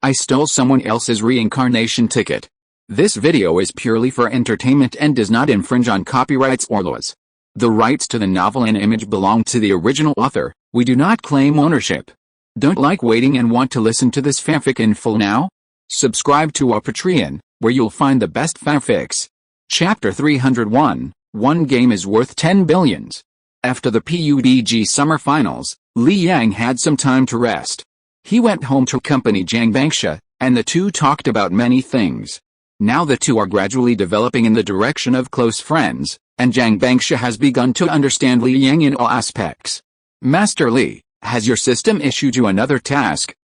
I stole someone else's reincarnation ticket. This video is purely for entertainment and does not infringe on copyrights or laws. The rights to the novel and image belong to the original author. We do not claim ownership. Don't like waiting and want to listen to this fanfic in full now? Subscribe to our Patreon, where you'll find the best fanfics. Chapter 301, One game is worth 10 billions. After the PUBG summer finals, Li Yang had some time to rest. He went home to accompany Zhang Bangsha, and the two talked about many things. Now the two are gradually developing in the direction of close friends, and Zhang Bangsha has begun to understand Li Yang in all aspects. Master Li, has your system issued you another task?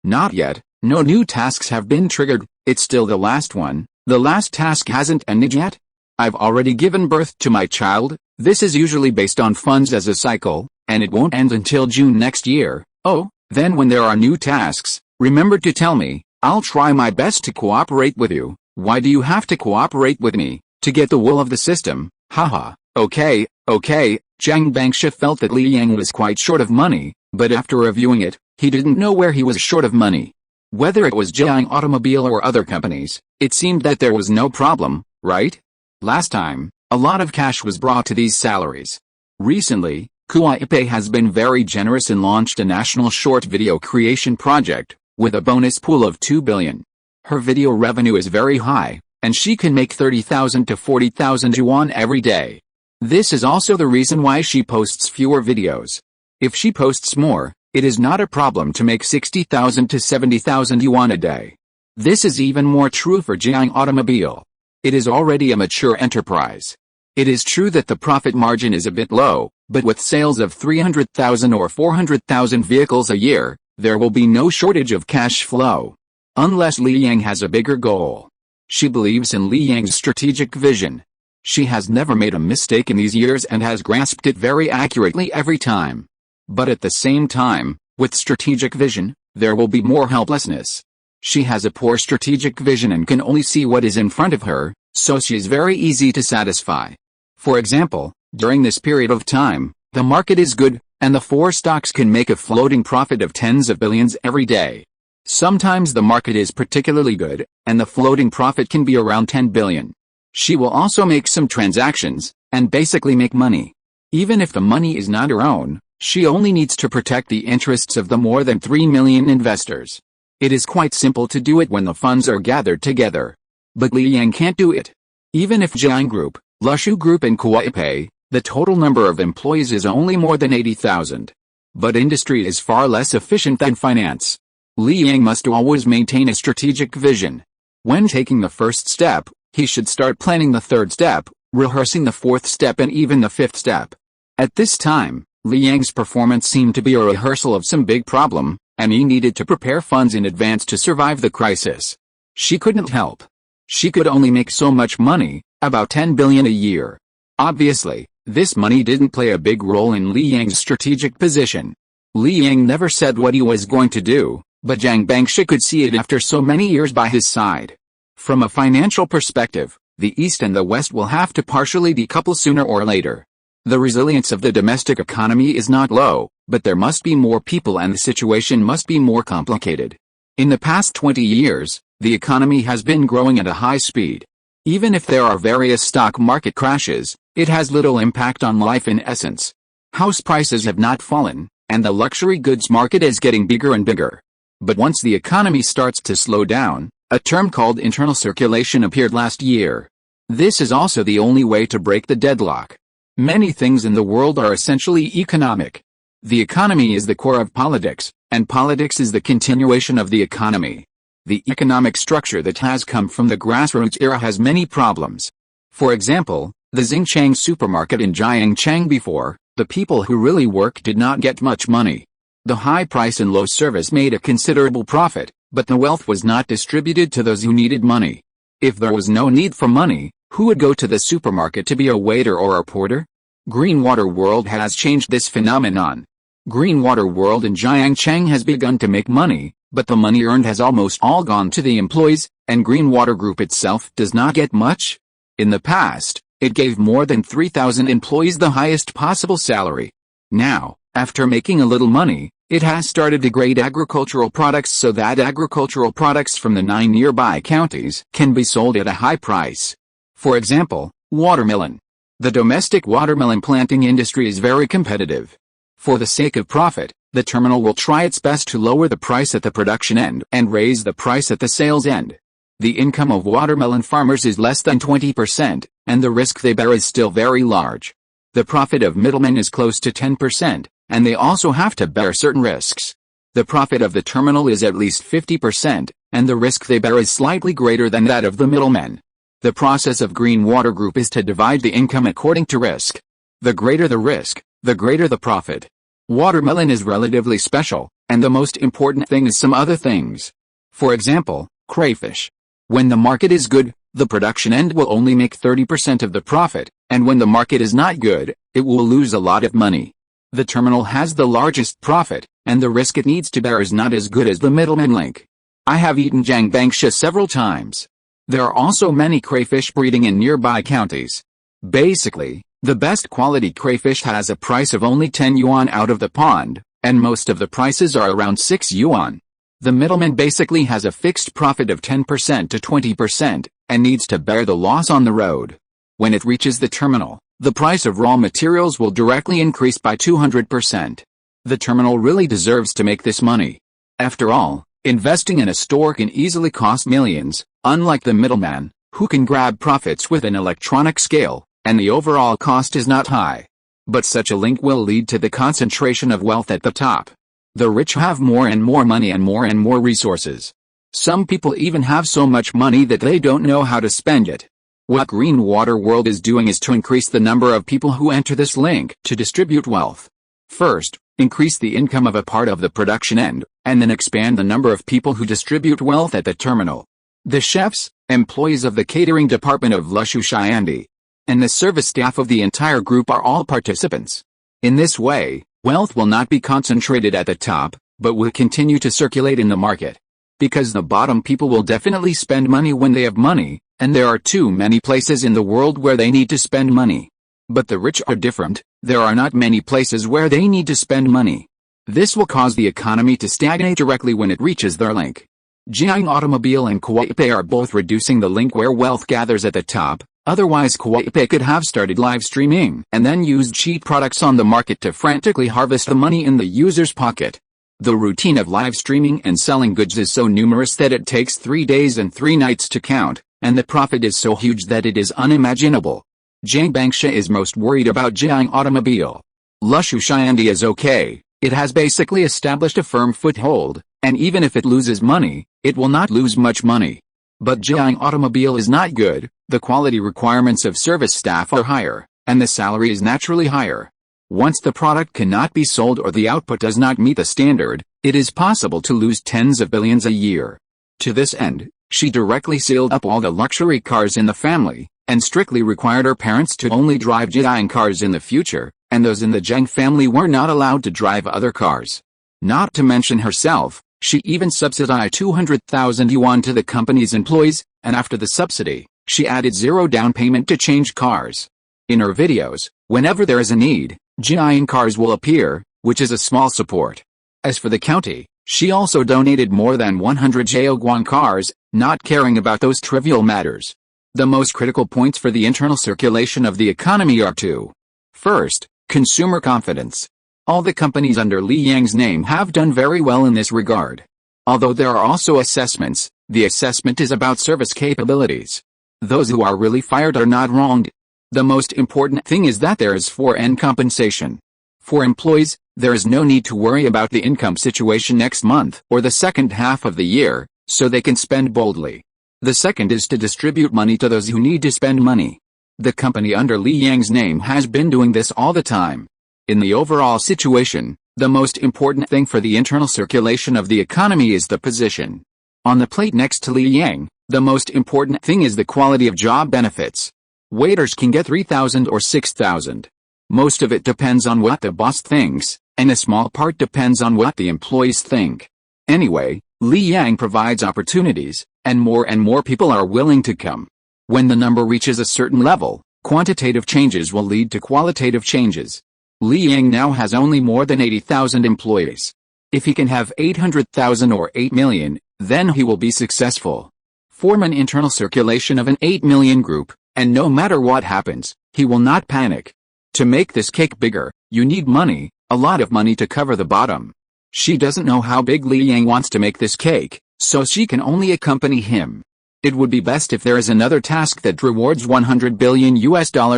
Not yet. No new tasks have been triggered. It's still the last one. The last task hasn't ended yet. I've already given birth to my child. This is usually based on funds as a cycle, and it won't end until June next year. Oh, then when there are new tasks, remember to tell me. I'll try my best to cooperate with you. Why do you have to cooperate with me? To get the will of the system. Haha. Okay. Zhang Bangsha felt that Li Yang was quite short of money, but after reviewing it, he didn't know where he was short of money. Whether it was Jiang Automobile or other companies, it seemed that there was no problem, right? Last time, a lot of cash was brought to these salaries. Recently, Kuai has been very generous and launched a national short video creation project, with a bonus pool of 2 billion. Her video revenue is very high, and she can make 30,000 to 40,000 yuan every day. This is also the reason why she posts fewer videos. If she posts more, it is not a problem to make 60,000 to 70,000 yuan a day. This is even more true for Jiang Automobile. It is already a mature enterprise. It is true that the profit margin is a bit low, but with sales of 300,000 or 400,000 vehicles a year, there will be no shortage of cash flow. Unless Li Yang has a bigger goal. She believes in Li Yang's strategic vision. She has never made a mistake in these years and has grasped it very accurately every time. But at the same time, with strategic vision, there will be more helplessness. She has a poor strategic vision and can only see what is in front of her, so she is very easy to satisfy. For example, during this period of time, the market is good, and the four stocks can make a floating profit of tens of billions every day. Sometimes the market is particularly good, and the floating profit can be around 10 billion. She will also make some transactions, and basically make money. Even if the money is not her own, she only needs to protect the interests of the more than 3 million investors. It is quite simple to do it when the funds are gathered together. But Li Yang can't do it. Even if Jiang Group, Lushu Group and Kuai, the total number of employees is only more than 80,000. But industry is far less efficient than finance. Li Yang must always maintain a strategic vision. When taking the first step, he should start planning the third step, rehearsing the fourth step and even the fifth step. At this time, Li Yang's performance seemed to be a rehearsal of some big problem, and he needed to prepare funds in advance to survive the crisis. She couldn't help. She could only make so much money, about 10 billion a year. Obviously, this money didn't play a big role in Li Yang's strategic position. Li Yang never said what he was going to do, but Zhang Bangsha could see it after so many years by his side. From a financial perspective, the East and the West will have to partially decouple sooner or later. The resilience of the domestic economy is not low, but there must be more people and the situation must be more complicated. In the past 20 years, the economy has been growing at a high speed. Even if there are various stock market crashes, it has little impact on life in essence. House prices have not fallen, and the luxury goods market is getting bigger and bigger. But once the economy starts to slow down, a term called internal circulation appeared last year. This is also the only way to break the deadlock. Many things in the world are essentially economic. The economy is the core of politics, and politics is the continuation of the economy. The economic structure that has come from the grassroots era has many problems. For example, the Xingchang supermarket in Jiangchang before, the people who really work did not get much money. The high price and low service made a considerable profit, but the wealth was not distributed to those who needed money. If there was no need for money, who would go to the supermarket to be a waiter or a porter? Greenwater World has changed this phenomenon. Greenwater World in Jiangchang has begun to make money, but the money earned has almost all gone to the employees, and Greenwater Group itself does not get much. In the past, it gave more than 3,000 employees the highest possible salary. Now, after making a little money, It has started to grade agricultural products so that agricultural products from the 9 nearby counties can be sold at a high price. For example, watermelon. The domestic watermelon planting industry is very competitive. For the sake of profit, the terminal will try its best to lower the price at the production end and raise the price at the sales end. The income of watermelon farmers is less than 20%, and the risk they bear is still very large. The profit of middlemen is close to 10%, and they also have to bear certain risks. The profit of the terminal is at least 50%, and the risk they bear is slightly greater than that of the middlemen. The process of Green Water Group is to divide the income according to risk. The greater the risk, the greater the profit. Watermelon is relatively special, and the most important thing is some other things. For example, crayfish. When the market is good, the production end will only make 30% of the profit, and when the market is not good, it will lose a lot of money. The terminal has the largest profit, and the risk it needs to bear is not as good as the middleman link. I have eaten jangbangsha several times. There are also many crayfish breeding in nearby counties. Basically, the best quality crayfish has a price of only 10 yuan out of the pond, and most of the prices are around 6 yuan. The middleman basically has a fixed profit of 10% to 20%, and needs to bear the loss on the road. When it reaches the terminal, the price of raw materials will directly increase by 200%. The terminal really deserves to make this money. After all, investing in a store can easily cost millions, unlike the middleman, who can grab profits with an electronic scale, and the overall cost is not high. But such a link will lead to the concentration of wealth at the top. The rich have more and more money and more resources. Some people even have so much money that they don't know how to spend it. What Green Water World is doing is to increase the number of people who enter this link to distribute wealth. First, increase the income of a part of the production end, and then expand the number of people who distribute wealth at the terminal. The chefs, employees of the catering department of Lushu and the service staff of the entire group are all participants. In this way, wealth will not be concentrated at the top, but will continue to circulate in the market. Because the bottom people will definitely spend money when they have money, and there are too many places in the world where they need to spend money. But the rich are different, there are not many places where they need to spend money. This will cause the economy to stagnate directly when it reaches their link. Jiang Automobile and Kuwaipei are both reducing the link where wealth gathers at the top, otherwise Kuwaipei could have started live streaming and then used cheap products on the market to frantically harvest the money in the user's pocket. The routine of live streaming and selling goods is so numerous that it takes 3 days and 3 nights to count, and the profit is so huge that it is unimaginable. Jangbangsha is most worried about Jiang Automobile. Lushu Xiandi is okay, it has basically established a firm foothold, and even if it loses money, it will not lose much money. But Jiang Automobile is not good, the quality requirements of service staff are higher, and the salary is naturally higher. Once the product cannot be sold or the output does not meet the standard, it is possible to lose tens of billions a year. To this end, she directly sealed up all the luxury cars in the family, and strictly required her parents to only drive Jiang cars in the future, and those in the Zheng family were not allowed to drive other cars. Not to mention herself, she even subsidized 200,000 yuan to the company's employees, and after the subsidy, she added zero down payment to change cars. In her videos, whenever there is a need, Jiang cars will appear, which is a small support. As for the county, she also donated more than 100 Jiaoguan cars, not caring about those trivial matters. The most critical points for the internal circulation of the economy are two. First, consumer confidence. All the companies under Li Yang's name have done very well in this regard. Although there are also assessments, the assessment is about service capabilities. Those who are really fired are not wronged. The most important thing is that there is 4N compensation. For employees, there is no need to worry about the income situation next month or the second half of the year, so they can spend boldly. The second is to distribute money to those who need to spend money. The company under Li Yang's name has been doing this all the time. In the overall situation, the most important thing for the internal circulation of the economy is the position. On the plate next to Li Yang, the most important thing is the quality of job benefits. Waiters can get 3,000 or 6,000. Most of it depends on what the boss thinks, and a small part depends on what the employees think. Anyway, Li Yang provides opportunities, and more people are willing to come. When the number reaches a certain level, quantitative changes will lead to qualitative changes. Li Yang now has only more than 80,000 employees. If he can have 800,000 or 8 million, then he will be successful. Form an internal circulation of an 8 million group, and no matter what happens, he will not panic. To make this cake bigger, you need money, a lot of money to cover the bottom. She doesn't know how big Li Yang wants to make this cake, so she can only accompany him. It would be best if there is another task that rewards $100 billion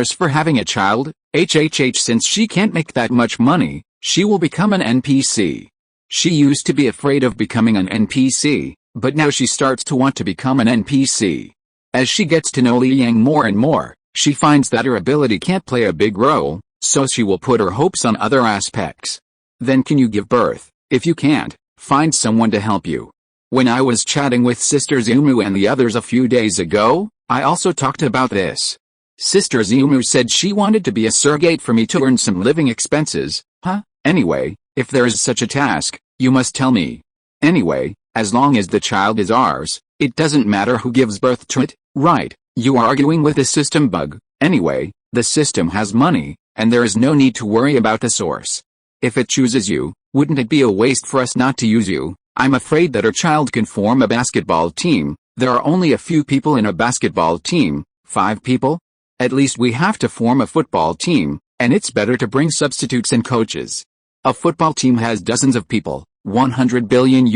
for having a child. Since she can't make that much money, she will become an NPC. She used to be afraid of becoming an NPC, but now she starts to want to become an NPC. As she gets to know Li Yang more and more, she finds that her ability can't play a big role, so she will put her hopes on other aspects. Then can you give birth? If you can't, find someone to help you. When I was chatting with Sister Zumu and the others a few days ago, I also talked about this. Sister Zumu said she wanted to be a surrogate for me to earn some living expenses. Anyway, if there is such a task, you must tell me. Anyway, as long as the child is ours, it doesn't matter who gives birth to it, right? You are arguing with the system bug. Anyway, the system has money, and there is no need to worry about the source. If it chooses you, wouldn't it be a waste for us not to use you? I'm afraid that our child can form a basketball team. There are only a few people in a basketball team, 5 people? At least we have to form a football team, and it's better to bring substitutes and coaches. A football team has dozens of people, $100 billion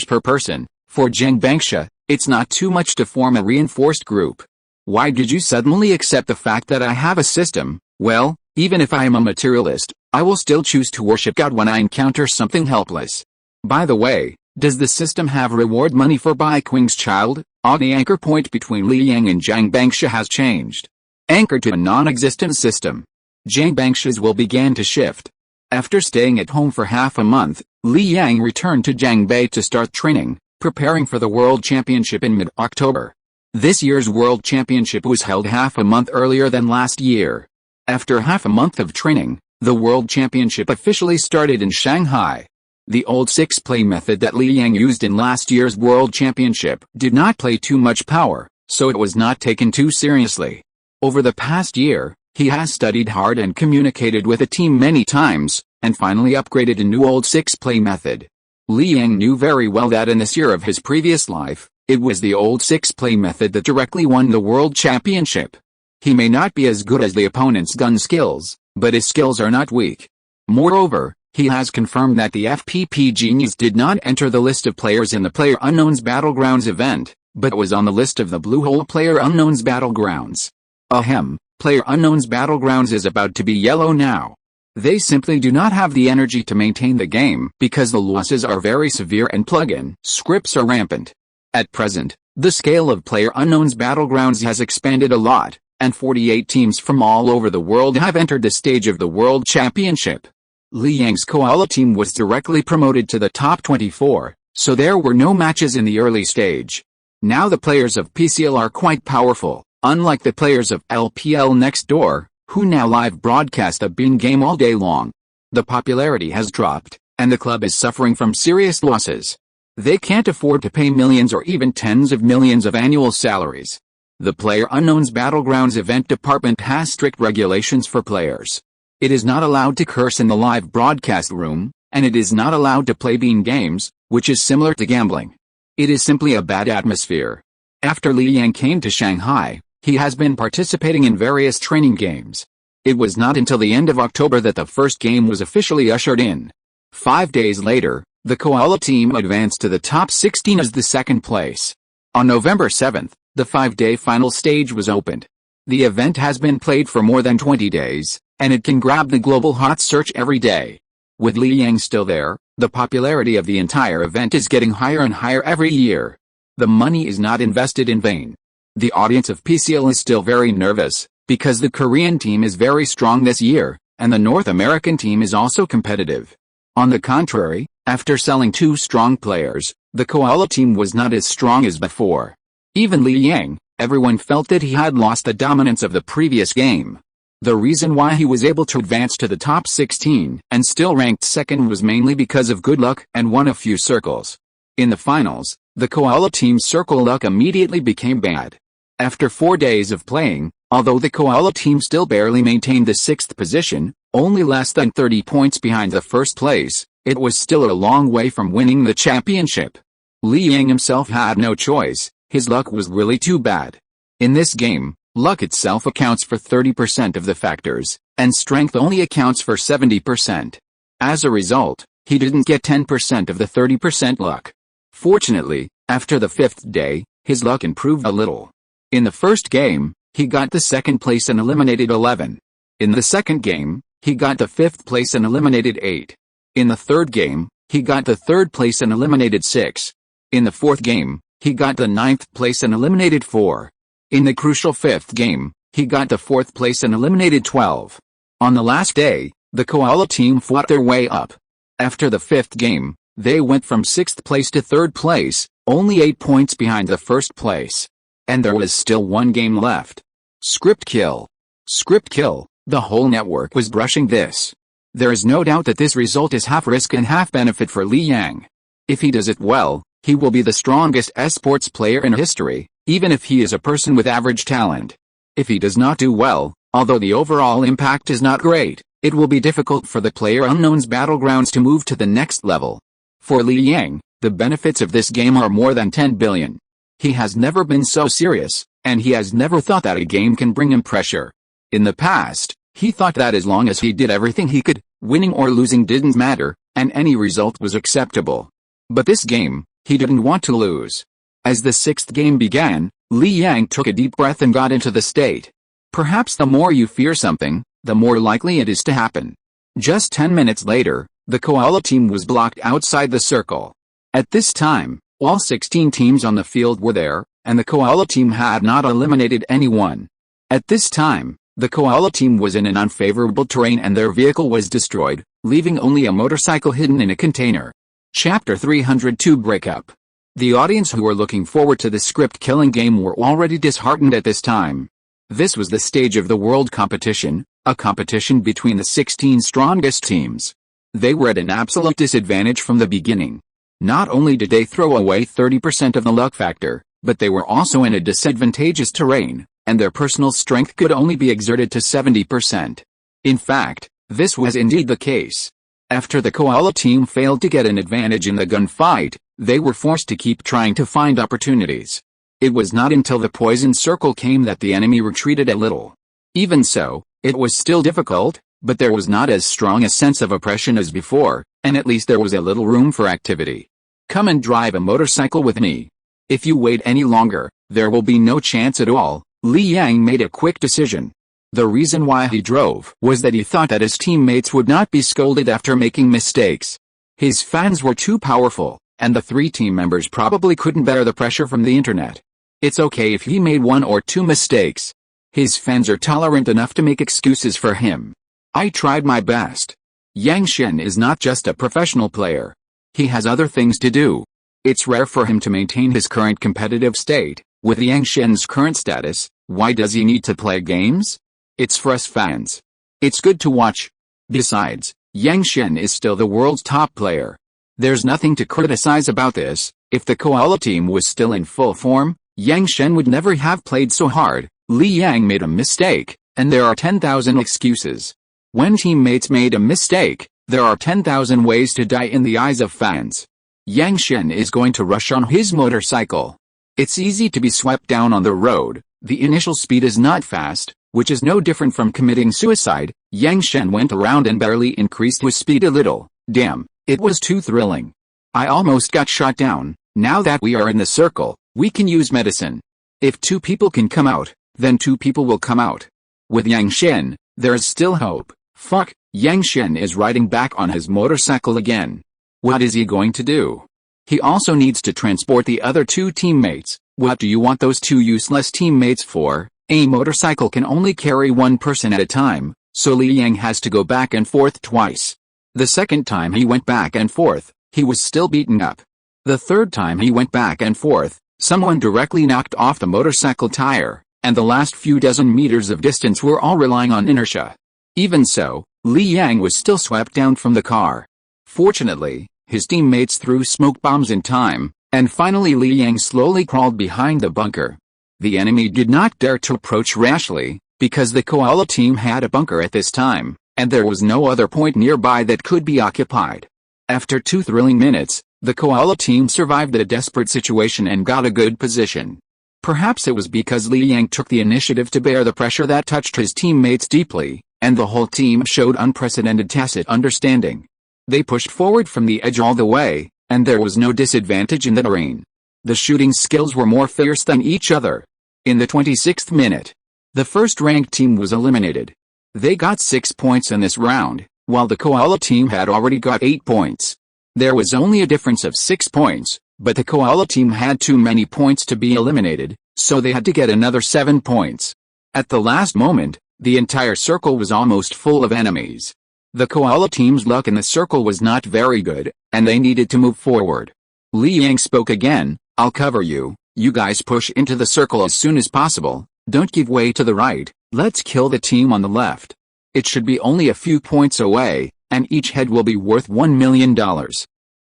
per person. For Zheng Bangsha, it's not too much to form a reinforced group. Why did you suddenly accept the fact that I have a system? Well, even if I am a materialist, I will still choose to worship God when I encounter something helpless. By the way, does the system have reward money for Bai Qing's child? The anchor point between Li Yang and Zhang Bangsha has changed. Anchored to a non-existent system. Zhang Bangsha's will began to shift. After staying at home for half a month, Li Yang returned to Jiangbei to start training, preparing for the World Championship in mid-October. This year's World Championship was held half a month earlier than last year. After half a month of training, the World Championship officially started in Shanghai. The old 6-play method that Li Yang used in last year's World Championship did not play too much power, so it was not taken too seriously. Over the past year, he has studied hard and communicated with the team many times, and finally upgraded a new old 6-play method. Li Yang knew very well that in this year of his previous life, it was the old 6-play method that directly won the World Championship. He may not be as good as the opponent's gun skills, but his skills are not weak. Moreover, he has confirmed that the FPP Genius did not enter the list of players in the PlayerUnknown's Battlegrounds event, but was on the list of the Blue Hole PlayerUnknown's Battlegrounds. PlayerUnknown's Battlegrounds is about to be yellow now. They simply do not have the energy to maintain the game because the losses are very severe and plugin scripts are rampant. At present, the scale of PlayerUnknown's Battlegrounds has expanded a lot, and 48 teams from all over the world have entered the stage of the World Championship. Li Yang's Koala team was directly promoted to the top 24, so there were no matches in the early stage. Now the players of PCL are quite powerful, unlike the players of LPL next door, who now live broadcast a bean game all day long. The popularity has dropped, and the club is suffering from serious losses. They can't afford to pay millions or even tens of millions of annual salaries. The PlayerUnknown's Battlegrounds event department has strict regulations for players. It is not allowed to curse in the live broadcast room, and it is not allowed to play bean games, which is similar to gambling. It is simply a bad atmosphere. After Li Yang came to Shanghai, he has been participating in various training games. It was not until the end of October that the first game was officially ushered in. 5 days later, the Koala team advanced to the top 16 as the second place. On November 7th, the 5-day final stage was opened. The event has been played for more than 20 days, and it can grab the global hot search every day. With Li Yang still there, the popularity of the entire event is getting higher and higher every year. The money is not invested in vain. The audience of PCL is still very nervous, because the Korean team is very strong this year, and the North American team is also competitive. On the contrary, after selling 2 strong players, the Koala team was not as strong as before. Even Li Yang, everyone felt that he had lost the dominance of the previous game. The reason why he was able to advance to the top 16 and still ranked second was mainly because of good luck and won a few circles. In the finals, the Koala team's circle luck immediately became bad. After 4 days of playing, although the Koala team still barely maintained the 6th position, only less than 30 points behind the first place, It was still a long way from winning the championship. Li Yang himself had no choice, his luck was really too bad. In this game, luck itself accounts for 30% of the factors, and strength only accounts for 70%. As a result, he didn't get 10% of the 30% luck. Fortunately, after the 5th day, his luck improved a little. In the first game, he got the 2nd place and eliminated 11. In the second game, he got the 5th place and eliminated 8. In the third game, he got the 3rd place and eliminated 6. In the 4th game, he got the 9th place and eliminated 4. In the crucial 5th game, he got the 4th place and eliminated 12. On the last day, the Koala team fought their way up. After the 5th game, they went from 6th place to 3rd place, only 8 points behind the 1st place. And there was still one game left. Script kill. Script kill, the whole network was brushing this. There is no doubt that this result is half risk and half benefit for Li Yang. If he does it well, he will be the strongest esports player in history, even if he is a person with average talent. If he does not do well, although the overall impact is not great, it will be difficult for the PlayerUnknown's battlegrounds to move to the next level. For Li Yang, the benefits of this game are more than 10 billion. He has never been so serious, and he has never thought that a game can bring him pressure. In the past, he thought that as long as he did everything he could, winning or losing didn't matter, and any result was acceptable. But this game, he didn't want to lose. As the 6th game began, Li Yang took a deep breath and got into the state. Perhaps the more you fear something, the more likely it is to happen. Just 10 minutes later, the Koala team was blocked outside the circle. At this time, all 16 teams on the field were there, and the Koala team had not eliminated anyone. At this time, the Koala team was in an unfavorable terrain and their vehicle was destroyed, leaving only a motorcycle hidden in a container. Chapter 302 Breakup. The audience who were looking forward to the script-killing game were already disheartened at this time. This was the stage of the world competition, a competition between the 16 strongest teams. They were at an absolute disadvantage from the beginning. Not only did they throw away 30% of the luck factor, but they were also in a disadvantageous terrain, and their personal strength could only be exerted to 70%. In fact, this was indeed the case. After the Koala team failed to get an advantage in the gunfight, they were forced to keep trying to find opportunities. It was not until the poison circle came that the enemy retreated a little. Even so, it was still difficult, but there was not as strong a sense of oppression as before, and at least there was a little room for activity. Come and drive a motorcycle with me. If you wait any longer, there will be no chance at all. Li Yang made a quick decision. The reason why he drove was that he thought that his teammates would not be scolded after making mistakes. His fans were too powerful, and the 3 team members probably couldn't bear the pressure from the internet. It's okay if he made 1 or 2 mistakes. His fans are tolerant enough to make excuses for him. I tried my best. Yang Shen is not just a professional player. He has other things to do. It's rare for him to maintain his current competitive state. With Yang Shen's current status, why does he need to play games? It's for us fans. It's good to watch. Besides, Yang Shen is still the world's top player. There's nothing to criticize about this. If the Koala team was still in full form, Yang Shen would never have played so hard. Li Yang made a mistake, and there are 10,000 excuses. When teammates made a mistake, there are 10,000 ways to die in the eyes of fans. Yang Shen is going to rush on his motorcycle. It's easy to be swept down on the road. The initial speed is not fast, which is no different from committing suicide. Yang Shen went around and barely increased his speed a little. Damn, it was too thrilling. I almost got shot down. Now that we are in the circle, we can use medicine. If 2 people can come out, then 2 people will come out. With Yang Shen, there is still hope. Fuck, Yang Shen is riding back on his motorcycle again. What is he going to do? He also needs to transport the other 2 teammates. What do you want those 2 useless teammates for? A motorcycle can only carry 1 person at a time, so Li Yang has to go back and forth twice. The second time he went back and forth, he was still beaten up. The third time he went back and forth, someone directly knocked off the motorcycle tire, and the last few dozen meters of distance were all relying on inertia. Even so, Li Yang was still swept down from the car. Fortunately, his teammates threw smoke bombs in time, and finally Li Yang slowly crawled behind the bunker. The enemy did not dare to approach rashly, because the Koala team had a bunker at this time, and there was no other point nearby that could be occupied. After 2 thrilling minutes, the Koala team survived a desperate situation and got a good position. Perhaps it was because Li Yang took the initiative to bear the pressure that touched his teammates deeply, and the whole team showed unprecedented tacit understanding. They pushed forward from the edge all the way, and there was no disadvantage in the terrain. The shooting skills were more fierce than each other. In the 26th minute, the first-ranked team was eliminated. They got 6 points in this round, while the Koala team had already got 8 points. There was only a difference of 6 points, but the Koala team had too many points to be eliminated, so they had to get another 7 points. At the last moment, the entire circle was almost full of enemies. The Koala team's luck in the circle was not very good, and they needed to move forward. Li Yang spoke again, "I'll cover you, you guys push into the circle as soon as possible, don't give way to the right, let's kill the team on the left. It should be only a few points away, and each head will be worth $1 million.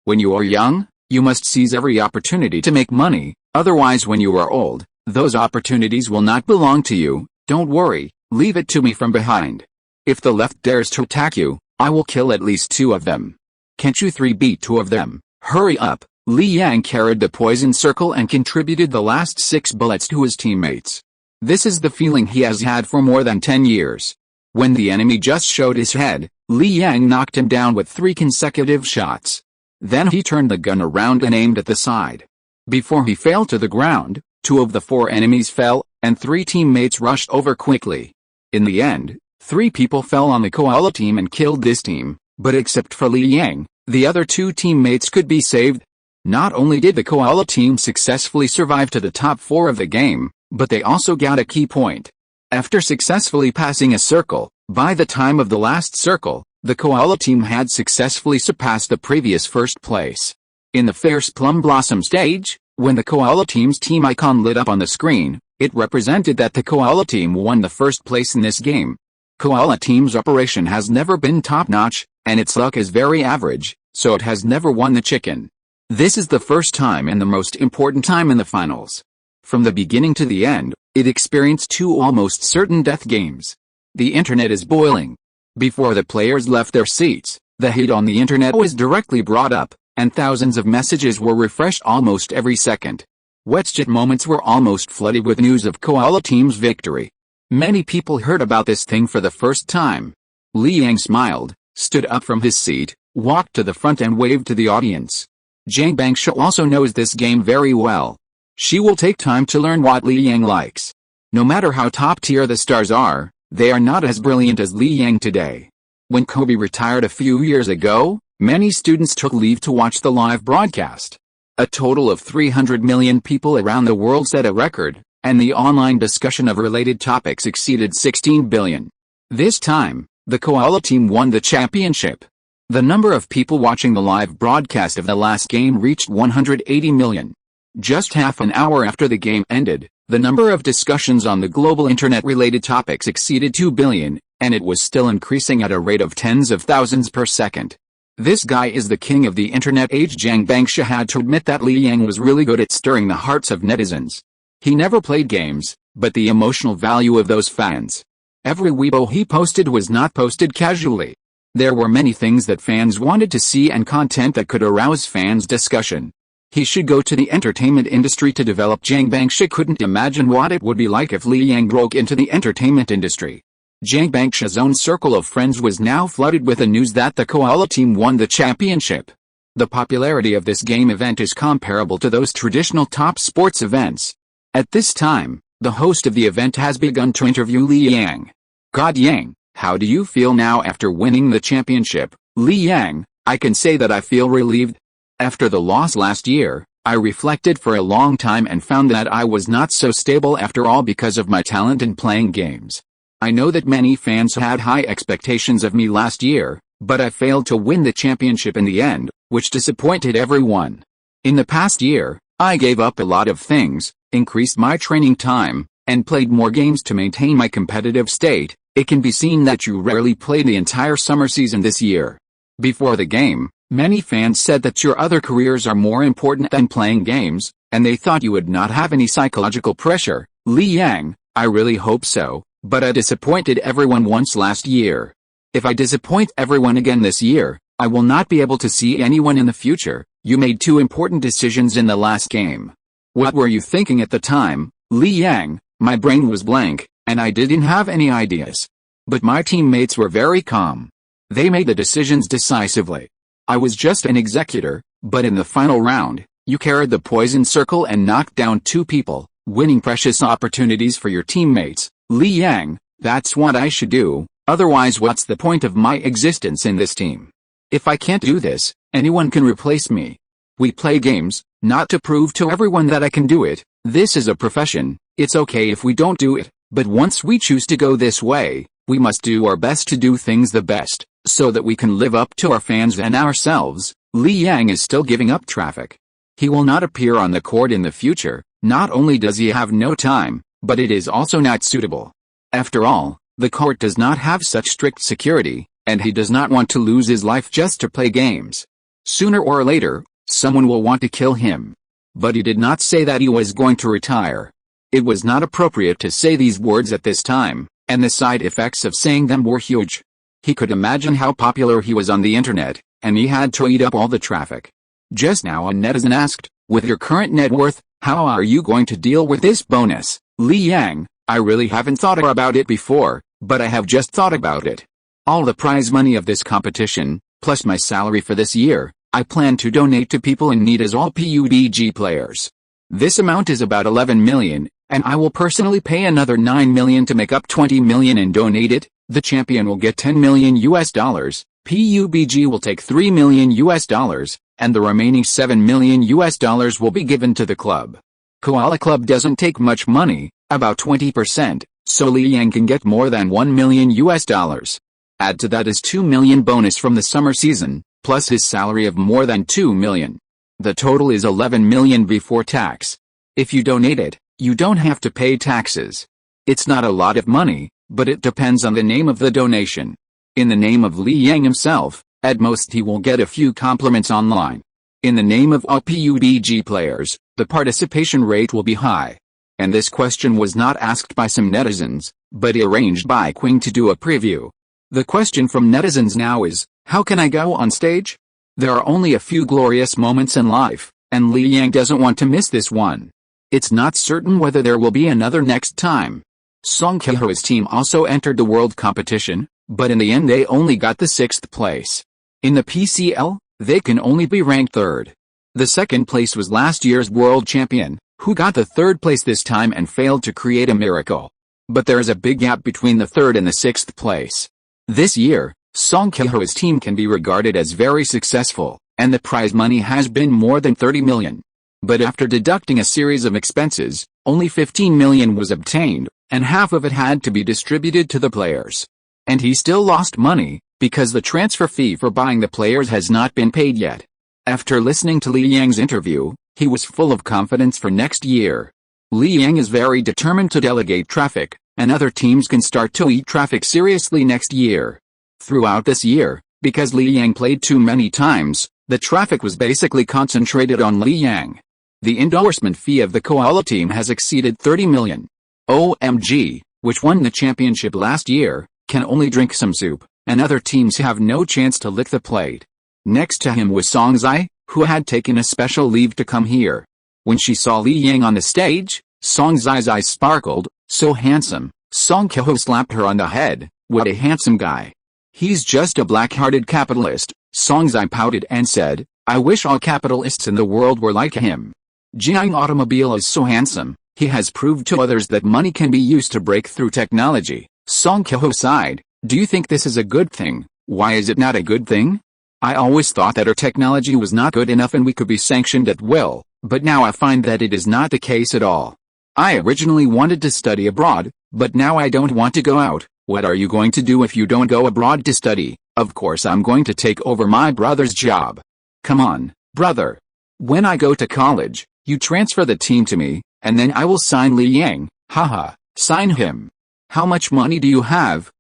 When you are young, you must seize every opportunity to make money, otherwise when you are old, those opportunities will not belong to you, don't worry, leave it to me from behind. If the left dares to attack you, I will kill at least 2 of them. Can't you 3 beat 2 of them, hurry up." Li Yang carried the poison circle and contributed the last 6 bullets to his teammates. This is the feeling he has had for more than 10 years. When the enemy just showed his head, Li Yang knocked him down with 3 consecutive shots. Then he turned the gun around and aimed at the side. Before he fell to the ground, 2 of the 4 enemies fell, and 3 teammates rushed over quickly. In the end, 3 people fell on the Koala team and killed this team, but except for Li Yang, the other 2 teammates could be saved. Not only did the Koala team successfully survive to the top 4 of the game, but they also got a key point. After successfully passing a circle, by the time of the last circle, the Koala team had successfully surpassed the previous first place. In the Fierce Plum Blossom stage, when the Koala team's team icon lit up on the screen, it represented that the Koala team won the first place in this game. Koala team's operation has never been top-notch, and its luck is very average, so it has never won the chicken. This is the first time and the most important time in the finals. From the beginning to the end, it experienced 2 almost certain death games. The internet is boiling. Before the players left their seats, the heat on the internet was directly brought up, and thousands of messages were refreshed almost every second. WeChat moments were almost flooded with news of Koala team's victory. Many people heard about this thing for the first time. Li Yang smiled, stood up from his seat, walked to the front and waved to the audience. Zhang Bangsha also knows this game very well. She will take time to learn what Li Yang likes. No matter how top-tier the stars are, they are not as brilliant as Li Yang today. When Kobe retired a few years ago, many students took leave to watch the live broadcast. A total of 300 million people around the world set a record, and the online discussion of related topics exceeded 16 billion. This time, the Koala team won the championship. The number of people watching the live broadcast of the last game reached 180 million. Just half an hour after the game ended, the number of discussions on the global internet-related topics exceeded 2 billion, and it was still increasing at a rate of tens of thousands per second. This guy is the king of the internet age. Zhang Bangsha had to admit that Li Yang was really good at stirring the hearts of netizens. He never played games, but the emotional value of those fans. Every Weibo he posted was not posted casually. There were many things that fans wanted to see and content that could arouse fans' discussion. He should go to the entertainment industry to develop. Zhang Bangsha couldn't imagine what it would be like if Li Yang broke into the entertainment industry. Zhang Bangsha's own circle of friends was now flooded with the news that the Koala team won the championship. The popularity of this game event is comparable to those traditional top sports events. At this time, the host of the event has begun to interview Li Yang. "God Yang, how do you feel now after winning the championship?" "Li Yang, I can say that I feel relieved. After the loss last year, I reflected for a long time and found that I was not so stable after all because of my talent in playing games. I know that many fans had high expectations of me last year, but I failed to win the championship in the end, which disappointed everyone. In the past year, I gave up a lot of things, increased my training time, and played more games to maintain my competitive state. It can be seen that you rarely played the entire summer season this year. Before the game, many fans said that your other careers are more important than playing games, and they thought you would not have any psychological pressure." "Li Yang, I really hope so, but I disappointed everyone once last year. If I disappoint everyone again this year, I will not be able to see anyone in the future. You made two important decisions in the last game. What were you thinking at the time, Li Yang? My brain was blank, and I didn't have any ideas. But my teammates were very calm. They made the decisions decisively. I was just an executor, but in the final round, you carried the poison circle and knocked down two people, winning precious opportunities for your teammates. Li Yang, that's what I should do, otherwise what's the point of my existence in this team? If I can't do this, anyone can replace me. We play games, not to prove to everyone that I can do it. This is a profession. It's okay if we don't do it, but once we choose to go this way, we must do our best to do things the best, so that we can live up to our fans and ourselves. Li Yang is still giving up traffic. He will not appear on the court in the future. Not only does he have no time, but it is also not suitable. After all, the court does not have such strict security, and he does not want to lose his life just to play games. Sooner or later, someone will want to kill him. But he did not say that he was going to retire. It was not appropriate to say these words at this time, and the side effects of saying them were huge. He could imagine how popular he was on the internet, and he had to eat up all the traffic. Just now a netizen asked, with your current net worth, how are you going to deal with this bonus? Li Yang, I really haven't thought about it before, but I have just thought about it. All the prize money of this competition, plus my salary for this year, I plan to donate to people in need as all PUBG players. This amount is about 11 million, and I will personally pay another 9 million to make up 20 million and donate it. The champion will get 10 million US dollars, PUBG will take 3 million US dollars, and the remaining 7 million US dollars will be given to the club. Koala Club doesn't take much money, about 20%, so Li Yang can get more than 1 million US dollars. Add to that his 2 million bonus from the summer season, plus his salary of more than 2 million. The total is 11 million before tax. If you donate it, you don't have to pay taxes. It's not a lot of money, but it depends on the name of the donation. In the name of Li Yang himself, at most he will get a few compliments online. In the name of all PUBG players, the participation rate will be high. And this question was not asked by some netizens, but arranged by Queen to do a preview. The question from netizens now is, how can I go on stage? There are only a few glorious moments in life, and Li Yang doesn't want to miss this one. It's not certain whether there will be another next time. Song Kye-ho's team also entered the world competition, but in the end they only got the 6th place. In the PCL, they can only be ranked 3rd. The 2nd place was last year's world champion, who got the 3rd place this time and failed to create a miracle. But there is a big gap between the 3rd and the 6th place. This year, Song Kye-ho's team can be regarded as very successful, and the prize money has been more than 30 million. But after deducting a series of expenses, only 15 million was obtained, and half of it had to be distributed to the players. And he still lost money, because the transfer fee for buying the players has not been paid yet. After listening to Li Yang's interview, he was full of confidence for next year. Li Yang is very determined to delegate traffic, and other teams can start to eat traffic seriously next year. Throughout this year, because Li Yang played too many times, the traffic was basically concentrated on Li Yang. The endorsement fee of the Koala team has exceeded 30 million. OMG, which won the championship last year, can only drink some soup, and other teams have no chance to lick the plate. Next to him was Song Zai, who had taken a special leave to come here. When she saw Li Yang on the stage, Song Zai's eyes sparkled. So handsome. Song Kye-ho slapped her on the head. What a handsome guy. He's just a black-hearted capitalist. Song Zai pouted and said, I wish all capitalists in the world were like him. Jiang Automobile is so handsome. He has proved to others that money can be used to break through technology. Song Kye-ho sighed. Do you think this is a good thing? Why is it not a good thing? I always thought that our technology was not good enough and we could be sanctioned at will, but now I find that it is not the case at all. I originally wanted to study abroad, but now I don't want to go out. What are you going to do if you don't go abroad to study? Of course I'm going to take over my brother's job. Come on, brother. When I go to college, you transfer the team to me, and then I will sign Li Yang. Haha, sign him. How much money do you have?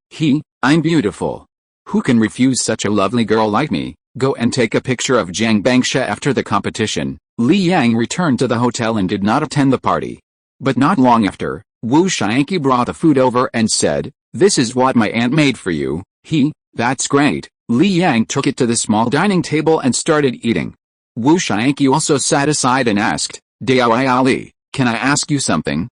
I'm beautiful. Who can refuse such a lovely girl like me? Go and take a picture of Jiang Bangsha after the competition. Li Yang returned to the hotel and did not attend the party. But not long after, Wu Xianqi brought the food over and said, this is what my aunt made for you. That's great. Li Yang took it to the small dining table and started eating. Wu Xiangqi also sat aside and asked, Dai Ali, can I ask you something?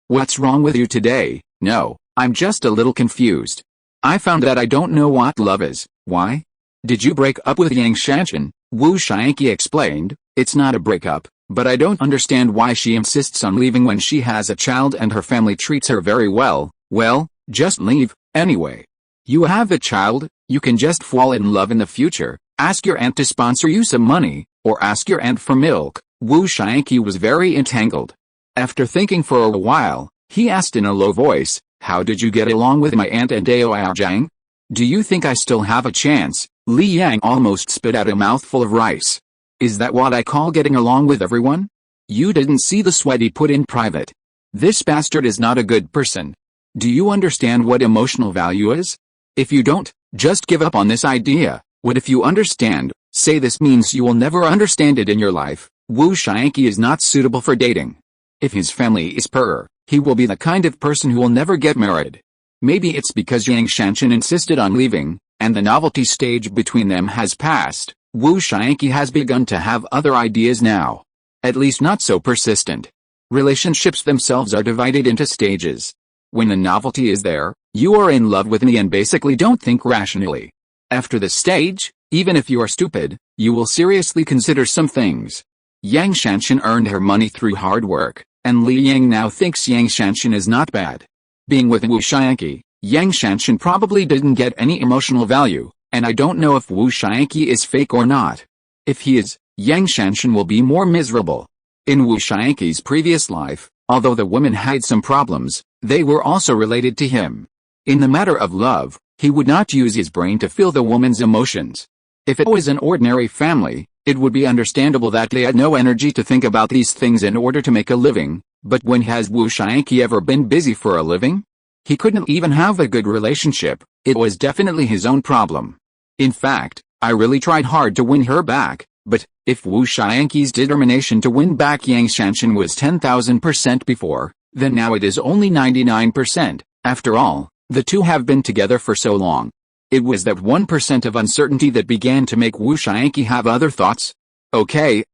What's wrong with you today? No, I'm just a little confused. I found that I don't know what love is. Why? Did you break up with Yang Shanshan? Wu Xiangqi explained, it's not a breakup, but I don't understand why she insists on leaving when she has a child and her family treats her very well. Well, just leave, anyway. You have a child, you can just fall in love in the future, ask your aunt to sponsor you some money, or ask your aunt for milk. Wu Xiangqi was very entangled. After thinking for a while, he asked in a low voice, how did you get along with my aunt and Dao Zhang? Do you think I still have a chance? Li Yang almost spit out a mouthful of rice. Is that what I call getting along with everyone? You didn't see the sweat he put in private. This bastard is not a good person. Do you understand what emotional value is? If you don't, just give up on this idea. What if you understand? Say this means you will never understand it in your life. Wu Xiangqi is not suitable for dating. If his family is poor, he will be the kind of person who will never get married. Maybe it's because Yang Shanshan insisted on leaving, and the novelty stage between them has passed. Wu Xiangqi has begun to have other ideas now. At least not so persistent. Relationships themselves are divided into stages. When the novelty is there, you are in love with me and basically don't think rationally. After this stage, even if you are stupid, you will seriously consider some things. Yang Shanshan earned her money through hard work, and Li Yang now thinks Yang Shanshan is not bad. Being with Wu Xiangqi, Yang Shanshan probably didn't get any emotional value, and I don't know if Wu Xiangqi is fake or not. If he is, Yang Shanshan will be more miserable. In Wu Xiangqi's previous life, although the women had some problems, they were also related to him. In the matter of love, he would not use his brain to feel the woman's emotions. If it was an ordinary family, it would be understandable that they had no energy to think about these things in order to make a living, but when has Wu Xiangqi ever been busy for a living? He couldn't even have a good relationship. It was definitely his own problem. In fact, I really tried hard to win her back, but if Wu Xiangqi's determination to win back Yang Shanshan was 10,000% before, then now it is only 99%. After all, the two have been together for so long. It was that 1% of uncertainty that began to make Wu Xiangqi have other thoughts. Okay,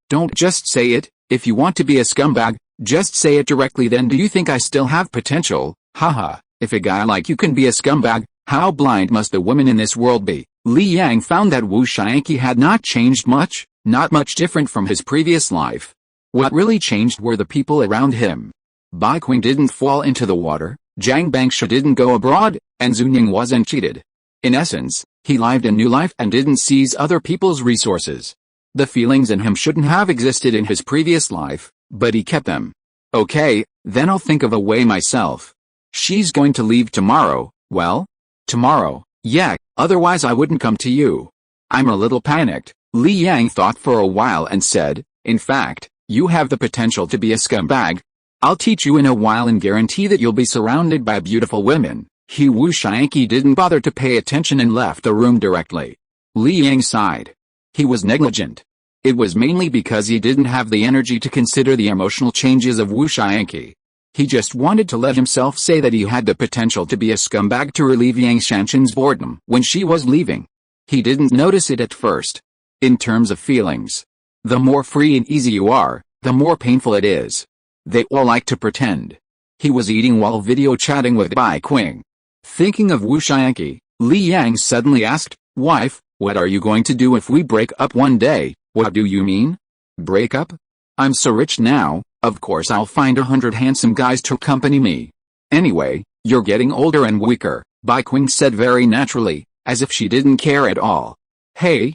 don't just say it. If you want to be a scumbag, just say it directly. Then do you think I still have potential? Haha, if a guy like you can be a scumbag, how blind must the women in this world be? Li Yang found that Wu Xiangqi had not changed much, not much different from his previous life. What really changed were the people around him. Bai Qing didn't fall into the water, Zhang Bangsha didn't go abroad, and Zunying wasn't cheated. In essence, he lived a new life and didn't seize other people's resources. The feelings in him shouldn't have existed in his previous life, but he kept them. Okay, then I'll think of a way myself. She's going to leave tomorrow. Well? Tomorrow, yeah, otherwise I wouldn't come to you. I'm a little panicked. Li Yang thought for a while and said, in fact, you have the potential to be a scumbag. I'll teach you in a while and guarantee that you'll be surrounded by beautiful women. Wu Xiangqi didn't bother to pay attention and left the room directly. Li Yang sighed. He was negligent. It was mainly because he didn't have the energy to consider the emotional changes of Wu Xiangqi. He just wanted to let himself say that he had the potential to be a scumbag to relieve Yang Shanshan's boredom when she was leaving. He didn't notice it at first. In terms of feelings, the more free and easy you are, the more painful it is. They all like to pretend. He was eating while video chatting with Bai Qing. Thinking of Wu Xiangqi, Li Yang suddenly asked, wife, what are you going to do if we break up one day? What do you mean? Break up? I'm so rich now, of course I'll find 100 handsome guys to accompany me. Anyway, you're getting older and weaker, Bai Qing said very naturally, as if she didn't care at all. Hey,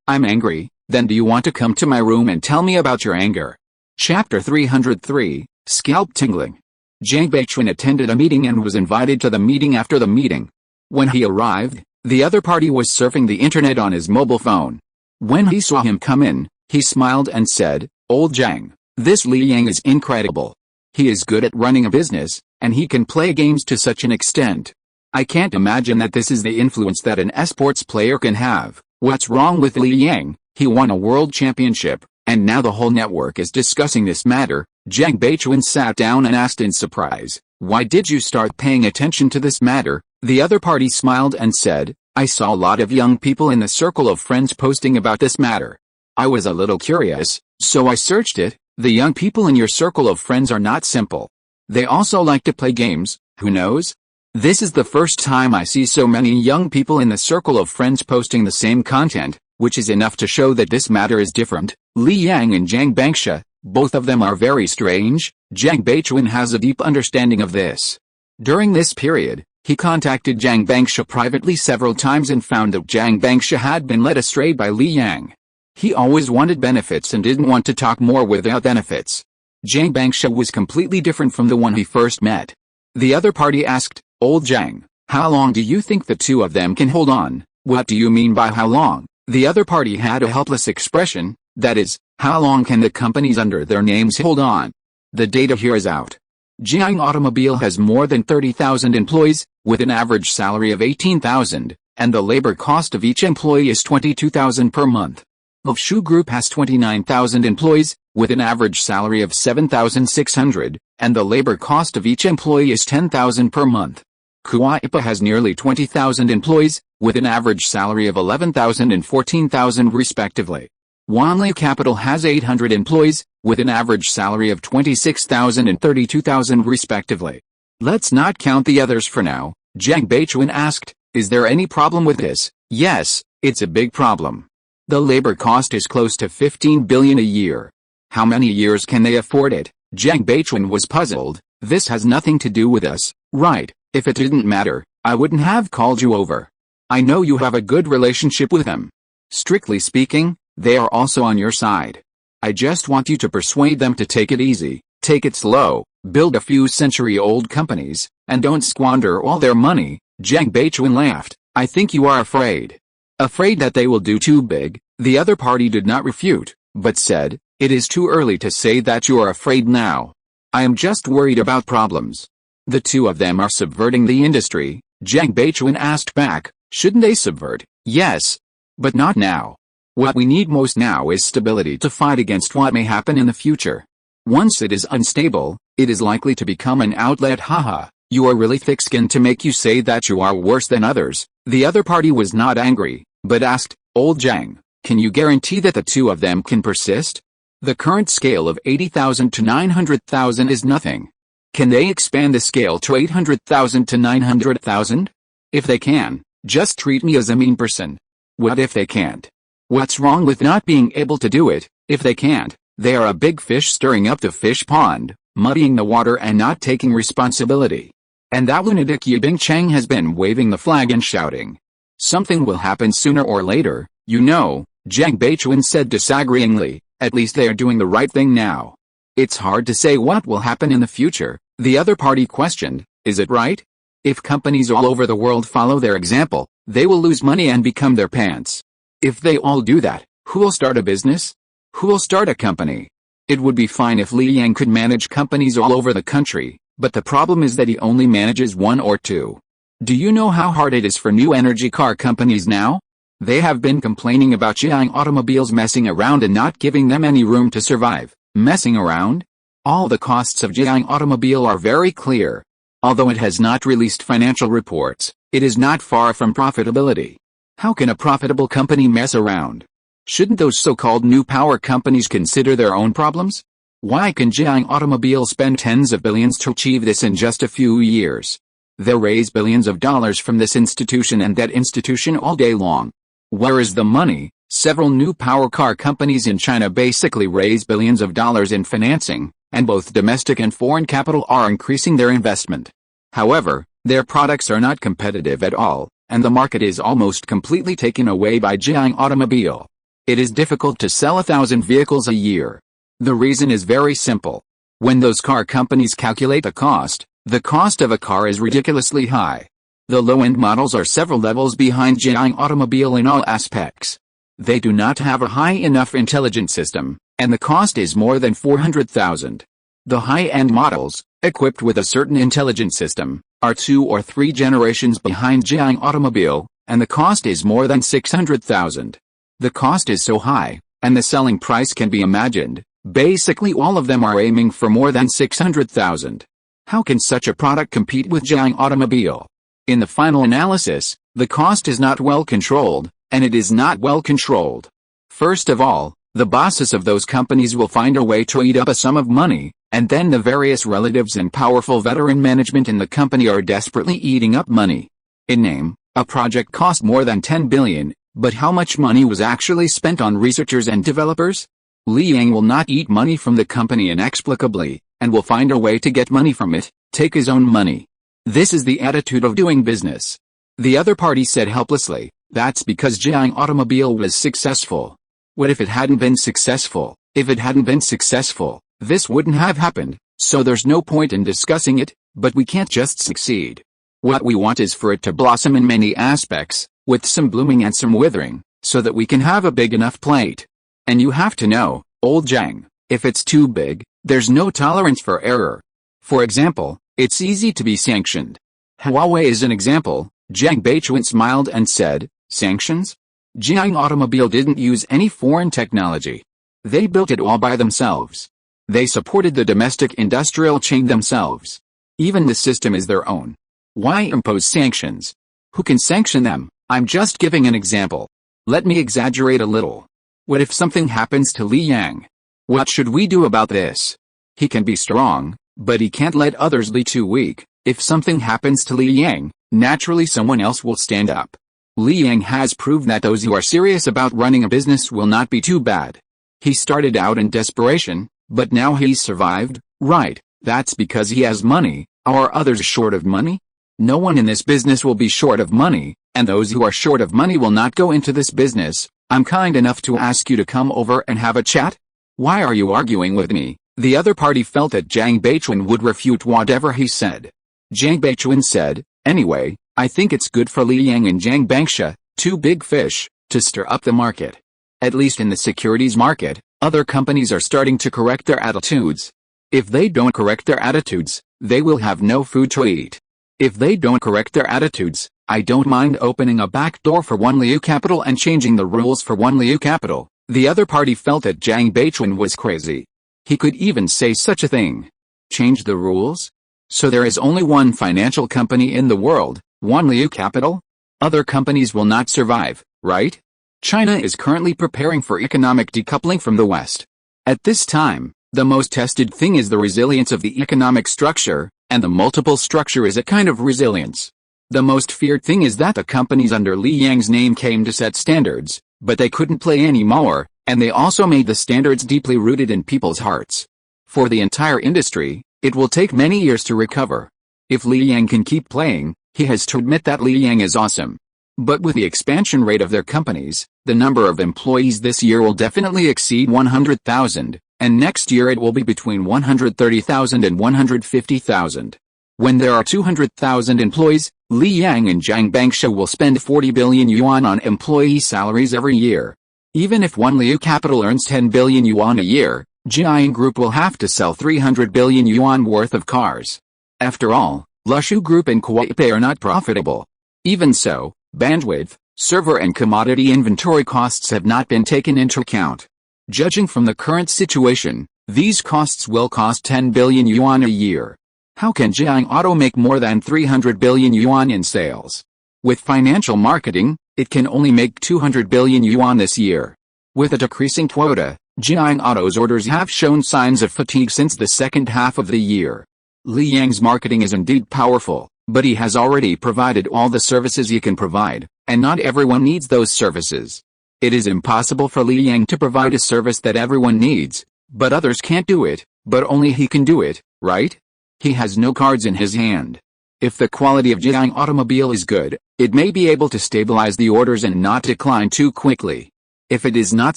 I'm angry. Then do you want to come to my room and tell me about your anger? Chapter 303, Scalp Tingling. Zhang Beichuan attended a meeting and was invited to the meeting after the meeting. When he arrived, the other party was surfing the internet on his mobile phone. When he saw him come in, he smiled and said, Old Zhang, this Li Yang is incredible. He is good at running a business, and he can play games to such an extent. I can't imagine that this is the influence that an esports player can have. What's wrong with Li Yang? He won a world championship, and now the whole network is discussing this matter. Zhang Beichuan sat down and asked in surprise, Why did you start paying attention to this matter? The other party smiled and said, I saw a lot of young people in the circle of friends posting about this matter. I was a little curious, so I searched it. The young people in your circle of friends are not simple. They also like to play games, who knows? This is the first time I see so many young people in the circle of friends posting the same content, which is enough to show that this matter is different. Li Yang and Zhang Bangsha, both of them are very strange. Zhang Beichuan has a deep understanding of this. During this period, he contacted Zhang Bangsha privately several times and found that Zhang Bangsha had been led astray by Li Yang. He always wanted benefits and didn't want to talk more without benefits. Zhang Bangsha was completely different from the one he first met. The other party asked, Old Zhang, how long do you think the two of them can hold on? What do you mean by how long? The other party had a helpless expression, that is, how long can the companies under their names hold on? The data here is out. Jiang Automobile has more than 30,000 employees, with an average salary of 18,000, and the labor cost of each employee is 22,000 per month. The Shu Group has 29,000 employees, with an average salary of 7,600, and the labor cost of each employee is 10,000 per month. Kuaipa has nearly 20,000 employees, with an average salary of 11,000 and 14,000 respectively. Wanli Capital has 800 employees, with an average salary of 26,000 and 32,000 respectively. Let's not count the others for now. Zhang Beichuan asked, is there any problem with this? Yes, it's a big problem. The labor cost is close to 15 billion a year. How many years can they afford it? Zhang Beichuan was puzzled. This has nothing to do with us, right? If it didn't matter, I wouldn't have called you over. I know you have a good relationship with them. Strictly speaking, they are also on your side. I just want you to persuade them to take it easy, take it slow, build a few century-old companies, and don't squander all their money. Zhang Beichuan laughed. I think you are afraid. Afraid that they will do too big. The other party did not refute, but said, it is too early to say that you are afraid now. I am just worried about problems. The two of them are subverting the industry. Zhang Beichuan asked back, shouldn't they subvert? Yes. But not now. What we need most now is stability to fight against what may happen in the future. Once it is unstable, it is likely to become an outlet. Haha, you are really thick-skinned to make you say that you are worse than others. The other party was not angry, but asked, Old Zhang, can you guarantee that the two of them can persist? The current scale of 80,000 to 900,000 is nothing. Can they expand the scale to 800,000 to 900,000? If they can, just treat me as a mean person. What if they can't? What's wrong with not being able to do it? If they can't, they are a big fish stirring up the fish pond, muddying the water and not taking responsibility. And that lunatic Yibing Cheng has been waving the flag and shouting. Something will happen sooner or later, you know, Zhang Beichuan said disagreeingly, at least they are doing the right thing now. It's hard to say what will happen in the future. The other party questioned, is it right? If companies all over the world follow their example, they will lose money and become their pants. If they all do that, who will start a business? Who will start a company? It would be fine if Li Yang could manage companies all over the country, but the problem is that he only manages one or two. Do you know how hard it is for new energy car companies now? They have been complaining about Jiang Automobiles messing around and not giving them any room to survive. Messing around? All the costs of Jiang Automobile are very clear. Although it has not released financial reports, it is not far from profitability. How can a profitable company mess around? Shouldn't those so-called new power companies consider their own problems? Why can Jiang Automobile spend tens of billions to achieve this in just a few years? They'll raise billions of dollars from this institution and that institution all day long. Where is the money? Several new power car companies in China basically raise billions of dollars in financing, and both domestic and foreign capital are increasing their investment. However, their products are not competitive at all, and the market is almost completely taken away by Jiang Automobile. It is difficult to sell 1,000 vehicles a year. The reason is very simple. When those car companies calculate the cost of a car is ridiculously high. The low-end models are several levels behind Jiang Automobile in all aspects. They do not have a high enough intelligent system, and the cost is more than 400,000. The high-end models, equipped with a certain intelligent system, are 2 or 3 generations behind Jiang Automobile, and the cost is more than 600,000. The cost is so high, and the selling price can be imagined. Basically all of them are aiming for more than 600,000. How can such a product compete with Jiang Automobile? In the final analysis, the cost is not well controlled, and it is not well controlled. First of all, the bosses of those companies will find a way to eat up a sum of money, and then the various relatives and powerful veteran management in the company are desperately eating up money. In name, a project cost more than 10 billion, but how much money was actually spent on researchers and developers? Li Yang will not eat money from the company inexplicably, and will find a way to get money from it, take his own money. This is the attitude of doing business. The other party said helplessly, that's because Jiang Automobile was successful. What if it hadn't been successful? If it hadn't been successful, this wouldn't have happened, so there's no point in discussing it, but we can't just succeed. What we want is for it to blossom in many aspects, with some blooming and some withering, so that we can have a big enough plate. And you have to know, old Jiang, if it's too big, there's no tolerance for error. For example, it's easy to be sanctioned. Huawei is an example. Jiang Beichuan smiled and said, sanctions? Jiang Automobile didn't use any foreign technology. They built it all by themselves. They supported the domestic industrial chain themselves. Even the system is their own. Why impose sanctions? Who can sanction them? I'm just giving an example. Let me exaggerate a little. What if something happens to Li Yang? What should we do about this? He can be strong, but he can't let others be too weak. If something happens to Li Yang, naturally someone else will stand up. Li Yang has proved that those who are serious about running a business will not be too bad. He started out in desperation, but now he's survived, right? That's because he has money. Are others short of money? No one in this business will be short of money, and those who are short of money will not go into this business. I'm kind enough to ask you to come over and have a chat? Why are you arguing with me? The other party felt that Jiang Beichuan would refute whatever he said. Jiang Beichuan said, anyway, I think it's good for Li Yang and Jiang Bangsha, two big fish, to stir up the market. At least in the securities market, other companies are starting to correct their attitudes. If they don't correct their attitudes, they will have no food to eat. If they don't correct their attitudes, I don't mind opening a back door for One Liu Capital and changing the rules for One Liu Capital. The other party felt that Jiang Beichuan was crazy. He could even say such a thing. Change the rules? So there is only one financial company in the world, One Liu Capital? Other companies will not survive, right? China is currently preparing for economic decoupling from the West. At this time, the most tested thing is the resilience of the economic structure, and the multiple structure is a kind of resilience. The most feared thing is that the companies under Li Yang's name came to set standards, but they couldn't play anymore, and they also made the standards deeply rooted in people's hearts. For the entire industry, it will take many years to recover. If Li Yang can keep playing, he has to admit that Li Yang is awesome. But with the expansion rate of their companies, the number of employees this year will definitely exceed 100,000, and next year it will be between 130,000 and 150,000. When there are 200,000 employees, Li Yang and Jiang Bangsha will spend 40 billion yuan on employee salaries every year. Even if One Liu Capital earns 10 billion yuan a year, Jiang Group will have to sell 300 billion yuan worth of cars. After all, Lushu Group and Kuaipei are not profitable. Even so, bandwidth, server and commodity inventory costs have not been taken into account. Judging from the current situation, these costs will cost 10 billion yuan a year. How can Jiang Auto make more than 300 billion yuan in sales? With financial marketing, it can only make 200 billion yuan this year. With a decreasing quota, Jiang Auto's orders have shown signs of fatigue since the second half of the year. Li Yang's marketing is indeed powerful, but he has already provided all the services he can provide, and not everyone needs those services. It is impossible for Li Yang to provide a service that everyone needs, but others can't do it, but only he can do it, right? He has no cards in his hand. If the quality of Jiang Automobile is good, it may be able to stabilize the orders and not decline too quickly. If it is not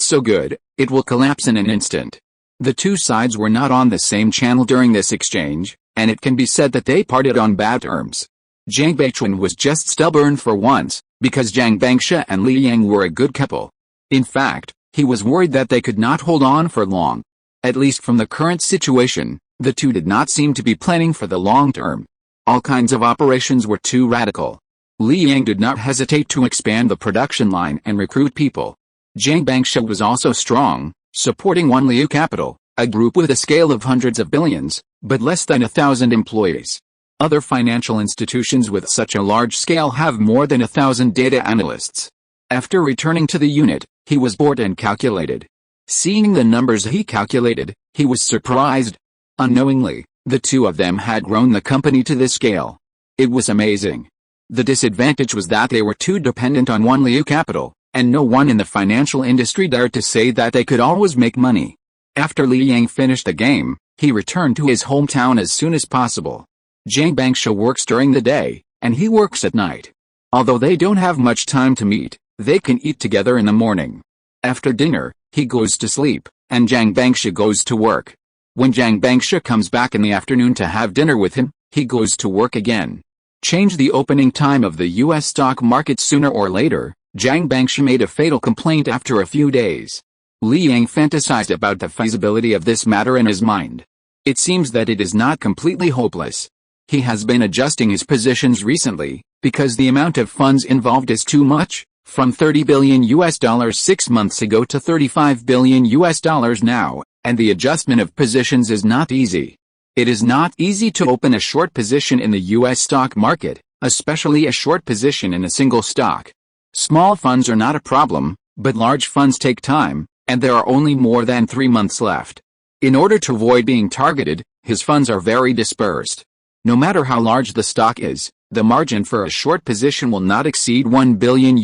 so good, it will collapse in an instant. The two sides were not on the same channel during this exchange, and it can be said that they parted on bad terms. Jiang Beichuan was just stubborn for once, because Jiang Bangsha and Li Yang were a good couple. In fact, he was worried that they could not hold on for long. At least from the current situation, the two did not seem to be planning for the long term. All kinds of operations were too radical. Li Yang did not hesitate to expand the production line and recruit people. Jiang Bangsha was also strong, supporting One Liu Capital, a group with a scale of hundreds of billions, but less than 1,000 employees. Other financial institutions with such a large scale have more than 1,000 data analysts. After returning to the unit, he was bored and calculated. Seeing the numbers he calculated, he was surprised. Unknowingly, the two of them had grown the company to this scale. It was amazing. The disadvantage was that they were too dependent on one Liu capital, and no one in the financial industry dared to say that they could always make money. After Li Yang finished the game, he returned to his hometown as soon as possible. Zhang Bangsha works during the day, and he works at night. Although they don't have much time to meet, they can eat together in the morning. After dinner, he goes to sleep, and Zhang Bangsha goes to work. When Zhang Bangsha comes back in the afternoon to have dinner with him, he goes to work again. Change the opening time of the US stock market sooner or later. Zhang Bangsha made a fatal complaint after a few days. Li Yang fantasized about the feasibility of this matter in his mind. It seems that it is not completely hopeless. He has been adjusting his positions recently, because the amount of funds involved is too much, from $30 billion 6 months ago to $35 billion now, and the adjustment of positions is not easy. It is not easy to open a short position in the US stock market, especially a short position in a single stock. Small funds are not a problem, but large funds take time, and there are only more than 3 months left. In order to avoid being targeted, his funds are very dispersed. No matter how large the stock is, the margin for a short position will not exceed $1 billion,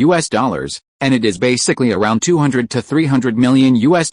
and it is basically around 200 to 300 million US.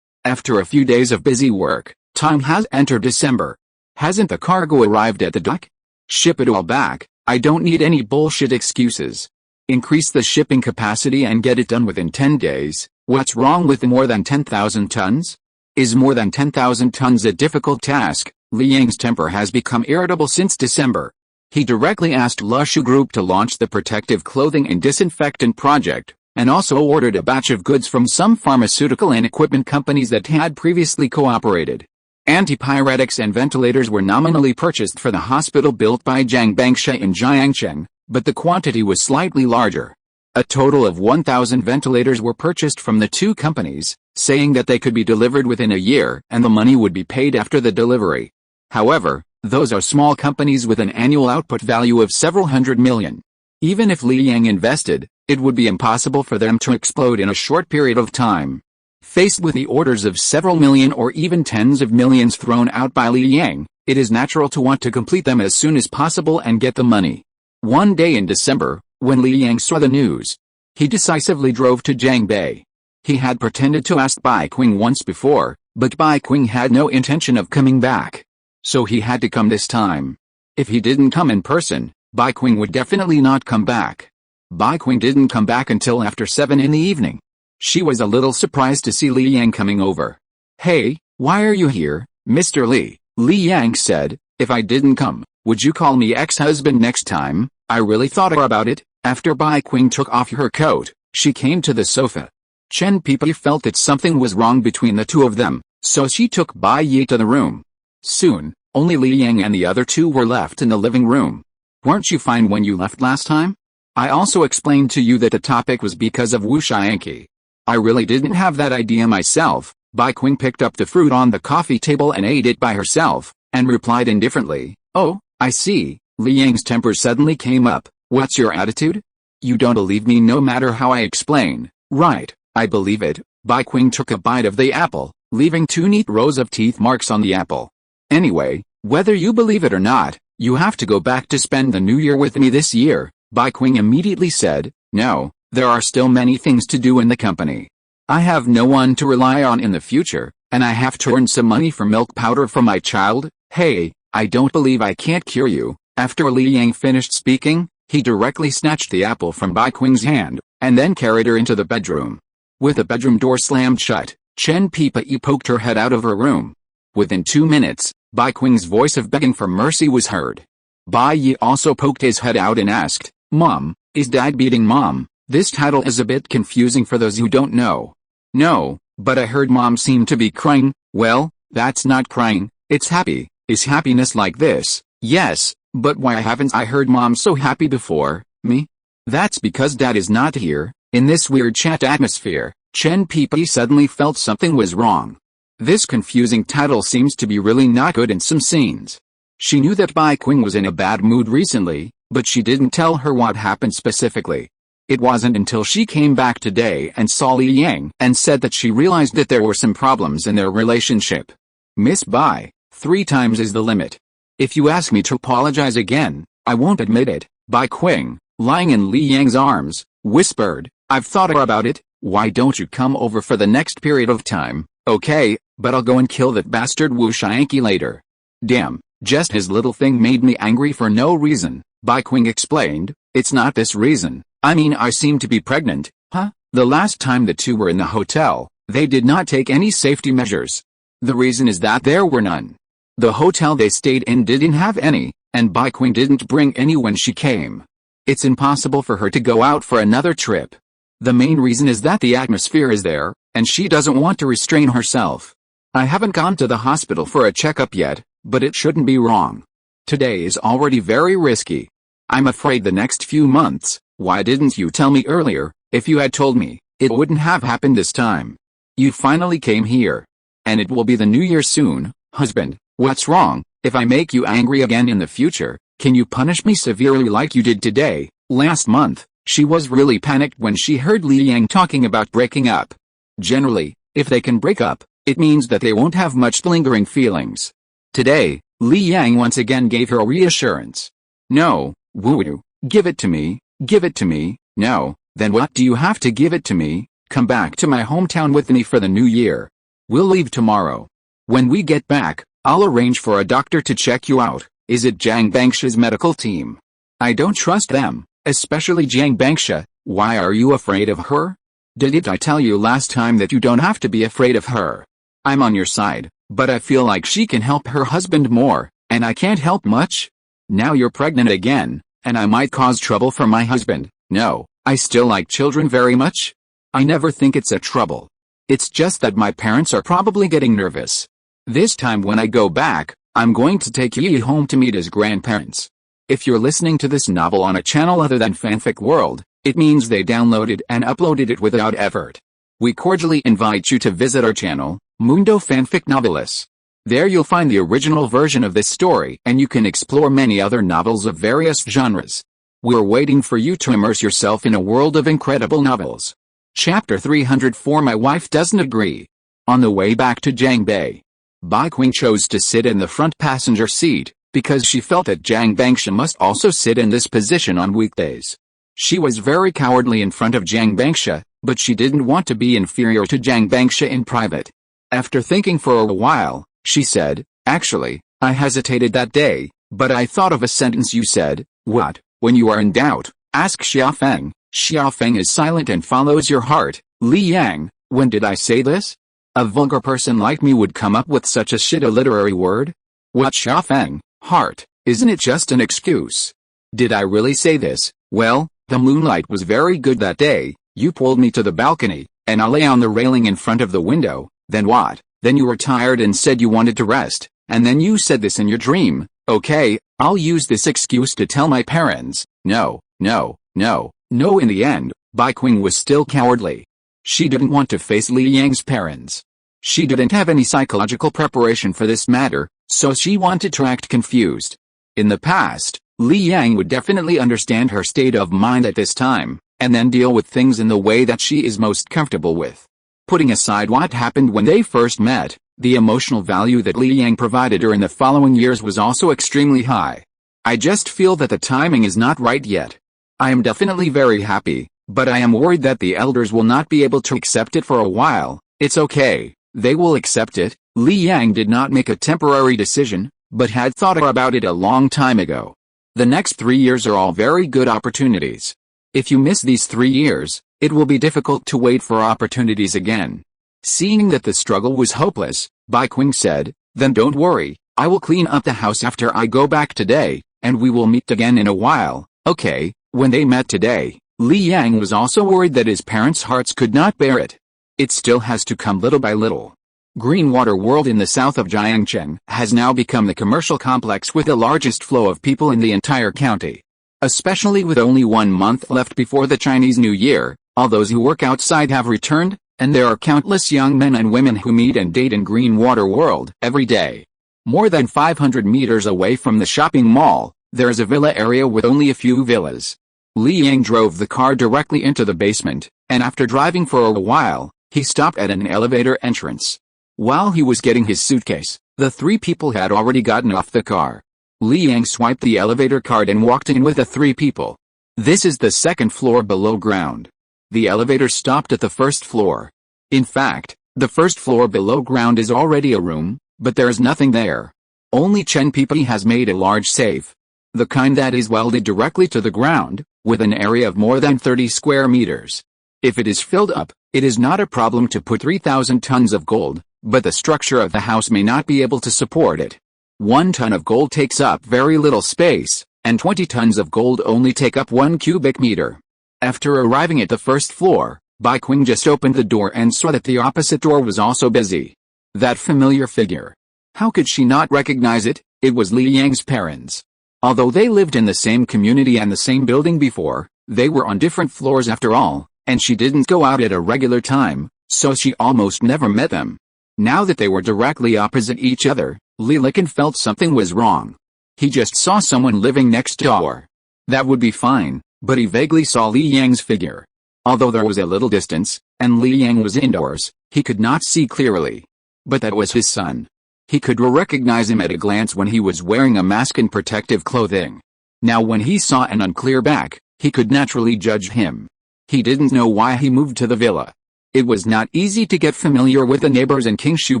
After a few days of busy work, time has entered December. Hasn't the cargo arrived at the dock? Ship it all back. I don't need any bullshit excuses. Increase the shipping capacity and get it done within 10 days. What's wrong with more than 10,000 tons? Is more than 10,000 tons a difficult task? Li Yang's temper has become irritable since December. He directly asked Lushu Group to launch the protective clothing and disinfectant project, and also ordered a batch of goods from some pharmaceutical and equipment companies that had previously cooperated. Antipyretics and ventilators were nominally purchased for the hospital built by Zhang Bangsha in Jiangcheng, but the quantity was slightly larger. A total of 1,000 ventilators were purchased from the two companies, saying that they could be delivered within a year and the money would be paid after the delivery. However, those are small companies with an annual output value of several hundred million. Even if Li Yang invested, it would be impossible for them to explode in a short period of time. Faced with the orders of several million or even tens of millions thrown out by Li Yang, it is natural to want to complete them as soon as possible and get the money. One day in December, when Li Yang saw the news, he decisively drove to Jiangbei. He had pretended to ask Bai Qing once before, but Bai Qing had no intention of coming back. So he had to come this time. If he didn't come in person, Bai Qing would definitely not come back. Bai Qing didn't come back until after 7 in the evening. She was a little surprised to see Li Yang coming over. "Hey, why are you here, Mr. Li?" Li Yang said. "If I didn't come, would you call me ex-husband next time?" I really thought about it. After Bai Qing took off her coat, she came to the sofa. Chen Pipi felt that something was wrong between the two of them, so she took Bai Yi to the room. Soon, only Li Yang and the other two were left in the living room. "Weren't you fine when you left last time? I also explained to you that the topic was because of Wu Xianqi. I really didn't have that idea myself." Bai Qing picked up the fruit on the coffee table and ate it by herself, and replied indifferently, "Oh, I see." Li Yang's temper suddenly came up. "What's your attitude? You don't believe me no matter how I explain, right?" "I believe it." Bai Qing took a bite of the apple, leaving 2 neat rows of teeth marks on the apple. "Anyway, whether you believe it or not, you have to go back to spend the new year with me this year." Bai Qing immediately said, "No, there are still many things to do in the company. I have no one to rely on in the future, and I have to earn some money for milk powder for my child. Hey, I don't believe I can't cure you." After Li Yang finished speaking, he directly snatched the apple from Bai Qing's hand, and then carried her into the bedroom. With the bedroom door slammed shut, Chen Pipi poked her head out of her room. Within 2 minutes, Bai Qing's voice of begging for mercy was heard. Bai Yi also poked his head out and asked, "Mom, is Dad beating Mom?" This title is a bit confusing for those who don't know. "No, but I heard Mom seemed to be crying." "Well, that's not crying, it's happy." "Is happiness like this?" "Yes, but why haven't I heard Mom so happy before, me?" "That's because Dad is not here." In this weird chat atmosphere, Chen Pipi suddenly felt something was wrong. This confusing title seems to be really not good in some scenes. She knew that Bai Qing was in a bad mood recently, but she didn't tell her what happened specifically. It wasn't until she came back today and saw Li Yang and said that she realized that there were some problems in their relationship. Miss Bai, 3 times is the limit. If you ask me to apologize again, I won't admit it. Bai Qing, lying in Li Yang's arms, whispered, I've thought about it. Why don't you come over for the next period of time? Okay, but I'll go and kill that bastard Wu Xianqi later. Damn, just his little thing made me angry for no reason, Bai Qing explained. It's not this reason. I mean, I seem to be pregnant, huh? The last time the two were in the hotel, they did not take any safety measures. The reason is that there were none. The hotel they stayed in didn't have any, and Bai Qing didn't bring any when she came. It's impossible for her to go out for another trip. The main reason is that the atmosphere is there, and she doesn't want to restrain herself. I haven't gone to the hospital for a checkup yet, but it shouldn't be wrong. Today is already very risky. I'm afraid the next few months. Why didn't you tell me earlier? If you had told me, it wouldn't have happened this time. You finally came here. And it will be the new year soon. Husband, what's wrong? If I make you angry again in the future, can you punish me severely like you did today? Last month, she was really panicked when she heard Li Yang talking about breaking up. Generally, if they can break up, it means that they won't have much lingering feelings. Today, Li Yang once again gave her reassurance. No, Wu, give it to me. Give it to me. No, then what do you have to give it to me? Come back to my hometown with me for the new year. We'll leave tomorrow. When we get back, I'll arrange for a doctor to check you out. Is it Jiang Bangsha's medical team? I don't trust them, especially Jiang Bangsha. Why are you afraid of her? Didn't I tell you last time that you don't have to be afraid of her? I'm on your side, but I feel like she can help her husband more, and I can't help much. Now you're pregnant again, and I might cause trouble for my husband. No, I still like children very much. I never think it's a trouble. It's just that my parents are probably getting nervous. This time when I go back, I'm going to take Yi home to meet his grandparents. If you're listening to this novel on a channel other than Fanfic World, it means they downloaded and uploaded it without effort. We cordially invite you to visit our channel, Mundo Fanfic Novelis. There you'll find the original version of this story and you can explore many other novels of various genres. We're waiting for you to immerse yourself in a world of incredible novels. Chapter 304 My Wife Doesn't Agree. On the way back to Jiangbei, Bai Qing chose to sit in the front passenger seat, because she felt that Jiang Bangsha must also sit in this position on weekdays. She was very cowardly in front of Jiang Bangsha, but she didn't want to be inferior to Jiang Bangsha in private. After thinking for a while, she said, actually, I hesitated that day, but I thought of a sentence you said. What? When you are in doubt, ask Xiaofeng. Xiaofeng is silent and follows your heart. Li Yang, when did I say this? A vulgar person like me would come up with such a shit a literary word? What Xiaofeng, heart, isn't it just an excuse? Did I really say this? Well, the moonlight was very good that day. You pulled me to the balcony, and I lay on the railing in front of the window. Then what? Then you were tired and said you wanted to rest, and then you said this in your dream. Okay, I'll use this excuse to tell my parents. No. In the end, Bai Qing was still cowardly. She didn't want to face Li Yang's parents. She didn't have any psychological preparation for this matter, so she wanted to act confused. In the past, Li Yang would definitely understand her state of mind at this time, and then deal with things in the way that she is most comfortable with. Putting aside what happened when they first met, the emotional value that Li Yang provided her in the following years was also extremely high. I just feel that the timing is not right yet. I am definitely very happy, but I am worried that the elders will not be able to accept it for a while. It's okay, they will accept it. Li Yang did not make a temporary decision, but had thought about it a long time ago. The next 3 years are all very good opportunities. If you miss these 3 years, it will be difficult to wait for opportunities again. Seeing that the struggle was hopeless, Bai Qing said, then don't worry, I will clean up the house after I go back today, and we will meet again in a while. Okay. When they met today, Li Yang was also worried that his parents' hearts could not bear it. It still has to come little by little. Greenwater World in the south of Jiangcheng has now become the commercial complex with the largest flow of people in the entire county. Especially with only 1 month left before the Chinese New Year, all those who work outside have returned, And there are countless young men and women who meet and date in Green Water World every day. More than 500 meters away from the shopping mall, there is a villa area with only a few villas. Li Yang drove the car directly into the basement, and after driving for a while, he stopped at an elevator entrance. While he was getting his suitcase, the three people had already gotten off the car. Li Yang swiped the elevator card and walked in with the three people. This is the second floor below ground. The elevator stopped at the first floor. In fact, the first floor below ground is already a room, but there is nothing there. Only Chen Pipi has made a large safe. The kind that is welded directly to the ground, with an area of more than 30 square meters. If it is filled up, it is not a problem to put 3,000 tons of gold, but the structure of the house may not be able to support it. 1 ton of gold takes up very little space, and 20 tons of gold only take up 1 cubic meter. After arriving at the first floor, Bai Qing just opened the door and saw that the opposite door was also busy. That familiar figure. How could she not recognize it? It was Li Yang's parents. Although they lived in the same community and the same building before, they were on different floors after all, and she didn't go out at a regular time, so she almost never met them. Now that they were directly opposite each other, Li Liqin felt something was wrong. He just saw someone living next door. That would be fine, but he vaguely saw Li Yang's figure. Although there was a little distance, and Li Yang was indoors, he could not see clearly. But that was his son. He could recognize him at a glance when he was wearing a mask and protective clothing. Now when he saw an unclear back, he could naturally judge him. He didn't know why he moved to the villa. It was not easy to get familiar with the neighbors in Qingshu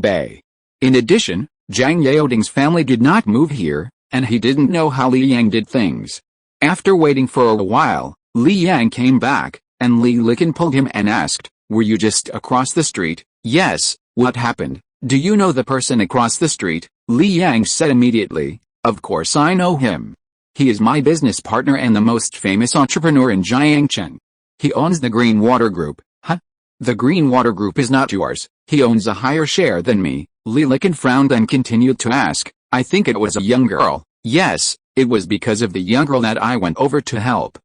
Bay. In addition, Zhang Yaoding's family did not move here, and he didn't know how Li Yang did things. After waiting for a while, Li Yang came back, and Li Liqin pulled him and asked, "Were you just across the street?" "Yes, what happened? Do you know the person across the street?" Li Yang said immediately, "Of course I know him. He is my business partner and the most famous entrepreneur in Jiangcheng. He owns the Green Water Group." "Huh? The Green Water Group is not yours. He owns a higher share than me." Li Liqin frowned and continued to ask, "I think it was a young girl." "Yes, it was because of the young girl that I went over to help.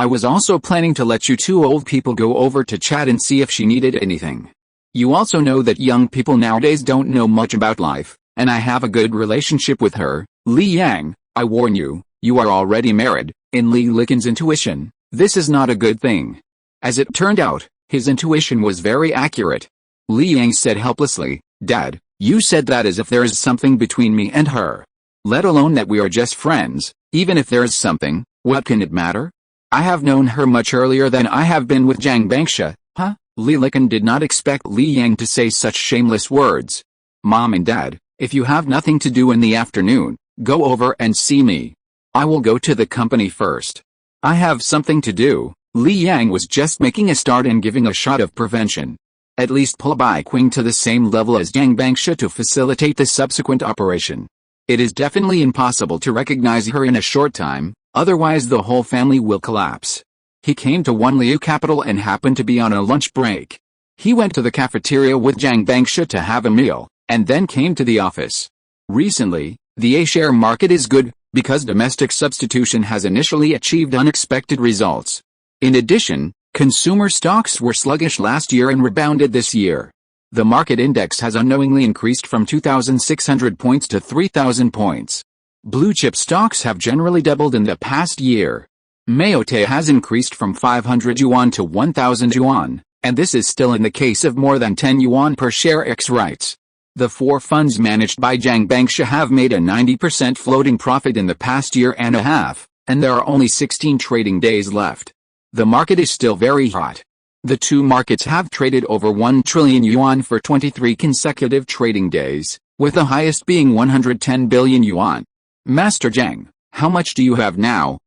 I was also planning to let you two old people go over to chat and see if she needed anything. You also know that young people nowadays don't know much about life, and I have a good relationship with her." "Li Yang, I warn you, you are already married." In Li Liqin's intuition, this is not a good thing. As it turned out, his intuition was very accurate. Li Yang said helplessly, "Dad, you said that as if there is something between me and her. Let alone that we are just friends. Even if there is something, what can it matter? I have known her much earlier than I have been with Zhang Bangsha." "Huh?" Li Liqin did not expect Li Yang to say such shameless words. "Mom and Dad, if you have nothing to do in the afternoon, go over and see me. I will go to the company first. I have something to do." Li Yang was just making a start and giving a shot of prevention. At least pull Bai Qing to the same level as Zhang Bangsha to facilitate the subsequent operation. It is definitely impossible to recognize her in a short time, otherwise the whole family will collapse. He came to Wanliu capital and happened to be on a lunch break. He went to the cafeteria with Zhang Bangsha to have a meal, and then came to the office. Recently, the A-share market is good, because domestic substitution has initially achieved unexpected results. In addition, consumer stocks were sluggish last year and rebounded this year. The market index has unknowingly increased from 2,600 points to 3,000 points. Blue chip stocks have generally doubled in the past year. Mayotte has increased from 500 yuan to 1,000 yuan, and this is still in the case of more than 10 yuan per share X rights. The 4 funds managed by Zhang Bangsha have made a 90% floating profit in the past year and a half, and there are only 16 trading days left. The market is still very hot. The two markets have traded over 1 trillion yuan for 23 consecutive trading days, with the highest being 110 billion yuan. "Master Zhang, how much do you have now?"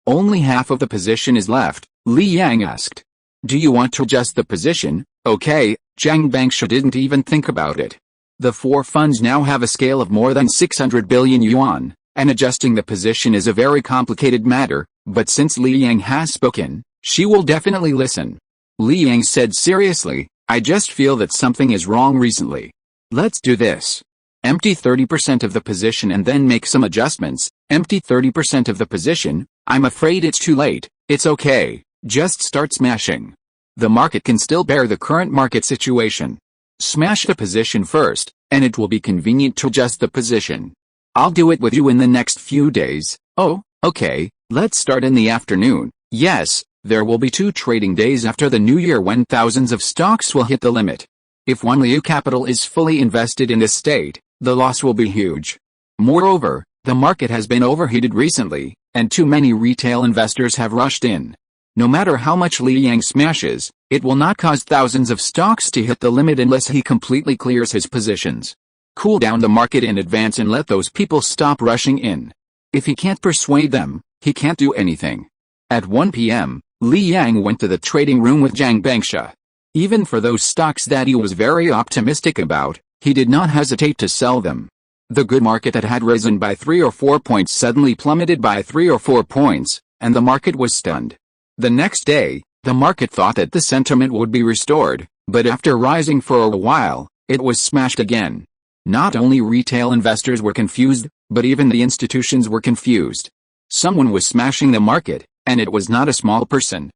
"Only half of the position is left," Li Yang asked. "Do you want to adjust the position?" "Okay." Zhang Bangsha didn't even think about it. The 4 funds now have a scale of more than 600 billion yuan, and adjusting the position is a very complicated matter, but since Li Yang has spoken, she will definitely listen. Li Yang said seriously, "I just feel that something is wrong recently. Let's do this. Empty 30% of the position and then make some adjustments." "Empty 30% of the position? I'm afraid it's too late." "It's okay, just start smashing." The market can still bear the current market situation. Smash the position first, and it will be convenient to adjust the position. I'll do it with you in the next few days. Oh, okay, let's start in the afternoon. Yes, there will be 2 trading days after the new year when thousands of stocks will hit the limit. If Wanliu Capital is fully invested in this state, the loss will be huge. Moreover, the market has been overheated recently, and too many retail investors have rushed in. No matter how much Li Yang smashes, it will not cause thousands of stocks to hit the limit unless he completely clears his positions. Cool down the market in advance and let those people stop rushing in. If he can't persuade them, he can't do anything. At 1 p.m., Li Yang went to the trading room with Zhang Bangsha. Even for those stocks that he was very optimistic about, he did not hesitate to sell them. The good market that had risen by 3 or 4 points suddenly plummeted by 3 or 4 points, and the market was stunned. The next day, the market thought that the sentiment would be restored, but after rising for a while, it was smashed again. Not only retail investors were confused, but even the institutions were confused. Someone was smashing the market, and it was not a small person.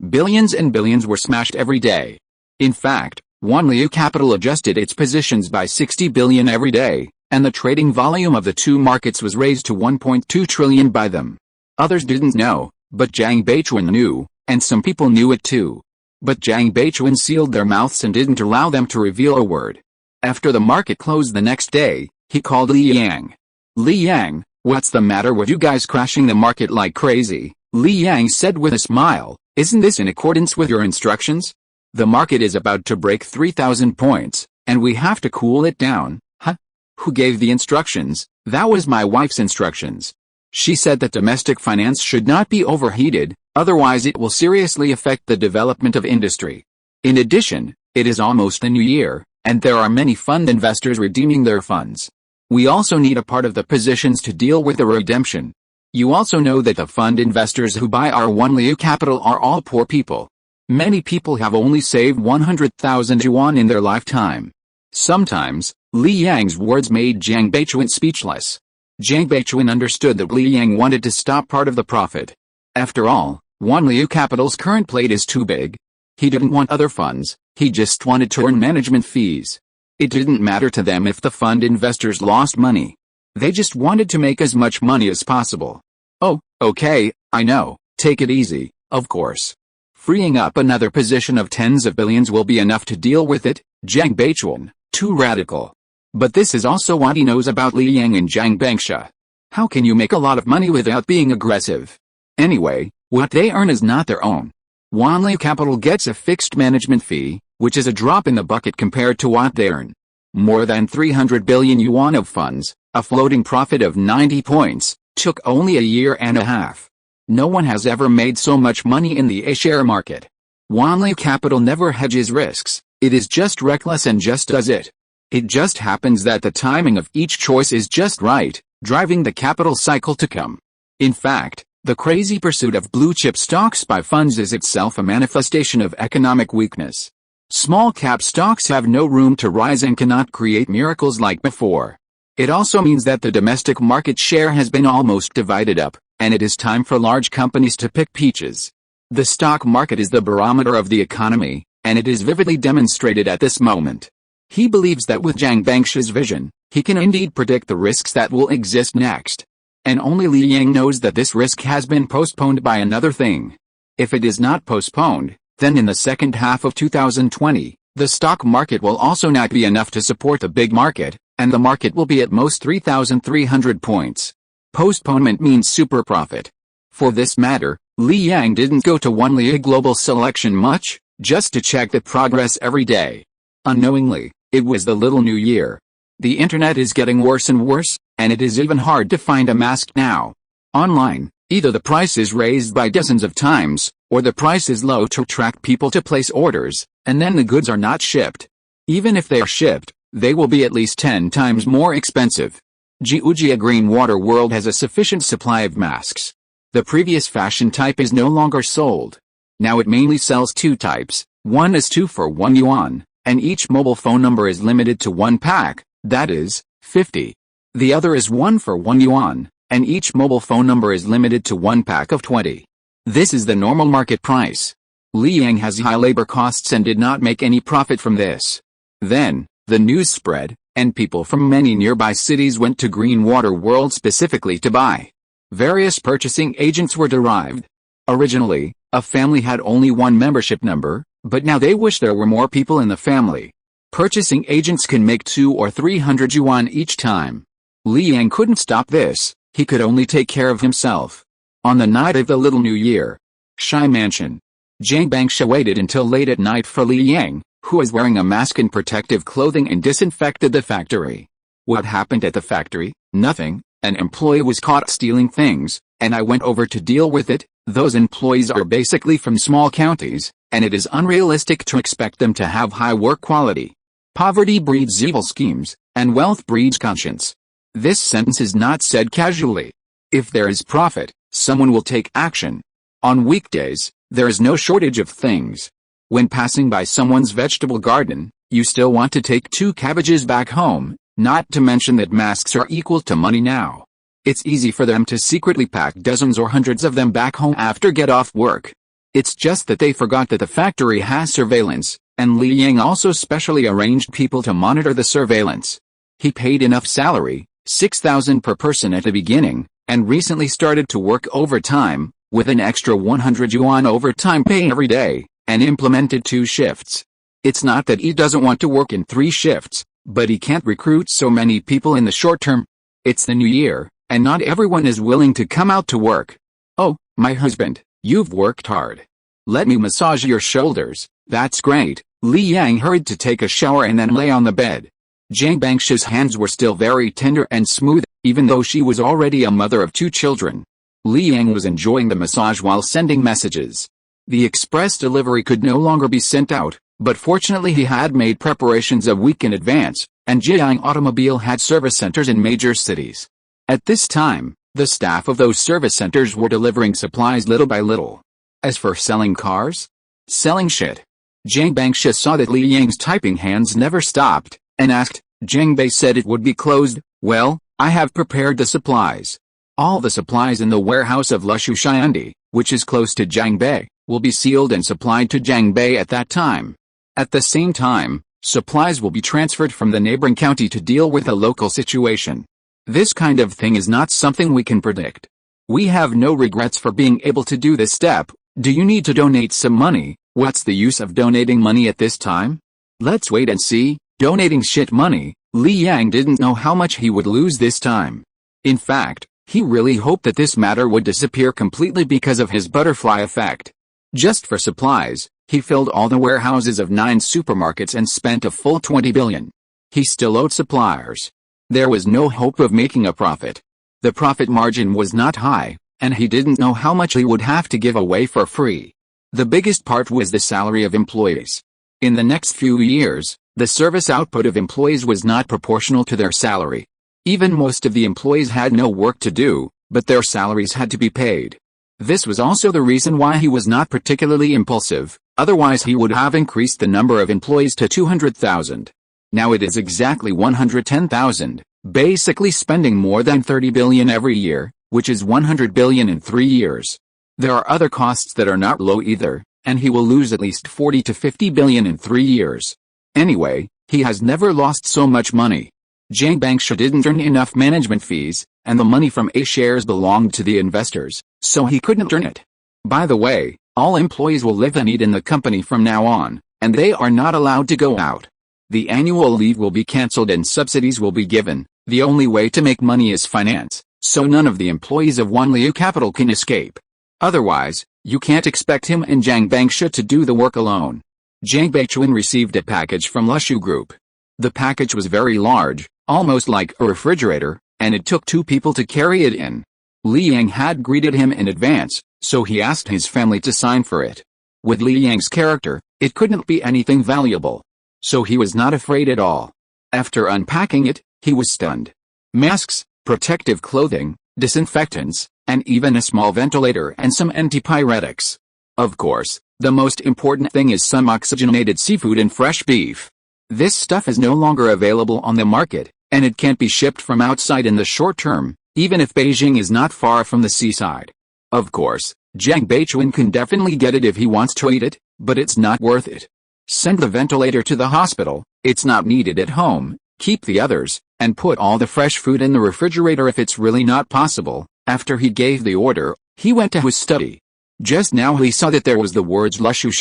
Billions and billions were smashed every day. In fact, Wanliu Capital adjusted its positions by 60 billion every day, and the trading volume of the 2 markets was raised to 1.2 trillion by them. Others didn't know, but Zhang Beichuan knew, and some people knew it too. But Zhang Beichuan sealed their mouths and didn't allow them to reveal a word. After the market closed the next day, he called Li Yang. Li Yang, what's the matter with you guys crashing the market like crazy? Li Yang said with a smile, isn't this in accordance with your instructions? The market is about to break 3,000 points, and we have to cool it down. Huh? Who gave the instructions? That was my wife's instructions. She said that domestic finance should not be overheated, otherwise it will seriously affect the development of industry. In addition, it is almost the new year, and there are many fund investors redeeming their funds. We also need a part of the positions to deal with the redemption. You also know that the fund investors who buy our Wanliu Capital are all poor people. Many people have only saved 100,000 yuan in their lifetime. Sometimes, Li Yang's words made Zhang Beichuan speechless. Zhang Beichuan understood that Li Yang wanted to stop part of the profit. After all, Wanliu Capital's current plate is too big. He didn't want other funds, he just wanted to earn management fees. It didn't matter to them if the fund investors lost money. They just wanted to make as much money as possible. Oh, okay, I know, take it easy, of course. Freeing up another position of tens of billions will be enough to deal with it, Zhang Beichuan, too radical. But this is also what he knows about Li Yang and Zhang Bangsha. How can you make a lot of money without being aggressive? Anyway, what they earn is not their own. Wanliu Capital gets a fixed management fee, which is a drop in the bucket compared to what they earn. More than 300 billion yuan of funds, a floating profit of 90 points, took only a year and a half. No one has ever made so much money in the A-share market. Wanliu Capital never hedges risks, it is just reckless and just does it. It just happens that the timing of each choice is just right, driving the capital cycle to come. In fact, the crazy pursuit of blue-chip stocks by funds is itself a manifestation of economic weakness. Small-cap stocks have no room to rise and cannot create miracles like before. It also means that the domestic market share has been almost divided up, and it is time for large companies to pick peaches. The stock market is the barometer of the economy, and it is vividly demonstrated at this moment. He believes that with Zhang Bangsha's vision, he can indeed predict the risks that will exist next. And only Li Yang knows that this risk has been postponed by another thing. If it is not postponed, then in the second half of 2020, the stock market will also not be enough to support the big market, and the market will be at most 3,300 points. Postponement means super profit. For this matter, Li Yang didn't go to Wanliu Global Selection much, just to check the progress every day. Unknowingly, it was the little new year. The internet is getting worse and worse, and it is even hard to find a mask now. Online, either the price is raised by dozens of times, or the price is low to attract people to place orders, and then the goods are not shipped. Even if they are shipped, they will be at least 10 times more expensive. Jiujia Green Water World has a sufficient supply of masks. The previous fashion type is no longer sold. Now it mainly sells 2 types, one is 2 for 1 yuan, and each mobile phone number is limited to 1 pack, that is, 50. The other is 1 for 1 yuan, and each mobile phone number is limited to 1 pack of 20. This is the normal market price. Li Yang has high labor costs and did not make any profit from this. Then, the news spread, and people from many nearby cities went to Greenwater World specifically to buy. Various purchasing agents were derived. Originally, a family had only one membership number, but now they wish there were more people in the family. Purchasing agents can make 200 or 300 yuan each time. Li Yang couldn't stop this, he could only take care of himself. On the night of the Little New Year, Shy Mansion. Zhang Bangsha waited until late at night for Li Yang, who was wearing a mask and protective clothing, and disinfected the factory. What happened at the factory? Nothing. An employee was caught stealing things, and I went over to deal with it. Those employees are basically from small counties, and it is unrealistic to expect them to have high work quality. Poverty breeds evil schemes, and wealth breeds conscience. This sentence is not said casually. If there is profit, someone will take action. On weekdays, there is no shortage of things. When passing by someone's vegetable garden, you still want to take 2 cabbages back home, not to mention that masks are equal to money now. It's easy for them to secretly pack dozens or hundreds of them back home after get off work. It's just that they forgot that the factory has surveillance, and Li Yang also specially arranged people to monitor the surveillance. He paid enough salary, 6,000 per person at the beginning, and recently started to work overtime, with an extra 100 yuan overtime pay every day, and implemented 2 shifts. It's not that he doesn't want to work in 3 shifts, but he can't recruit so many people in the short term. It's the new year, and not everyone is willing to come out to work. Oh, my husband, you've worked hard. Let me massage your shoulders. That's great. Li Yang hurried to take a shower and then lay on the bed. Zhang Bangsha's hands were still very tender and smooth, even though she was already a mother of 2 children. Li Yang was enjoying the massage while sending messages. The express delivery could no longer be sent out, but fortunately he had made preparations a week in advance, and Jiang Automobile had service centers in major cities. At this time, the staff of those service centers were delivering supplies little by little. As for selling cars? Selling shit. Zhang Bangsha saw that Li Yang's typing hands never stopped, and asked. Zhang Bei said it would be closed. Well, I have prepared the supplies. All the supplies in the warehouse of Lushu Xiandi, which is close to Jiangbei, will be sealed and supplied to Jiangbei at that time. At the same time, supplies will be transferred from the neighboring county to deal with a local situation. This kind of thing is not something we can predict. We have no regrets for being able to do this step. Do you need to donate some money? What's the use of donating money at this time? Let's wait and see. Donating shit money. Li Yang didn't know how much he would lose this time. In fact, he really hoped that this matter would disappear completely because of his butterfly effect. Just for supplies, he filled all the warehouses of 9 supermarkets and spent a full 20 billion. He still owed suppliers. There was no hope of making a profit. The profit margin was not high, and he didn't know how much he would have to give away for free. The biggest part was the salary of employees. In the next few years, the service output of employees was not proportional to their salary. Even most of the employees had no work to do, but their salaries had to be paid. This was also the reason why he was not particularly impulsive, otherwise he would have increased the number of employees to 200,000. Now it is exactly 110,000, basically spending more than 30 billion every year, which is 100 billion in 3 years. There are other costs that are not low either, and he will lose at least 40 to 50 billion in 3 years. Anyway, he has never lost so much money. Zhang Bangsha didn't earn enough management fees, and the money from A shares belonged to the investors, so he couldn't earn it. By the way, all employees will live and eat in the company from now on, and they are not allowed to go out. The annual leave will be cancelled and subsidies will be given. The only way to make money is finance, so none of the employees of Wanliu Capital can escape. Otherwise, you can't expect him and Zhang Bangsha to do the work alone. Zhang Beichuan received a package from Lushu Group. The package was very large, almost like a refrigerator, and it took 2 people to carry it in. Li Yang had greeted him in advance, so he asked his family to sign for it. With Li Yang's character, it couldn't be anything valuable. So he was not afraid at all. After unpacking it, he was stunned. Masks, protective clothing, disinfectants, and even a small ventilator and some antipyretics. Of course, the most important thing is some oxygenated seafood and fresh beef. This stuff is no longer available on the market, and it can't be shipped from outside in the short term, even if Beijing is not far from the seaside. Of course, Zhang Beichuan can definitely get it if he wants to eat it, But it's not worth it. Send the ventilator to the hospital, it's not needed at home, keep the others, and put all the fresh food in the refrigerator if it's really not possible. After he gave the order, he went to his study. Just now he saw that there was the words Lushu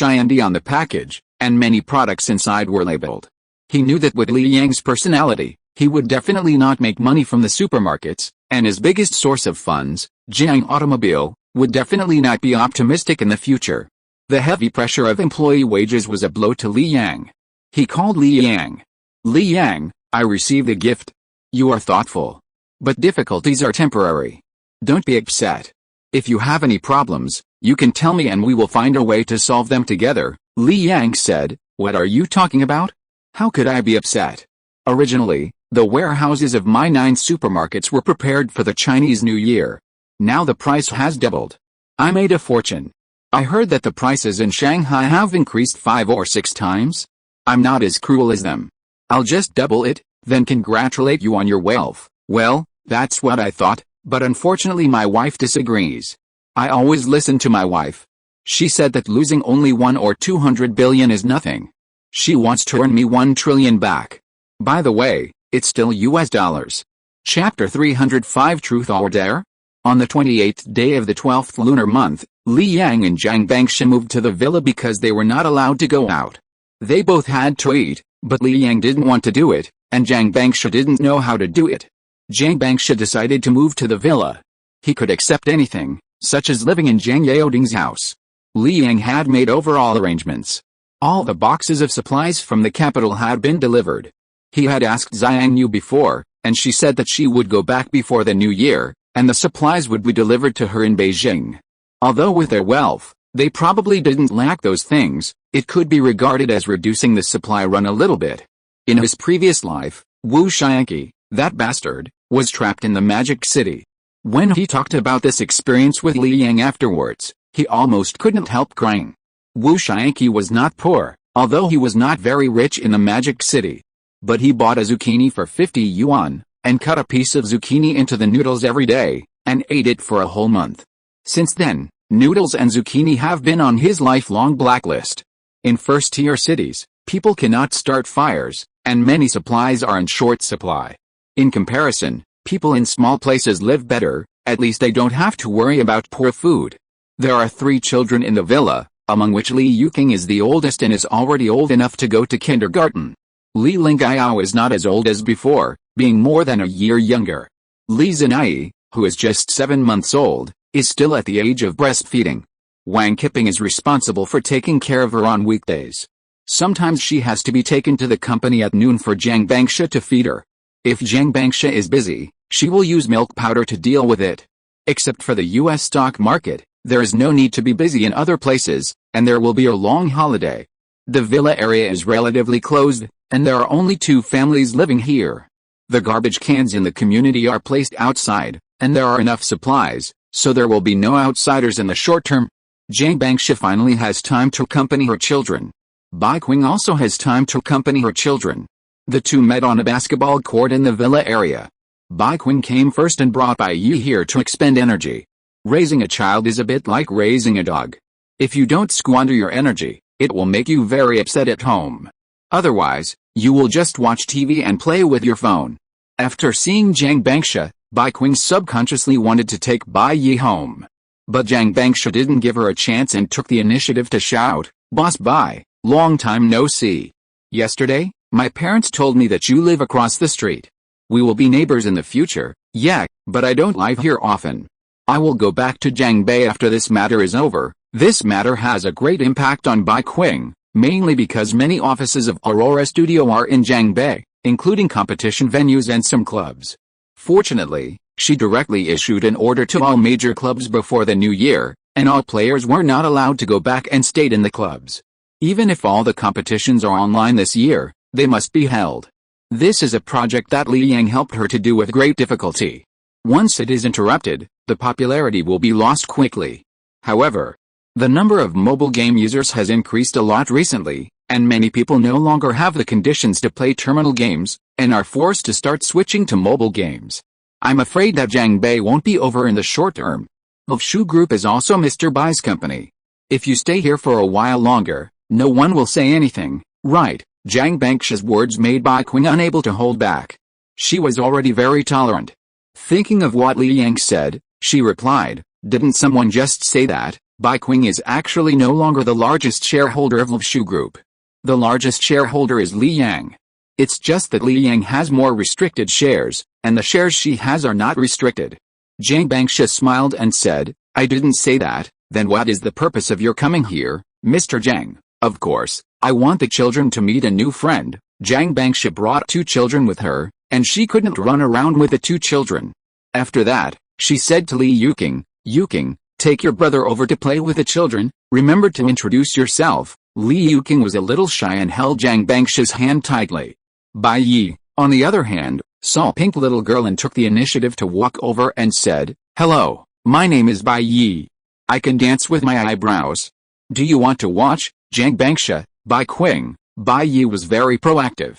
on the package, and many products inside were labeled. He knew that with Li Yang's personality, he would definitely not make money from the supermarkets, and his biggest source of funds, Jiang Automobile, would definitely not be optimistic in the future. The heavy pressure of employee wages was a blow to Li Yang. He called Li Yang. Li Yang, I received a gift. You are thoughtful. But difficulties are temporary. Don't be upset. If you have any problems, you can tell me and we will find a way to solve them together, Li Yang said. What are you talking about? How could I be upset? Originally, the warehouses of my 9 supermarkets were prepared for the Chinese New Year. Now the price has doubled. I made a fortune. I heard that the prices in Shanghai have increased 5 or 6 times. I'm not as cruel as them. I'll just double it, then congratulate you on your wealth. Well, that's what I thought, but unfortunately my wife disagrees. I always listen to my wife. She said that losing only 1 or 200 billion is nothing. She wants to earn me 1 trillion back. By the way, it's still US dollars. Chapter 305 Truth or Dare? On the 28th day of the 12th lunar month, Li Yang and Jiang Bangsha moved to the villa because they were not allowed to go out. They both had to eat, but Li Yang didn't want to do it, and Jiang Bangsha didn't know how to do it. Jiang Bangsha decided to move to the villa. He could accept anything, such as living in Jiang Yaoding's house. Li Yang had made overall arrangements. All the boxes of supplies from the capital had been delivered. He had asked Xiang Yu before, and she said that she would go back before the new year, and the supplies would be delivered to her in Beijing. Although with their wealth, they probably didn't lack those things, it could be regarded as reducing the supply run a little bit. In his previous life, Wu Xianqi, that bastard, was trapped in the magic city. When he talked about this experience with Li Yang afterwards, he almost couldn't help crying. Wu Xianqi was not poor, although he was not very rich in the magic city. But he bought a zucchini for 50 yuan, and cut a piece of zucchini into the noodles every day, and ate it for a whole month. Since then, noodles and zucchini have been on his lifelong blacklist. In first-tier cities, people cannot start fires, and many supplies are in short supply. In comparison, people in small places live better, at least they don't have to worry about poor food. There are 3 children in the villa, among which Li Yuqing is the oldest and is already old enough to go to kindergarten. Li Linggao is not as old as before, being more than a year younger. Li Zinai, who is just 7 months old, is still at the age of breastfeeding. Wang Qiping is responsible for taking care of her on weekdays. Sometimes she has to be taken to the company at noon for Jiang Bangsha to feed her. If Jiang Bangsha is busy, she will use milk powder to deal with it. Except for the US stock market, there is no need to be busy in other places, and there will be a long holiday. The villa area is relatively closed, and there are only 2 families living here. The garbage cans in the community are placed outside, and there are enough supplies, so there will be no outsiders in the short term. Jiang Bangsha finally has time to accompany her children. Bai Qing also has time to accompany her children. The 2 met on a basketball court in the villa area. Bai Qing came first and brought Bai Yi here to expend energy. Raising a child is a bit like raising a dog. If you don't squander your energy, it will make you very upset at home. Otherwise, you will just watch TV and play with your phone. After seeing Jiang Bangsha, Bai Qing subconsciously wanted to take Bai Yi home. But Jiang Bangsha didn't give her a chance and took the initiative to shout, "Boss Bai, long time no see. Yesterday, my parents told me that you live across the street. We will be neighbors in the future, yeah, but I don't live here often. I will go back to Jiangbei after this matter is over." This matter has a great impact on Bai Qing, mainly because many offices of Aurora Studio are in Jiangbei, including competition venues and some clubs. Fortunately, she directly issued an order to all major clubs before the new year, and all players were not allowed to go back and stayed in the clubs. Even if all the competitions are online this year, they must be held. This is a project that Li Yang helped her to do with great difficulty. Once it is interrupted, the popularity will be lost quickly. However, the number of mobile game users has increased a lot recently, and many people no longer have the conditions to play terminal games, and are forced to start switching to mobile games. I'm afraid that Jiangbei won't be over in the short term. The Shu Group is also Mr. Bai's company. If you stay here for a while longer, no one will say anything, right? Zhang Bangsha's words made Bai Qing unable to hold back. She was already very tolerant. Thinking of what Li Yang said, she replied, "Didn't someone just say that Bai Qing is actually no longer the largest shareholder of Lifshu Group? The largest shareholder is Li Yang. It's just that Li Yang has more restricted shares, and the shares she has are not restricted." Zhang Bangsha smiled and said, "I didn't say that. Then what is the purpose of your coming here, Mr. Zhang?" "Of course, I want the children to meet a new friend." Zhang Bangsha brought 2 children with her, and she couldn't run around with the 2 children. After that, she said to Li Yuqing, "Yuqing, take your brother over to play with the children. Remember to introduce yourself." Li Yuqing was a little shy and held Zhang Bangsha's hand tightly. Bai Yi, on the other hand, saw a pink little girl and took the initiative to walk over and said, "Hello, my name is Bai Yi. I can dance with my eyebrows. Do you want to watch?" Zhang Bangsha, Bai Qing, Bai Yi was very proactive.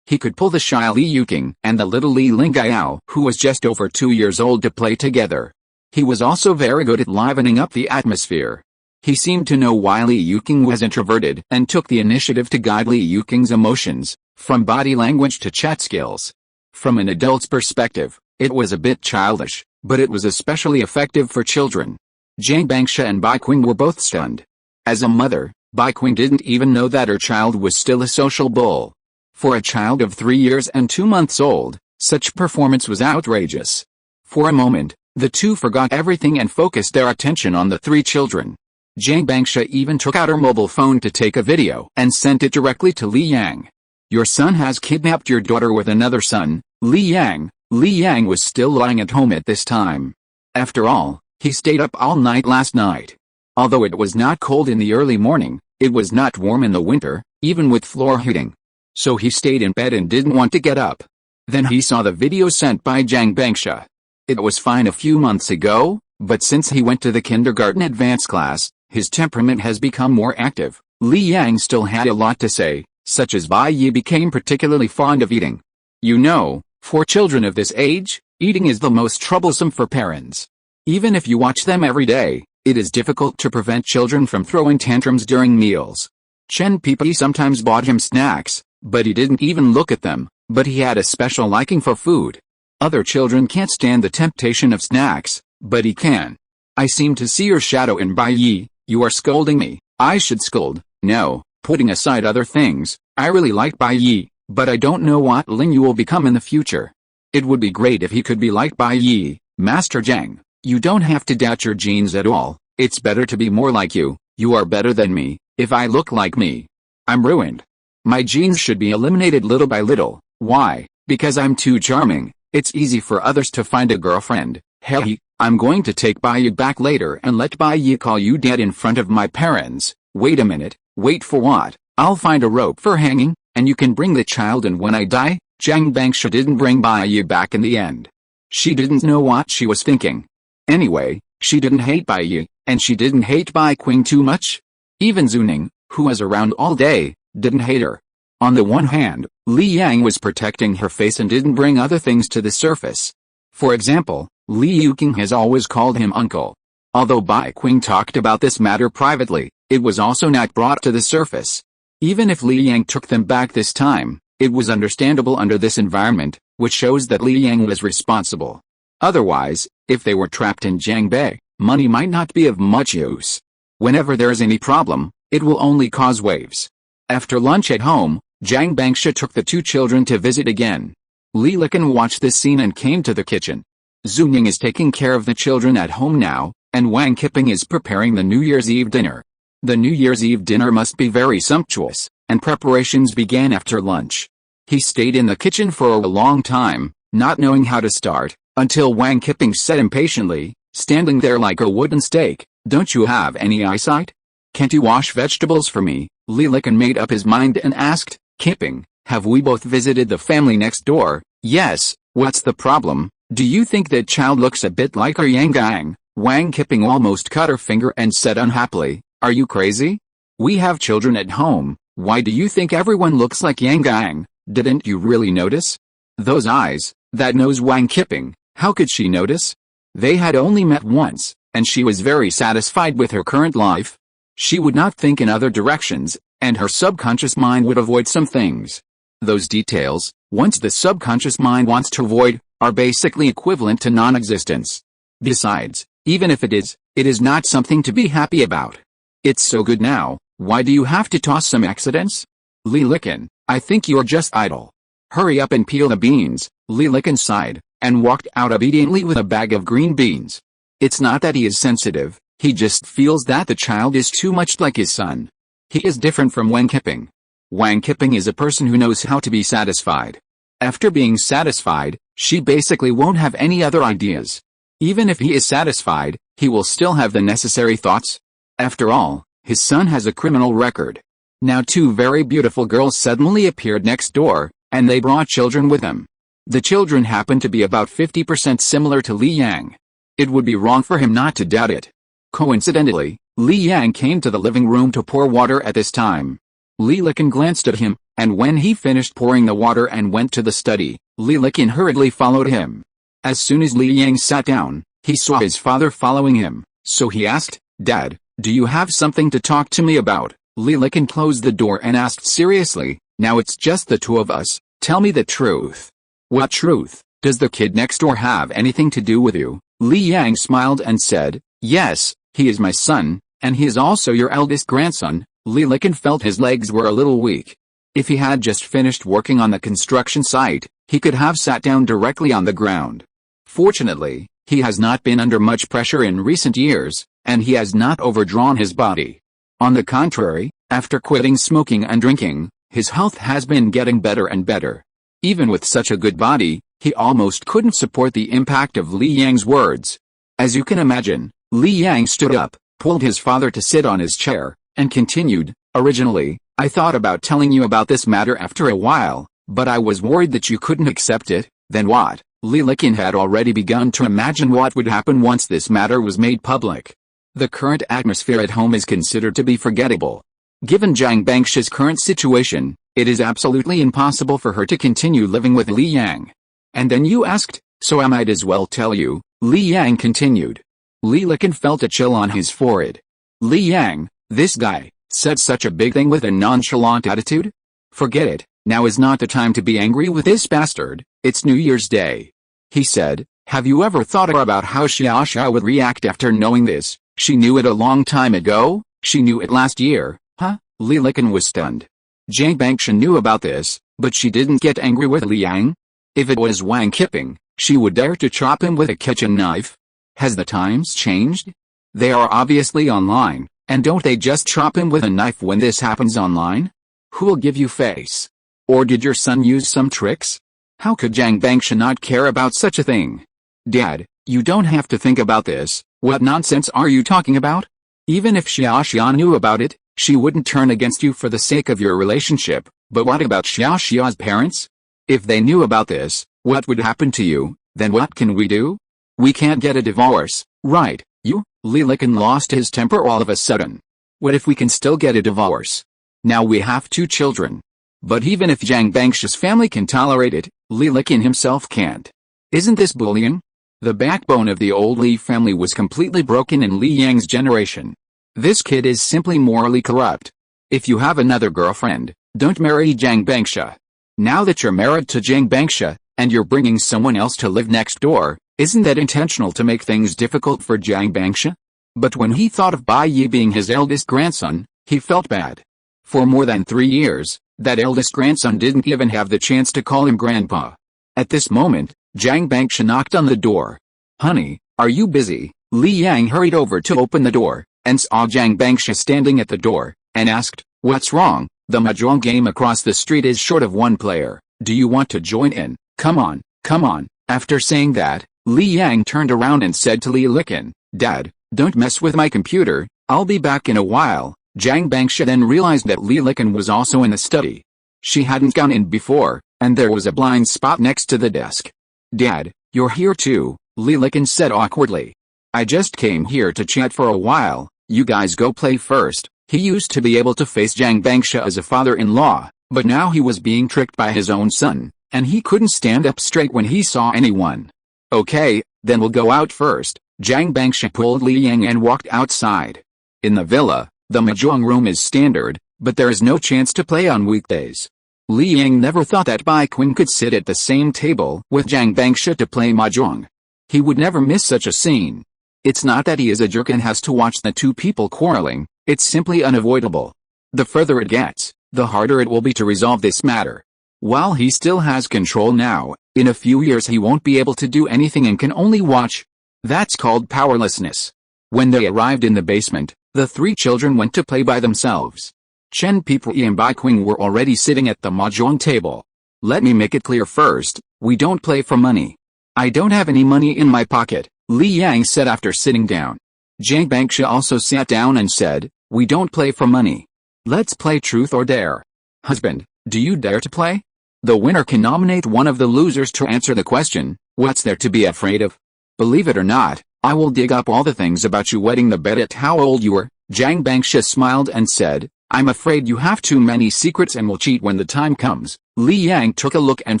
He could pull the shy Li Yuqing and the little Li Linggao, who was just over 2 years old, to play together. He was also very good at livening up the atmosphere. He seemed to know why Li Yuqing was introverted and took the initiative to guide Li Yuqing's emotions, from body language to chat skills. From an adult's perspective, it was a bit childish, but it was especially effective for children. Zhang Bangsha and Bai Qing were both stunned. As a mother, Bai Qing didn't even know that her child was still a social bull. For a child of 3 years and 2 months old, such performance was outrageous. For a moment, the two forgot everything and focused their attention on the 3 children. Zhang Bangsha even took out her mobile phone to take a video and sent it directly to Li Yang. "Your son has kidnapped your daughter with another son, Li Yang." Li Yang was still lying at home at this time. After all, he stayed up all night last night. Although it was not cold in the early morning, it was not warm in the winter, even with floor heating. So he stayed in bed and didn't want to get up. Then he saw the video sent by Zhang Bangsha. It was fine a few months ago, but since he went to the kindergarten advanced class, his temperament has become more active. Li Yang still had a lot to say, such as Bai Yi became particularly fond of eating. You know, for children of this age, eating is the most troublesome for parents. Even if you watch them every day, it is difficult to prevent children from throwing tantrums during meals. Chen Pipi sometimes bought him snacks, but he didn't even look at them, but he had a special liking for food. Other children can't stand the temptation of snacks, but he can. "I seem to see your shadow in Bai Yi. You are scolding me." "I should scold." "No, putting aside other things, I really like Bai Yi, but I don't know what Ling Yu will become in the future. It would be great if he could be like Bai Yi." "Master Zhang, you don't have to doubt your genes at all. It's better to be more like you. You are better than me. If I look like me, I'm ruined. My genes should be eliminated little by little." "Why?" "Because I'm too charming. It's easy for others to find a girlfriend." "Hey, I'm going to take Bai Yi back later and let Bai Yi call you dad in front of my parents." "Wait a minute, wait for what?" "I'll find a rope for hanging, and you can bring the child, and when I die." Zhang Bangsha didn't bring Bai Yi back in the end. She didn't know what she was thinking. Anyway, she didn't hate Bai Yi, and she didn't hate Bai Qing too much. Even Zuning, who was around all day, didn't hate her. On the one hand, Li Yang was protecting her face and didn't bring other things to the surface. For example, Li Yuqing has always called him uncle. Although Bai Qing talked about this matter privately, it was also not brought to the surface. Even if Li Yang took them back this time, it was understandable under this environment, which shows that Li Yang was responsible. Otherwise, if they were trapped in Jiangbei, money might not be of much use. Whenever there is any problem, it will only cause waves. After lunch at home, Zhang Bangsha took the 2 children to visit again. Li Liqin watched this scene and came to the kitchen. Zhu Ning is taking care of the children at home now, and Wang Qiping is preparing the New Year's Eve dinner. The New Year's Eve dinner must be very sumptuous, and preparations began after lunch. He stayed in the kitchen for a long time, not knowing how to start, until Wang Qiping said impatiently, standing there like a wooden stake, "Don't you have any eyesight? Can't you wash vegetables for me?" Li Liqin made up his mind and asked, "Qiping, have we both visited the family next door?" "Yes, what's the problem? Do you think that child looks a bit like our Yang Gang?" Wang Qiping almost cut her finger and said unhappily, "Are you crazy? We have children at home. Why do you think everyone looks like Yang Gang? Didn't you really notice? Those eyes, that nose." Wang Qiping, how could she notice? They had only met once, and she was very satisfied with her current life. She would not think in other directions, and her subconscious mind would avoid some things. Those details, once the subconscious mind wants to avoid, are basically equivalent to non-existence. Besides, even if it is not something to be happy about. It's so good now, why do you have to toss some accidents? Lee Licken, I think you're just idle. Hurry up and peel the beans, Lee Licken sighed, and walked out obediently with a bag of green beans. It's not that he is sensitive, he just feels that the child is too much like his son. He is different from Wang Qiping. Wang Qiping is a person who knows how to be satisfied. After being satisfied, she basically won't have any other ideas. Even if he is satisfied, he will still have the necessary thoughts. After all, his son has a criminal record. Now two very beautiful girls suddenly appeared next door, and they brought children with them. The children happened to be about 50% similar to Li Yang. It would be wrong for him not to doubt it. Coincidentally, Li Yang came to the living room to pour water at this time. Lee Licken glanced at him, and when he finished pouring the water and went to the study, Lee Licken hurriedly followed him. As soon as Li Yang sat down, he saw his father following him, so he asked, "Dad, do you have something to talk to me about?" Lee Licken closed the door and asked seriously, "Now it's just the two of us, tell me the truth." "What truth? Does the kid next door have anything to do with you?" Li Yang smiled and said, "Yes, he is my son, and he is also your eldest grandson." Lee Licken felt his legs were a little weak. If he had just finished working on the construction site, he could have sat down directly on the ground. Fortunately, he has not been under much pressure in recent years, and he has not overdrawn his body. On the contrary, after quitting smoking and drinking, his health has been getting better and better. Even with such a good body, he almost couldn't support the impact of Li Yang's words. As you can imagine, Li Yang stood up, pulled his father to sit on his chair, and continued, "Originally, I thought about telling you about this matter after a while, but I was worried that you couldn't accept it." Then what? Lee Licken had already begun to imagine what would happen once this matter was made public. The current atmosphere at home is considered to be forgettable. Given Jiang Bangshi's current situation, it is absolutely impossible for her to continue living with Li Yang. "And then you asked, so I might as well tell you," Li Yang continued. Lee Licken felt a chill on his forehead. Li Yang, this guy, said such a big thing with a nonchalant attitude? Forget it, now is not the time to be angry with this bastard, it's New Year's Day. He said, "Have you ever thought about how Xiaoxia would react after knowing this? She knew it a long time ago, she knew it last year." "Huh?" Lee Licken was stunned. Jiang Bangsha knew about this, but she didn't get angry with Li Yang. If it was Wang Qiping, she would dare to chop him with a kitchen knife. Has the times changed? They are obviously online, and don't they just chop him with a knife when this happens online? Who'll give you face? Or did your son use some tricks? How could Jiang Bangsha not care about such a thing? "Dad, you don't have to think about this, what nonsense are you talking about? Even if Xiaoxia knew about it, she wouldn't turn against you for the sake of your relationship, but what about Xiaoxia's parents? If they knew about this, what would happen to you? Then what can we do? We can't get a divorce, right, you?" Lee Licken lost his temper all of a sudden. "What if we can still get a divorce? Now we have 2 children. But even if Jiang Bangsha's family can tolerate it, Lee Licken himself can't. Isn't this bullying?" The backbone of the old Li family was completely broken in Li Yang's generation. This kid is simply morally corrupt. If you have another girlfriend, don't marry Jiang Bangsha. Now that you're married to Jiang Bangsha, and you're bringing someone else to live next door, isn't that intentional to make things difficult for Jiang Bangsha? But when he thought of Bai Yi being his eldest grandson, he felt bad. For more than 3 years, that eldest grandson didn't even have the chance to call him grandpa. At this moment, Jiang Bangsha knocked on the door. "Honey, are you busy?" Li Yang hurried over to open the door, and saw Jiang Bangsha standing at the door, and asked, "What's wrong? The mahjong game across the street is short of 1 player. Do you want to join in? Come on, come on." After saying that, Li Yang turned around and said to Lee Licken, "Dad, don't mess with my computer, I'll be back in a while." Jiang Bangsha then realized that Lee Licken was also in the study. She hadn't gone in before, and there was a blind spot next to the desk. "Dad, you're here too," Lee Licken said awkwardly. "I just came here to chat for a while, you guys go play first." He used to be able to face Jiang Bangsha as a father-in-law, but now he was being tricked by his own son, and he couldn't stand up straight when he saw anyone. "Okay, then we'll go out first." Jiang Bangsha pulled Li Yang and walked outside. In the villa, The mahjong room is standard, but there is no chance to play on weekdays. Li Yang never thought that Bai Qing could sit at the same table with Zhang Bangsha to play mahjong. He would never miss such a scene. It's not that he is a jerk and has to watch the two people quarreling, it's simply unavoidable. The further it gets, the harder it will be to resolve this matter. While he still has control now, in a few years he won't be able to do anything and can only watch. That's called powerlessness. When they arrived in the basement, the three children went to play by themselves. Chen Pipri and Bai Qing were already sitting at the mahjong table. Let me make it clear first, we don't play for money. I don't have any money in my pocket, Li Yang said after sitting down. Zhang Bangsha also sat down and said, we don't play for money. Let's play truth or dare. Husband, do you dare to play? The winner can nominate one of the losers to answer the question, what's there to be afraid of? Believe it or not, I will dig up all the things about you wetting the bed at how old you were. Zhang Bangsha smiled and said, I'm afraid you have too many secrets and will cheat when the time comes. Li Yang took a look and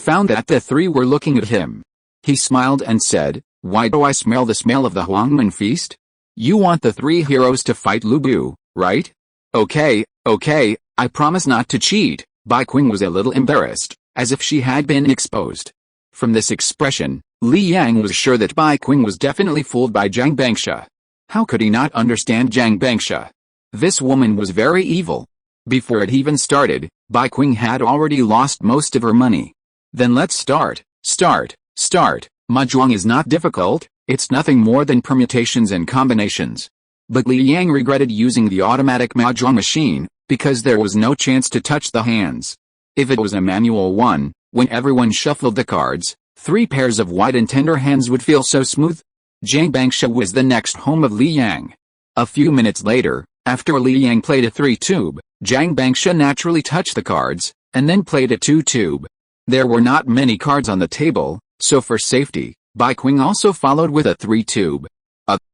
found that the three were looking at him. He smiled and said, why do I smell the smell of the Huangmen feast? You want the three heroes to fight Lu Bu, right? Okay, I promise not to cheat. Bai Qing was a little embarrassed, as if she had been exposed. From this expression, Li Yang was sure that Bai Qing was definitely fooled by Zhang Bangsha. How could he not understand Zhang Bangsha? This woman was very evil. Before it even started, Bai Qing had already lost most of her money. Then let's start. Mahjong is not difficult, it's nothing more than permutations and combinations. But Li Yang regretted using the automatic mahjong machine, because there was no chance to touch the hands. If it was a manual one, when everyone shuffled the cards, 3 pairs of white and tender hands would feel so smooth. Zhang Bangsha was the next home of Li Yang. A few minutes later, after Li Yang played a 3-tube, Zhang Bangsha naturally touched the cards, and then played a 2-tube. There were not many cards on the table, so for safety, Bai Qing also followed with a 3-tube.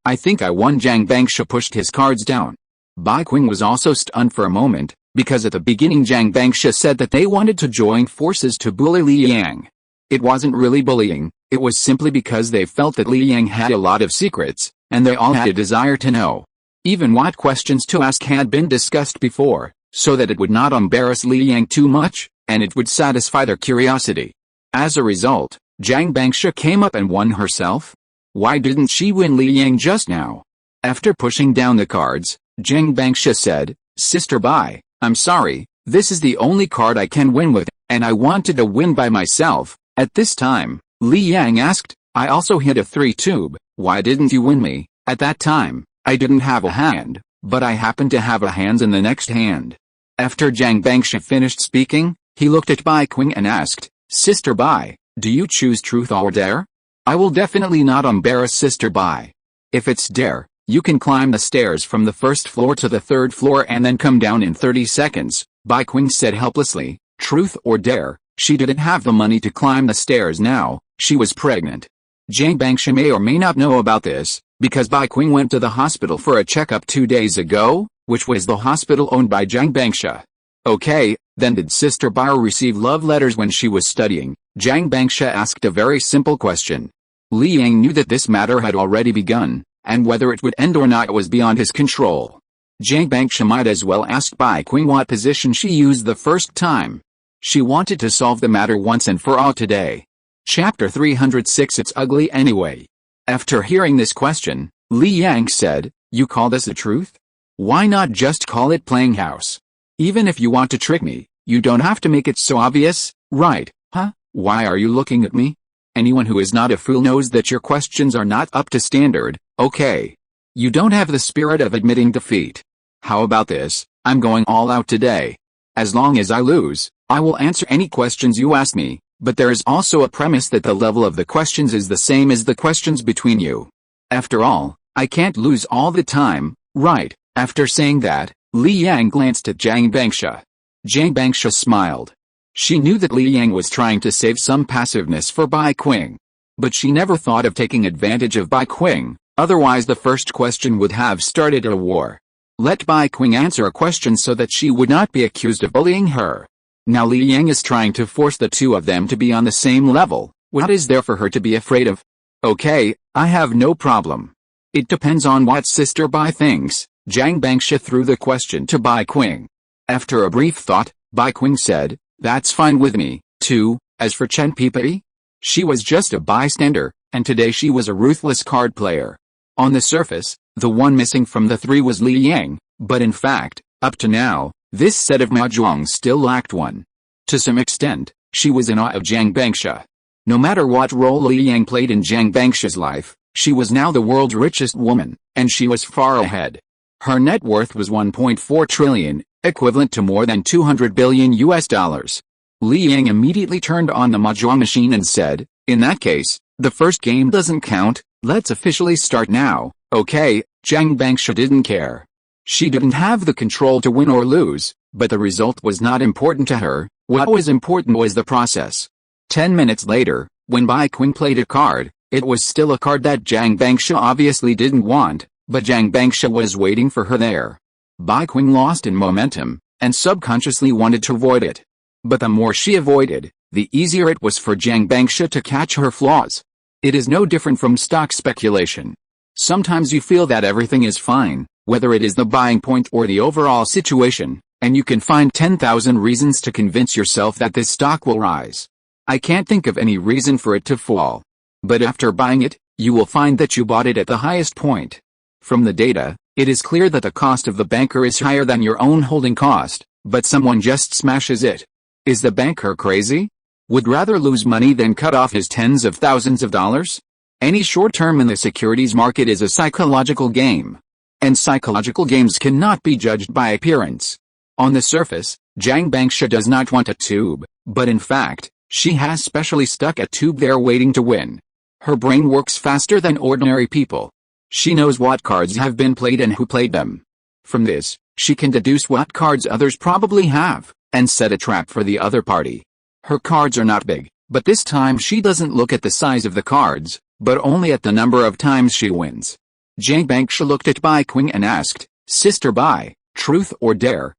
I think I won. Zhang Bangsha pushed his cards down. Bai Qing was also stunned for a moment, because at the beginning Zhang Bangsha said that they wanted to join forces to bully Li Yang. It wasn't really bullying, it was simply because they felt that Li Yang had a lot of secrets, and they all had a desire to know. Even what questions to ask had been discussed before, so that it would not embarrass Li Yang too much, and it would satisfy their curiosity. As a result, Zhang Bangsha came up and won herself. Why didn't she win Li Yang just now? After pushing down the cards, Zhang Bangsha said, Sister Bai, I'm sorry, this is the only card I can win with, and I wanted to win by myself. At this time, Li Yang asked, I also hit a 3-tube, why didn't you win me? At that time, I didn't have a hand, but I happened to have a hands in the next hand. After Zhang Bangsha finished speaking, he looked at Bai Qing and asked, Sister Bai, do you choose truth or dare? I will definitely not embarrass Sister Bai. If it's dare, you can climb the stairs from the 1st floor to the 3rd floor and then come down in 30 seconds, Bai Qing said helplessly. Truth or dare, she didn't have the money to climb the stairs now, she was pregnant. Zhang Bangsha may or may not know about this, because Bai Qing went to the hospital for a checkup 2 days ago, which was the hospital owned by Zhang Bangsha. Okay, then did Sister Bai receive love letters when she was studying? Zhang Bangsha asked a very simple question. Li Yang knew that this matter had already begun, and whether it would end or not was beyond his control. Zhang Bangsha might as well ask Bai Qing what position she used the first time. She wanted to solve the matter once and for all today. Chapter 306. It's ugly anyway. After hearing this question, Li Yang said, you call this a truth? Why not just call it playing house? Even if you want to trick me, you don't have to make it so obvious, right, huh? Why are you looking at me? Anyone who is not a fool knows that your questions are not up to standard, okay? You don't have the spirit of admitting defeat. How about this? I'm going all out today. As long as I lose, I will answer any questions you ask me, but there is also a premise that the level of the questions is the same as the questions between you. After all, I can't lose all the time, right? After saying that, Li Yang glanced at Zhang Bangsha. Zhang Bangsha smiled. She knew that Li Yang was trying to save some passiveness for Bai Qing. But she never thought of taking advantage of Bai Qing, otherwise the first question would have started a war. Let Bai Qing answer a question so that she would not be accused of bullying her. Now Li Yang is trying to force the two of them to be on the same level. What is there for her to be afraid of? Okay, I have no problem. It depends on what Sister Bai thinks. Jiang Bangsha threw the question to Bai Qing. After a brief thought, Bai Qing said, "That's fine with me, too. As for Chen Pipei, she was just a bystander, and today she was a ruthless card player." On the surface, the one missing from the three was Li Yang, but in fact, up to now, this set of mahjong still lacked one. To some extent, she was in awe of Jiang Bangsha. No matter what role Li Yang played in Jiang Bangsha's life, she was now the world's richest woman, and she was far ahead. Her net worth was 1.4 trillion, equivalent to more than 200 billion US dollars. Li Yang immediately turned on the mahjong machine and said, "In that case, the first game doesn't count, let's officially start now." Okay, Jiang Bangsha didn't care. She didn't have the control to win or lose, but the result was not important to her. What was important was the process. 10 minutes later, when Bai Qing played a card, it was still a card that Jiang Bangsha obviously didn't want, but Jiang Bangsha was waiting for her there. Bai Qing lost in momentum, and subconsciously wanted to avoid it. But the more she avoided, the easier it was for Jiang Bangsha to catch her flaws. It is no different from stock speculation. Sometimes you feel that everything is fine, whether it is the buying point or the overall situation, and you can find 10,000 reasons to convince yourself that this stock will rise. I can't think of any reason for it to fall. But after buying it, you will find that you bought it at the highest point. From the data, it is clear that the cost of the banker is higher than your own holding cost, but someone just smashes it. Is the banker crazy? Would rather lose money than cut off his tens of thousands of dollars? Any short term in the securities market is a psychological game. And psychological games cannot be judged by appearance. On the surface, Jiang Bangsha does not want a tube, but in fact, she has specially stuck a tube there waiting to win. Her brain works faster than ordinary people. She knows what cards have been played and who played them. From this, she can deduce what cards others probably have, and set a trap for the other party. Her cards are not big, but this time she doesn't look at the size of the cards, but only at the number of times she wins. Jiang Bangsha looked at Bai Qing and asked, "Sister Bai, truth or dare,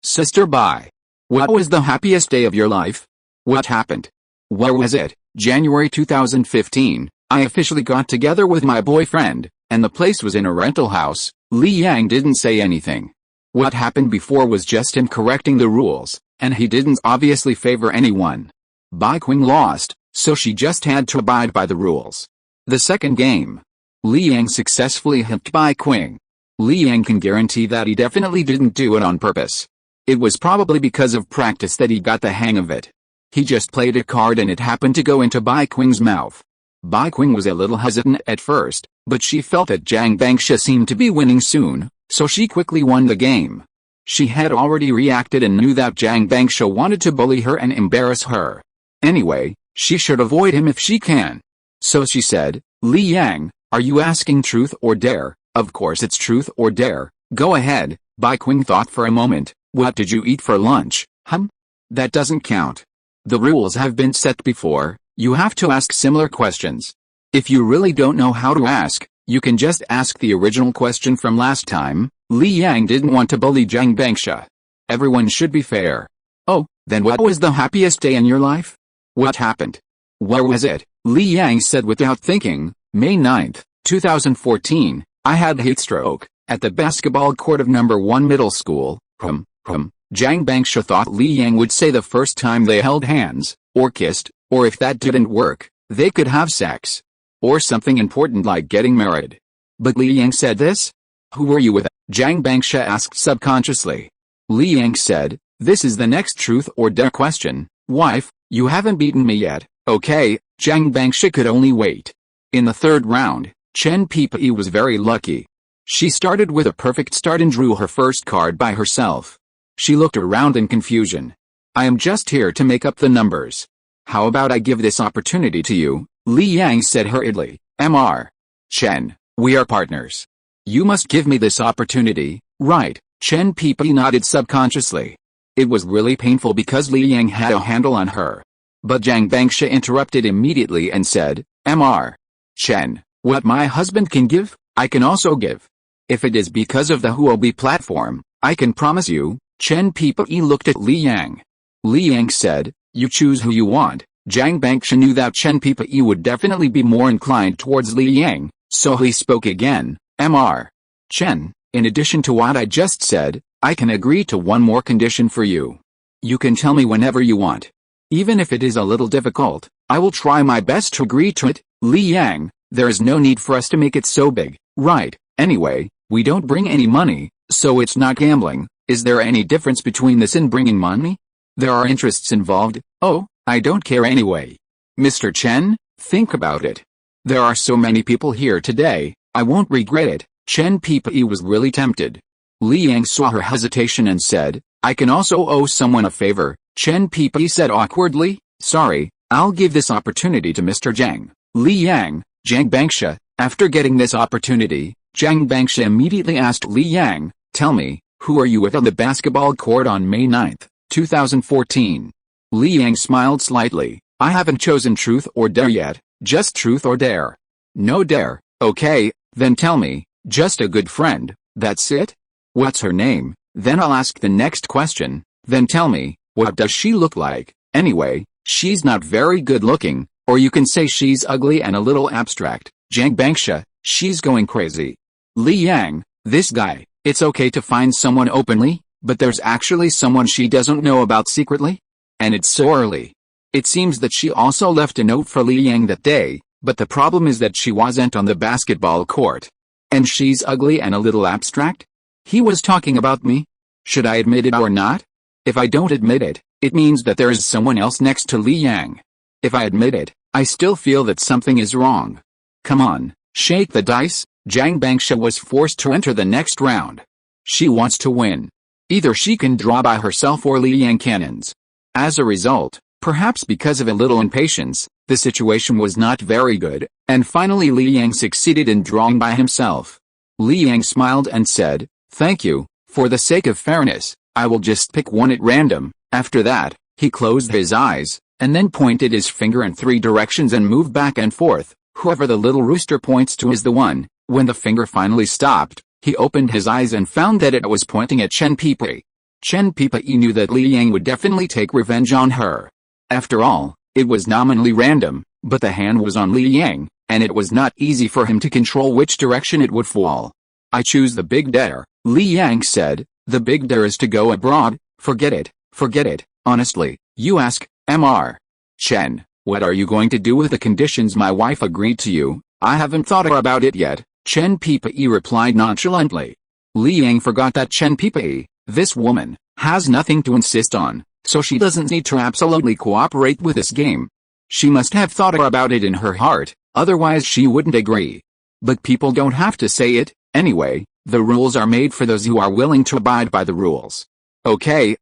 Sister Bai? What was the happiest day of your life? What happened?" "Where was it? January 2015, I officially got together with my boyfriend, and the place was in a rental house." Li Yang didn't say anything. What happened before was just him correcting the rules, and he didn't obviously favor anyone. Bai Qing lost, so she just had to abide by the rules. The second game. Li Yang successfully hipped Bai Qing. Li Yang can guarantee that he definitely didn't do it on purpose. It was probably because of practice that he got the hang of it. He just played a card and it happened to go into Bai Qing's mouth. Bai Qing was a little hesitant at first, but she felt that Jiang Bangsha seemed to be winning soon, so she quickly won the game. She had already reacted and knew that Jiang Bangsha wanted to bully her and embarrass her. Anyway, she should avoid him if she can. So she said, "Li Yang, are you asking truth or dare?" "Of course it's truth or dare, go ahead." Bai Qing thought for a moment. "What did you eat for lunch?" That doesn't count. The rules have been set before, you have to ask similar questions. If you really don't know how to ask, you can just ask the original question from last time. Li Yang didn't want to bully Jiang Bangsha. Everyone should be fair. "Oh, then what was the happiest day in your life? What happened? Where was it?" Li Yang said without thinking. "May 9th, 2014, I had heat stroke, at the basketball court of number 1 middle school." Jiang Bangsha thought Li Yang would say the first time they held hands, or kissed, or if that didn't work, they could have sex. Or something important like getting married. But Li Yang said this? "Who were you with?" Jiang Bangsha asked subconsciously. Li Yang said, "This is the next truth or dare question. Wife, you haven't beaten me yet." Okay, Jiang Bangsha could only wait. In the third round, Chen Pipei was very lucky. She started with a perfect start and drew her first card by herself. She looked around in confusion. "I am just here to make up the numbers. How about I give this opportunity to you?" Li Yang said hurriedly. "Mr. Chen, we are partners. You must give me this opportunity, right?" Chen Pipei nodded subconsciously. It was really painful because Li Yang had a handle on her. But Jiang Bangsha interrupted immediately and said, "Mr. Chen, what my husband can give, I can also give. If it is because of the Huobi platform, I can promise you." Chen Pipei looked at Li Yang. Li Yang said, "You choose who you want." Jiang Bangsha knew that Chen Pipei would definitely be more inclined towards Li Yang, so he spoke again. "Mr. Chen, in addition to what I just said, I can agree to one more condition for you. You can tell me whenever you want. Even if it is a little difficult, I will try my best to agree to it. Li Yang, there is no need for us to make it so big, right? Anyway, we don't bring any money, so it's not gambling. Is there any difference between this and bringing money? There are interests involved. Oh, I don't care anyway. Mr. Chen, think about it. There are so many people here today, I won't regret it. Chen Pei was really tempted. Li Yang saw her hesitation and said, I can also owe someone a favor. Chen Pei said awkwardly, sorry, I'll give this opportunity to Mr. Zhang. Li Yang, Zhang Bangsha. After getting this opportunity, Zhang Bangsha immediately asked Li Yang, tell me, who are you with on the basketball court on May 9, 2014? Li Yang smiled slightly, I haven't chosen truth or dare yet, just truth or dare. No dare, okay, then tell me, just a good friend, that's it? What's her name? Then I'll ask the next question, then tell me, what does she look like? Anyway, she's not very good looking, or you can say she's ugly and a little abstract. Zhang Bangsha, she's going crazy. Li Yang, this guy, it's okay to find someone openly, but there's actually someone she doesn't know about secretly? And it's so early. It seems that she also left a note for Li Yang that day, but the problem is that she wasn't on the basketball court. And she's ugly and a little abstract? He was talking about me? Should I admit it or not? If I don't admit it, it means that there is someone else next to Li Yang. If I admit it, I still feel that something is wrong. Come on, shake the dice. Zhang Bangsha was forced to enter the next round. She wants to win. Either she can draw by herself or Li Yang cannons. As a result, perhaps because of a little impatience, the situation was not very good, and finally Li Yang succeeded in drawing by himself. Li Yang smiled and said, thank you, for the sake of fairness, I will just pick one at random. After that, he closed his eyes, and then pointed his finger in 3 directions and moved back and forth. Whoever the little rooster points to is the one. When the finger finally stopped, he opened his eyes and found that it was pointing at Chen Pei. Chen Pei knew that Li Yang would definitely take revenge on her. After all, it was nominally random, but the hand was on Li Yang, and it was not easy for him to control which direction it would fall. I choose the big dare, Li Yang said. The big dare is to go abroad. Forget it, honestly. You ask, Mr. Chen, what are you going to do with the conditions my wife agreed to you? I haven't thought about it yet, Chen Pei replied nonchalantly. Li Yang forgot that Chen Pei, this woman, has nothing to insist on, so she doesn't need to absolutely cooperate with this game. She must have thought about it in her heart, otherwise she wouldn't agree. But people don't have to say it, anyway. The rules are made for those who are willing to abide by the rules. Okay,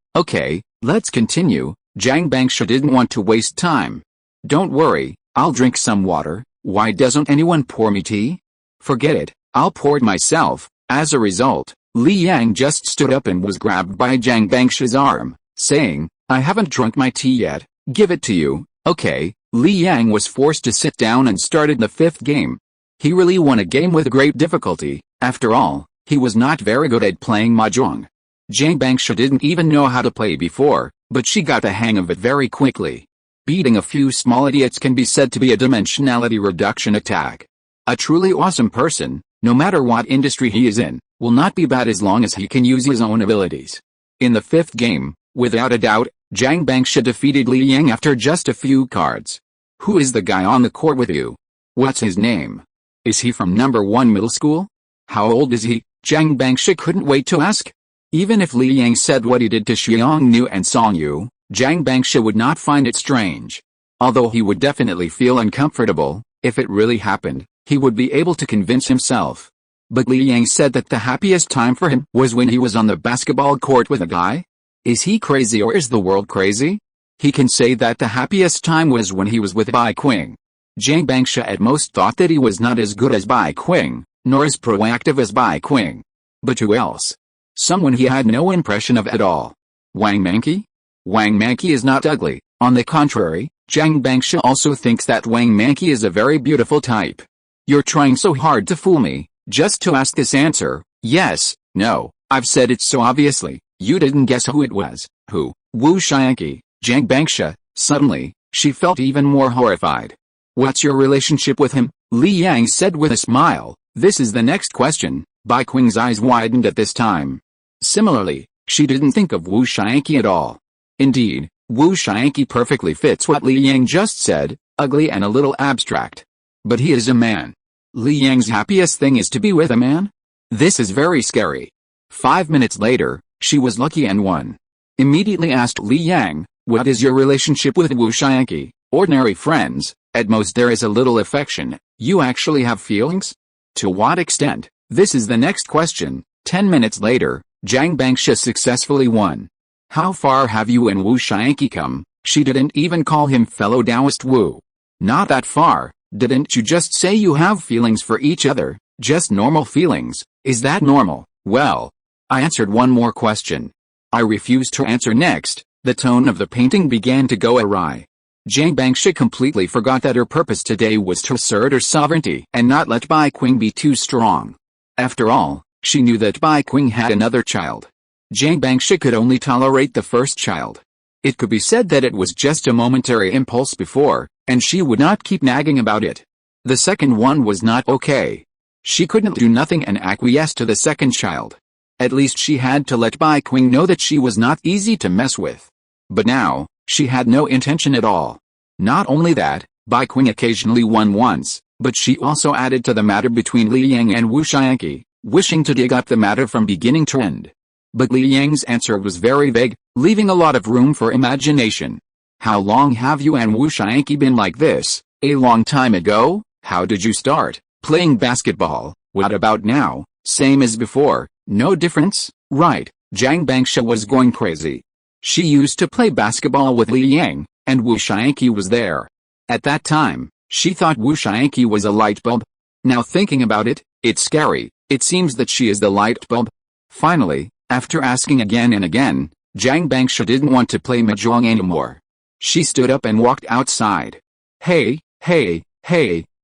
let's continue. Zhang Bangsha didn't want to waste time. Don't worry, I'll drink some water. Why doesn't anyone pour me tea? Forget it, I'll pour it myself. As a result, Li Yang just stood up and was grabbed by Zhang Bangsha's arm, saying, I haven't drunk my tea yet, give it to you. Okay, Li Yang was forced to sit down and started the 5th game. He really won a game with great difficulty. After all, he was not very good at playing mahjong. Zhang Bangsha didn't even know how to play before, but she got the hang of it very quickly. Beating a few small idiots can be said to be a dimensionality reduction attack. A truly awesome person, no matter what industry he is in, will not be bad as long as he can use his own abilities. In the 5th game, without a doubt, Zhang Bangsha defeated Li Yang after just a few cards. Who is the guy on the court with you? What's his name? Is he from number 1 middle school? How old is he? Zhang Bangsha couldn't wait to ask. Even if Li Yang said what he did to Xiangnu and Songyu, Zhang Bangsha would not find it strange. Although he would definitely feel uncomfortable, if it really happened, he would be able to convince himself. But Li Yang said that the happiest time for him was when he was on the basketball court with a guy? Is he crazy or is the world crazy? He can say that the happiest time was when he was with Bai Qing. Zhang Bangsha at most thought that he was not as good as Bai Qing, nor as proactive as Bai Qing. But who else? Someone he had no impression of at all. Wang Manqi? Wang Manqi is not ugly, on the contrary, Zhang Bangsha also thinks that Wang Manqi is a very beautiful type. You're trying so hard to fool me, just to ask this answer. Yes, no, I've said it so obviously, you didn't guess who it was. Who? Wu Xiangqi. Zhang Bangsha. Suddenly, she felt even more horrified. What's your relationship with him? Li Yang said with a smile. This is the next question. Bai Qing's eyes widened at this time. Similarly, she didn't think of Wu Xianqi at all. Indeed, Wu Xianqi perfectly fits what Li Yang just said, ugly and a little abstract. But he is a man. Li Yang's happiest thing is to be with a man? This is very scary. 5 minutes later, she was lucky and won. Immediately asked Li Yang, "What is your relationship with Wu Xianqi?" "Ordinary friends, at most there is a little affection. You actually have feelings?" "To what extent?" This is the next question. 10 minutes later, Zhang Bangsha successfully won. "How far have you and Wu Xianqi come?" She didn't even call him fellow Taoist Wu. "Not that far. Didn't you just say you have feelings for each other? Just normal feelings. Is that normal?" "Well, I answered one more question." I refused to answer next. The tone of the painting began to go awry. Zhang Bangsha completely forgot that her purpose today was to assert her sovereignty and not let Bai Qing be too strong. After all, she knew that Bai Qing had another child. Zhang Bangsha could only tolerate the first child. It could be said that it was just a momentary impulse before, and she would not keep nagging about it. The second one was not okay. She couldn't do nothing and acquiesce to the second child. At least she had to let Bai Qing know that she was not easy to mess with. But now, she had no intention at all. Not only that, Bai Qing occasionally won once, but she also added to the matter between Li Yang and Wu Xianqi, wishing to dig up the matter from beginning to end. But Li Yang's answer was very vague, leaving a lot of room for imagination. "How long have you and Wu Xianqi been like this?" "A long time ago." "How did you start?" "Playing basketball." "What about now?" "Same as before." "No difference?" "Right." Zhang Bangsha was going crazy. She used to play basketball with Li Yang, and Wu Xianqi was there. At that time, she thought Wu Xianqi was a light bulb. Now thinking about it, it's scary. It seems that she is the light bulb. Finally, after asking again and again, Zhang Bangsha didn't want to play mahjong anymore. She stood up and walked outside. Hey,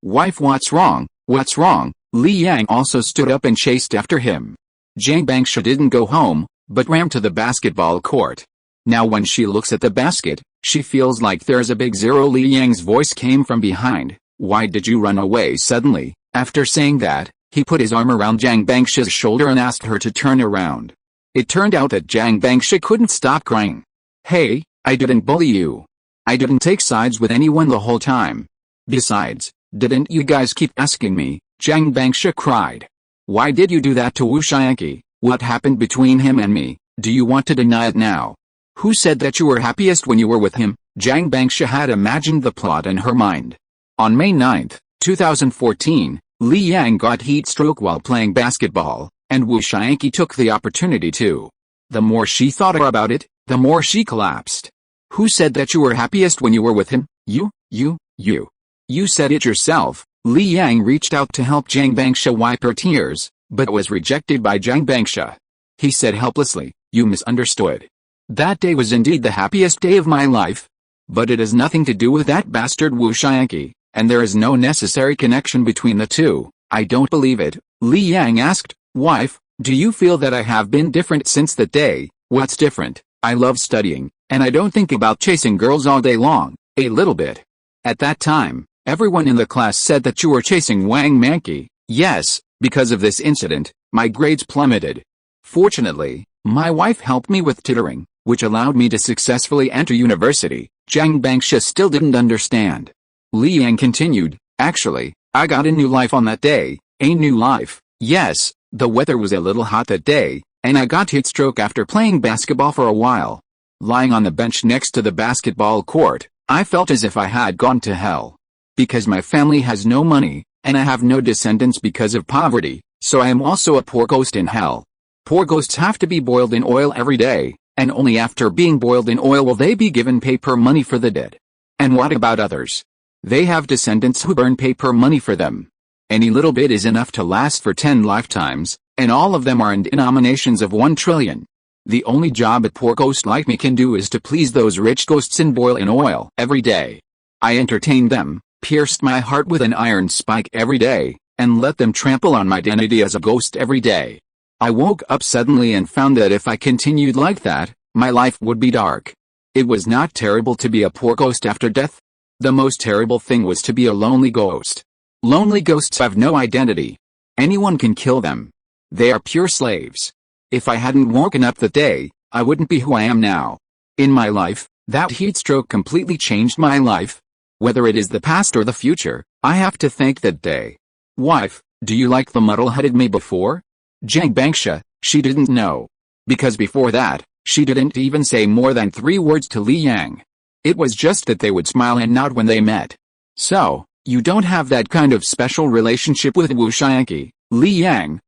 wife, what's wrong? What's wrong?" Li Yang also stood up and chased after him. Zhang Bangsha didn't go home, but ran to the basketball court. Now when she looks at the basket, she feels like there's a big zero. Li Yang's voice came from behind. "Why did you run away suddenly?" After saying that, he put his arm around Zhang Bangsha's shoulder and asked her to turn around. It turned out that Zhang Bangsha couldn't stop crying. "Hey, I didn't bully you. I didn't take sides with anyone the whole time. Besides, didn't you guys keep asking me?" Zhang Bangsha cried. "Why did you do that to Wu Xianqi? What happened between him and me? Do you want to deny it now? Who said that you were happiest when you were with him?" Zhang Bangsha had imagined the plot in her mind. On May 9, 2014, Li Yang got heat stroke while playing basketball, and Wu Xianqi took the opportunity to. The more she thought about it, the more she collapsed. "Who said that you were happiest when you were with him?" You. "You said it yourself." Li Yang reached out to help Zhang Bangsha wipe her tears, but was rejected by Zhang Bangsha. He said helplessly, "You misunderstood. That day was indeed the happiest day of my life. But it has nothing to do with that bastard Wu Xianqi, and there is no necessary connection between the two." "I don't believe it." Li Yang asked, "Wife, do you feel that I have been different since that day?" "What's different?" "I love studying, and I don't think about chasing girls all day long." "A little bit." "At that time, everyone in the class said that you were chasing Wang Manqi." "Yes, because of this incident, my grades plummeted. Fortunately, my wife helped me with tutoring, which allowed me to successfully enter university." Zhang Bangsha still didn't understand. Li Yang continued, "Actually, I got a new life on that day." "A new life?" "Yes, the weather was a little hot that day, and I got heat stroke after playing basketball for a while. Lying on the bench next to the basketball court, I felt as if I had gone to hell. Because my family has no money, and I have no descendants because of poverty, so I am also a poor ghost in hell. Poor ghosts have to be boiled in oil every day, and only after being boiled in oil will they be given paper money for the dead. And what about others? They have descendants who burn paper money for them. Any little bit is enough to last for 10 lifetimes, and all of them are in denominations of 1 trillion. The only job a poor ghost like me can do is to please those rich ghosts and boil in oil every day. I entertained them, pierced my heart with an iron spike every day, and let them trample on my identity as a ghost every day. I woke up suddenly and found that if I continued like that, my life would be dark. It was not terrible to be a poor ghost after death. The most terrible thing was to be a lonely ghost. Lonely ghosts have no identity. Anyone can kill them. They are pure slaves. If I hadn't woken up that day, I wouldn't be who I am now. In my life, that heat stroke completely changed my life. Whether it is the past or the future, I have to thank that day. Wife, do you like the muddle-headed me before? Jiang Bangsha, she didn't know. Because before that, she didn't even say more than 3 words to Li Yang. It was just that they would smile and nod when they met. So, you don't have that kind of special relationship with Wu Xianqi, Li Yang, ?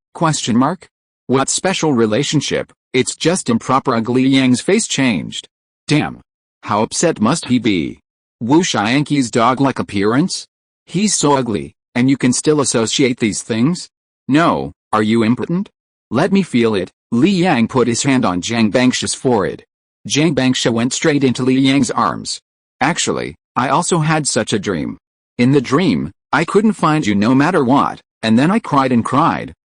What special relationship? It's just improper. Ugly Yang's face changed. Damn. How upset must he be? Wu Xianqi's dog-like appearance? He's so ugly, and you can still associate these things? No, are you impotent? Let me feel it. Li Yang put his hand on Jiang Bangsha's forehead. Jiang Bangsha went straight into Li Yang's arms. Actually, I also had such a dream. In the dream, I couldn't find you no matter what, and then I cried,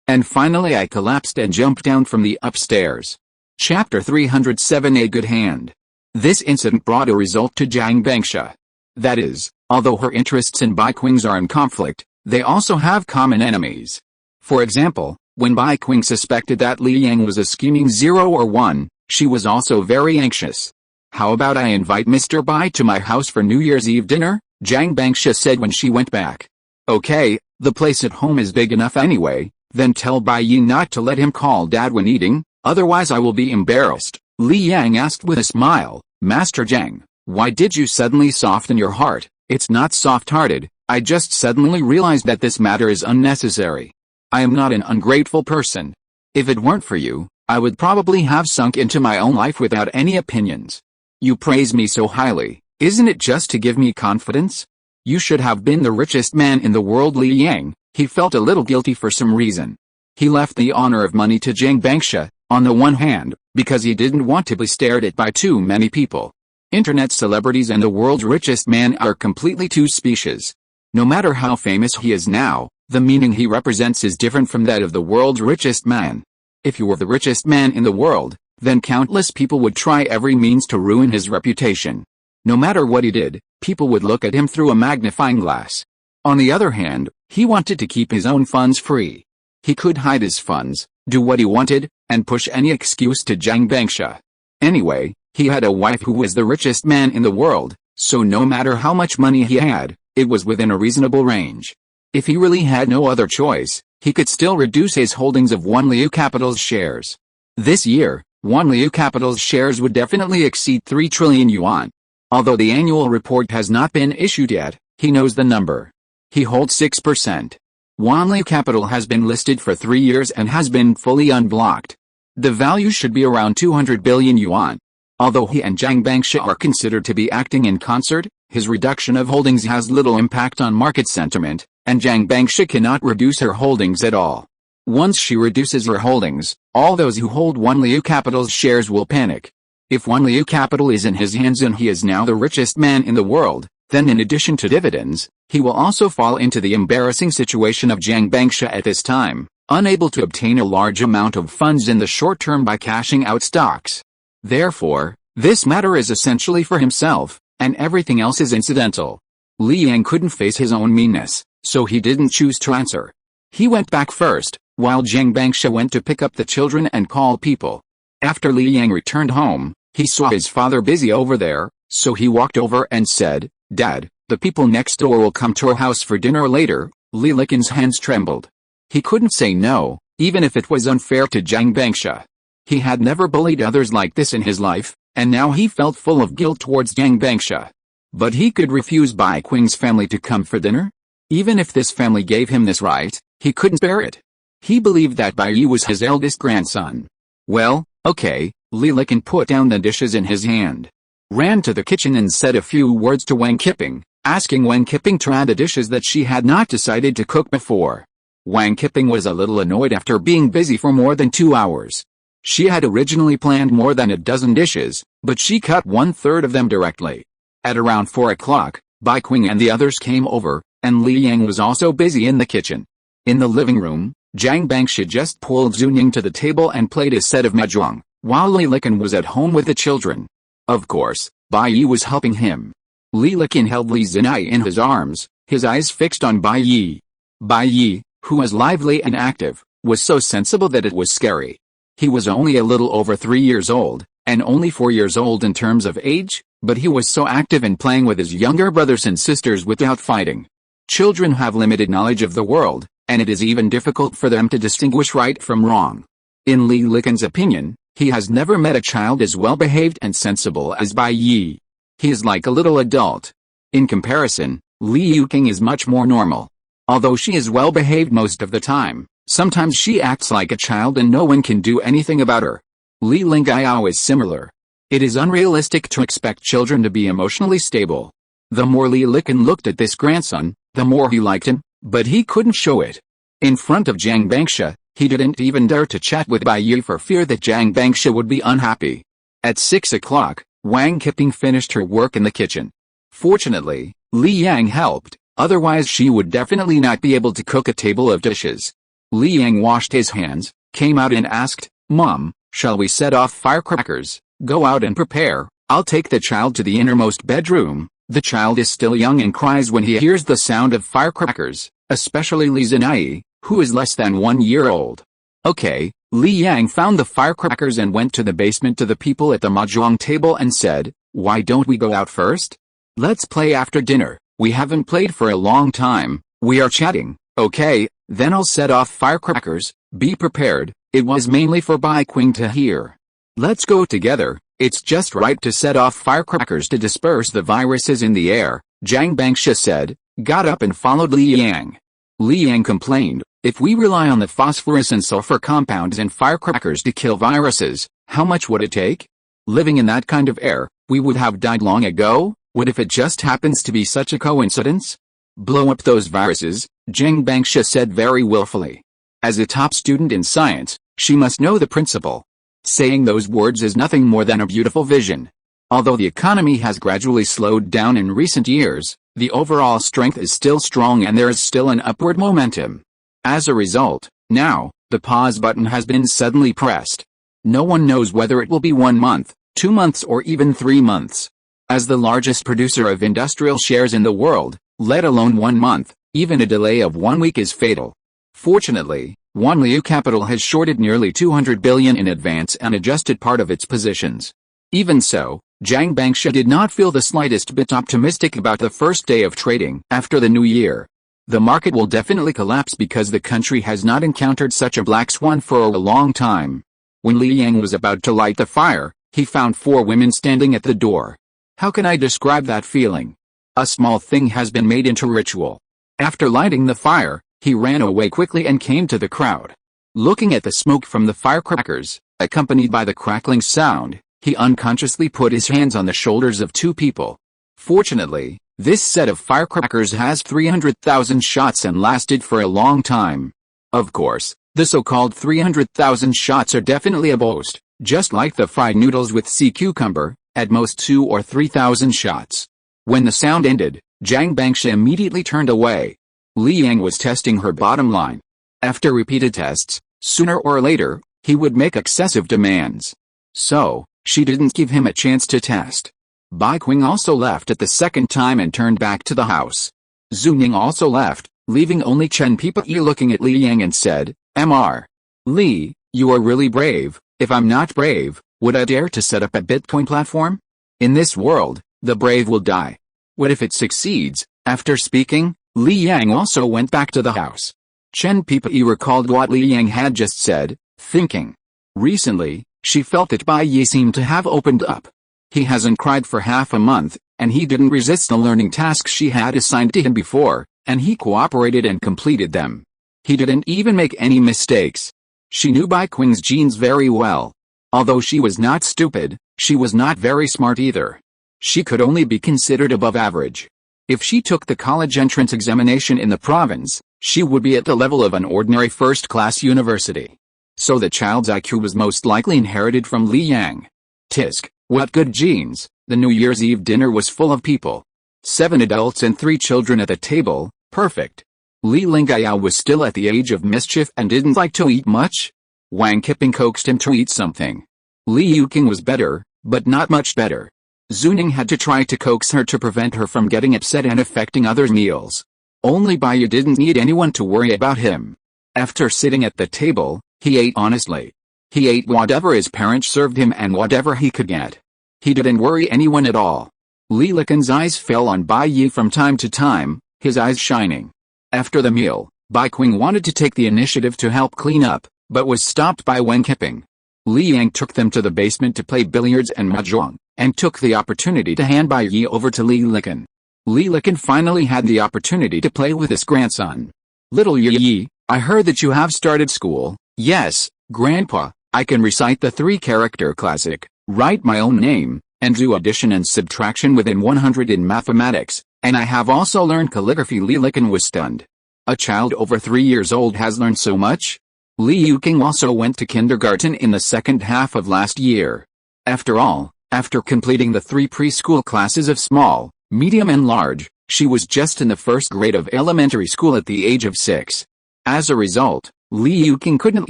and finally I collapsed and jumped down from the upstairs. Chapter 307. A good hand. This incident brought a result to Jiang Bangsha. That is, although her interests and Bai Qing's are in conflict, they also have common enemies. For example, when Bai Qing suspected that Li Yang was a scheming 0 or 1, she was also very anxious. How about I invite Mr. Bai to my house for New Year's Eve dinner? Jiang Bangsha said when she went back. Okay, the place at home is big enough anyway, then tell Bai Yi not to let him call Dad when eating, otherwise I will be embarrassed. Li Yang asked with a smile, Master Jiang, why did you suddenly soften your heart? It's not soft-hearted, I just suddenly realized that this matter is unnecessary. I am not an ungrateful person. If it weren't for you, I would probably have sunk into my own life without any opinions. You praise me so highly, isn't it just to give me confidence? You should have been the richest man in the world. Li Yang, he felt a little guilty for some reason. He left the honor of money to Jiang Bangsha, on the one hand, because he didn't want to be stared at by too many people. Internet celebrities and the world's richest man are completely two species. No matter how famous he is now, the meaning he represents is different from that of the world's richest man. If you were the richest man in the world, then countless people would try every means to ruin his reputation. No matter what he did, people would look at him through a magnifying glass. On the other hand, he wanted to keep his own funds free. He could hide his funds, do what he wanted, and push any excuse to Jiang Bangsha. Anyway, he had a wife who was the richest man in the world, so no matter how much money he had, it was within a reasonable range. If he really had no other choice, he could still reduce his holdings of Wanliu Capital's shares. This year, Wanliu Capital's shares would definitely exceed 3 trillion yuan. Although the annual report has not been issued yet, he knows the number. He holds 6%. Wanliu Capital has been listed for 3 years and has been fully unblocked. The value should be around 200 billion yuan. Although he and Jiang Bangsha are considered to be acting in concert, his reduction of holdings has little impact on market sentiment, and Jiang Bangsha cannot reduce her holdings at all. Once she reduces her holdings, all those who hold Wanliu Capital's shares will panic. If Wanliu Capital is in his hands and he is now the richest man in the world, then in addition to dividends, he will also fall into the embarrassing situation of Jiang Bangsha at this time, unable to obtain a large amount of funds in the short term by cashing out stocks. Therefore, this matter is essentially for himself, and everything else is incidental. Li Yang couldn't face his own meanness, so he didn't choose to answer. He went back first, while Jiang Bangsha went to pick up the children and call people. After Li Yang returned home, he saw his father busy over there, so he walked over and said, Dad, the people next door will come to our house for dinner later. Li Liqin's hands trembled. He couldn't say no, even if it was unfair to Jiang Bangsha. He had never bullied others like this in his life, and now he felt full of guilt towards Jiang Bangsha. But he could refuse Bai Qing's family to come for dinner? Even if this family gave him this right, he couldn't bear it. He believed that Bai Yi was his eldest grandson. Well, okay, Li Liqin put down the dishes in his hand, ran to the kitchen and said a few words to Wang Qiping, asking Wang Qiping to add the dishes that she had not decided to cook before. Wang Qiping was a little annoyed after being busy for more than 2 hours. She had originally planned more than a dozen dishes, but she cut 1/3 of them directly. At around 4 o'clock, Bai Qing and the others came over, and Li Yang was also busy in the kitchen. In the living room, Jiang Bangsha just pulled Zunying to the table and played a set of mahjong, while Li Liqin was at home with the children. Of course, Bai Yi was helping him. Li Liqin held Li Zinai in his arms, his eyes fixed on Bai Yi. Bai Yi, who was lively and active, was so sensible that it was scary. He was only a little over 3 years old, and only 4 years old in terms of age, but he was so active in playing with his younger brothers and sisters without fighting. Children have limited knowledge of the world, and it is even difficult for them to distinguish right from wrong. In Li Liqin's opinion, he has never met a child as well-behaved and sensible as Bai Yi. He is like a little adult. In comparison, Li Yuqing is much more normal. Although she is well-behaved most of the time, sometimes she acts like a child and no one can do anything about her. Li Lingyao is similar. It is unrealistic to expect children to be emotionally stable. The more Li Liqin looked at this grandson, the more he liked him, but he couldn't show it. In front of Jiang Bangsha, he didn't even dare to chat with Bai Yi for fear that Jiang Bangsha would be unhappy. At 6 o'clock, Wang Qiping finished her work in the kitchen. Fortunately, Li Yang helped, otherwise she would definitely not be able to cook a table of dishes. Li Yang washed his hands, came out and asked, "Mom, shall we set off firecrackers? Go out and prepare, I'll take the child to the innermost bedroom." The child is still young and cries when he hears the sound of firecrackers, especially Li Zinai, who is less than 1 year old. Okay, Li Yang found the firecrackers and went to the basement to the people at the mahjong table and said, "Why don't we go out first? Let's play after dinner, we haven't played for a long time, we are chatting." "Okay, then I'll set off firecrackers, be prepared." It was mainly for Bai Qing to hear. "Let's go together, it's just right to set off firecrackers to disperse the viruses in the air," Jiang Bangsha said, got up and followed Li Yang. Li Yang complained, "If we rely on the phosphorus and sulfur compounds in firecrackers to kill viruses, how much would it take? Living in that kind of air, we would have died long ago. What if it just happens to be such a coincidence? Blow up those viruses," Jiang Bangsha said very willfully. As a top student in science, she must know the principle. Saying those words is nothing more than a beautiful vision. Although the economy has gradually slowed down in recent years, the overall strength is still strong and there is still an upward momentum. As a result, now, the pause button has been suddenly pressed. No one knows whether it will be 1 month, 2 months or even 3 months. As the largest producer of industrial shares in the world, let alone 1 month, even a delay of 1 week is fatal. Fortunately, Wanliu Capital has shorted nearly 200 billion in advance and adjusted part of its positions. Even so, Jiang Bangsha did not feel the slightest bit optimistic about the first day of trading after the new year. The market will definitely collapse because the country has not encountered such a black swan for a long time. When Li Yang was about to light the fire, he found 4 women standing at the door. How can I describe that feeling? A small thing has been made into ritual. After lighting the fire, he ran away quickly and came to the crowd. Looking at the smoke from the firecrackers, accompanied by the crackling sound, he unconsciously put his hands on the shoulders of 2 people. Fortunately, this set of firecrackers has 300,000 shots and lasted for a long time. Of course, the so-called 300,000 shots are definitely a boast, just like the fried noodles with sea cucumber, at most 2 or 3,000 shots. When the sound ended, Jiang Bangsha immediately turned away. Li Yang was testing her bottom line. After repeated tests, sooner or later, he would make excessive demands. So, she didn't give him a chance to test. Bai Qing also left at the second time and turned back to the house. Zhu Ning also left, leaving only Chen Peipai looking at Li Yang and said, "Mr. Li, you are really brave. If I'm not brave, would I dare to set up a Bitcoin platform? In this world, the brave will die. What if it succeeds?" After speaking, Li Yang also went back to the house. Chen Peipai recalled what Li Yang had just said, thinking. Recently, she felt that Bai Yi seemed to have opened up. He hasn't cried for half a month, and he didn't resist the learning tasks she had assigned to him before, and he cooperated and completed them. He didn't even make any mistakes. She knew Bai Qing's genes very well. Although she was not stupid, she was not very smart either. She could only be considered above average. If she took the college entrance examination in the province, she would be at the level of an ordinary first-class university. So the child's IQ was most likely inherited from Li Yang. Tisk, what good genes. The New Year's Eve dinner was full of people. 7 adults and 3 children at the table, perfect. Li Lingyao was still at the age of mischief and didn't like to eat much. Wang Qiping coaxed him to eat something. Li Yuqing was better, but not much better. Zhu Ning had to try to coax her to prevent her from getting upset and affecting others' meals. Only Bai Yi didn't need anyone to worry about him. After sitting at the table, he ate honestly. He ate whatever his parents served him and whatever he could get. He didn't worry anyone at all. Li Liqin's eyes fell on Bai Yi from time to time, his eyes shining. After the meal, Bai Qing wanted to take the initiative to help clean up, but was stopped by Wen Kiping. Li Yang took them to the basement to play billiards and mahjong, and took the opportunity to hand Bai Yi over to Li Liqin. Li Liqin finally had the opportunity to play with his grandson. Little Yi, I heard that you have started school. Yes, Grandpa, I can recite the 3-character classic, write my own name, and do addition and subtraction within 100 in mathematics, and I have also learned calligraphy. Li Liqin was stunned. A child over 3 years old has learned so much? Li Yuqing also went to kindergarten in the second half of last year. After all, after completing the 3 preschool classes of small, medium and large, she was just in the first grade of elementary school at the age of 6. As a result, Li Yuqing couldn't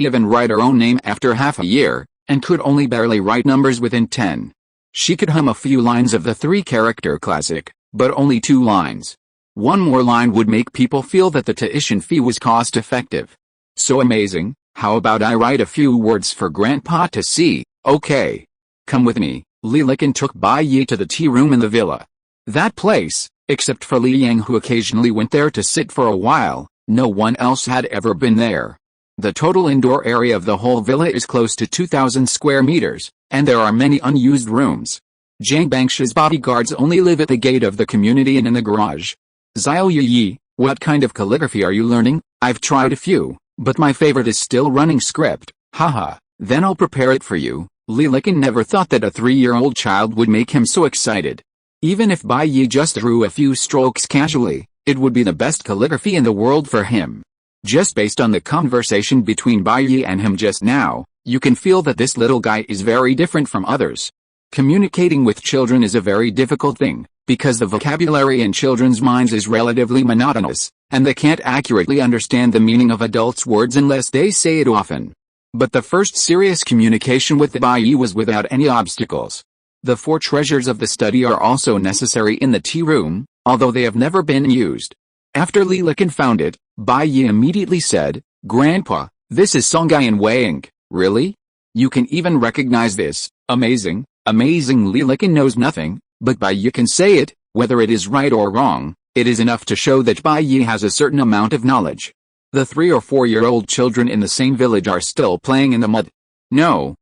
even write her own name after half a year, and could only barely write numbers within 10. She could hum a few lines of the 3-character classic, but only 2 lines. One more line would make people feel that the tuition fee was cost-effective. So amazing, how about I write a few words for Grandpa to see? Okay. Come with me. Li Liqin took Bai Yi to the tea room in the villa. That place, except for Li Yang who occasionally went there to sit for a while, no one else had ever been there. The total indoor area of the whole villa is close to 2,000 square meters, and there are many unused rooms. Zhang Bangsha's bodyguards only live at the gate of the community and in the garage. Xiao Yi, what kind of calligraphy are you learning? I've tried a few, but my favorite is still running script. Haha, then I'll prepare it for you. Li Liqin never thought that a 3-year-old child would make him so excited. Even if Bai Yi just drew a few strokes casually, it would be the best calligraphy in the world for him. Just based on the conversation between Bai Yi and him just now, you can feel that this little guy is very different from others. Communicating with children is a very difficult thing, because the vocabulary in children's minds is relatively monotonous, and they can't accurately understand the meaning of adults' words unless they say it often. But the first serious communication with Bai Yi was without any obstacles. The 4 treasures of the study are also necessary in the tea room, although they have never been used. After Li Liqin found it, Bai Yi immediately said, Grandpa, this is Songhai and Weiing. Really? You can even recognize this. Amazing, amazing. Li Liqin knows nothing, but Bai Yi can say it, whether it is right or wrong. It is enough to show that Bai Yi has a certain amount of knowledge. The 3 or 4-year-old children in the same village are still playing in the mud. No,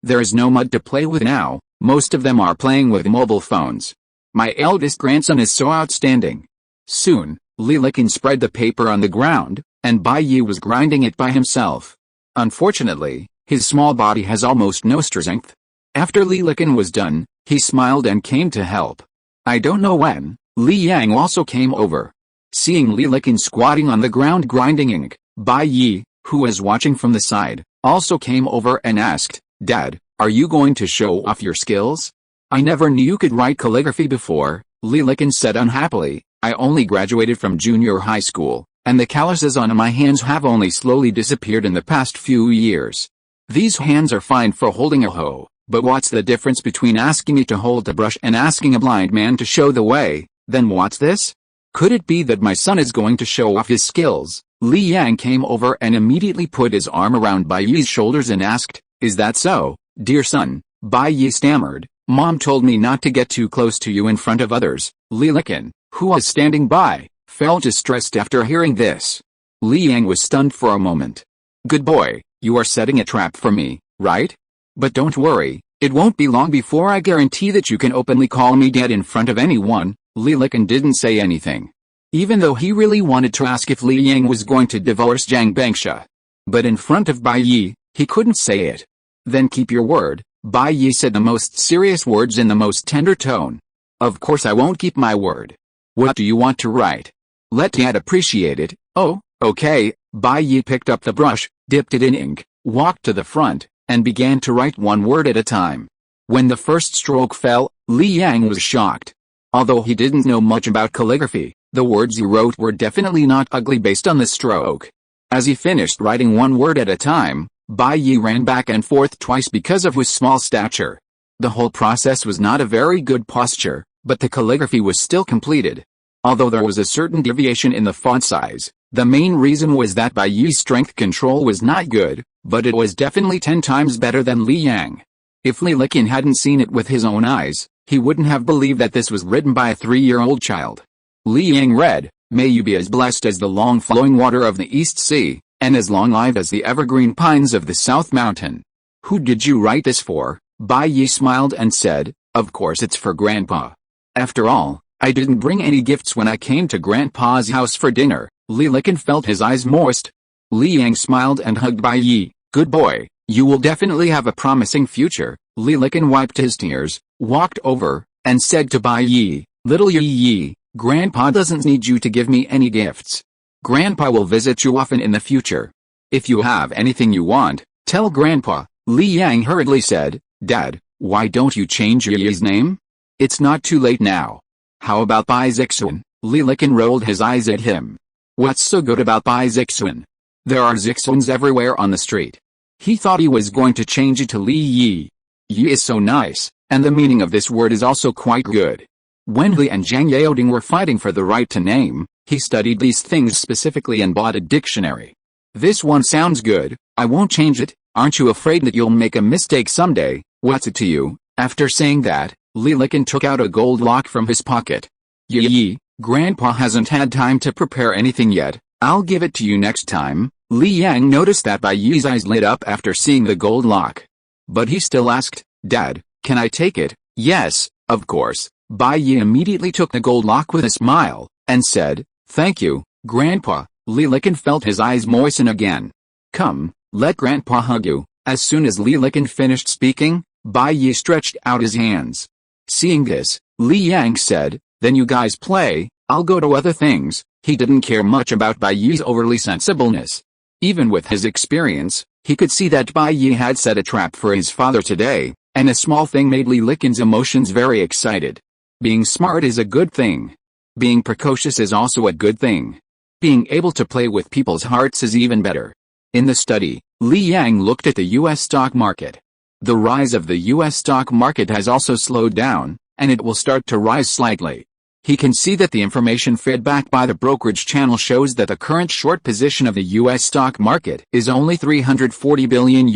there is no mud to play with now. Most of them are playing with mobile phones. My eldest grandson is so outstanding. Soon, Li Liqin spread the paper on the ground, and Bai Yi was grinding it by himself. Unfortunately, his small body has almost no strength. After Li Liqin was done, he smiled and came to help. I don't know when, Li Yang also came over. Seeing Li Liqin squatting on the ground grinding ink, Bai Yi, who was watching from the side, also came over and asked, Dad, are you going to show off your skills? I never knew you could write calligraphy before, Li Liqin said unhappily. I only graduated from junior high school, and the calluses on my hands have only slowly disappeared in the past few years. These hands are fine for holding a hoe, but what's the difference between asking me to hold the brush and asking a blind man to show the way? Then what's this? Could it be that my son is going to show off his skills? Li Yang came over and immediately put his arm around Bai Yi's shoulders and asked, Is that so, dear son? Bai Yi stammered, Mom told me not to get too close to you in front of others. Li Liqin, who was standing by, felt distressed after hearing this. Li Yang was stunned for a moment. Good boy, you are setting a trap for me, right? But don't worry, it won't be long before I guarantee that you can openly call me dad in front of anyone. Li Liqin didn't say anything, even though he really wanted to ask if Li Yang was going to divorce Zhang Bangsha. But in front of Bai Yi, he couldn't say it. Then keep your word, Bai Yi said the most serious words in the most tender tone. Of course I won't keep my word. What do you want to write? Let Dad appreciate it. Oh, okay. Bai Yi picked up the brush, dipped it in ink, walked to the front, and began to write one word at a time. When the first stroke fell, Li Yang was shocked. Although he didn't know much about calligraphy, the words he wrote were definitely not ugly based on the stroke. As he finished writing one word at a time, Bai Yi ran back and forth twice because of his small stature. The whole process was not a very good posture, but the calligraphy was still completed. Although there was a certain deviation in the font size, the main reason was that Bai Yi's strength control was not good, but it was definitely 10 times better than Li Yang. If Li Liqin hadn't seen it with his own eyes, he wouldn't have believed that this was written by a 3-year-old child. Li Yang read, "May you be as blessed as the long-flowing water of the East Sea, and as long-lived as the evergreen pines of the South Mountain." "Who did you write this for?" Bai Yi smiled and said, "Of course it's for Grandpa. After all, I didn't bring any gifts when I came to Grandpa's house for dinner." Li Liqin felt his eyes moist. Li Yang smiled and hugged Bai Yi. "Good boy, you will definitely have a promising future." Li Liqin wiped his tears, walked over, and said to Bai Yi, "Little Yi, Grandpa doesn't need you to give me any gifts. Grandpa will visit you often in the future. If you have anything you want, tell Grandpa." Li Yang hurriedly said, "Dad, why don't you change Yi's name? It's not too late now. How about Bai Zixuan?" Li Liqin rolled his eyes at him. "What's so good about Bai Zixuan? There are Zixuans everywhere on the street." He thought he was going to change it to Li Yi. Yi is so nice, and the meaning of this word is also quite good. When Li and Zhang Yaoding were fighting for the right to name, he studied these things specifically and bought a dictionary. "This one sounds good, I won't change it. Aren't you afraid that you'll make a mistake someday? What's it to you?" After saying that, Li Liqin took out a gold lock from his pocket. "Yi, Grandpa hasn't had time to prepare anything yet, I'll give it to you next time." Li Yang noticed that Bai Yi's eyes lit up after seeing the gold lock. But he still asked, "Dad, can I take it?" "Yes, of course." Bai Yi immediately took the gold lock with a smile, and said, "Thank you, Grandpa." Li Liqin felt his eyes moisten again. "Come, let Grandpa hug you." As soon as Li Liqin finished speaking, Bai Yi stretched out his hands. Seeing this, Li Yang said, "Then you guys play, I'll go to other things." He didn't care much about Bai Yi's overly sensibleness. Even with his experience, he could see that Bai Yi had set a trap for his father today, and a small thing made Li Liqin's emotions very excited. Being smart is a good thing. Being precocious is also a good thing. Being able to play with people's hearts is even better. In the study, Li Yang looked at the U.S. stock market. The rise of the U.S. stock market has also slowed down, and it will start to rise slightly. He can see that the information fed back by the brokerage channel shows that the current short position of the U.S. stock market is only $340 billion.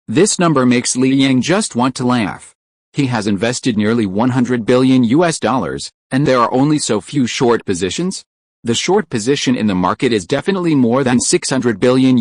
This number makes Li Yang just want to laugh. He has invested nearly $100 billion, and there are only so few short positions. The short position in the market is definitely more than $600 billion.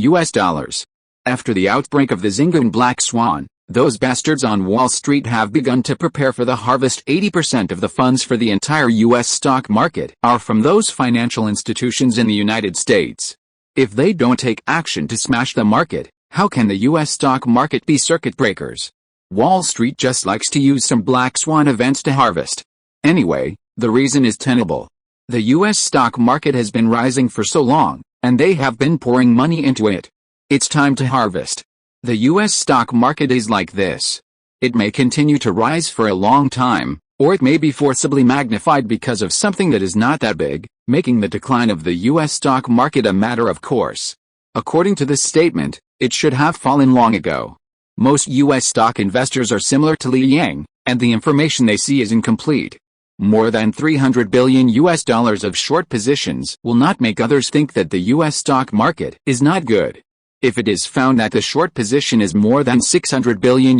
After the outbreak of the Xingun Black Swan, those bastards on Wall Street have begun to prepare for the harvest. 80% of the funds for the entire U.S. stock market are from those financial institutions in the United States. If they don't take action to smash the market, how can the U.S. stock market be circuit breakers? Wall Street just likes to use some black swan events to harvest. Anyway, the reason is tenable. The U.S. stock market has been rising for so long, and they have been pouring money into it. It's time to harvest. The U.S. stock market is like this. It may continue to rise for a long time, or it may be forcibly magnified because of something that is not that big, making the decline of the U.S. stock market a matter of course. According to this statement, it should have fallen long ago. Most U.S. stock investors are similar to Li Yang, and the information they see is incomplete. More than $300 billion of short positions will not make others think that the U.S. stock market is not good. If it is found that the short position is more than $600 billion,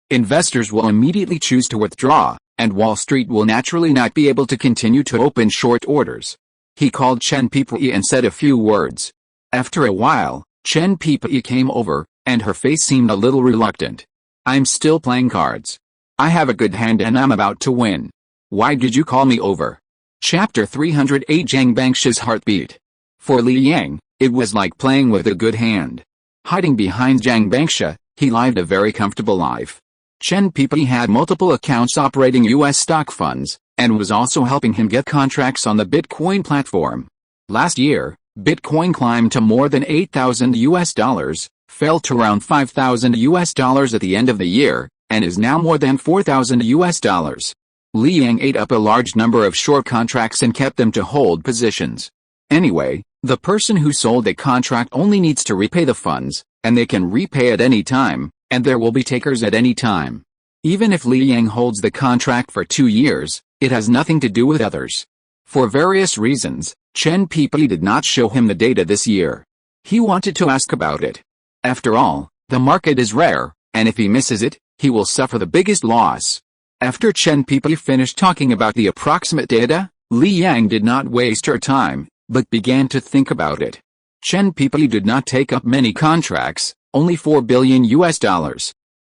investors will immediately choose to withdraw, and Wall Street will naturally not be able to continue to open short orders. He called Chen Pipei and said a few words. After a while, Chen Pipei came over, and her face seemed a little reluctant. "I'm still playing cards. I have a good hand and I'm about to win. Why did you call me over?" Chapter 308. Zhang Bangsha's heartbeat. For Li Yang, it was like playing with a good hand. Hiding behind Zhang Bangsha, he lived a very comfortable life. Chen Pipei had multiple accounts operating U.S. stock funds, and was also helping him get contracts on the Bitcoin platform. Last year, Bitcoin climbed to more than $8,000, fell to around $5,000 at the end of the year, and is now more than $4,000. Li Yang ate up a large number of short contracts and kept them to hold positions. Anyway, the person who sold a contract only needs to repay the funds, and they can repay at any time, and there will be takers at any time. Even if Li Yang holds the contract for 2 years, It has nothing to do with others. For various reasons, Chen Peipi did not show him the data this year. He wanted to ask about it. After all, the market is rare, and if he misses it, he will suffer the biggest loss. After Chen Peipi finished talking about the approximate data, Li Yang did not waste her time, but began to think about it. Chen Peipi did not take up many contracts, only $4 billion.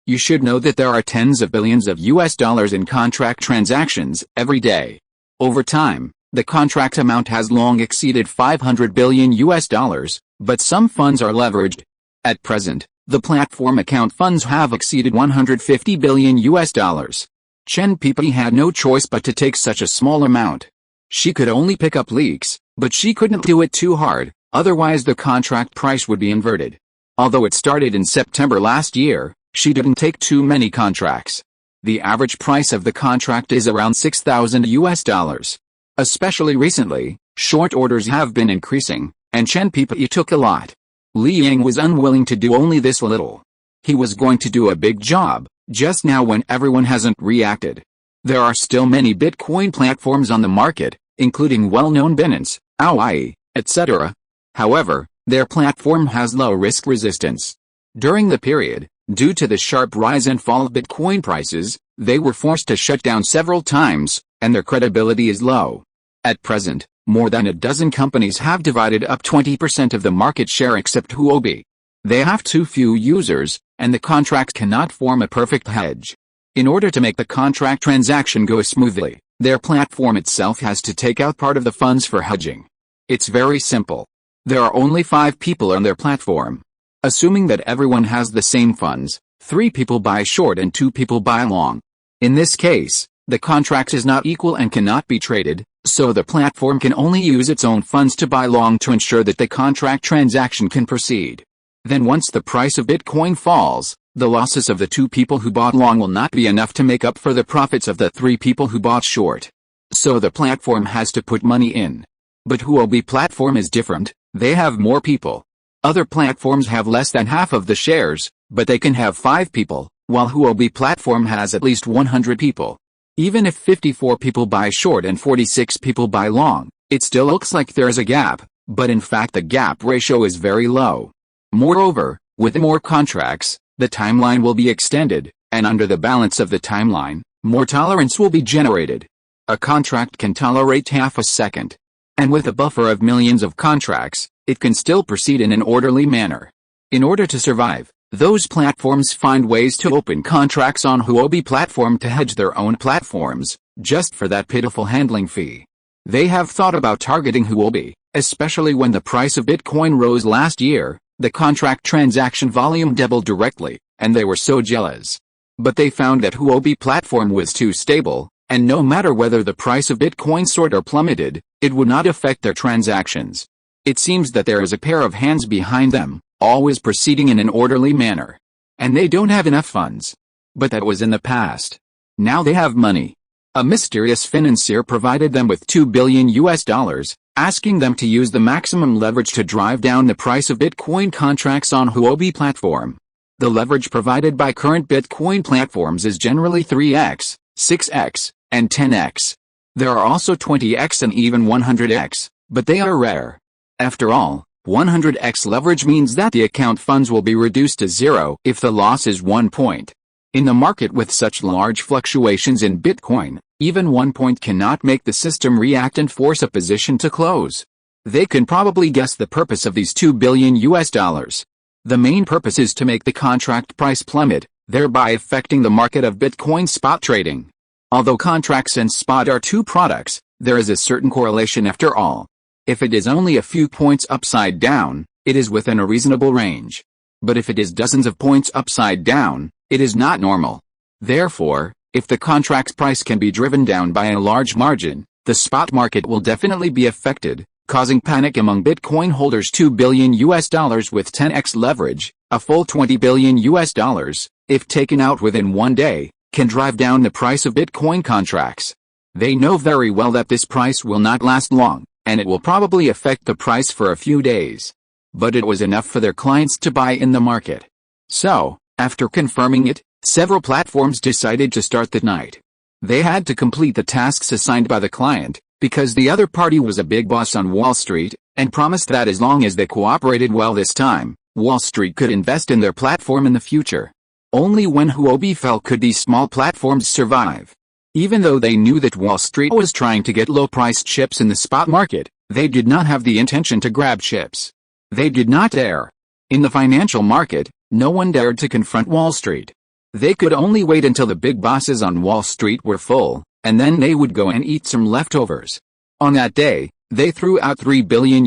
You should know that there are tens of billions of US dollars in contract transactions every day. Over time, the contract amount has long exceeded $500 billion US dollars, but some funds are leveraged. At present, the platform account funds have exceeded $150 billion US dollars. Chen Peipi had no choice but to take such a small amount. She could only pick up leaks, but she couldn't do it too hard, otherwise the contract price would be inverted. Although it started in September last year, she didn't take too many contracts. The average price of the contract is around 6,000 US dollars. Especially recently, short orders have been increasing, and Chen Peipi took a lot. Li Yang was unwilling to do only this little. He was going to do a big job, just now when everyone hasn't reacted. There are still many Bitcoin platforms on the market, including well-known Binance, Huobi, etc. However, their platform has low risk resistance. During the period, due to the sharp rise and fall of Bitcoin prices, they were forced to shut down several times, and their credibility is low. At present, more than a dozen companies have divided up 20% of the market share except Huobi. They have too few users, and the contract cannot form a perfect hedge. In order to make the contract transaction go smoothly, their platform itself has to take out part of the funds for hedging. It's very simple. There are only 5 people on their platform. Assuming that everyone has the same funds, 3 people buy short and 2 people buy long. In this case, the contract is not equal and cannot be traded, so the platform can only use its own funds to buy long to ensure that the contract transaction can proceed. Then once the price of Bitcoin falls, the losses of the 2 people who bought long will not be enough to make up for the profits of the 3 people who bought short. So the platform has to put money in. But Huobi platform is different, they have more people. Other platforms have less than half of the shares, but they can have 5 people, while Huobi platform has at least 100 people. Even if 54 people buy short and 46 people buy long, it still looks like there's a gap, but in fact the gap ratio is very low. Moreover, with more contracts, the timeline will be extended, and under the balance of the timeline, more tolerance will be generated. A contract can tolerate half a second. And with a buffer of millions of contracts, it can still proceed in an orderly manner. In order to survive, those platforms find ways to open contracts on Huobi platform to hedge their own platforms, just for that pitiful handling fee. They have thought about targeting Huobi, especially when the price of Bitcoin rose last year, the contract transaction volume doubled directly, and they were so jealous. But they found that Huobi platform was too stable, and no matter whether the price of Bitcoin soared or plummeted, it would not affect their transactions. It seems that there is a pair of hands behind them, always proceeding in an orderly manner. And they don't have enough funds. But that was in the past. Now they have money. A mysterious financier provided them with $2 billion US dollars, asking them to use the maximum leverage to drive down the price of Bitcoin contracts on Huobi platform. The leverage provided by current Bitcoin platforms is generally 3x, 6x, and 10x. There are also 20x and even 100x, but they are rare. After all, 100x leverage means that the account funds will be reduced to 0 if the loss is 1 point. In the market with such large fluctuations in Bitcoin, even 1 point cannot make the system react and force a position to close. They can probably guess the purpose of these $2 billion US dollars. The main purpose is to make the contract price plummet, thereby affecting the market of Bitcoin spot trading. Although contracts and spot are 2 products, there is a certain correlation after all. If it is only a few points upside down, it is within a reasonable range. But if it is dozens of points upside down, it is not normal. Therefore, if the contract's price can be driven down by a large margin, the spot market will definitely be affected, causing panic among Bitcoin holders. $2 billion US dollars with 10x leverage, a full $20 billion US dollars, if taken out within 1 day, can drive down the price of Bitcoin contracts. They know very well that this price will not last long, and it will probably affect the price for a few days. But it was enough for their clients to buy in the market. So, after confirming it, several platforms decided to start that night. They had to complete the tasks assigned by the client, because the other party was a big boss on Wall Street, and promised that as long as they cooperated well this time, Wall Street could invest in their platform in the future. Only when Huobi fell could these small platforms survive. Even though they knew that Wall Street was trying to get low-priced chips in the spot market, they did not have the intention to grab chips. They did not dare. In the financial market, no one dared to confront Wall Street. They could only wait until the big bosses on Wall Street were full, and then they would go and eat some leftovers. On that day, they threw out $3 billion.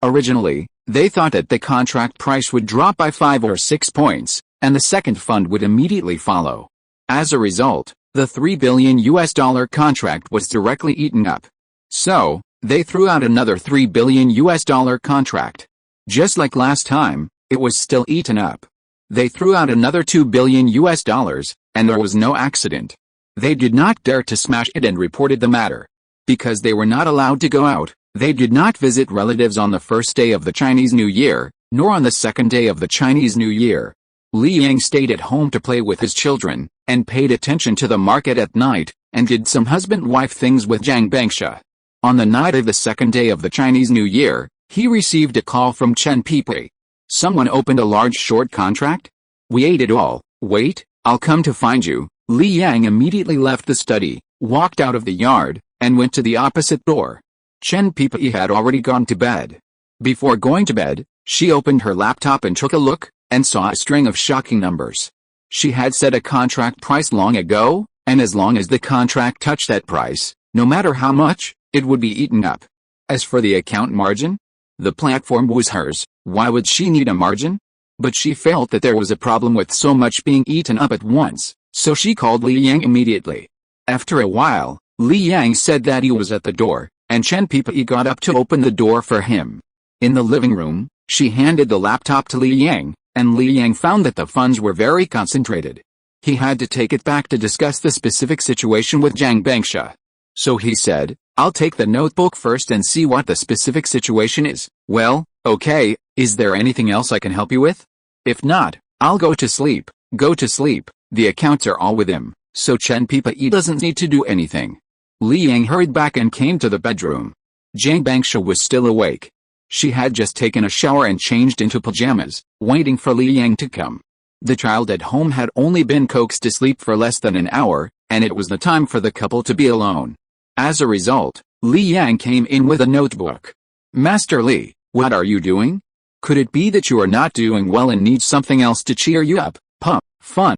Originally, they thought that the contract price would drop by 5 or 6 points, and the second fund would immediately follow. As a result, the $3 billion contract was directly eaten up. So, they threw out another $3 billion contract. Just like last time, it was still eaten up. They threw out another $2 billion, and there was no accident. They did not dare to smash it and reported the matter. Because they were not allowed to go out, they did not visit relatives on the first day of the Chinese New Year, nor on the second day of the Chinese New Year. Li Yang stayed at home to play with his children, and paid attention to the market at night, and did some husband-wife things with Zhang Bangsha. On the night of the second day of the Chinese New Year, he received a call from Chen Pipei. Someone opened a large short contract? We ate it all. Wait, I'll come to find you. Li Yang immediately left the study, walked out of the yard, and went to the opposite door. Chen Pipei had already gone to bed. Before going to bed, she opened her laptop and took a look, and saw a string of shocking numbers. She had set a contract price long ago, and as long as the contract touched that price, no matter how much, it would be eaten up. As for the account margin, the platform was hers. Why would she need a margin? But she felt that there was a problem with so much being eaten up at once, so she called Li Yang immediately. After a while, Li Yang said that he was at the door, and Chen Pipei got up to open the door for him. In the living room, she handed the laptop to Li Yang, and Li Yang found that the funds were very concentrated. He had to take it back to discuss the specific situation with Zhang Bangsha. So he said, I'll take the notebook first and see what the specific situation is. Well, okay, is there anything else I can help you with? If not, I'll go to sleep. Go to sleep, the accounts are all with him, so Chen Pipei doesn't need to do anything. Li Yang hurried back and came to the bedroom. Zhang Bangsha was still awake. She had just taken a shower and changed into pajamas, waiting for Li Yang to come. The child at home had only been coaxed to sleep for less than an hour, and it was the time for the couple to be alone. As a result, Li Yang came in with a notebook. Master Li, what are you doing? Could it be that you are not doing well and need something else to cheer you up? Fun.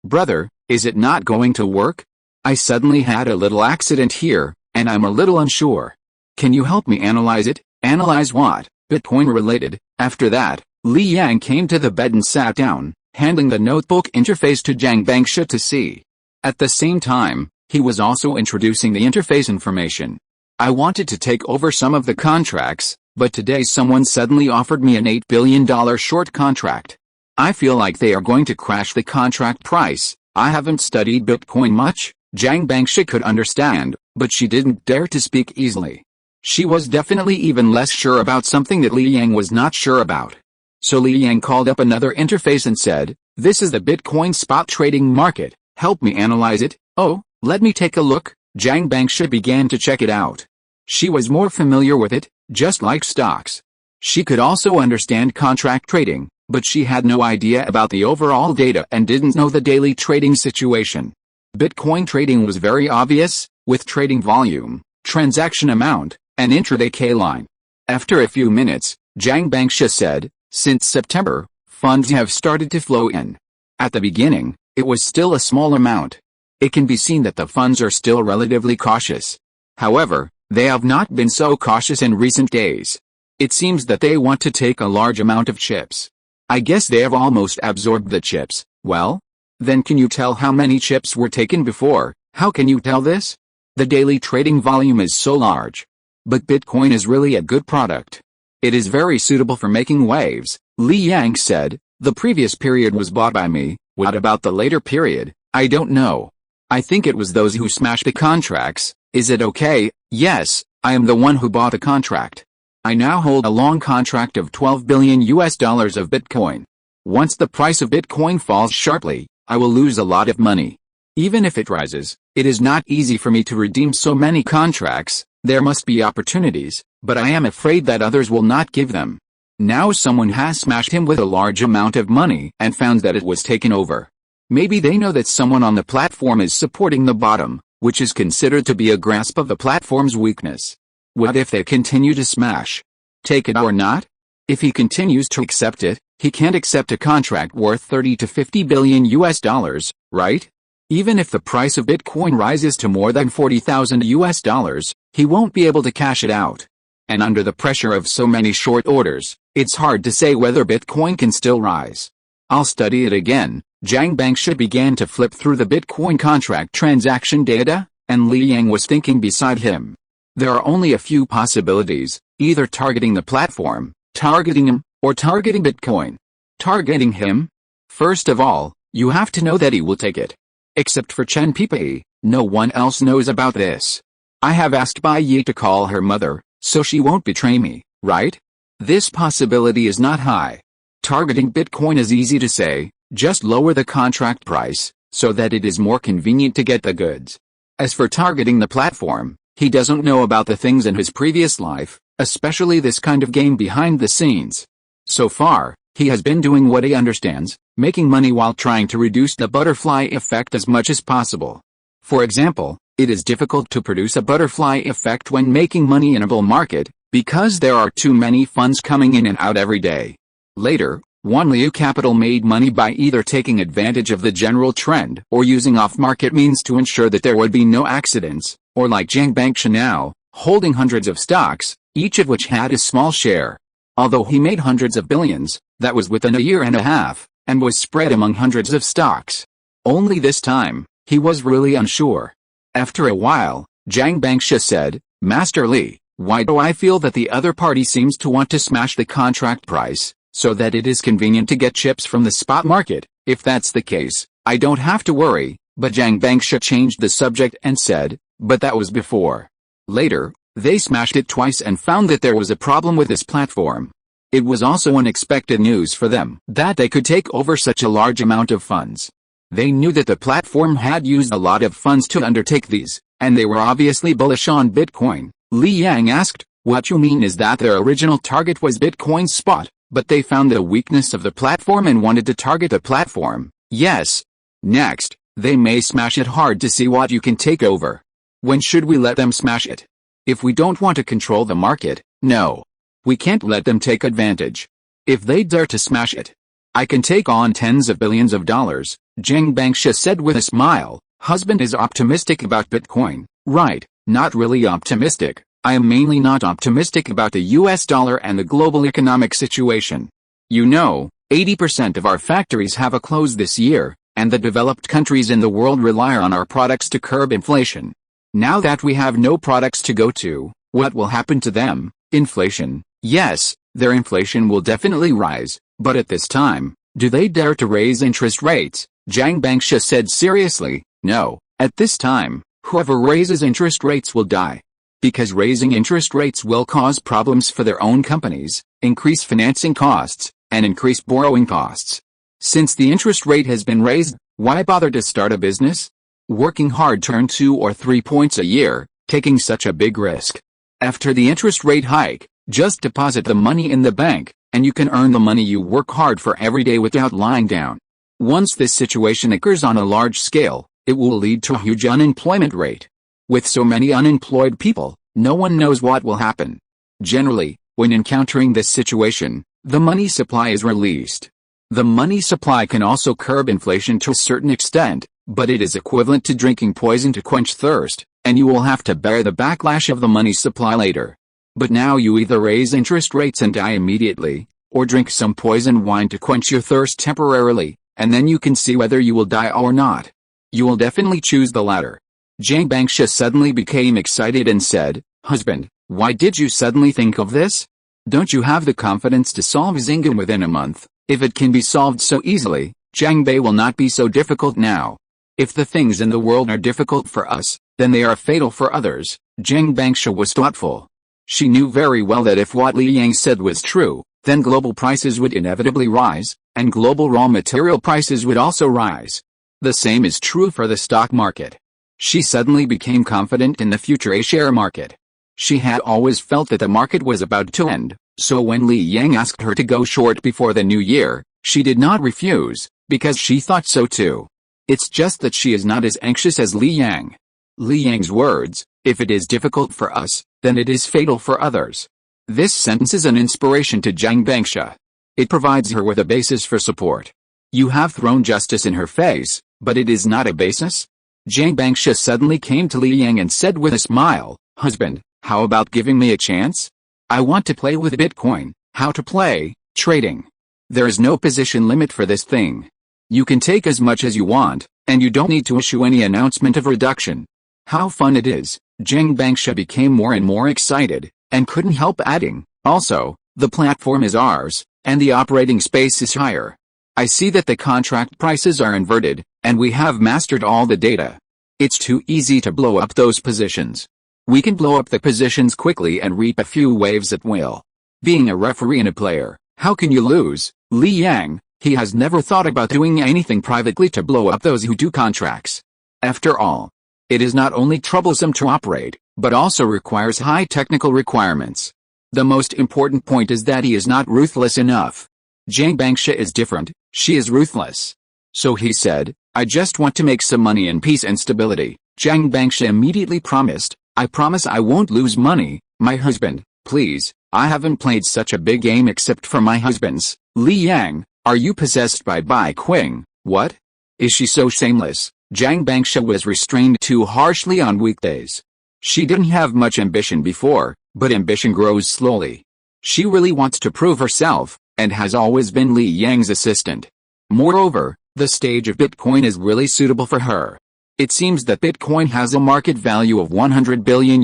Brother, is it not going to work? I suddenly had a little accident here, and I'm a little unsure. Can you help me analyze it? Analyze what? Bitcoin related. After that, Li Yang came to the bed and sat down, handing the notebook interface to Zhang Bangsha to see. At the same time, he was also introducing the interface information. I wanted to take over some of the contracts, but today someone suddenly offered me an $8 billion short contract. I feel like they are going to crash the contract price. I haven't studied Bitcoin much. Zhang Bangsha could understand, but she didn't dare to speak easily. She was definitely even less sure about something that Li Yang was not sure about. So Li Yang called up another interface and said, this is the Bitcoin spot trading market, help me analyze it. Oh, let me take a look. Zhang Bangsha began to check it out. She was more familiar with it, just like stocks. She could also understand contract trading, but she had no idea about the overall data and didn't know the daily trading situation. Bitcoin trading was very obvious, with trading volume, transaction amount, and intraday K-line. After a few minutes, Zhang Bangsha said, since September, funds have started to flow in. At the beginning, it was still a small amount. It can be seen that the funds are still relatively cautious. However, they have not been so cautious in recent days. It seems that they want to take a large amount of chips. I guess they have almost absorbed the chips. Well, then can you tell how many chips were taken before? How can you tell this? The daily trading volume is so large. But Bitcoin is really a good product. It is very suitable for making waves. Li Yang said, the previous period was bought by me. What about the later period? I don't know. I think it was those who smashed the contracts. Is it okay? Yes, I am the one who bought the contract. I now hold a long contract of $12 billion of Bitcoin. Once the price of Bitcoin falls sharply, I will lose a lot of money. Even if it rises, it is not easy for me to redeem so many contracts. There must be opportunities, but I am afraid that others will not give them. Now someone has smashed him with a large amount of money and found that it was taken over. Maybe they know that someone on the platform is supporting the bottom, which is considered to be a grasp of the platform's weakness. What if they continue to smash? Take it or not? If he continues to accept it, he can't accept a contract worth 30 to 50 billion US dollars, right? Even if the price of Bitcoin rises to more than 40,000 US dollars, he won't be able to cash it out. And under the pressure of so many short orders, it's hard to say whether Bitcoin can still rise. I'll study it again. Jiang Bangsha began to flip through the Bitcoin contract transaction data, and Li Yang was thinking beside him. There are only a few possibilities, either targeting the platform, targeting him, or targeting Bitcoin. Targeting him? First of all, you have to know that he will take it. Except for Chen Pipei, no one else knows about this. I have asked Bai Yi to call her mother, so she won't betray me, right? This possibility is not high. Targeting Bitcoin is easy to say, just lower the contract price, so that it is more convenient to get the goods. As for targeting the platform, he doesn't know about the things in his previous life, especially this kind of game behind the scenes. So far, he has been doing what he understands, making money while trying to reduce the butterfly effect as much as possible. For example, it is difficult to produce a butterfly effect when making money in a bull market, because there are too many funds coming in and out every day. Later, Wanliu Capital made money by either taking advantage of the general trend or using off-market means to ensure that there would be no accidents, or like Jiang Bangsha now, holding hundreds of stocks, each of which had a small share. Although he made hundreds of billions, that was within a year and a half, and was spread among hundreds of stocks. Only this time, he was really unsure. After a while, Jiang Bangsha said, Master Li, why do I feel that the other party seems to want to smash the contract price, so that it is convenient to get chips from the spot market? If that's the case, I don't have to worry. But Jiang Bangsha changed the subject and said, but that was before. Later, they smashed it twice and found that there was a problem with this platform. It was also unexpected news for them that they could take over such a large amount of funds. They knew that the platform had used a lot of funds to undertake these, and they were obviously bullish on Bitcoin. Li Yang asked, what you mean is that their original target was Bitcoin spot, but they found the weakness of the platform and wanted to target the platform? Yes. Next, they may smash it hard to see what you can take over. When should we let them smash it? If we don't want to control the market, no. We can't let them take advantage. If they dare to smash it, I can take on tens of billions of dollars, Jiang Bangsha said with a smile. Husband is optimistic about Bitcoin, right? Not really optimistic. I am mainly not optimistic about the US dollar and the global economic situation. You know, 80% of our factories have a close this year, and the developed countries in the world rely on our products to curb inflation. Now that we have no products to go to, what will happen to them? Inflation. Yes, their inflation will definitely rise, but at this time, do they dare to raise interest rates? Jiang Bangsha said seriously, no, at this time, whoever raises interest rates will die. Because raising interest rates will cause problems for their own companies, increase financing costs, and increase borrowing costs. Since the interest rate has been raised, why bother to start a business? Working hard to earn 2 or 3 points a year, taking such a big risk. After the interest rate hike, just deposit the money in the bank, and you can earn the money you work hard for every day without lying down. Once this situation occurs on a large scale, it will lead to a huge unemployment rate. With so many unemployed people, no one knows what will happen. Generally, when encountering this situation, the money supply is released. The money supply can also curb inflation to a certain extent, but it is equivalent to drinking poison to quench thirst, and you will have to bear the backlash of the money supply later. But now you either raise interest rates and die immediately, or drink some poison wine to quench your thirst temporarily, and then you can see whether you will die or not. You will definitely choose the latter. Jiang Bangsha suddenly became excited and said, Husband, why did you suddenly think of this? Don't you have the confidence to solve Xingan within a month? If it can be solved so easily, Jiangbei will not be so difficult now. If the things in the world are difficult for us, then they are fatal for others. Jiang Bangsha was thoughtful. She knew very well that if what Li Yang said was true, then global prices would inevitably rise, and global raw material prices would also rise. The same is true for the stock market. She suddenly became confident in the future A-share market. She had always felt that the market was about to end, so when Li Yang asked her to go short before the new year, she did not refuse, because she thought so too. It's just that she is not as anxious as Li Yang. Li Yang's words, "If it is difficult for us, then it is fatal for others." This sentence is an inspiration to Jiang Bangsha. It provides her with a basis for support. You have thrown justice in her face, but it is not a basis? Jiang Bangsha suddenly came to Li Yang and said with a smile, "Husband, how about giving me a chance? I want to play with Bitcoin." How to play? Trading. There is no position limit for this thing. You can take as much as you want, and you don't need to issue any announcement of reduction. How fun it is. Jiang Bangsha became more and more excited, and couldn't help adding, "Also, the platform is ours, and the operating space is higher. I see that the contract prices are inverted, and we have mastered all the data. It's too easy to blow up those positions. We can blow up the positions quickly and reap a few waves at will. Being a referee and a player, how can you lose?" Li Yang, he has never thought about doing anything privately to blow up those who do contracts. After all, it is not only troublesome to operate, but also requires high technical requirements. The most important point is that he is not ruthless enough. Jiang Bangsha is different, she is ruthless. So he said, "I just want to make some money in peace and stability." Jiang Bangsha immediately promised, "I promise I won't lose money, my husband, please, I haven't played such a big game except for my husband's." Li Yang, are you possessed by Bai Qing? What? Is she so shameless? Jiang Bangsha was restrained too harshly on weekdays. She didn't have much ambition before, but ambition grows slowly. She really wants to prove herself, and has always been Li Yang's assistant. Moreover, the stage of Bitcoin is really suitable for her. It seems that Bitcoin has a market value of $100 billion,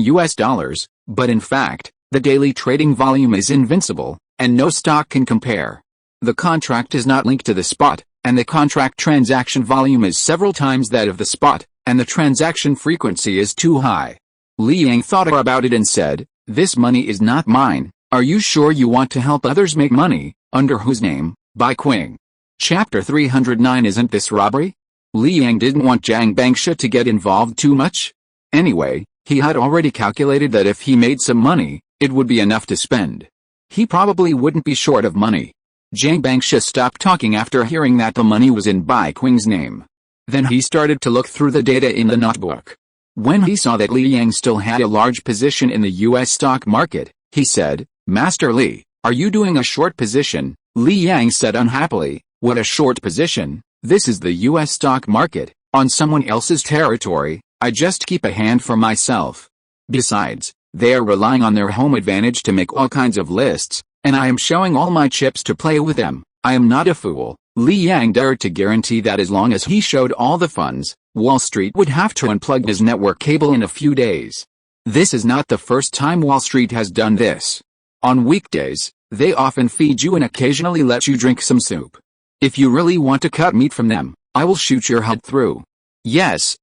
but in fact, the daily trading volume is invincible, and no stock can compare. The contract is not linked to the spot, and the contract transaction volume is several times that of the spot, and the transaction frequency is too high. Li Yang thought about it and said, "This money is not mine. Are you sure you want to help others make money? Under whose name?" Bai Qing. Chapter 309. Isn't this robbery? Li Yang didn't want Jiang Bangsha to get involved too much. Anyway, he had already calculated that if he made some money, it would be enough to spend. He probably wouldn't be short of money. Jiang Bangsha stopped talking after hearing that the money was in Bai Qing's name. Then he started to look through the data in the notebook. When he saw that Li Yang still had a large position in the US stock market, he said, "Master Li, are you doing a short position?" Li Yang said unhappily, "What a short position? This is the US stock market, on someone else's territory. I just keep a hand for myself. Besides, they are relying on their home advantage to make all kinds of lists, and I am showing all my chips to play with them. I am not a fool." Li Yang dared to guarantee that as long as he showed all the funds, Wall Street would have to unplug his network cable in a few days. This is not the first time Wall Street has done this. On weekdays, they often feed you and occasionally let you drink some soup. If you really want to cut meat from them, I will shoot your head through. Yes,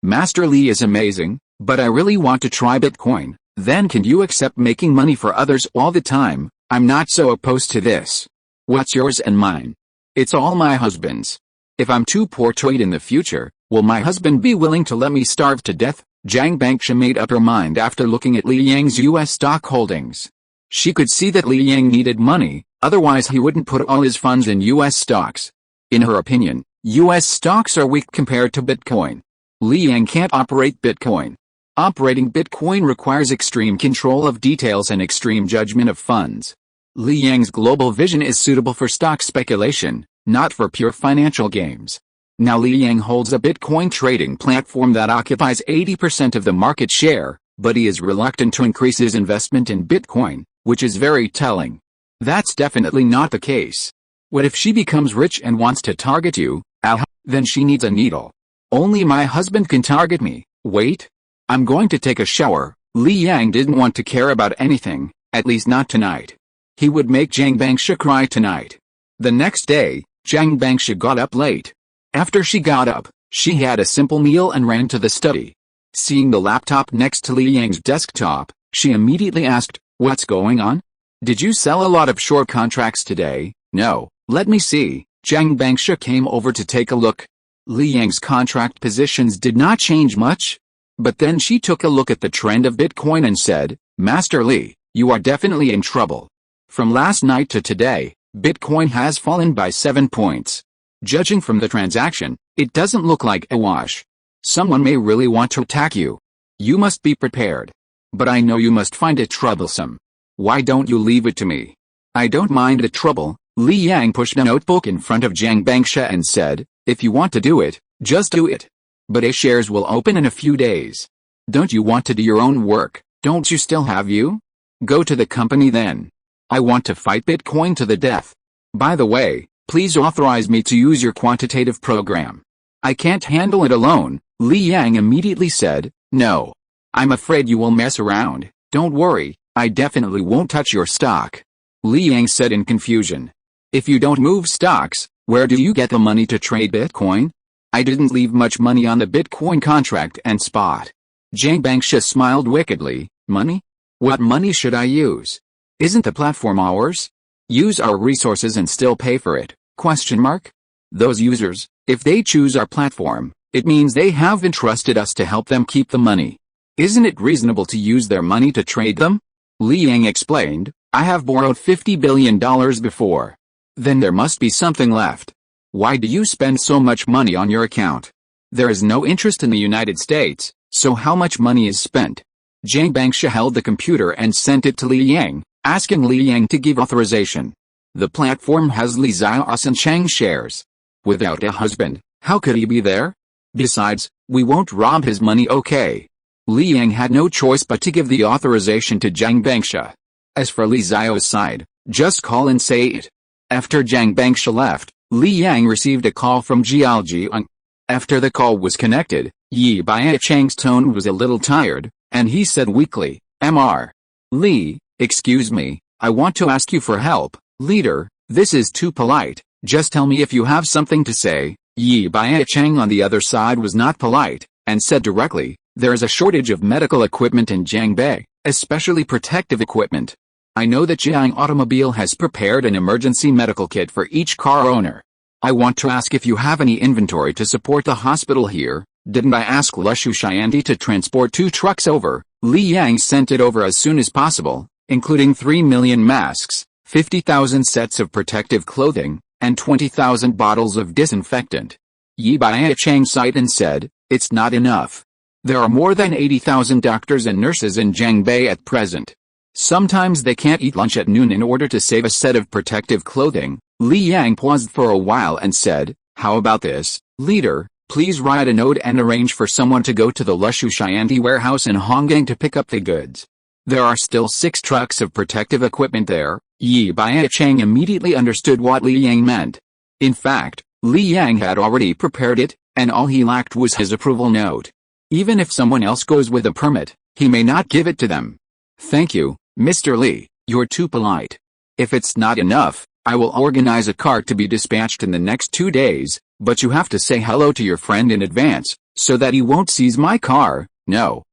Master Li is amazing, but I really want to try Bitcoin. Then can you accept making money for others all the time? I'm not so opposed to this. What's yours and mine? It's all my husband's. If I'm too poor to eat in the future, will my husband be willing to let me starve to death? Jiang Bangsha made up her mind after looking at Li Yang's US stock holdings. She could see that Li Yang needed money, otherwise he wouldn't put all his funds in US stocks. In her opinion, US stocks are weak compared to Bitcoin. Li Yang can't operate Bitcoin. Operating Bitcoin requires extreme control of details and extreme judgment of funds. Li Yang's global vision is suitable for stock speculation, not for pure financial games. Now Li Yang holds a Bitcoin trading platform that occupies 80% of the market share, but he is reluctant to increase his investment in Bitcoin, which is very telling. That's definitely not the case. What if she becomes rich and wants to target you? Then she needs a needle. Only my husband can target me. Wait. I'm going to take a shower. Li Yang didn't want to care about anything, at least not tonight. He would make Jiang Bangsha cry tonight. The next day, Jiang Bangsha got up late. After she got up, she had a simple meal and ran to the study. Seeing the laptop next to Li Yang's desktop, she immediately asked, "What's going on? Did you sell a lot of short contracts today?" "No, let me see." Jiang Bangsha came over to take a look. Li Yang's contract positions did not change much. But then she took a look at the trend of Bitcoin and said, Master Li, you are definitely in trouble. From last night to today, Bitcoin has fallen by 7 points. Judging from the transaction, it doesn't look like a wash. Someone may really want to attack you. You must be prepared. But I know you must find it troublesome. Why don't you leave it to me? I don't mind the trouble. Li Yang pushed a notebook in front of Jiang Bangsha and said, if you want to do it, just do it. But A shares will open in a few days. Don't you want to do your own work? Don't you still have you? Go to the company then. I want to fight Bitcoin to the death. By the way, please authorize me to use your quantitative program. I can't handle it alone. Li Yang immediately said, no. I'm afraid you will mess around. Don't worry, I definitely won't touch your stock. Li Yang said in confusion. If you don't move stocks, where do you get the money to trade Bitcoin? I didn't leave much money on the Bitcoin contract and spot. Jiang Bangsha smiled wickedly. Money? What money should I use? Isn't the platform ours? Use our resources and still pay for it? Question mark? Those users, if they choose our platform, it means they have entrusted us to help them keep the money. Isn't it reasonable to use their money to trade them? Li Yang explained, I have borrowed $50 billion before. Then there must be something left. Why do you spend so much money on your account? There is no interest in the United States, so how much money is spent? Jiang Bangsha held the computer and sent it to Li Yang, asking Li Yang to give authorization. The platform has Li Xiao and Chang shares. Without a husband, how could he be there? Besides, we won't rob his money, okay? Li Yang had no choice but to give the authorization to Jiang Bangsha. As for Li Xiao's side, just call and say it. After Jiang Bangsha left, Li Yang received a call from Jiao Jiang. After the call was connected, Yi Baichang's tone was a little tired, and he said weakly, Mr. Li, excuse me, I want to ask you for help, leader, this is too polite, just tell me if you have something to say. Yi Baichang on the other side was not polite, and said directly, there is a shortage of medical equipment in Jiangbei, especially protective equipment. I know that Jiang Automobile has prepared an emergency medical kit for each car owner. I want to ask if you have any inventory to support the hospital here. Didn't I ask Lushu Xiandi to transport 2 trucks over? Li Yang sent it over as soon as possible, including 3 million masks, 50,000 sets of protective clothing, and 20,000 bottles of disinfectant. Yi Baichang sighed and said, it's not enough. There are more than 80,000 doctors and nurses in Jiangbei at present. Sometimes they can't eat lunch at noon in order to save a set of protective clothing. Li Yang paused for a while and said, how about this, leader, please write a note and arrange for someone to go to the Lushu Xiandi warehouse in Honggang to pick up the goods. There are still 6 trucks of protective equipment there. Yi Baichang immediately understood what Li Yang meant. In fact, Li Yang had already prepared it, and all he lacked was his approval note. Even if someone else goes with a permit, he may not give it to them. Thank you, Mr. Li, you're too polite. If it's not enough, I will organize a cart to be dispatched in the next 2 days, but you have to say hello to your friend in advance, so that he won't seize my car. No,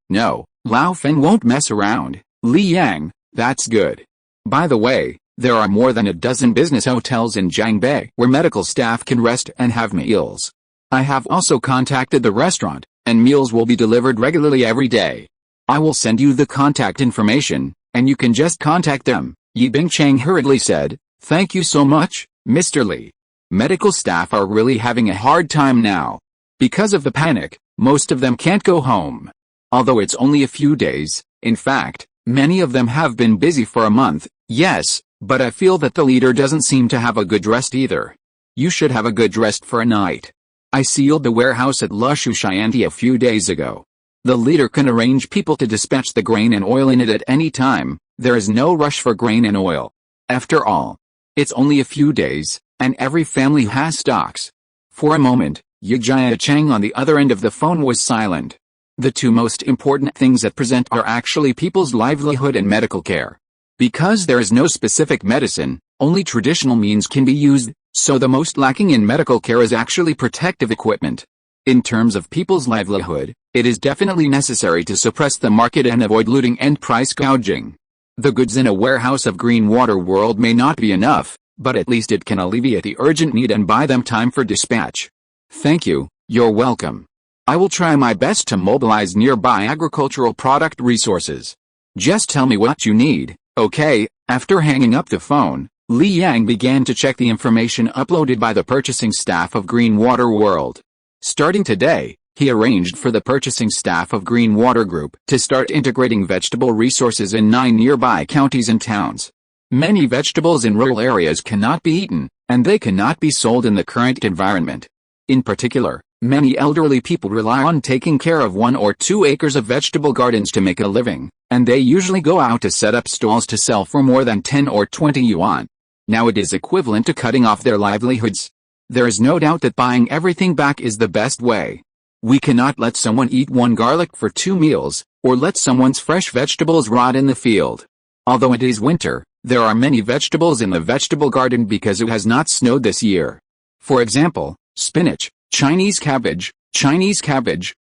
Lao Feng won't mess around. Li Yang, that's good. By the way, there are more than a dozen business hotels in Jiangbei where medical staff can rest and have meals. I have also contacted the restaurant, and meals will be delivered regularly every day. I will send you the contact information, and you can just contact them. Yi Bingchang hurriedly said, thank you so much, Mr. Li. Medical staff are really having a hard time now. Because of the panic, most of them can't go home. Although it's only a few days, in fact, many of them have been busy for a month, yes, but I feel that the leader doesn't seem to have a good rest either. You should have a good rest for a night. I sealed the warehouse at Lushu Xiandi a few days ago. The leader can arrange people to dispatch the grain and oil in it at any time. There is no rush for grain and oil. After all, it's only a few days, and every family has stocks. For a moment, Yi Jiachang on the other end of the phone was silent. The 2 most important things at present are actually people's livelihood and medical care. Because there is no specific medicine, only traditional means can be used, so the most lacking in medical care is actually protective equipment. In terms of people's livelihood, it is definitely necessary to suppress the market and avoid looting and price gouging. The goods in a warehouse of Green Water World may not be enough, but at least it can alleviate the urgent need and buy them time for dispatch. Thank you, You're welcome. I will try my best to mobilize nearby agricultural product resources. Just tell me what you need, okay? After hanging up the phone, Li Yang began to check the information uploaded by the purchasing staff of Green Water World. Starting today, he arranged for the purchasing staff of Green Water Group to start integrating vegetable resources in 9 nearby counties and towns. Many vegetables in rural areas cannot be eaten, and they cannot be sold in the current environment. In particular, many elderly people rely on taking care of 1 or 2 acres of vegetable gardens to make a living, and they usually go out to set up stalls to sell for more than 10 or 20 yuan. Now it is equivalent to cutting off their livelihoods. There is no doubt that buying everything back is the best way. We cannot let someone eat 1 garlic for 2 meals, or let someone's fresh vegetables rot in the field. Although it is winter, there are many vegetables in the vegetable garden because it has not snowed this year. For example, spinach, Chinese cabbage,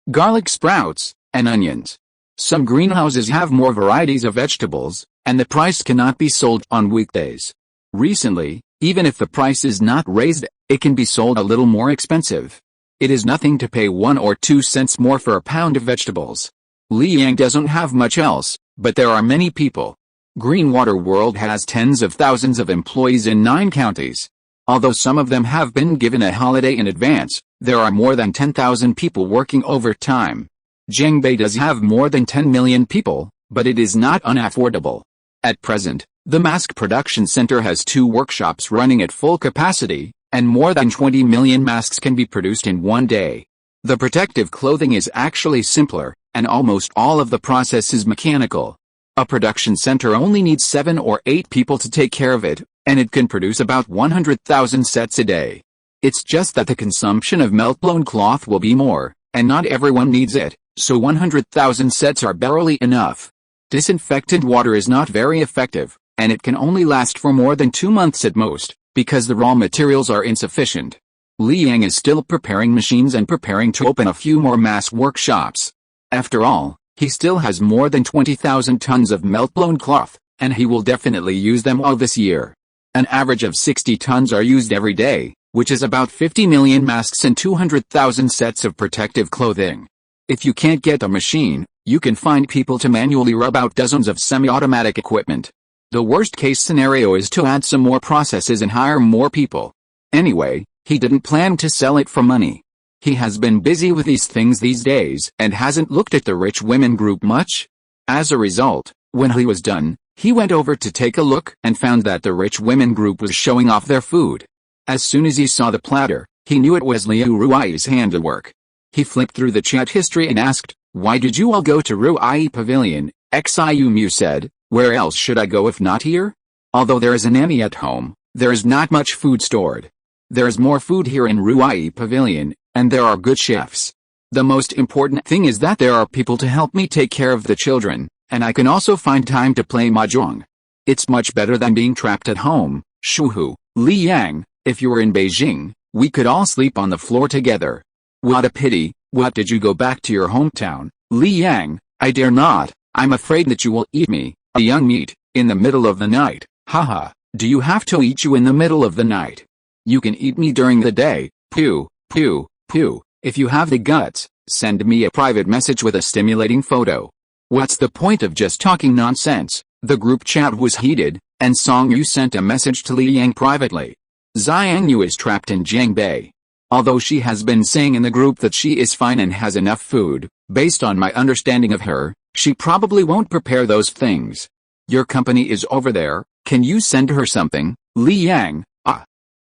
garlic sprouts, and onions. Some greenhouses have more varieties of vegetables, and the price cannot be sold on weekdays. Recently, even if the price is not raised, it can be sold a little more expensive. It is nothing to pay 1 or 2 cents more for a pound of vegetables. Li Yang doesn't have much else, but there are many people. Green Water World has tens of thousands of employees in 9 counties. Although some of them have been given a holiday in advance, there are more than 10,000 people working overtime. Jiangbei does have more than 10 million people, but it is not unaffordable. At present, the mask production center has 2 workshops running at full capacity, and more than 20 million masks can be produced in 1 day. The protective clothing is actually simpler, and almost all of the process is mechanical. A production center only needs 7 or 8 people to take care of it, and it can produce about 100,000 sets a day. It's just that the consumption of melt-blown cloth will be more, and not everyone needs it, so 100,000 sets are barely enough. Disinfectant water is not very effective, and it can only last for more than 2 months at most, because the raw materials are insufficient. Li Yang is still preparing machines and preparing to open a few more mass workshops. After all, he still has more than 20,000 tons of melt-blown cloth, and he will definitely use them all this year. An average of 60 tons are used every day, which is about 50 million masks and 200,000 sets of protective clothing. If you can't get a machine, you can find people to manually rub out dozens of semi-automatic equipment. The worst-case scenario is to add some more processes and hire more people. Anyway, he didn't plan to sell it for money. He has been busy with these things these days and hasn't looked at the rich women group much. As a result, when he was done, he went over to take a look and found that the rich women group was showing off their food. As soon as he saw the platter, he knew it was Liu Rui's handiwork. He flipped through the chat history and asked, "Why did you all go to Ruai Pavilion?" Xiu Mu said, "Where else should I go if not here? Although there is a nanny at home, there is not much food stored. There is more food here in Ruai Pavilion, and there are good chefs. The most important thing is that there are people to help me take care of the children, and I can also find time to play mahjong. It's much better than being trapped at home." Shuhu, Li Yang, if you were in Beijing, we could all sleep on the floor together. What a pity. What did you go back to your hometown? Li Yang, I dare not. I'm afraid that you will eat me, a young meat, in the middle of the night. Haha, do you have to eat you in the middle of the night? You can eat me during the day. Pew, pew, pew. If you have the guts, send me a private message with a stimulating photo. What's the point of just talking nonsense? The group chat was heated, and Song Yu sent a message to Li Yang privately. Xiang Yu is trapped in Jiangbei. Although she has been saying in the group that she is fine and has enough food, based on my understanding of her, she probably won't prepare those things. Your company is over there, can you send her something? Li Yang,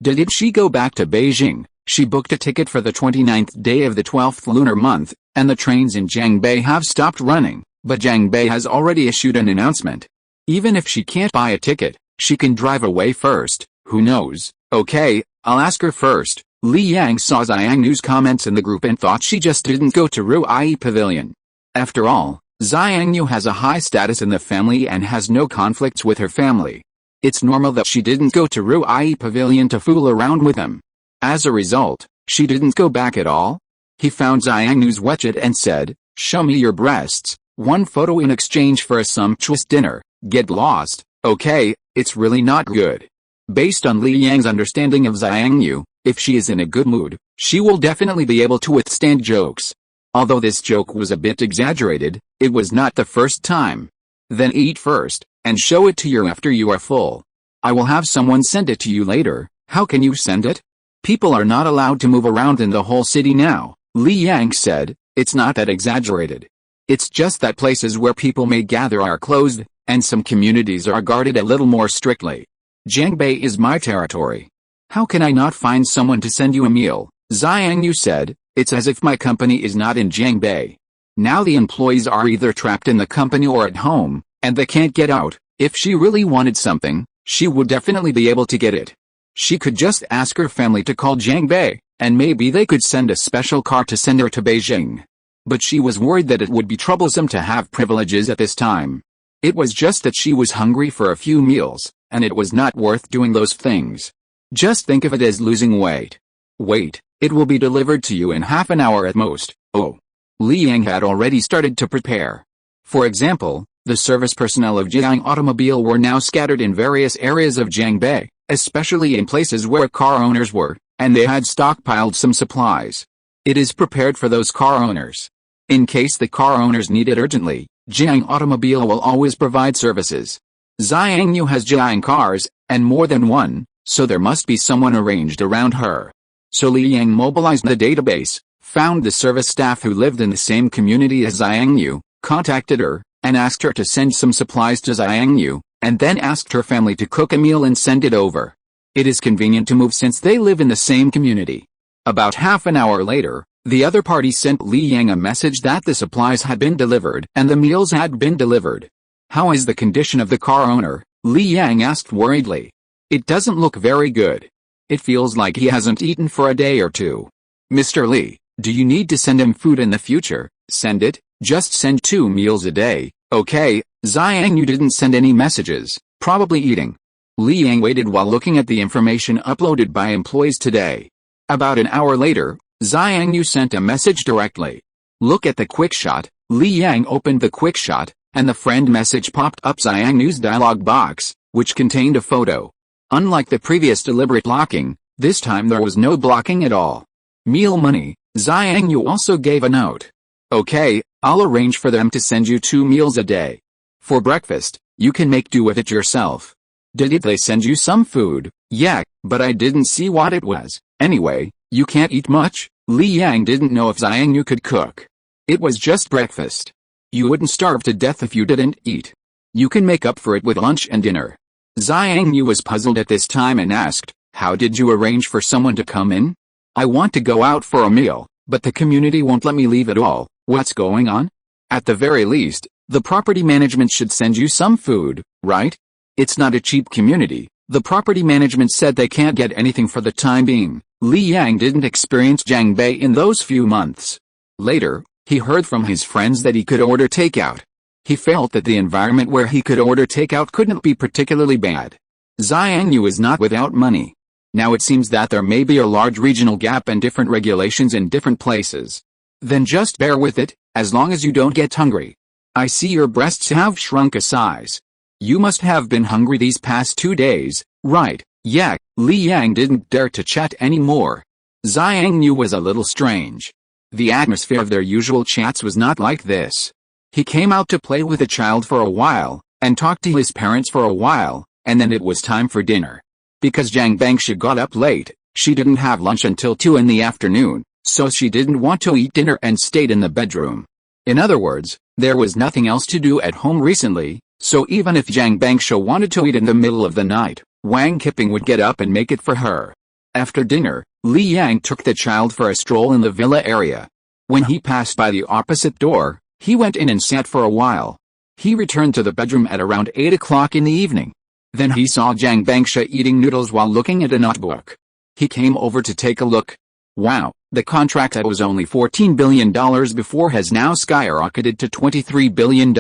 Did she go back to Beijing? She booked a ticket for the 29th day of the 12th lunar month, and the trains in Jiangbei have stopped running, but Jiangbei has already issued an announcement. Even if she can't buy a ticket, she can drive away first, who knows? Okay, I'll ask her first. Li Yang saw Xiang Yu's comments in the group and thought she just didn't go to Ruai Pavilion. After all, Xiang Yu has a high status in the family and has no conflicts with her family. It's normal that she didn't go to Ruai Pavilion to fool around with him. As a result, she didn't go back at all. He found Xiang Yu's WeChat and said, "Show me your breasts, 1 photo in exchange for a sumptuous dinner, get lost." Okay, it's really not good. Based on Li Yang's understanding of Xiang Yu, If she is in a good mood, she will definitely be able to withstand jokes. Although this joke was a bit exaggerated, it was not the first time. Then eat first, and show it to you after you are full. I will have someone send it to you later. How can you send it? People are not allowed to move around in the whole city now, Li Yang said. It's not that exaggerated. It's just that places where people may gather are closed, and some communities are guarded a little more strictly. Jiangbei is my territory. How can I not find someone to send you a meal? Xiangyu said. It's as if my company is not in Jiangbei. Now the employees are either trapped in the company or at home, and they can't get out. If she really wanted something, she would definitely be able to get it. She could just ask her family to call Jiangbei, and maybe they could send a special car to send her to Beijing. But she was worried that it would be troublesome to have privileges at this time. It was just that she was hungry for a few meals, and it was not worth doing those things. Just think of it as losing weight. Wait, it will be delivered to you in half an hour at most. Oh. Li Yang had already started to prepare. For example, the service personnel of Jiang Automobile were now scattered in various areas of Jiangbei, especially in places where car owners were, and they had stockpiled some supplies. It is prepared for those car owners. In case the car owners need it urgently, Jiang Automobile will always provide services. Xiangyu has Jiang cars, and more than one, so there must be someone arranged around her. So Li Yang mobilized the database, found the service staff who lived in the same community as Xiangyu, contacted her, and asked her to send some supplies to Xiangyu, and then asked her family to cook a meal and send it over. It is convenient to move since they live in the same community. About half an hour later, the other party sent Li Yang a message that the supplies had been delivered and the meals had been delivered. How is the condition of the car owner? Li Yang asked worriedly. It doesn't look very good. It feels like he hasn't eaten for a day or two. Mr. Li, do you need to send him food in the future? Send it, just send 2 meals a day, okay? Xiangyu didn't send any messages, probably eating. Li Yang waited while looking at the information uploaded by employees today. About an hour later, Xiangyu sent a message directly. Look at the quick shot. Li Yang opened the quick shot, and the friend message popped up Xiangyu's dialog box, which contained a photo. Unlike the previous deliberate blocking, this time there was no blocking at all. Meal money. Xiangyu also gave a note. Okay, I'll arrange for them to send you 2 meals a day. For breakfast, you can make do with it yourself. Did they send you some food? Yeah, but I didn't see what it was. Anyway, you can't eat much? Li Yang didn't know if Xiangyu could cook. It was just breakfast. You wouldn't starve to death if you didn't eat. You can make up for it with lunch and dinner. Xiangyu was puzzled at this time and asked, how did you arrange for someone to come in? I want to go out for a meal, but the community won't let me leave at all. What's going on? At the very least, the property management should send you some food, right? It's not a cheap community. The property management said they can't get anything for the time being. Li Yang didn't experience Jiangbei in those few months. Later, he heard from his friends that he could order takeout. He felt that the environment where he could order takeout couldn't be particularly bad. Xiangyu is not without money. Now it seems that there may be a large regional gap and different regulations in different places. Then just bear with it, as long as you don't get hungry. I see your breasts have shrunk a size. You must have been hungry these past 2 days, right? Yeah. Li Yang didn't dare to chat anymore. Xiangyu was a little strange. The atmosphere of their usual chats was not like this. He came out to play with a child for a while, and talked to his parents for a while, and then it was time for dinner. Because Jiang Bangsha got up late, she didn't have lunch until 2 in the afternoon, so she didn't want to eat dinner and stayed in the bedroom. In other words, there was nothing else to do at home recently, so even if Jiang Bangsha wanted to eat in the middle of the night, Wang Qiping would get up and make it for her. After dinner, Li Yang took the child for a stroll in the villa area. When he passed by the opposite door, he went in and sat for a while. He returned to the bedroom at around 8 o'clock in the evening. Then he saw Jiang Bangsha eating noodles while looking at a notebook. He came over to take a look. Wow, the contract that was only $14 billion before has now skyrocketed to $23 billion.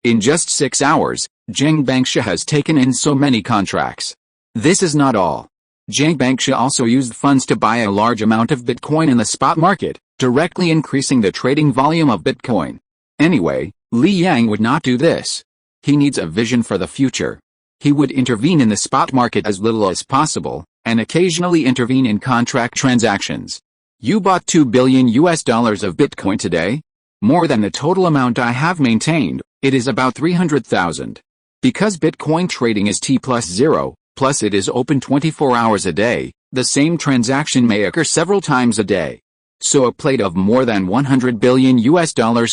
In just 6 hours, Jiang Bangsha has taken in so many contracts. This is not all. Jiang Bangsha also used funds to buy a large amount of Bitcoin in the spot market, directly increasing the trading volume of Bitcoin. Anyway, Li Yang would not do this. He needs a vision for the future. He would intervene in the spot market as little as possible, and occasionally intervene in contract transactions. You bought $2 billion of Bitcoin today? More than the total amount I have maintained. It is about 300,000. Because Bitcoin trading is T+0, plus it is open 24 hours a day, the same transaction may occur several times a day. So a plate of more than $100 billion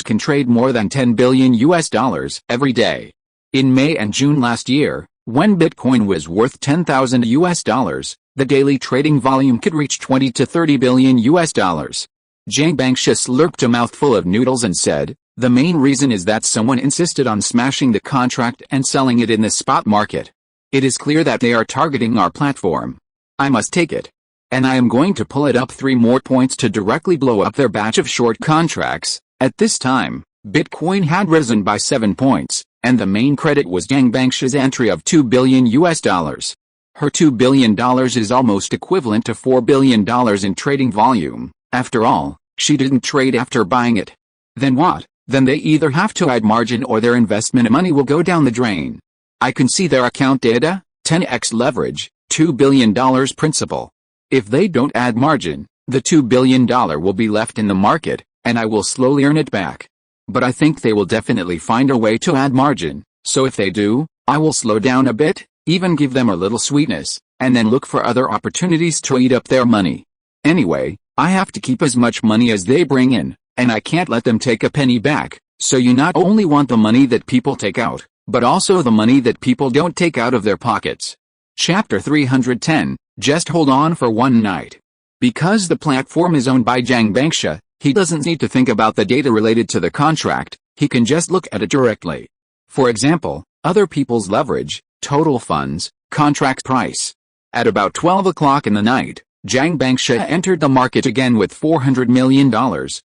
can trade more than $10 billion every day. In May and June last year, when Bitcoin was worth $10,000, the daily trading volume could reach $20 to $30 billion. Jiang Bangsha slurped a mouthful of noodles and said, "The main reason is that someone insisted on smashing the contract and selling it in the spot market. It is clear that they are targeting our platform. I must take it. And I am going to pull it up 3 more points to directly blow up their batch of short contracts." At this time, Bitcoin had risen by 7 points, and the main credit was Jiang Bangsha's entry of $2 billion. Her $2 billion is almost equivalent to $4 billion in trading volume. After all, she didn't trade after buying it. Then what? Then they either have to add margin or their investment money will go down the drain. I can see their account data, 10x leverage, $2 billion principal. If they don't add margin, the $2 billion will be left in the market, and I will slowly earn it back. But I think they will definitely find a way to add margin, so if they do, I will slow down a bit, even give them a little sweetness, and then look for other opportunities to eat up their money. Anyway, I have to keep as much money as they bring in, and I can't let them take a penny back, so you not only want the money that people take out, but also the money that people don't take out of their pockets. Chapter 310, Just hold on for one night. Because the platform is owned by Jiang Bangsha, he doesn't need to think about the data related to the contract, he can just look at it directly. For example, other people's leverage, total funds, contract price. At about 12 o'clock in the night, Jiang Bangsha entered the market again with $400 million,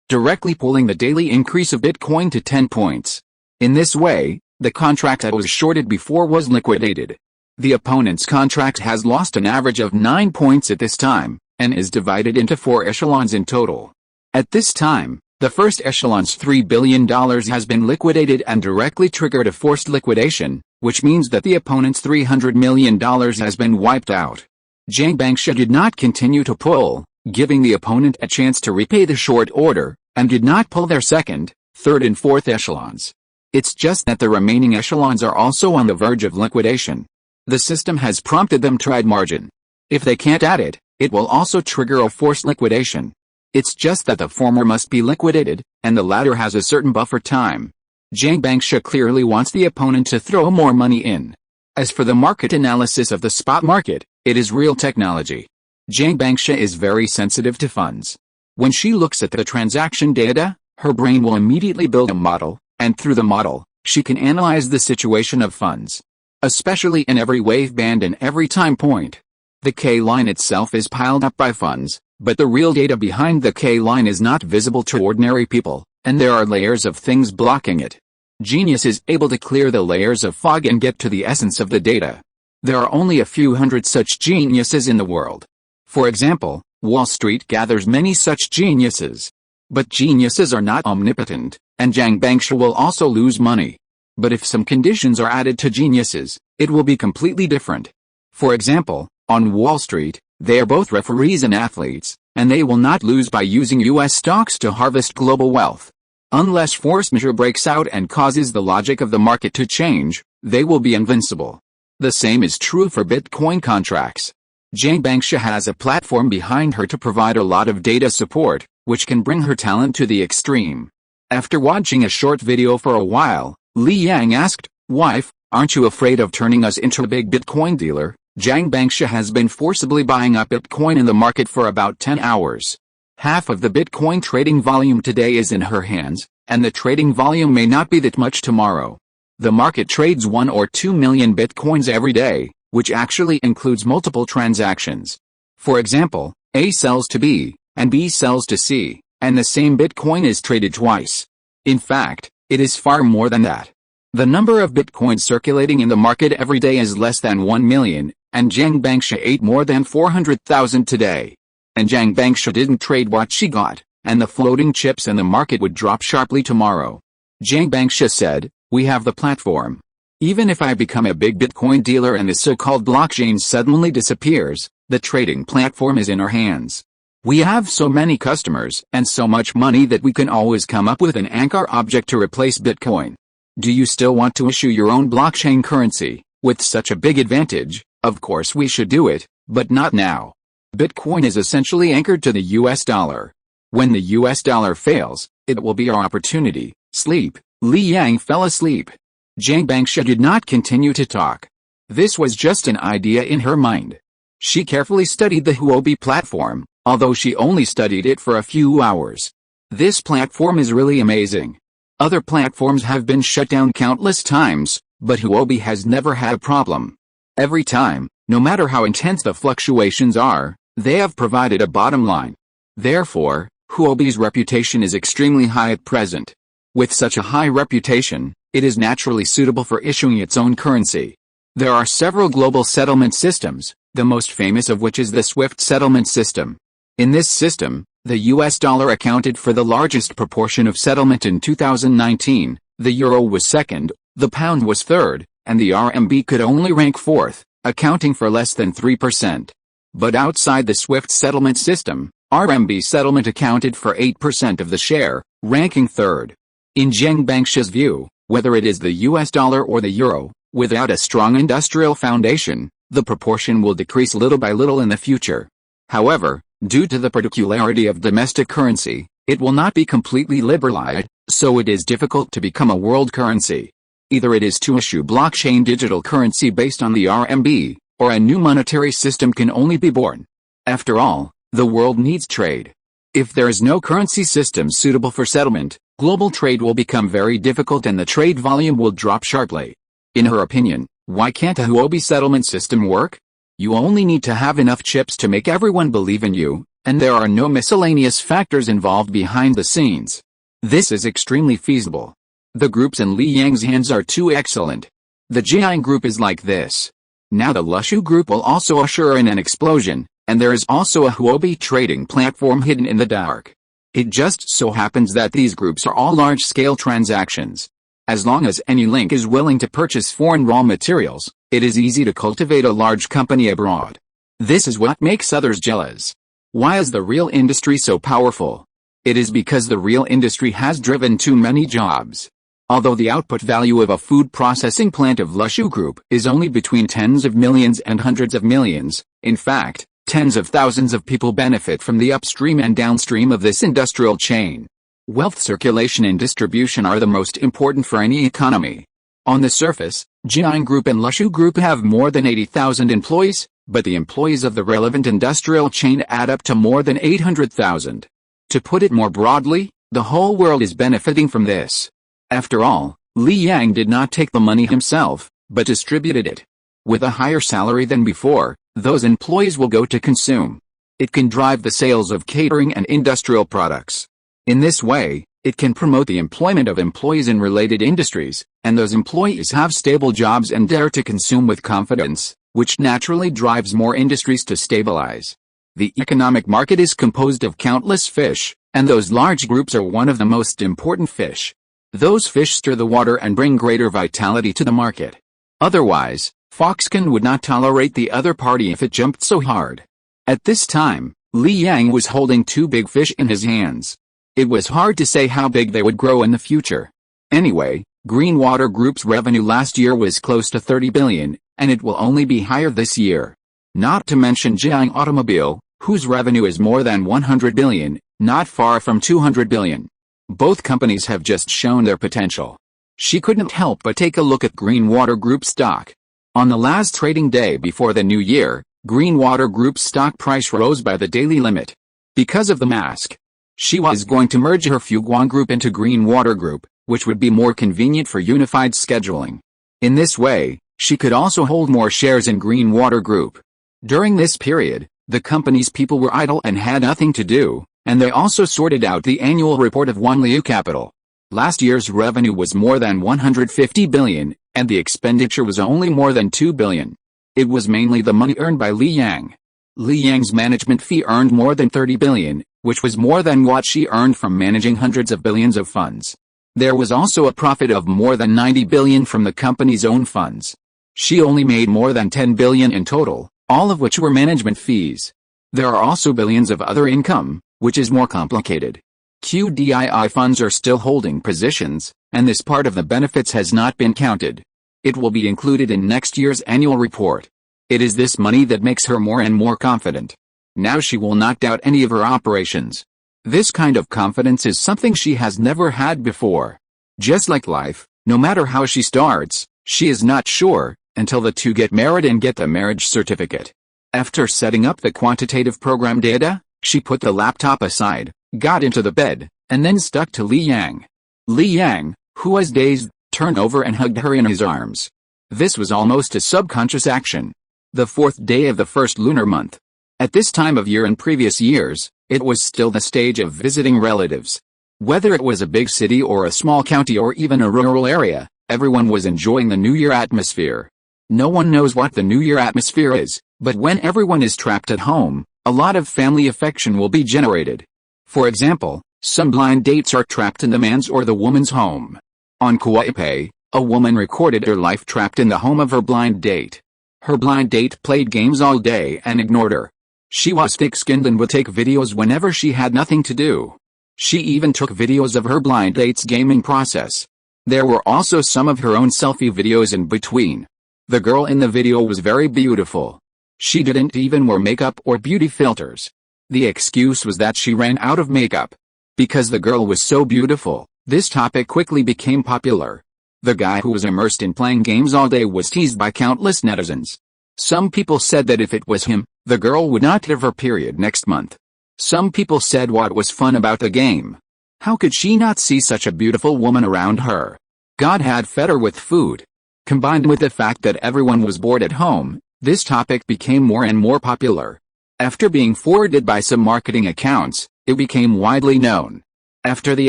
directly pulling the daily increase of Bitcoin to 10 points. In this way, the contract that was shorted before was liquidated. The opponent's contract has lost an average of 9 points at this time, and is divided into 4 echelons in total. At this time, the first echelon's $3 billion has been liquidated and directly triggered a forced liquidation, which means that the opponent's $300 million has been wiped out. Jiang Bangsha did not continue to pull, giving the opponent a chance to repay the short order, and did not pull their second, third and fourth echelons. It's just that the remaining echelons are also on the verge of liquidation. The system has prompted them to add margin. If they can't add it, it will also trigger a forced liquidation. It's just that the former must be liquidated, and the latter has a certain buffer time. Jiang Bangsha clearly wants the opponent to throw more money in. As for the market analysis of the spot market, it is real technology. Jiang Bangsha is very sensitive to funds. When she looks at the transaction data, her brain will immediately build a model, and through the model, she can analyze the situation of funds. Especially in every wave band and every time point. The K-line itself is piled up by funds, but the real data behind the K-line is not visible to ordinary people, and there are layers of things blocking it. Genius is able to clear the layers of fog and get to the essence of the data. There are only a few hundred such geniuses in the world. For example, Wall Street gathers many such geniuses. But geniuses are not omnipotent, and Jiang Bangsha will also lose money. But if some conditions are added to geniuses, it will be completely different. For example, on Wall Street, they are both referees and athletes, and they will not lose by using US stocks to harvest global wealth. Unless force majeure breaks out and causes the logic of the market to change, they will be invincible. The same is true for Bitcoin contracts. Jiang Bangsha has a platform behind her to provide a lot of data support, which can bring her talent to the extreme. After watching a short video for a while, Li Yang asked, "Wife, aren't you afraid of turning us into a big Bitcoin dealer?" Jiang Bangsha has been forcibly buying up Bitcoin in the market for about 10 hours. Half of the Bitcoin trading volume today is in her hands, and the trading volume may not be that much tomorrow. The market trades 1 or 2 million Bitcoins every day, which actually includes multiple transactions. For example, A sells to B, and B sells to C, and the same Bitcoin is traded twice. In fact, it is far more than that. The number of Bitcoins circulating in the market every day is less than 1 million, and Jiang Bangsha ate more than 400,000 today. And Jiang Bangsha didn't trade what she got, and the floating chips in the market would drop sharply tomorrow. Jiang Bangsha said, "We have the platform. Even if I become a big Bitcoin dealer and the so-called blockchain suddenly disappears, the trading platform is in our hands. We have so many customers and so much money that we can always come up with an anchor object to replace Bitcoin. Do you still want to issue your own blockchain currency? With such a big advantage, of course we should do it, but not now. Bitcoin is essentially anchored to the US dollar. When the US dollar fails, it will be our opportunity. Sleep. Li Yang fell asleep. Jiang Bangsha did not continue to talk. This was just an idea in her mind. She carefully studied the Huobi platform, although she only studied it for a few hours. This platform is really amazing. Other platforms have been shut down countless times, but Huobi has never had a problem. Every time, no matter how intense the fluctuations are, they have provided a bottom line. Therefore, Huobi's reputation is extremely high at present. With such a high reputation, it is naturally suitable for issuing its own currency. There are several global settlement systems, the most famous of which is the SWIFT settlement system. In this system, the US dollar accounted for the largest proportion of settlement in 2019, the euro was second, the pound was third, and the RMB could only rank fourth, accounting for less than 3%. But outside the SWIFT settlement system, RMB settlement accounted for 8% of the share, ranking third. In Jiang Bangsha's view, whether it is the US dollar or the euro, without a strong industrial foundation, the proportion will decrease little by little in the future. However, due to the particularity of domestic currency, it will not be completely liberalized, so it is difficult to become a world currency. Either it is to issue blockchain digital currency based on the RMB, or a new monetary system can only be born. After all, the world needs trade. If there is no currency system suitable for settlement, global trade will become very difficult and the trade volume will drop sharply. In her opinion, why can't a Huobi settlement system work? You only need to have enough chips to make everyone believe in you, and there are no miscellaneous factors involved behind the scenes. This is extremely feasible. The groups in Li Yang's hands are too excellent. The Jiang group is like this. Now the Lushu group will also usher in an explosion, and there is also a Huobi trading platform hidden in the dark. It just so happens that these groups are all large-scale transactions. As long as any link is willing to purchase foreign raw materials, it is easy to cultivate a large company abroad. This is what makes others jealous. Why is the real industry so powerful? It is because the real industry has driven too many jobs. Although the output value of a food processing plant of Lushu Group is only between tens of millions and hundreds of millions, in fact, tens of thousands of people benefit from the upstream and downstream of this industrial chain. Wealth circulation and distribution are the most important for any economy. On the surface, Jiang Group and Lushu Group have more than 80,000 employees, but the employees of the relevant industrial chain add up to more than 800,000. To put it more broadly, the whole world is benefiting from this. After all, Li Yang did not take the money himself, but distributed it. With a higher salary than before, those employees will go to consume. It can drive the sales of catering and industrial products. In this way, it can promote the employment of employees in related industries, and those employees have stable jobs and dare to consume with confidence, which naturally drives more industries to stabilize. The economic market is composed of countless fish, and those large groups are one of the most important fish. Those fish stir the water and bring greater vitality to the market. Otherwise, Foxconn would not tolerate the other party if it jumped so hard. At this time, Li Yang was holding two big fish in his hands. It was hard to say how big they would grow in the future. Anyway, Greenwater Group's revenue last year was close to 30 billion, and it will only be higher this year. Not to mention Jiang Automobile, whose revenue is more than 100 billion, not far from 200 billion. Both companies have just shown their potential. She couldn't help but take a look at Greenwater Group stock. On the last trading day before the new year, Greenwater Group's stock price rose by the daily limit. Because of the mask. She was going to merge her Fuguan Group into Greenwater Group, which would be more convenient for unified scheduling. In this way, she could also hold more shares in Greenwater Group. During this period, the company's people were idle and had nothing to do, and they also sorted out the annual report of Wanliu Capital. Last year's revenue was more than 150 billion, and the expenditure was only more than 2 billion. It was mainly the money earned by Li Yang. Li Yang's management fee earned more than 30 billion, which was more than what she earned from managing hundreds of billions of funds. There was also a profit of more than 90 billion from the company's own funds. She only made more than 10 billion in total, all of which were management fees. There are also billions of other income, which is more complicated. QDII funds are still holding positions, and this part of the benefits has not been counted. It will be included in next year's annual report. It is this money that makes her more and more confident. Now she will not doubt any of her operations. This kind of confidence is something she has never had before. Just like life, no matter how she starts, she is not sure, until the two get married and get the marriage certificate. After setting up the quantitative program data, she put the laptop aside, got into the bed, and then stuck to Li Yang. Li Yang, who was dazed, turned over and hugged her in his arms. This was almost a subconscious action. The 4th day of the first lunar month. At this time of year in previous years, it was still the stage of visiting relatives. Whether it was a big city or a small county or even a rural area, everyone was enjoying the New Year atmosphere. No one knows what the New Year atmosphere is, but when everyone is trapped at home, a lot of family affection will be generated. For example, some blind dates are trapped in the man's or the woman's home. On Kauai, a woman recorded her life trapped in the home of her blind date. Her blind date played games all day and ignored her. She was thick-skinned and would take videos whenever she had nothing to do. She even took videos of her blind date's gaming process. There were also some of her own selfie videos in between. The girl in the video was very beautiful. She didn't even wear makeup or beauty filters. The excuse was that she ran out of makeup. Because the girl was so beautiful, this topic quickly became popular. The guy who was immersed in playing games all day was teased by countless netizens. Some people said that if it was him, the girl would not have her period next month. Some people said what was fun about the game. How could she not see such a beautiful woman around her? God had fed her with food. Combined with the fact that everyone was bored at home, this topic became more and more popular. After being forwarded by some marketing accounts, it became widely known. After the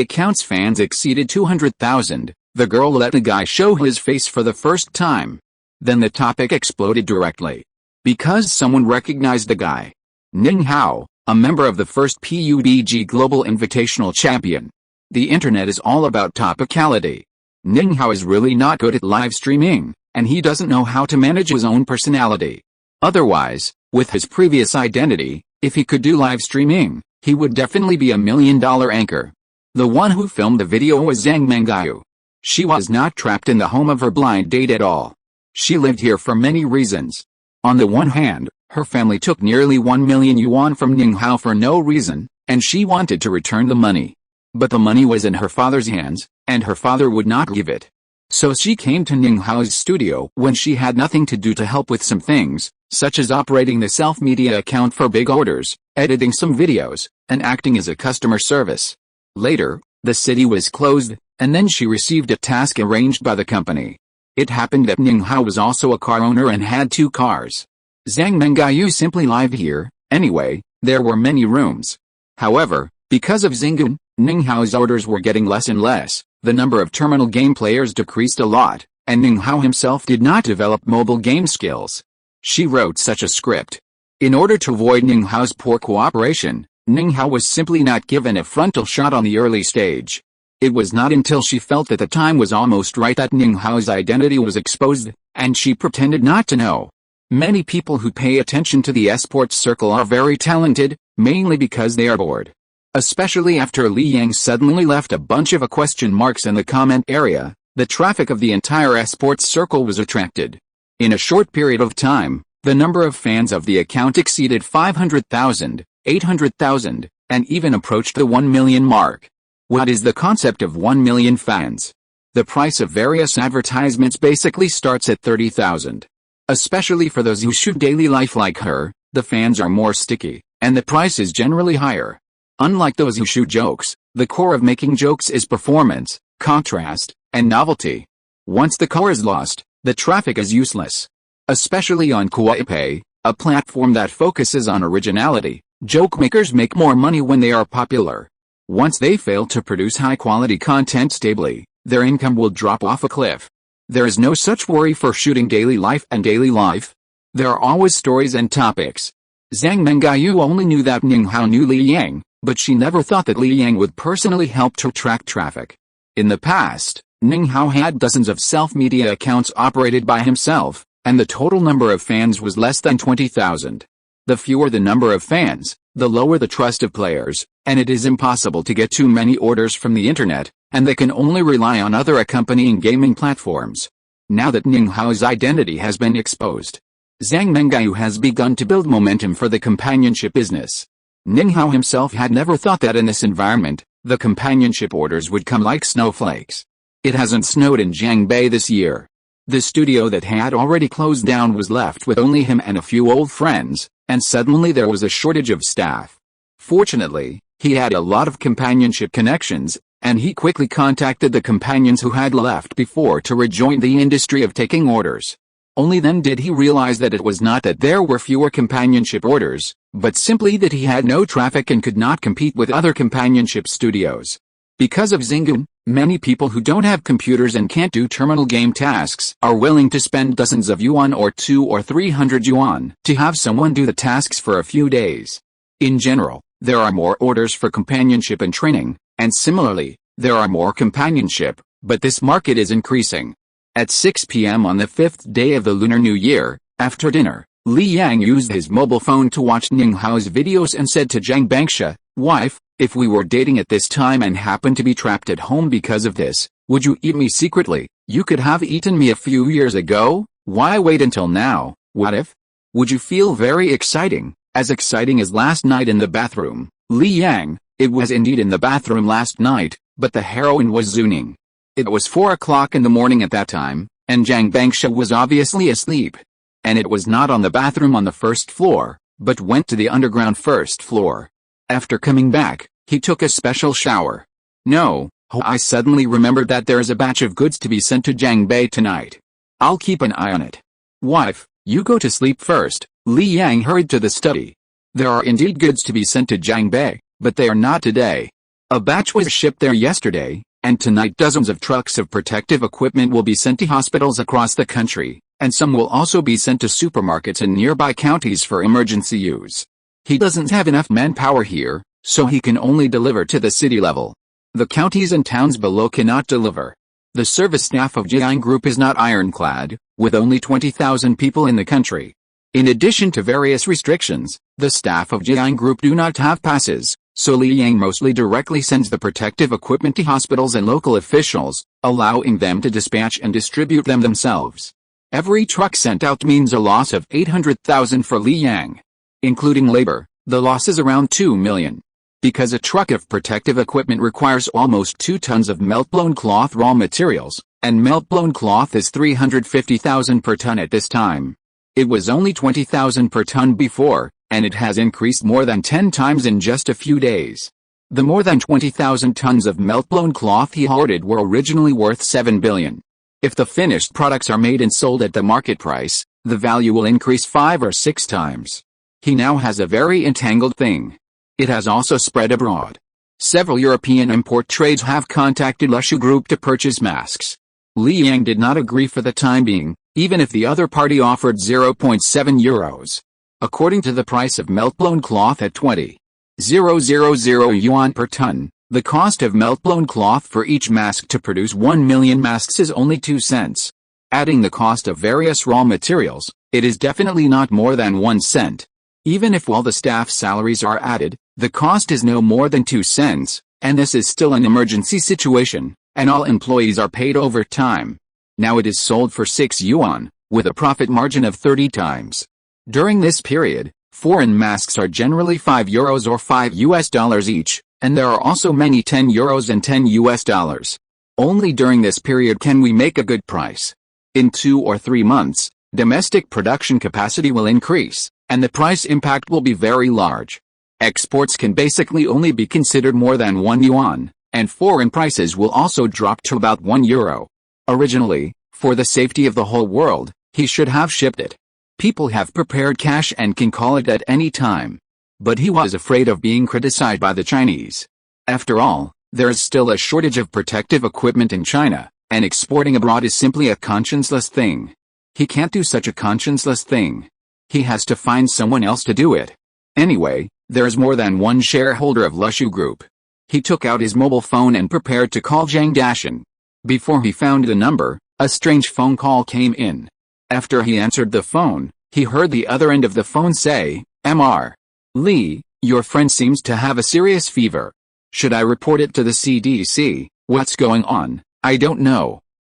account's fans exceeded 200,000, the girl let the guy show his face for the first time. Then the topic exploded directly. Because someone recognized the guy. Ning Hao, a member of the first PUBG Global Invitational Champion. The internet is all about topicality. Ning Hao is really not good at live streaming, and he doesn't know how to manage his own personality. Otherwise, with his previous identity, if he could do live streaming, he would definitely be $1 million anchor. The one who filmed the video was Zhang Mengayu. She was not trapped in the home of her blind date at all. She lived here for many reasons. On the one hand, her family took nearly 1 million yuan from Ning Hao for no reason, and she wanted to return the money. But the money was in her father's hands, and her father would not give it. So she came to Ning Hao's studio when she had nothing to do to help with some things, such as operating the self-media account for big orders, editing some videos, and acting as a customer service. Later, the city was closed, and then she received a task arranged by the company. It happened that Ning Hao was also a car owner and had 2 cars. Zhang Mengayu simply lived here. Anyway, there were many rooms. However, because of Xingun, Ning Hao's orders were getting less and less, the number of terminal game players decreased a lot, and Ning Hao himself did not develop mobile game skills. She wrote such a script. In order to avoid Ning Hao's poor cooperation, Ning Hao was simply not given a frontal shot on the early stage. It was not until she felt that the time was almost right that Ning Hao's identity was exposed, and she pretended not to know. Many people who pay attention to the esports circle are very talented, mainly because they are bored. Especially after Li Yang suddenly left a bunch of question marks in the comment area, the traffic of the entire esports circle was attracted. In a short period of time, the number of fans of the account exceeded 500,000, 800,000, and even approached the 1 million mark. What is the concept of 1 million fans? The price of various advertisements basically starts at 30,000. Especially for those who shoot daily life like her, the fans are more sticky, and the price is generally higher. Unlike those who shoot jokes, the core of making jokes is performance, contrast, and novelty. Once the core is lost, the traffic is useless. Especially on Kauai, a platform that focuses on originality, joke makers make more money when they are popular. Once they fail to produce high-quality content stably, their income will drop off a cliff. There is no such worry for shooting daily life and daily life. There are always stories and topics. Zhang Mengayu only knew that Ning Hao knew Li Yang, but she never thought that Li Yang would personally help to track traffic. In the past, Ning Hao had dozens of self-media accounts operated by himself, and the total number of fans was less than 20,000. The fewer the number of fans, the lower the trust of players, and it is impossible to get too many orders from the internet, and they can only rely on other accompanying gaming platforms. Now that Ning Hao's identity has been exposed, Zhang Mengyu has begun to build momentum for the companionship business. Ning Hao himself had never thought that in this environment, the companionship orders would come like snowflakes. It hasn't snowed in Jiangbei this year. The studio that had already closed down was left with only him and a few old friends, and suddenly there was a shortage of staff. Fortunately, he had a lot of companionship connections, and he quickly contacted the companions who had left before to rejoin the industry of taking orders. Only then did he realize that it was not that there were fewer companionship orders, but simply that he had no traffic and could not compete with other companionship studios. Because of Xingun, many people who don't have computers and can't do terminal game tasks are willing to spend dozens of yuan or 200 or 300 yuan to have someone do the tasks for a few days. In general, there are more orders for companionship and training, and similarly, there are more companionship, but this market is increasing. At 6 p.m. on the 5th day of the Lunar New Year, after dinner, Li Yang used his mobile phone to watch Ning Hao's videos and said to Zhang Bangsha, "Wife, if we were dating at this time and happened to be trapped at home because of this, would you eat me secretly? You could have eaten me a few years ago, why wait until now? What if? Would you feel very exciting, as exciting as last night in the bathroom?" Li Yang, it was indeed in the bathroom last night, but the heroine was Zuning. It was 4 o'clock in the morning at that time, and Zhang Bangsha was obviously asleep. And it was not on the bathroom on the first floor, but went to the underground first floor. After coming back, he took a special shower. No, I suddenly remembered that there is a batch of goods to be sent to Jiangbei tonight. I'll keep an eye on it. Wife, you go to sleep first. Li Yang hurried to the study. There are indeed goods to be sent to Jiangbei, but they are not today. A batch was shipped there yesterday, and tonight dozens of trucks of protective equipment will be sent to hospitals across the country, and some will also be sent to supermarkets in nearby counties for emergency use. He doesn't have enough manpower here, so he can only deliver to the city level. The counties and towns below cannot deliver. The service staff of Jiang Group is not ironclad, with only 20,000 people in the country. In addition to various restrictions, the staff of Jiang Group do not have passes, so Li Yang mostly directly sends the protective equipment to hospitals and local officials, allowing them to dispatch and distribute them themselves. Every truck sent out means a loss of 800,000 for Li Yang. Including labor, the loss is around 2 million. Because a truck of protective equipment requires almost 2 tons of melt-blown cloth raw materials, and melt-blown cloth is 350,000 per ton at this time. It was only 20,000 per ton before, and it has increased more than 10 times in just a few days. The more than 20,000 tons of melt-blown cloth he hoarded were originally worth 7 billion. If the finished products are made and sold at the market price, the value will increase 5 or 6 times. He now has a very entangled thing. It has also spread abroad. Several European import trades have contacted Lushu Group to purchase masks. Li Yang did not agree for the time being, even if the other party offered 0.7 euros. According to the price of melt-blown cloth at 20,000 yuan per ton, the cost of melt-blown cloth for each mask to produce 1 million masks is only 2 cents. Adding the cost of various raw materials, it is definitely not more than 1 cent. Even if all the staff salaries are added, the cost is no more than 2 cents, and this is still an emergency situation, and all employees are paid overtime. Now it is sold for 6 yuan, with a profit margin of 30 times. During this period, foreign masks are generally 5 euros or $5 each, and there are also many 10 euros and $10. Only during this period can we make a good price. In 2 or 3 months, domestic production capacity will increase, and the price impact will be very large. Exports can basically only be considered more than 1 yuan, and foreign prices will also drop to about 1 euro. Originally, for the safety of the whole world, he should have shipped it. People have prepared cash and can call it at any time. But he was afraid of being criticized by the Chinese. After all, there is still a shortage of protective equipment in China, and exporting abroad is simply a conscienceless thing. He can't do such a conscienceless thing. He has to find someone else to do it. Anyway, there is more than one shareholder of Lushu Group. He took out his mobile phone and prepared to call Zhang Dashan. Before he found the number, a strange phone call came in. After he answered the phone, he heard the other end of the phone say, "Mr. Lee, your friend seems to have a serious fever. Should I report it to the CDC? What's going on? I don't know.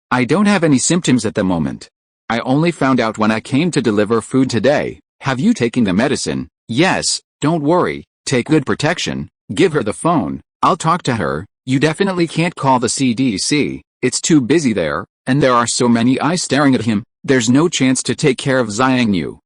I don't have any symptoms at the moment. I only found out when I came to deliver food today. Have you taken the medicine?" "Yes, don't worry, take good protection, give her the phone, I'll talk to her." "You definitely can't call the CDC, it's too busy there, and there are so many eyes staring at him, there's no chance to take care of Zhang Yu.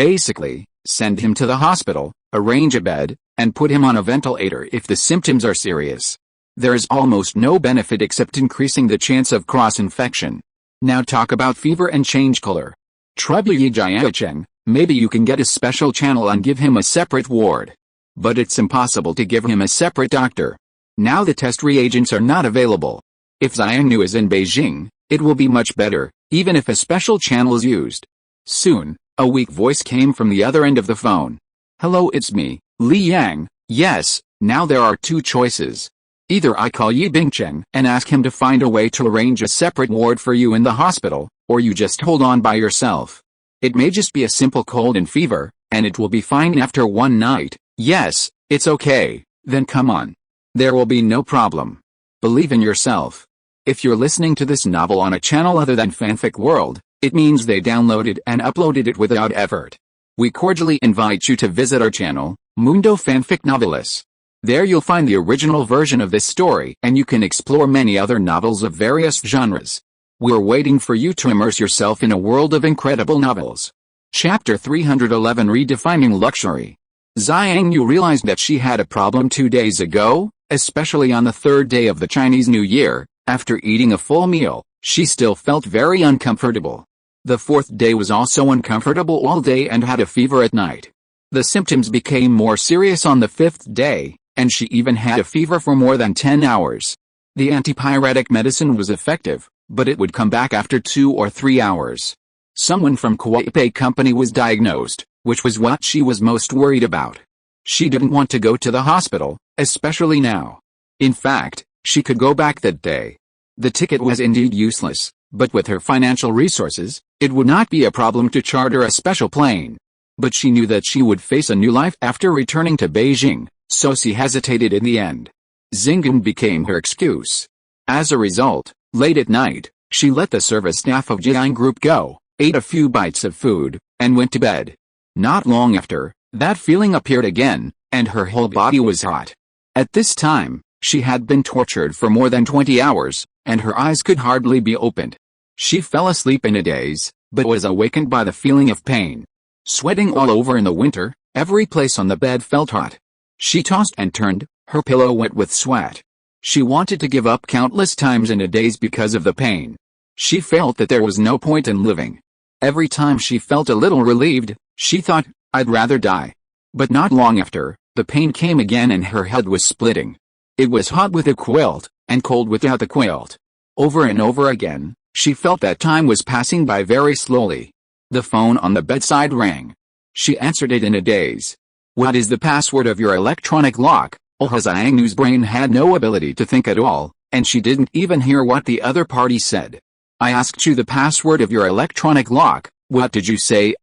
Basically, send him to the hospital, arrange a bed, and put him on a ventilator if the symptoms are serious. There is almost no benefit except increasing the chance of cross-infection. Now talk about fever and change color. Trouble Yi Jiacheng, maybe you can get a special channel and give him a separate ward. But it's impossible to give him a separate doctor. Now the test reagents are not available. If Zhang Yu is in Beijing, it will be much better, even if a special channel is used." Soon, a weak voice came from the other end of the phone. "Hello, it's me, Li Yang. Yes, now there are two choices. Either I call Yi Bingcheng and ask him to find a way to arrange a separate ward for you in the hospital, or you just hold on by yourself. It may just be a simple cold and fever, and it will be fine after one night." "Yes, it's okay, then come on. There will be no problem. Believe in yourself." If you're listening to this novel on a channel other than Fanfic World, it means they downloaded and uploaded it without effort. We cordially invite you to visit our channel, Mundo Fanfic Novelis. There you'll find the original version of this story and you can explore many other novels of various genres. We're waiting for you to immerse yourself in a world of incredible novels. Chapter 311 Redefining Luxury. Zhang Yu realized that she had a problem 2 days ago, especially on the third day of the Chinese New Year. After eating a full meal, she still felt very uncomfortable. The fourth day was also uncomfortable all day and had a fever at night. The symptoms became more serious on the fifth day, and she even had a fever for more than 10 hours. The antipyretic medicine was effective, but it would come back after 2 or 3 hours. Someone from Kuwait company was diagnosed, which was what she was most worried about. She didn't want to go to the hospital, especially now. In fact, she could go back that day. The ticket was indeed useless, but with her financial resources, it would not be a problem to charter a special plane. But she knew that she would face a new life after returning to Beijing, so she hesitated in the end. Xingen became her excuse. As a result, late at night, she let the service staff of Jiang Group go, ate a few bites of food, and went to bed. Not long after, that feeling appeared again, and her whole body was hot. At this time, she had been tortured for more than 20 hours, and her eyes could hardly be opened. She fell asleep in a daze, but was awakened by the feeling of pain. Sweating all over in the winter, every place on the bed felt hot. She tossed and turned, her pillow wet with sweat. She wanted to give up countless times in a daze because of the pain. She felt that there was no point in living. Every time she felt a little relieved, she thought, "I'd rather die." But not long after, the pain came again and her head was splitting. It was hot with a quilt, and cold without the quilt. Over and over again, she felt that time was passing by very slowly. The phone on the bedside rang. She answered it in a daze. "What is the password of your electronic lock?" Zhang Yu's brain had no ability to think at all, and she didn't even hear what the other party said. "I asked you the password of your electronic lock, what did you say?"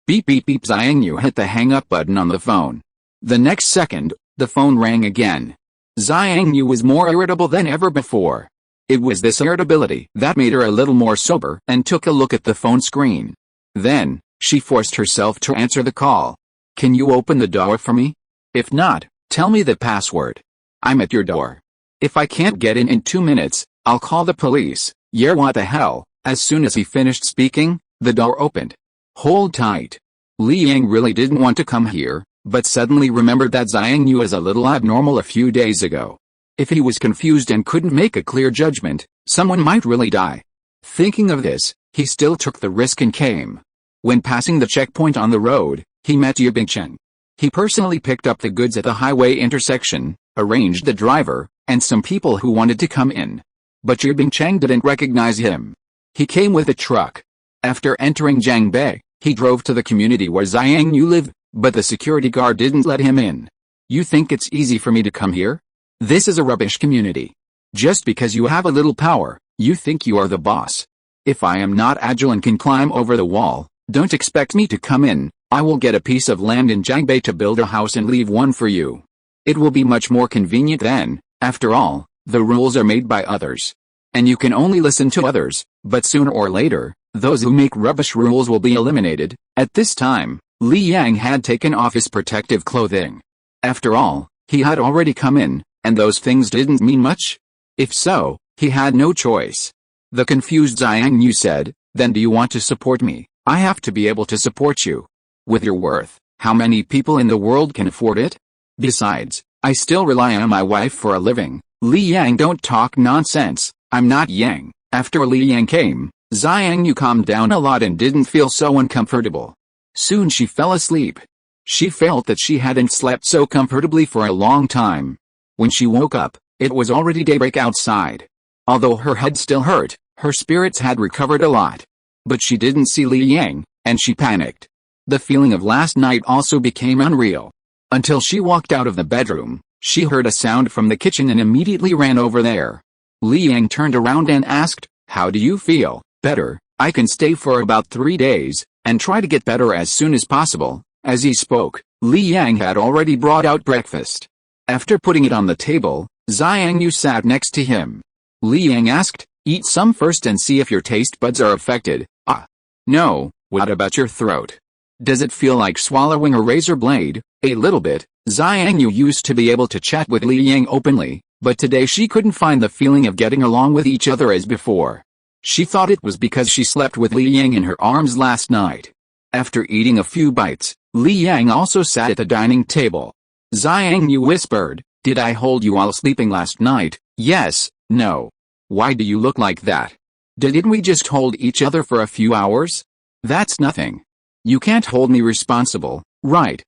Beep beep beep. Zhang Yu hit the hang-up button on the phone. The next second, the phone rang again. Zhang Yu was more irritable than ever before. It was this irritability that made her a little more sober and took a look at the phone screen. Then, she forced herself to answer the call. "Can you open the door for me? If not, tell me the password. I'm at your door. If I can't get in 2 minutes, I'll call the police." "Yeah, what the hell?" As soon as he finished speaking, the door opened. "Hold tight." Li Yang really didn't want to come here, but suddenly remembered that Zhang Yu was a little abnormal a few days ago. If he was confused and couldn't make a clear judgment, someone might really die. Thinking of this, he still took the risk and came. When passing the checkpoint on the road, he met Yu Bingcheng. He personally picked up the goods at the highway intersection, arranged the driver, and some people who wanted to come in. But Yu Bingcheng didn't recognize him. He came with a truck. After entering Jiangbei, he drove to the community where Zhang Yu lived, but the security guard didn't let him in. "You think it's easy for me to come here? This is a rubbish community. Just because you have a little power, you think you are the boss. If I am not agile and can climb over the wall, don't expect me to come in. I will get a piece of land in Jangbei to build a house and leave one for you. It will be much more convenient then. After all, the rules are made by others. And you can only listen to others, but sooner or later, those who make rubbish rules will be eliminated. At this time, Li Yang had taken off his protective clothing. After all, he had already come in, and those things didn't mean much? If so, he had no choice. The confused Xiang Yu said, then do you want to support me? I have to be able to support you. With your worth, how many people in the world can afford it? Besides, I still rely on my wife for a living. Li Yang, don't talk nonsense. I'm not Yang. After Li Yang came, Xiang Yu calmed down a lot and didn't feel so uncomfortable. Soon she fell asleep. She felt that she hadn't slept so comfortably for a long time. When she woke up, it was already daybreak outside. Although her head still hurt, her spirits had recovered a lot. But she didn't see Li Yang, and she panicked. The feeling of last night also became unreal. Until she walked out of the bedroom, she heard a sound from the kitchen and immediately ran over there. Li Yang turned around and asked, how do you feel? Better. I can stay for about 3 days, and try to get better as soon as possible. As he spoke, Li Yang had already brought out breakfast. After putting it on the table, Xiang Yu sat next to him. Li Yang asked, eat some first and see if your taste buds are affected. Ah. No, what about your throat? Does it feel like swallowing a razor blade? A little bit. Xiang Yu used to be able to chat with Li Yang openly, but today she couldn't find the feeling of getting along with each other as before. She thought it was because she slept with Li Yang in her arms last night. After eating a few bites, Li Yang also sat at the dining table. Xiang Yu whispered, did I hold you while sleeping last night? Yes, no. Why do you look like that? Didn't we just hold each other for a few hours? That's nothing. You can't hold me responsible, right?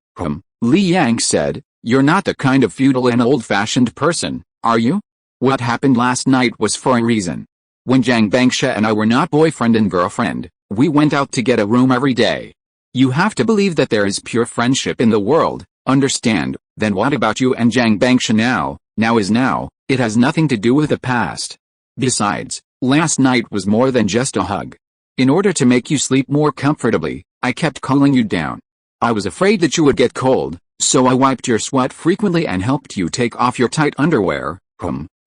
Li Yang said, you're not the kind of feudal and old-fashioned person, are you? What happened last night was for a reason. When Zhang Bangsha and I were not boyfriend and girlfriend, we went out to get a room every day. You have to believe that there is pure friendship in the world, understand? Then what about you and Zhang Bangsha now? Now is now, it has nothing to do with the past. Besides, last night was more than just a hug. In order to make you sleep more comfortably, I kept cooling you down. I was afraid that you would get cold, so I wiped your sweat frequently and helped you take off your tight underwear.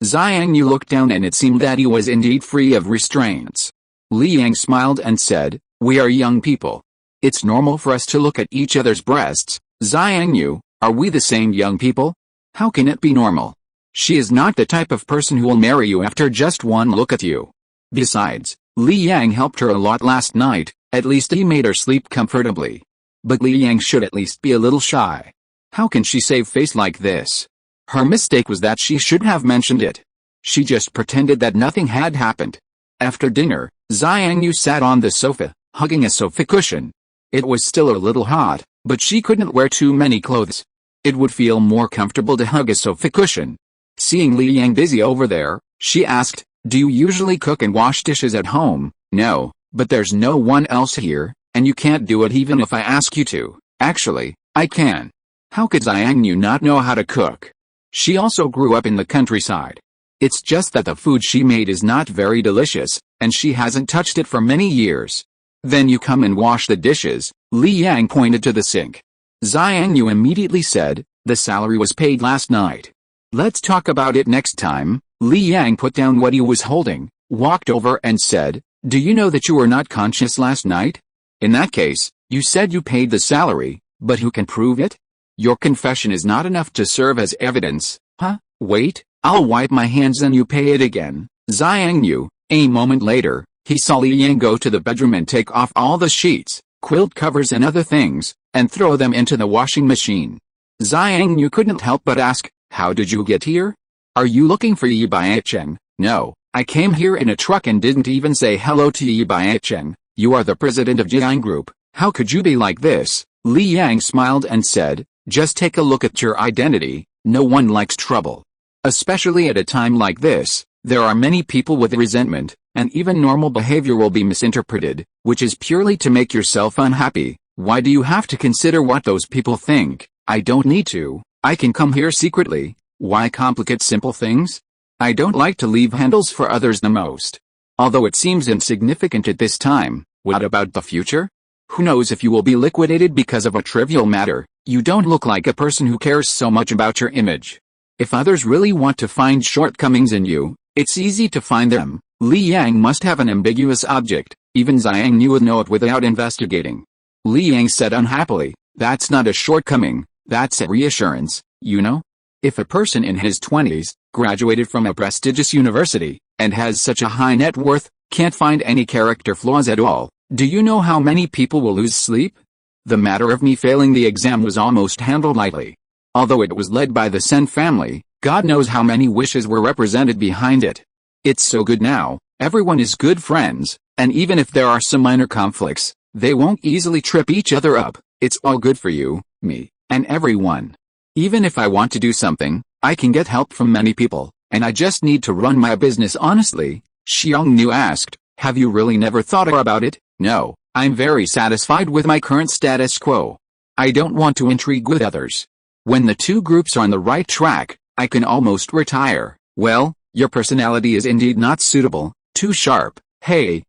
Xiang Yu looked down and it seemed that he was indeed free of restraints. Li Yang smiled and said, we are young people. It's normal for us to look at each other's breasts. Xiang Yu, are we the same young people? How can it be normal? She is not the type of person who will marry you after just one look at you. Besides, Li Yang helped her a lot last night, at least he made her sleep comfortably. But Li Yang should at least be a little shy. How can she save face like this? Her mistake was that she should have mentioned it. She just pretended that nothing had happened. After dinner, Xiang Yu sat on the sofa, hugging a sofa cushion. It was still a little hot, but she couldn't wear too many clothes. It would feel more comfortable to hug a sofa cushion. Seeing Li Yang busy over there, she asked, do you usually cook and wash dishes at home? No, but there's no one else here, and you can't do it even if I ask you to. Actually, I can. How could Xiang Yu not know how to cook? She also grew up in the countryside. It's just that the food she made is not very delicious, and she hasn't touched it for many years. Then you come and wash the dishes. Li Yang pointed to the sink. Xiang Yu immediately said, the salary was paid last night. Let's talk about it next time. Li Yang put down what he was holding, walked over and said, do you know that you were not conscious last night? In that case, you said you paid the salary, but who can prove it? Your confession is not enough to serve as evidence. Huh? Wait, I'll wipe my hands and you pay it again. Xiang Yu. A moment later, he saw Li Yang go to the bedroom and take off all the sheets, quilt covers and other things, and throw them into the washing machine. Xiang Yu couldn't help but ask, how did you get here? Are you looking for Yi Baicheng? No, I came here in a truck and didn't even say hello to Yi Baicheng. You are the president of Jiang Group. How could you be like this? Li Yang smiled and said, just take a look at your identity. No one likes trouble. Especially at a time like this, there are many people with resentment, and even normal behavior will be misinterpreted, which is purely to make yourself unhappy. Why do you have to consider what those people think? I don't need to. I can come here secretly. Why complicate simple things? I don't like to leave handles for others the most. Although it seems insignificant at this time, what about the future? Who knows if you will be liquidated because of a trivial matter? You don't look like a person who cares so much about your image. If others really want to find shortcomings in you, it's easy to find them. Li Yang must have an ambiguous object. Even Zhang Yu would know it without investigating. Li Yang said unhappily, "That's not a shortcoming, that's a reassurance, you know? If a person in his 20s, graduated from a prestigious university, and has such a high net worth, can't find any character flaws at all, do you know how many people will lose sleep?" The matter of me failing the exam was almost handled lightly. Although it was led by the Sen family, God knows how many wishes were represented behind it. It's so good now, everyone is good friends, and even if there are some minor conflicts, they won't easily trip each other up. It's all good for you, me, and everyone. Even if I want to do something, I can get help from many people, and I just need to run my business honestly. Xiangnu asked, "Have you really never thought about it?" "No, I'm very satisfied with my current status quo. I don't want to intrigue with others. When the two groups are on the right track, I can almost retire." "Well, your personality is indeed not suitable, too sharp." Hey,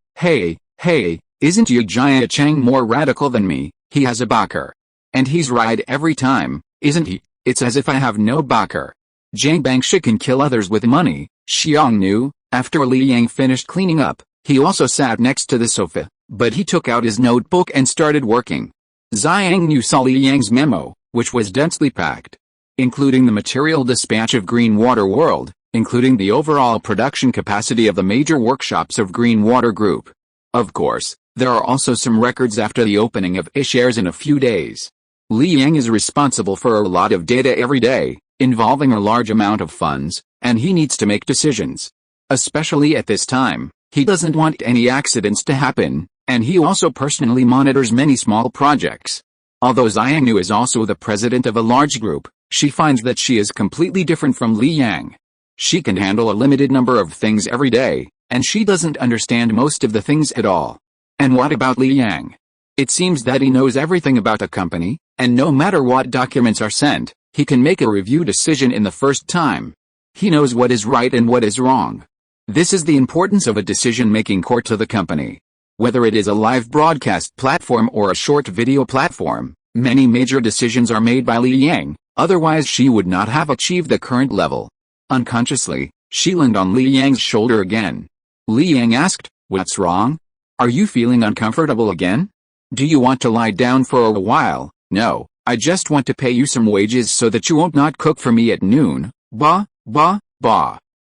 isn't Yu Jia Chang more radical than me? He has a backer. And he's right every time, isn't he? It's as if I have no backer. Zhang Bangshi can kill others with money. Xiangnu, after Li Yang finished cleaning up, he also sat next to the sofa, but he took out his notebook and started working. Xiangnu saw Li Yang's memo, which was densely packed, including the material dispatch of Green Water World, including the overall production capacity of the major workshops of Green Water Group. Of course, there are also some records after the opening of shares in a few days. Li Yang is responsible for a lot of data every day, involving a large amount of funds, and he needs to make decisions. Especially at this time, he doesn't want any accidents to happen, and he also personally monitors many small projects. Although Xiangnu is also the president of a large group, she finds that she is completely different from Li Yang. She can handle a limited number of things every day, and she doesn't understand most of the things at all. And what about Li Yang? It seems that he knows everything about a company, and no matter what documents are sent, he can make a review decision in the first time. He knows what is right and what is wrong. This is the importance of a decision-making core to the company. Whether it is a live broadcast platform or a short video platform, many major decisions are made by Li Yang, otherwise she would not have achieved the current level. Unconsciously, she leaned on Li Yang's shoulder again. Li Yang asked, "What's wrong? Are you feeling uncomfortable again? Do you want to lie down for a while?" "No, I just want to pay you some wages so that you won't not cook for me at noon." Bah.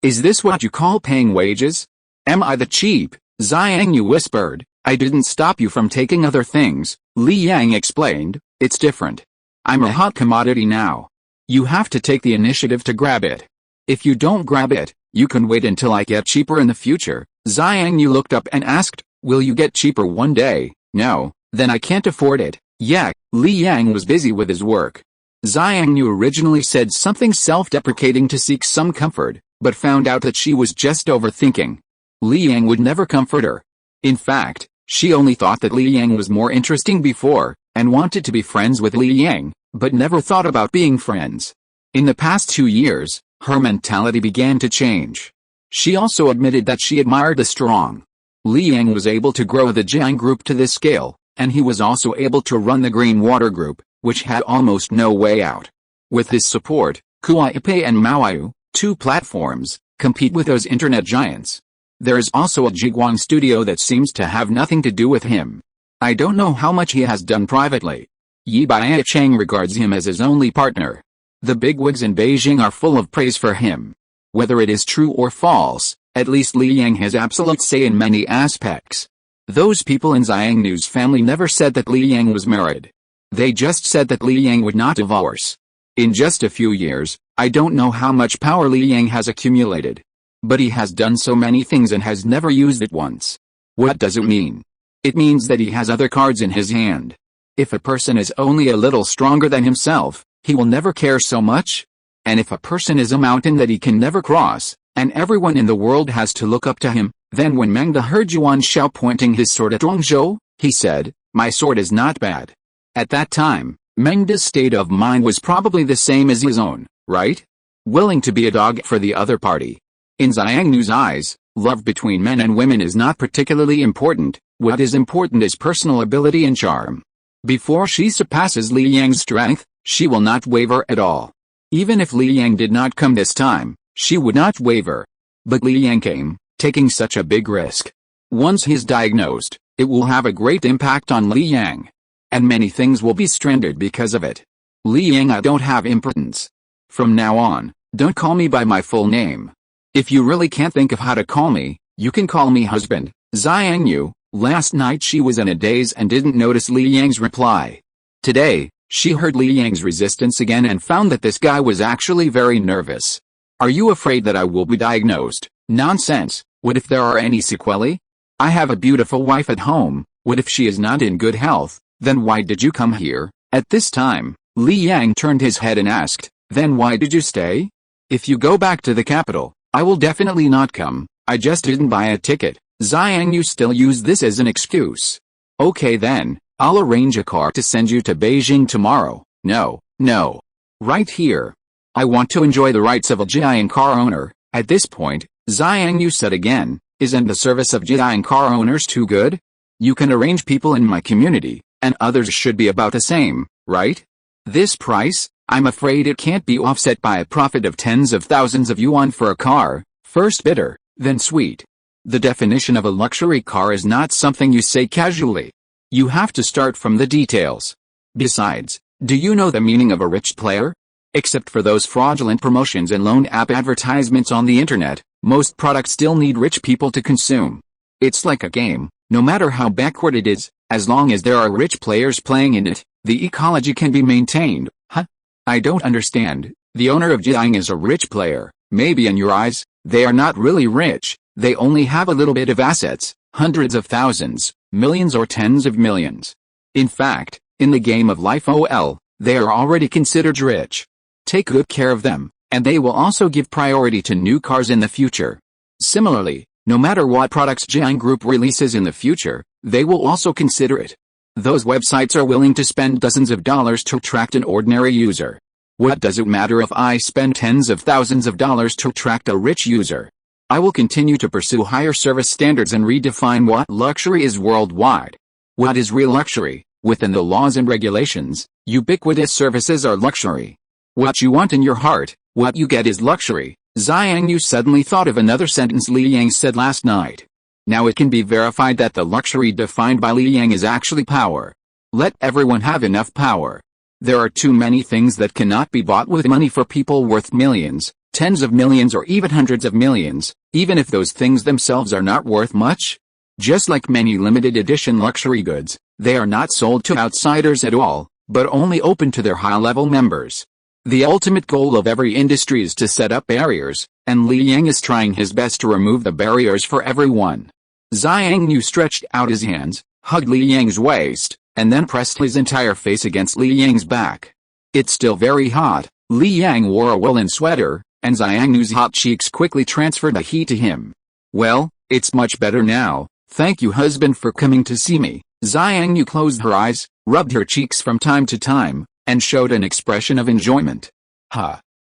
Is this what you call paying wages? Am I the cheap? Xiangnu whispered. "I didn't stop you from taking other things," Li Yang explained. "It's different. I'm a hot commodity now. You have to take the initiative to grab it. If you don't grab it, you can wait until I get cheaper in the future." Xiangnu looked up and asked, "Will you get cheaper one day?" "No, then I can't afford it." Yeah, Li Yang was busy with his work. Xiangnu originally said something self-deprecating to seek some comfort, but found out that she was just overthinking. Li Yang would never comfort her. In fact, she only thought that Li Yang was more interesting before, and wanted to be friends with Li Yang, but never thought about being friends. In the past 2 years, her mentality began to change. She also admitted that she admired the strong. Li Yang was able to grow the Jiang Group to this scale, and he was also able to run the Green Water Group, which had almost no way out. With his support, Kuaipe and Maoyu, two platforms, compete with those internet giants. There is also a Jiguang studio that seems to have nothing to do with him. I don't know how much he has done privately. Yi Baicheng regards him as his only partner. The bigwigs in Beijing are full of praise for him. Whether it is true or false, at least Li Yang has absolute say in many aspects. Those people in Xiangnu's family never said that Li Yang was married. They just said that Li Yang would not divorce. In just a few years, I don't know how much power Li Yang has accumulated. But he has done so many things and has never used it once. What does it mean? It means that he has other cards in his hand. If a person is only a little stronger than himself, he will never care so much. And if a person is a mountain that he can never cross, and everyone in the world has to look up to him, then when Meng Da heard Yuan Shao pointing his sword at Zhuangzhou, he said, "My sword is not bad." At that time, Meng Da's state of mind was probably the same as his own, right? willing to be a dog for the other party. In Xiangnu's eyes, love between men and women is not particularly important. What is important is personal ability and charm. Before she surpasses Li Yang's strength, she will not waver at all. Even if Li Yang did not come this time, she would not waver. But Li Yang came, taking such a big risk. Once he is diagnosed, it will have a great impact on Li Yang. And many things will be stranded because of it. Li Yang, I don't have importance. From now on, don't call me by my full name. If you really can't think of how to call me, you can call me husband, Xiangnu. Last night she was in a daze and didn't notice Li Yang's reply. Today, she heard Li Yang's resistance again and found that this guy was actually very nervous. Are you afraid that I will be diagnosed? Nonsense. What if there are any sequelae? I have a beautiful wife at home. What if she is not in good health? Then why did you come here? At this time, Li Yang turned his head and asked, then why did you stay? If you go back to the capital, I will definitely not come. I just didn't buy a ticket. Xiangnu still used this as an excuse. Okay then, I'll arrange a car to send you to Beijing tomorrow. No. Right here. I want to enjoy the rights of a giant car owner. At this point, Xiangnu said again, isn't the service of giant car owners too good? You can arrange people in my community, and others should be about the same, right? This price, I'm afraid it can't be offset by a profit of tens of thousands of yuan for a car. First bitter, then sweet. The definition of a luxury car is not something you say casually. You have to start from the details. Besides, do you know the meaning of a rich player? Except for those fraudulent promotions and loan app advertisements on the internet, most products still need rich people to consume. It's like a game, no matter how backward it is, as long as there are rich players playing in it, the ecology can be maintained. Huh? I don't understand. The owner of Jiang is a rich player. Maybe in your eyes, they are not really rich. They only have a little bit of assets, hundreds of thousands, millions or tens of millions. In fact, in the game of life they are already considered rich. Take good care of them, and they will also give priority to new cars in the future. Similarly, no matter what products Jiang Group releases in the future, they will also consider it. Those websites are willing to spend dozens of dollars to attract an ordinary user. What does it matter if I spend tens of thousands of dollars to attract a rich user? I will continue to pursue higher service standards and redefine what luxury is worldwide. What is real luxury? Within the laws and regulations, ubiquitous services are luxury. What you want in your heart, what you get is luxury. Xiangnu suddenly thought of another sentence Li Yang said last night. Now it can be verified that the luxury defined by Li Yang is actually power. Let everyone have enough power. There are too many things that cannot be bought with money for people worth millions, tens of millions or even hundreds of millions, even if those things themselves are not worth much. Just like many limited edition luxury goods, they are not sold to outsiders at all, but only open to their high-level members. The ultimate goal of every industry is to set up barriers, and Li Yang is trying his best to remove the barriers for everyone. Xiangnu stretched out his hands, hugged Li Yang's waist, and then pressed his entire face against Li Yang's back. It's still very hot. Li Yang wore a woolen sweater, and Xiangnu's hot cheeks quickly transferred the heat to him. Well, it's much better now. Thank you, husband, for coming to see me. Xiangnu closed her eyes, rubbed her cheeks from time to time, and showed an expression of enjoyment.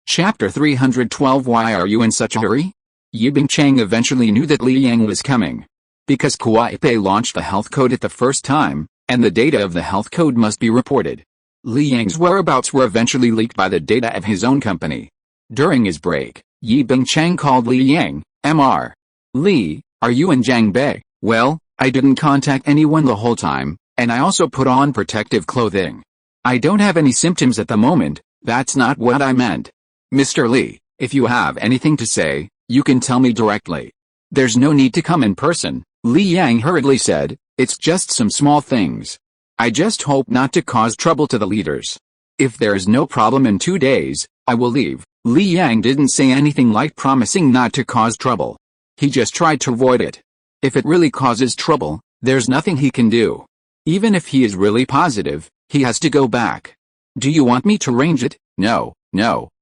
Chapter 312. Why are you in such a hurry? Yi Bingcheng eventually knew that Li Yang was coming. Because Kuai-Pei launched the health code at the first time, and the data of the health code must be reported. Li Yang's whereabouts were eventually leaked by the data of his own company. During his break, Yi Bingcheng called Li Yang. Mr. Li, are you in Jiangbei? Well, I didn't contact anyone the whole time, and I also put on protective clothing. I don't have any symptoms at the moment. That's not what I meant. Mr. Li, if you have anything to say, you can tell me directly. There's no need to come in person, Li Yang hurriedly said. It's just some small things. I just hope not to cause trouble to the leaders. If there is no problem in 2 days, I will leave. Li Yang didn't say anything like promising not to cause trouble. He just tried to avoid it. If it really causes trouble, there's nothing he can do. Even if he is really positive, he has to go back. Do you want me to arrange it? No,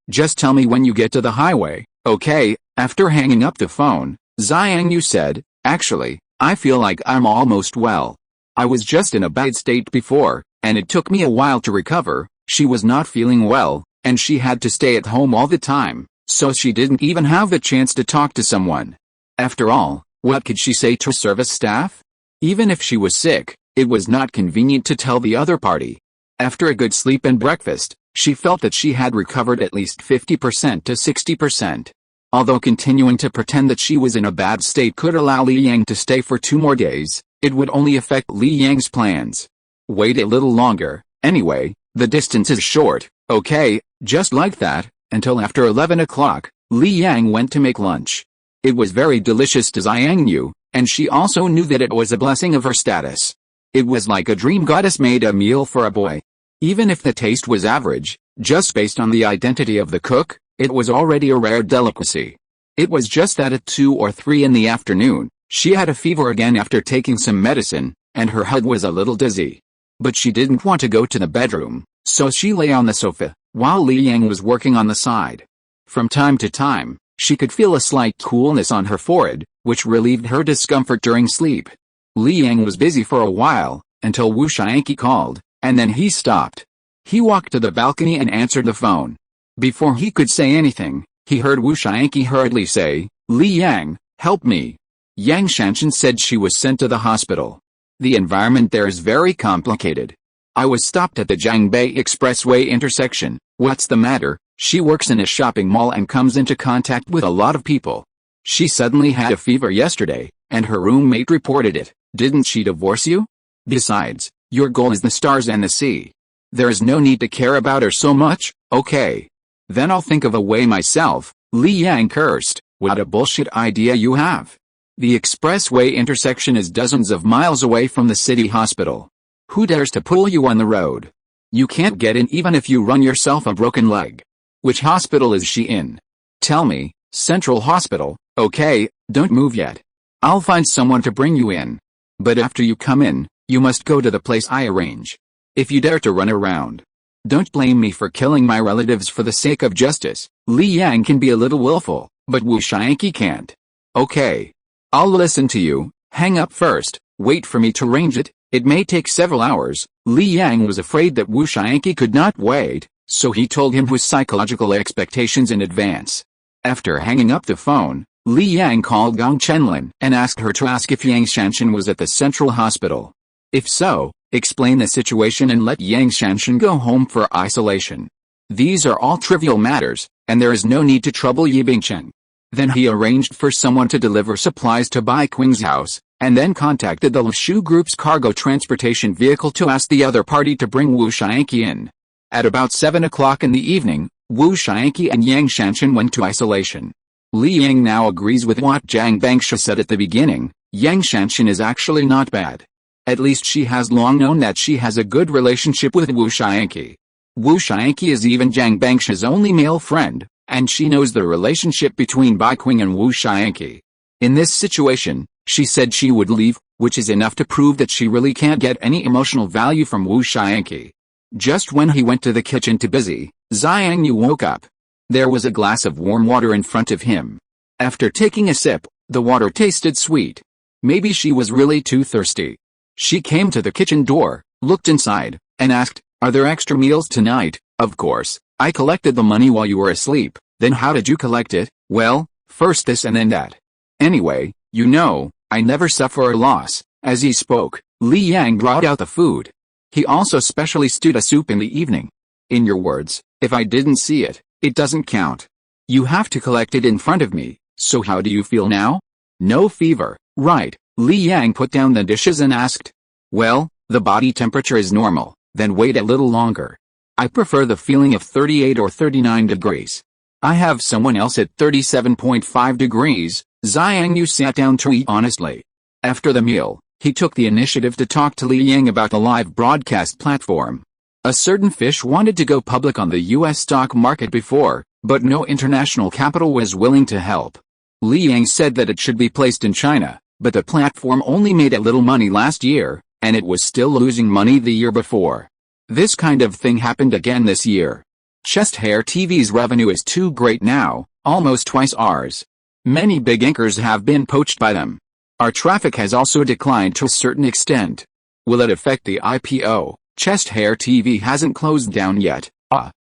just tell me when you get to the highway, okay? After hanging up the phone, Xiangnu said, actually, I feel like I'm almost well. I was just in a bad state before, and it took me a while to recover. She was not feeling well, and she had to stay at home all the time, so she didn't even have the chance to talk to someone. After all, what could she say to service staff? Even if she was sick, it was not convenient to tell the other party. After a good sleep and breakfast, she felt that she had recovered at least 50% to 60%. Although continuing to pretend that she was in a bad state could allow Li Yang to stay for 2 more days, it would only affect Li Yang's plans. Wait a little longer. Anyway, the distance is short, okay? Just like that, until after 11 o'clock, Li Yang went to make lunch. It was very delicious to Ziyang knew, and she also knew that it was a blessing of her status. It was like a dream goddess made a meal for a boy. Even if the taste was average, just based on the identity of the cook, it was already a rare delicacy. It was just that at 2 or 3 in the afternoon, she had a fever again after taking some medicine, and her head was a little dizzy. But she didn't want to go to the bedroom, so she lay on the sofa, while Li Yang was working on the side. From time to time, she could feel a slight coolness on her forehead, which relieved her discomfort during sleep. Li Yang was busy for a while, until Wu Xianqi called, and then he stopped. He walked to the balcony and answered the phone. Before he could say anything, he heard Wu Xianqi hurriedly say, "Li Yang, help me." Yang Shanshan said she was sent to the hospital. The environment there is very complicated. I was stopped at the Jiangbei Expressway intersection. What's the matter? She works in a shopping mall and comes into contact with a lot of people. She suddenly had a fever yesterday, and her roommate reported it. Didn't she divorce you? Besides, your goal is the stars and the sea. There is no need to care about her so much, okay? Then I'll think of a way myself. Li Yang cursed. What a bullshit idea you have. The expressway intersection is dozens of miles away from the city hospital. Who dares to pull you on the road? You can't get in even if you run yourself a broken leg. Which hospital is she in? Tell me. Central Hospital. Okay, don't move yet. I'll find someone to bring you in. But after you come in, you must go to the place I arrange. If you dare to run around. Don't blame me for killing my relatives for the sake of justice. Li Yang can be a little willful, but Wu Xianqi can't. Okay. I'll listen to you. Hang up first. Wait for me to arrange it. It may take several hours. Li Yang was afraid that Wu Xianqi could not wait, so he told him his psychological expectations in advance. After hanging up the phone, Li Yang called Gong Chenlin and asked her to ask if Yang Shanshan was at the central hospital. If so, explain the situation and let Yang Shanshan go home for isolation. These are all trivial matters, and there is no need to trouble Yi Bingcheng. Then he arranged for someone to deliver supplies to Bai Qing's house, and then contacted the Lushu Group's cargo transportation vehicle to ask the other party to bring Wu Xianqi in. At about 7 o'clock in the evening, Wu Xianqi and Yang Shanshan went to isolation. Li Yang now agrees with what Zhang Bangsha said at the beginning. Yang Shanshan is actually not bad. At least she has long known that she has a good relationship with Wu Xianqi. Wu Xianqi is even Zhang Bangsha's only male friend, and she knows the relationship between Bai Qing and Wu Xianqi. In this situation, she said she would leave, which is enough to prove that she really can't get any emotional value from Wu Xianqi. Just when he went to the kitchen to busy, Ziyang Yu woke up. There was a glass of warm water in front of him. After taking a sip, the water tasted sweet. Maybe she was really too thirsty. She came to the kitchen door, looked inside, and asked, "Are there extra meals tonight?" "Of course, I collected the money while you were asleep." "Then how did you collect it?" "Well, first this and then that. Anyway, you know, I never suffer a loss." As he spoke, Li Yang brought out the food. He also specially stewed a soup in the evening. "In your words, if I didn't see it, it doesn't count. You have to collect it in front of me, so how do you feel now?" "No fever." "Right." Li Yang put down the dishes and asked. "Well, the body temperature is normal." "Then wait a little longer. I prefer the feeling of 38 or 39 degrees. I have someone else at 37.5 degrees. Ziyang Yu sat down to eat honestly. After the meal, he took the initiative to talk to Li Yang about the live broadcast platform. A certain fish wanted to go public on the US stock market before, but no international capital was willing to help. Li Yang said that it should be placed in China, but the platform only made a little money last year, and it was still losing money the year before. This kind of thing happened again this year. Chest Hair TV's revenue is too great now, almost twice ours. Many big anchors have been poached by them. Our traffic has also declined to a certain extent. Will it affect the IPO? Chest Hair TV hasn't closed down yet.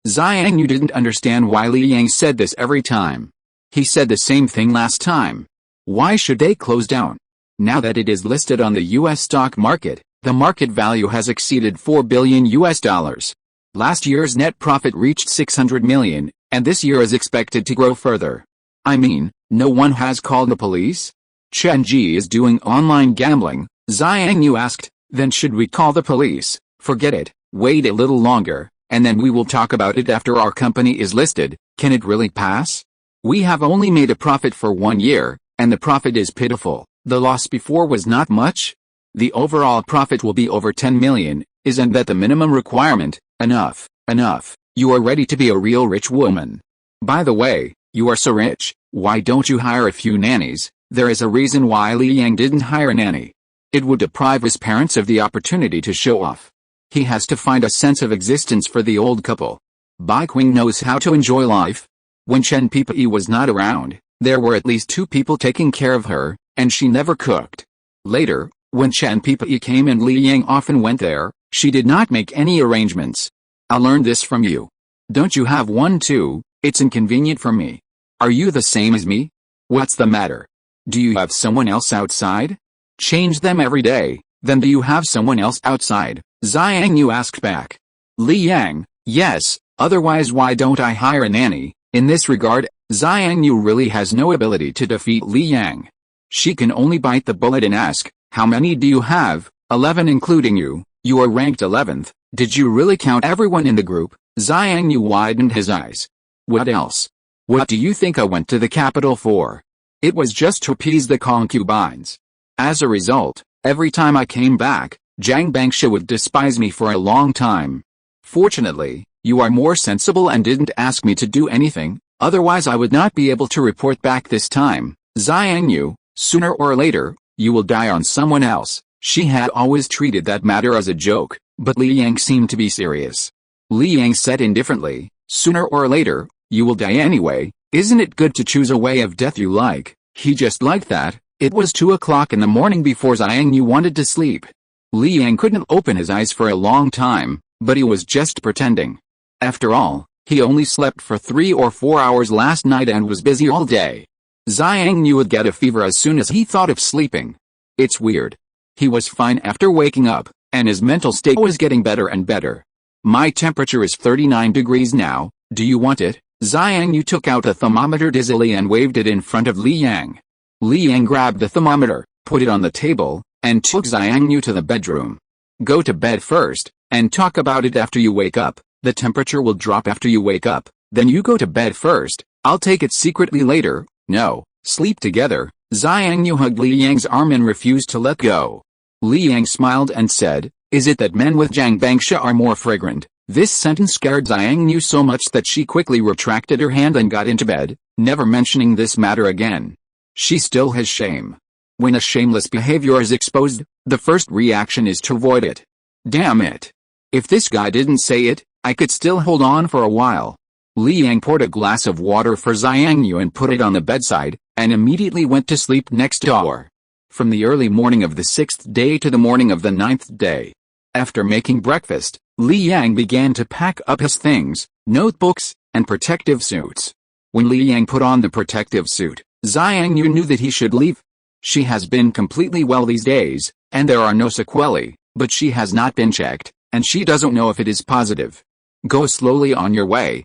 Xiang Yu didn't understand why Li Yang said this every time. He said the same thing last time. Why should they close down? Now that it is listed on the US stock market, the market value has exceeded $4 billion. Last year's net profit reached 600 million, and this year is expected to grow further. I mean, no one has called the police? Chen Ji is doing online gambling, Xiang Yu asked. Then should we call the police? Forget it, wait a little longer, and then we will talk about it after our company is listed. Can it really pass? We have only made a profit for 1 year, and the profit is pitiful. The loss before was not much. The overall profit will be over 10 million, isn't that the minimum requirement? Enough, enough, you are ready to be a real rich woman. By the way, you are so rich, why don't you hire a few nannies? There is a reason why Li Yang didn't hire a nanny. It would deprive his parents of the opportunity to show off. He has to find a sense of existence for the old couple. Bai Qing knows how to enjoy life. When Chen Pipei was not around, there were at least 2 people taking care of her, and she never cooked. Later, when Chen Pipei came and Li Yang often went there, she did not make any arrangements. I learned this from you. Don't you have one too? It's inconvenient for me. Are you the same as me? What's the matter? Do you have someone else outside? Change them every day, then do you have someone else outside? Xiang Yu asked back. Li Yang, yes, otherwise why don't I hire a nanny? In this regard, Xiang Yu really has no ability to defeat Li Yang. She can only bite the bullet and ask, how many do you have? 11 including you. You are ranked 11th. Did you really count everyone in the group? Xiang Yu widened his eyes. What else? What do you think I went to the capital for? It was just to appease the concubines. As a result, every time I came back, Zhang Bangsha would despise me for a long time. Fortunately, you are more sensible and didn't ask me to do anything, otherwise I would not be able to report back this time. Xiang Yu, sooner or later, you will die on someone else. She had always treated that matter as a joke, but Li Yang seemed to be serious. Li Yang said indifferently, sooner or later, you will die anyway. Isn't it good to choose a way of death you like? He just liked that. It was 2 o'clock in the morning before Xiang Yu wanted to sleep. Li Yang couldn't open his eyes for a long time, but he was just pretending. After all, he only slept for 3 or 4 hours last night and was busy all day. Xiang Yu would get a fever as soon as he thought of sleeping. It's weird. He was fine after waking up, and his mental state was getting better and better. My temperature is 39 degrees now, do you want it? Xiang Yu took out a thermometer dizzily and waved it in front of Li Yang. Li Yang grabbed the thermometer, put it on the table, and took Xiang Yu to the bedroom. Go to bed first, and talk about it after you wake up. The temperature will drop after you wake up, then you go to bed first. I'll take it secretly later. No, sleep together. Xiang Yu hugged Li Yang's arm and refused to let go. Li Yang smiled and said, is it that men with Zhang Bangsha are more fragrant? This sentence scared Xiang Yu so much that she quickly retracted her hand and got into bed, never mentioning this matter again. She still has shame. When a shameless behavior is exposed, the first reaction is to avoid it. Damn it. If this guy didn't say it, I could still hold on for a while. Li Yang poured a glass of water for Xiang Yu and put it on the bedside, and immediately went to sleep next door. From the early morning of the 6th day to the morning of the 9th day. After making breakfast, Li Yang began to pack up his things, notebooks, and protective suits. When Li Yang put on the protective suit, Xiang Yu knew that he should leave. She has been completely well these days, and there are no sequelae, but she has not been checked, and she doesn't know if it is positive. Go slowly on your way.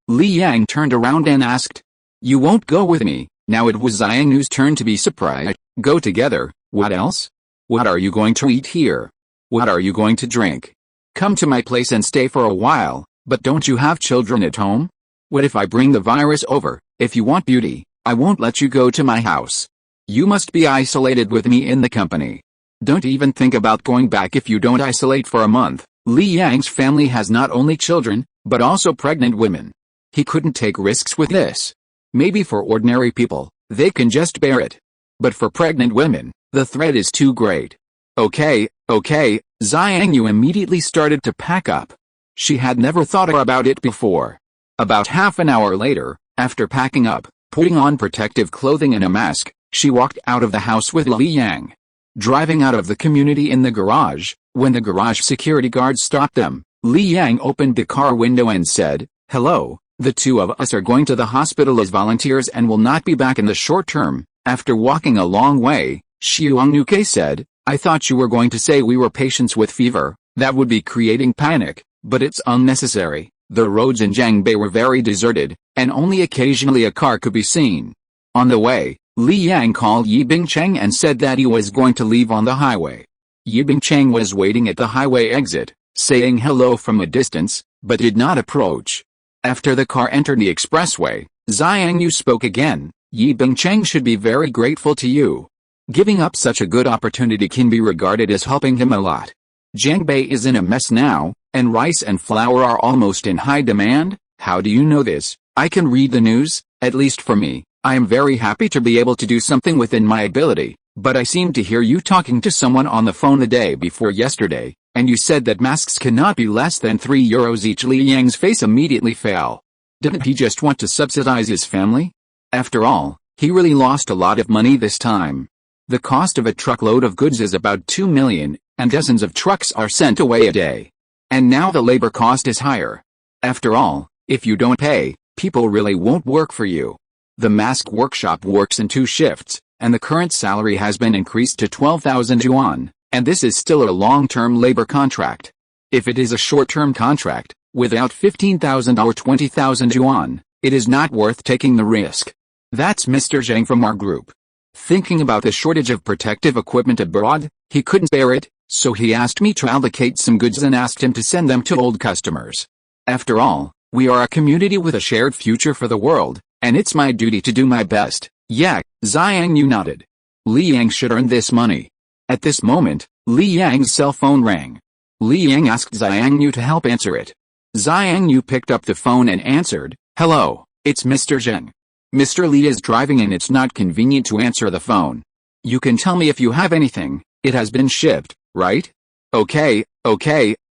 Li Yang turned around and asked. You won't go with me? Now it was Xiang Yu's turn to be surprised. Go together. What else? What are you going to eat here? What are you going to drink? Come to my place and stay for a while, but don't you have children at home? What if I bring the virus over? If you want beauty, I won't let you go to my house. You must be isolated with me in the company. Don't even think about going back if you don't isolate for a month. Li Yang's family has not only children, but also pregnant women. He couldn't take risks with this. Maybe for ordinary people, they can just bear it. But for pregnant women, the threat is too great. Okay, Xiang Yu immediately started to pack up. She had never thought about it before. About half an hour later, after packing up, putting on protective clothing and a mask, she walked out of the house with Li Yang. Driving out of the community in the garage, when the garage security guard stopped them, Li Yang opened the car window and said, Hello, the two of us are going to the hospital as volunteers and will not be back in the short term. After walking a long way, Xiongnuke said, I thought you were going to say we were patients with fever. That would be creating panic, but it's unnecessary. The roads in Jiangbei were very deserted, and only occasionally a car could be seen. On the way, Li Yang called Yi Bingcheng and said that he was going to leave on the highway. Yi Bingcheng was waiting at the highway exit, saying hello from a distance, but did not approach. After the car entered the expressway, Xiangyu spoke again. Yi Bingcheng should be very grateful to you. Giving up such a good opportunity can be regarded as helping him a lot. Jiangbei is in a mess now, and rice and flour are almost in high demand. How do you know this? I can read the news. At least for me, I am very happy to be able to do something within my ability, but I seem to hear you talking to someone on the phone the day before yesterday, and you said that masks cannot be less than €3 each. Li Yang's face immediately fell. Didn't he just want to subsidize his family? After all, he really lost a lot of money this time. The cost of a truckload of goods is about 2 million, and dozens of trucks are sent away a day. And now the labor cost is higher. After all, if you don't pay, people really won't work for you. The mask workshop works in 2 shifts, and the current salary has been increased to 12,000 yuan, and this is still a long-term labor contract. If it is a short-term contract, without 15,000 or 20,000 yuan, it is not worth taking the risk. That's Mr. Zhang from our group. Thinking about the shortage of protective equipment abroad, he couldn't bear it, so he asked me to allocate some goods and asked him to send them to old customers. After all, we are a community with a shared future for the world, and it's my duty to do my best. Yeah, Xiangyu nodded. Li Yang should earn this money. At this moment, Li Yang's cell phone rang. Li Yang asked Xiangyu to help answer it. Xiangyu picked up the phone and answered, Hello, it's Mr. Zheng. Mr. Li is driving and it's not convenient to answer the phone. You can tell me if you have anything. It has been shipped, right? Okay,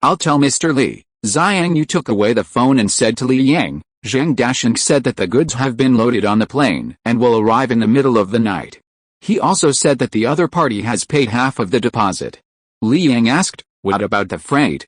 I'll tell Mr. Li. Xiangyu took away the phone and said to Li Yang, Zheng Dasheng said that the goods have been loaded on the plane and will arrive in the middle of the night. He also said that the other party has paid half of the deposit. Li Yang asked, what about the freight?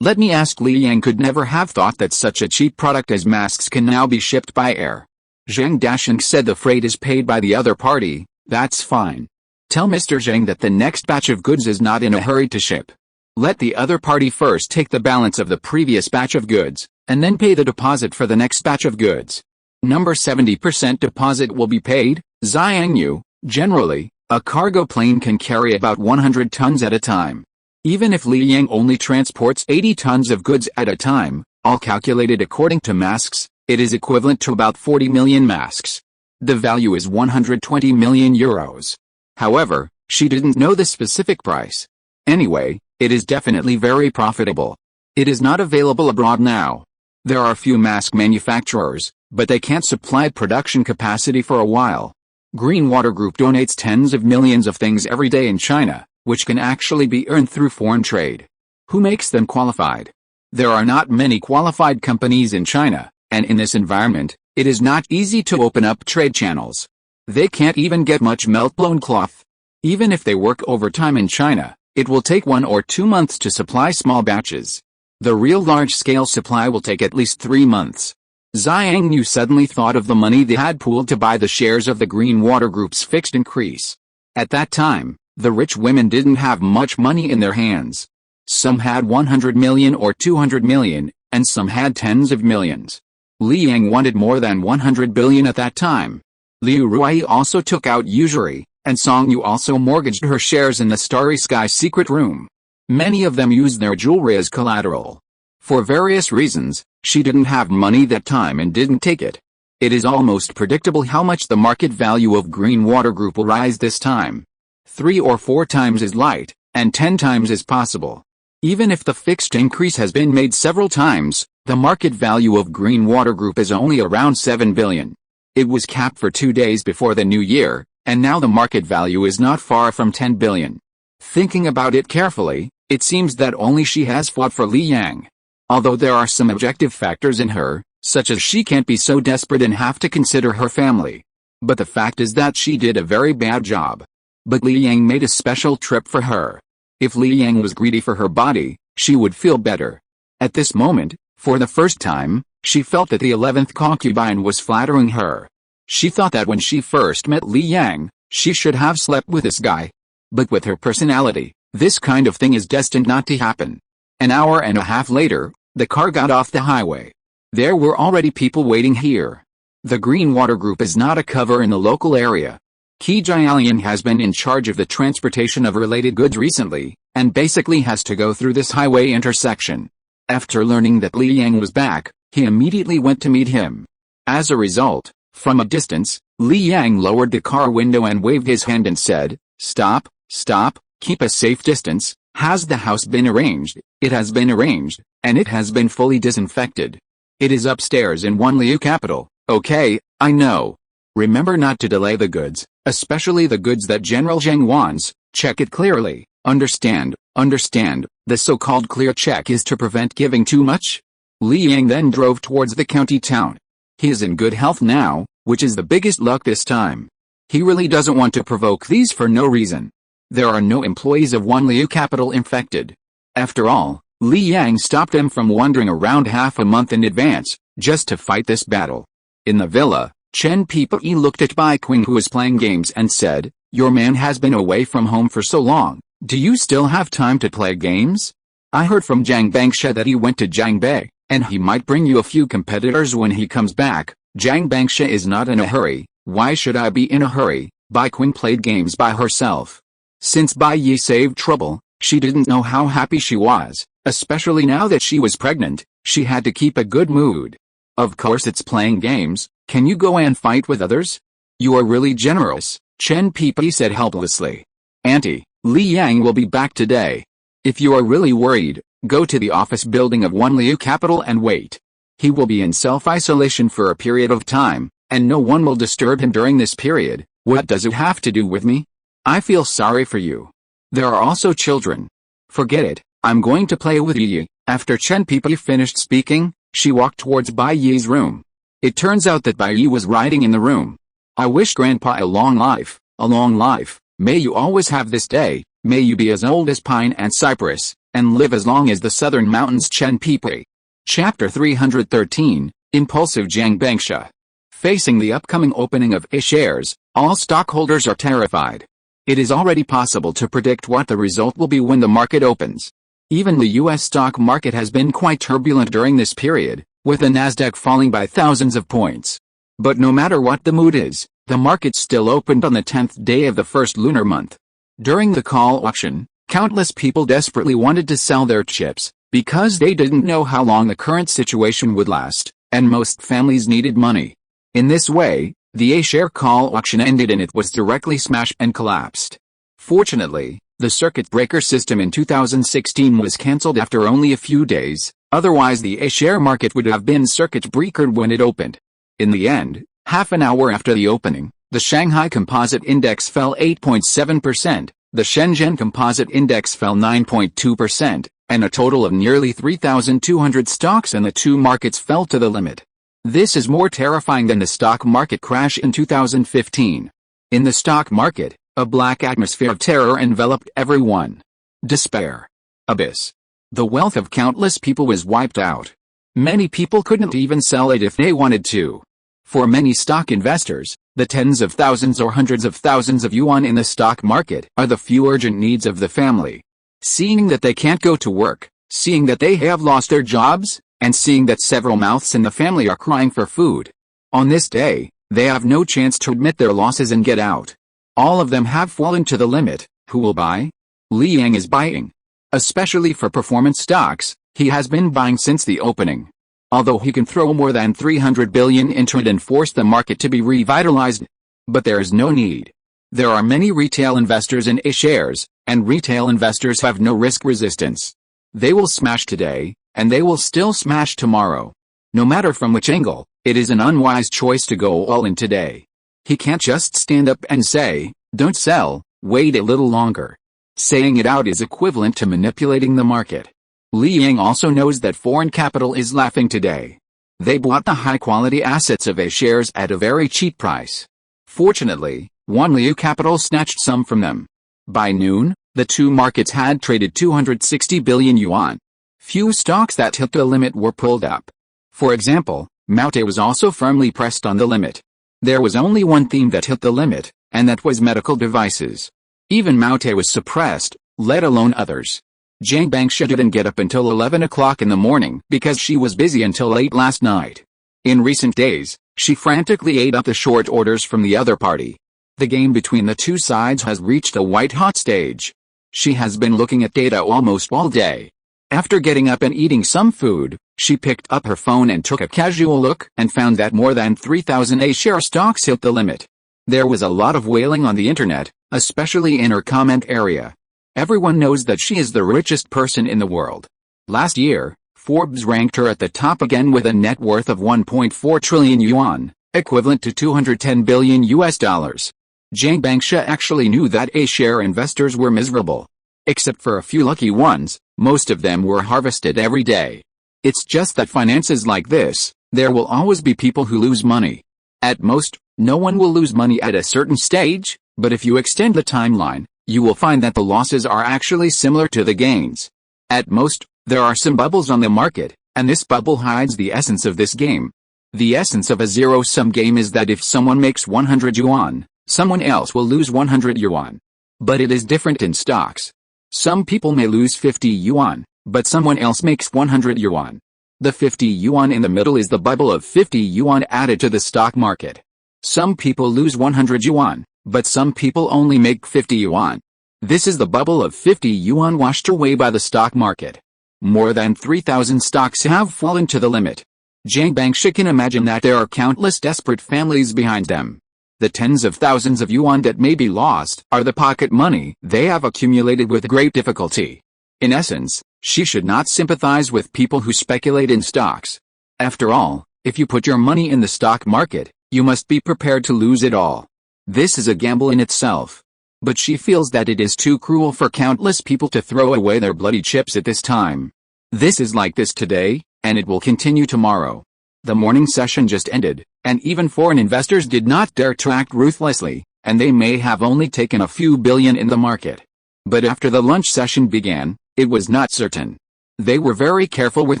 Let me ask. Li Yang could never have thought that such a cheap product as masks can now be shipped by air. Zheng Dasheng said the freight is paid by the other party. That's fine. Tell Mr. Zheng that the next batch of goods is not in a hurry to ship. Let the other party first take the balance of the previous batch of goods, and then pay the deposit for the next batch of goods. Number 70% deposit will be paid. Xiangyu, generally, a cargo plane can carry about 100 tons at a time. Even if Li Yang only transports 80 tons of goods at a time, all calculated according to masks, it is equivalent to about 40 million masks. The value is 120 million euros. However, she didn't know the specific price. Anyway, it is definitely very profitable. It is not available abroad now. There are few mask manufacturers, but they can't supply production capacity for a while. Green Water Group donates tens of millions of things every day in China, which can actually be earned through foreign trade. Who makes them qualified? There are not many qualified companies in China, and in this environment, it is not easy to open up trade channels. They can't even get much melt-blown cloth. Even if they work overtime in China, it will take 1 or 2 months to supply small batches. The real large-scale supply will take at least 3 months. Xiangyu suddenly thought of the money they had pooled to buy the shares of the Green Water Group's fixed increase. At that time, the rich women didn't have much money in their hands. Some had 100 million or 200 million, and some had tens of millions. Li Yang wanted more than 100 billion at that time. Liu Ruai also took out usury, and Song Yu also mortgaged her shares in the Starry Sky secret room. Many of them used their jewelry as collateral. For various reasons, she didn't have money that time and didn't take it. It is almost predictable how much the market value of Green Water Group will rise this time. 3 or 4 times is light, and 10 times is possible. Even if the fixed increase has been made several times, the market value of Green Water Group is only around 7 billion. It was capped for 2 days before the new year, and now the market value is not far from 10 billion. Thinking about it carefully, it seems that only she has fought for Li Yang. Although there are some objective factors in her, such as she can't be so desperate and have to consider her family. But the fact is that she did a very bad job. But Li Yang made a special trip for her. If Li Yang was greedy for her body, she would feel better. At this moment, for the first time, She felt that the 11th concubine was flattering her. She thought that when she first met Li Yang, she should have slept with this guy. But with her personality, this kind of thing is destined not to happen. An hour and a half later, the car got off the highway. There were already people waiting here. The Greenwater Group is not a cover in the local area. Ki Jialian has been in charge of the transportation of related goods recently, and basically has to go through this highway intersection. After learning that Li Yang was back, he immediately went to meet him. As a result, from a distance, Li Yang lowered the car window and waved his hand and said, "Stop, stop, keep a safe distance. Has the house been arranged?" "It has been arranged, and it has been fully disinfected. It is upstairs in Wanliu capital." "Okay, I know. Remember not to delay the goods, especially the goods that General Zheng wants. Check it clearly. Understand, understand." The so-called clear check is to prevent giving too much. Li Yang then drove towards the county town. He is in good health now, which is the biggest luck this time. He really doesn't want to provoke these for no reason. There are no employees of Wanliu capital infected. After all, Li Yang stopped them from wandering around half a month in advance, just to fight this battle. In the villa, Chen Pipei looked at Bai Qing, who was playing games, and said, "Your man has been away from home for so long. Do you still have time to play games? I heard from Jiang Bangsha that he went to Jiangbei, and he might bring you a few competitors when he comes back." Jiang Bangsha is not in a hurry. Why should I be in a hurry? Bai Qing played games by herself. Since Bai Yi saved trouble, she didn't know how happy she was, especially now that she was pregnant. She had to keep a good mood. "Of course it's playing games. Can you go and fight with others?" "You are really generous," Chen Pipei said helplessly. "Auntie, Li Yang will be back today. If you are really worried, go to the office building of Wanliu capital and wait. He will be in self-isolation for a period of time, and no one will disturb him during this period." "What does it have to do with me? I feel sorry for you. There are also children." "Forget it, I'm going to play with Yi." After Chen Pipei finished speaking, she walked towards Bai Yi's room. It turns out that Bai Yi was writing in the room. "I wish Grandpa a long life, a long life. May you always have this day. May you be as old as pine and cypress, and live as long as the southern mountains." Chen Pipei. Chapter 313, Impulsive Jiang Bangsha. Facing the upcoming opening of A shares, all stockholders are terrified. It is already possible to predict what the result will be when the market opens. Even the U.S. stock market has been quite turbulent during this period, with the Nasdaq falling by thousands of points. But no matter what the mood is, the market still opened on the 10th day of the first lunar month. During the call auction, countless people desperately wanted to sell their chips, because they didn't know how long the current situation would last, and most families needed money. In this way, the A-share call auction ended and it was directly smashed and collapsed. Fortunately, the circuit breaker system in 2016 was cancelled after only a few days, otherwise the A-share market would have been circuit breakered when it opened. In the end, half an hour after the opening, the Shanghai Composite Index fell 8.7%, the Shenzhen Composite Index fell 9.2%, and a total of nearly 3,200 stocks in the two markets fell to the limit. This is more terrifying than the stock market crash in 2015. In the stock market, a black atmosphere of terror enveloped everyone. Despair. Abyss. The wealth of countless people was wiped out. Many people couldn't even sell it if they wanted to. For many stock investors, the tens of thousands or hundreds of thousands of yuan in the stock market are the few urgent needs of the family. Seeing that they can't go to work, seeing that they have lost their jobs, and seeing that several mouths in the family are crying for food. On this day, they have no chance to admit their losses and get out. All of them have fallen to the limit. Who will buy? Li Yang is buying. Especially for performance stocks, he has been buying since the opening. Although he can throw more than 300 billion into it and force the market to be revitalized. But there is no need. There are many retail investors in A shares, and retail investors have no risk resistance. They will smash today, and they will still smash tomorrow. No matter from which angle, it is an unwise choice to go all in today. He can't just stand up and say, "Don't sell, wait a little longer." Saying it out is equivalent to manipulating the market. Li Yang also knows that foreign capital is laughing today. They bought the high-quality assets of A shares at a very cheap price. Fortunately, Wanliu Capital snatched some from them. By noon, the two markets had traded 260 billion yuan. Few stocks that hit the limit were pulled up. For example, Maute was also firmly pressed on the limit. There was only one theme that hit the limit, and that was medical devices. Even Maute was suppressed, let alone others. Jiang Bangsha didn't get up until 11 o'clock in the morning because she was busy until late last night. In recent days, she frantically ate up the short orders from the other party. The game between the two sides has reached a white-hot stage. She has been looking at data almost all day. After getting up and eating some food, she picked up her phone and took a casual look and found that more than 3,000 A-share stocks hit the limit. There was a lot of wailing on the internet, especially in her comment area. Everyone knows that she is the richest person in the world. Last year, Forbes ranked her at the top again with a net worth of 1.4 trillion yuan, equivalent to $210 billion. Jiang Bangsha actually knew that A-share investors were miserable. Except for a few lucky ones, most of them were harvested every day. It's just that finances like this, there will always be people who lose money. At most, no one will lose money at a certain stage, but if you extend the timeline, you will find that the losses are actually similar to the gains. At most, there are some bubbles on the market, and this bubble hides the essence of this game. The essence of a zero-sum game is that if someone makes 100 yuan, someone else will lose 100 yuan. But it is different in stocks. Some people may lose 50 yuan, but someone else makes 100 yuan. The 50 yuan in the middle is the bubble of 50 yuan added to the stock market. Some people lose 100 yuan, but some people only make 50 yuan. This is the bubble of 50 yuan washed away by the stock market. More than 3,000 stocks have fallen to the limit. Jiang Bangsha can imagine that there are countless desperate families behind them. The tens of thousands of yuan that may be lost are the pocket money they have accumulated with great difficulty. In essence, she should not sympathize with people who speculate in stocks. After all, if you put your money in the stock market, you must be prepared to lose it all. This is a gamble in itself. But she feels that it is too cruel for countless people to throw away their bloody chips at this time. This is like this today, and it will continue tomorrow. The morning session just ended, and even foreign investors did not dare to act ruthlessly, and they may have only taken a few billion in the market. But after the lunch session began, it was not certain. They were very careful with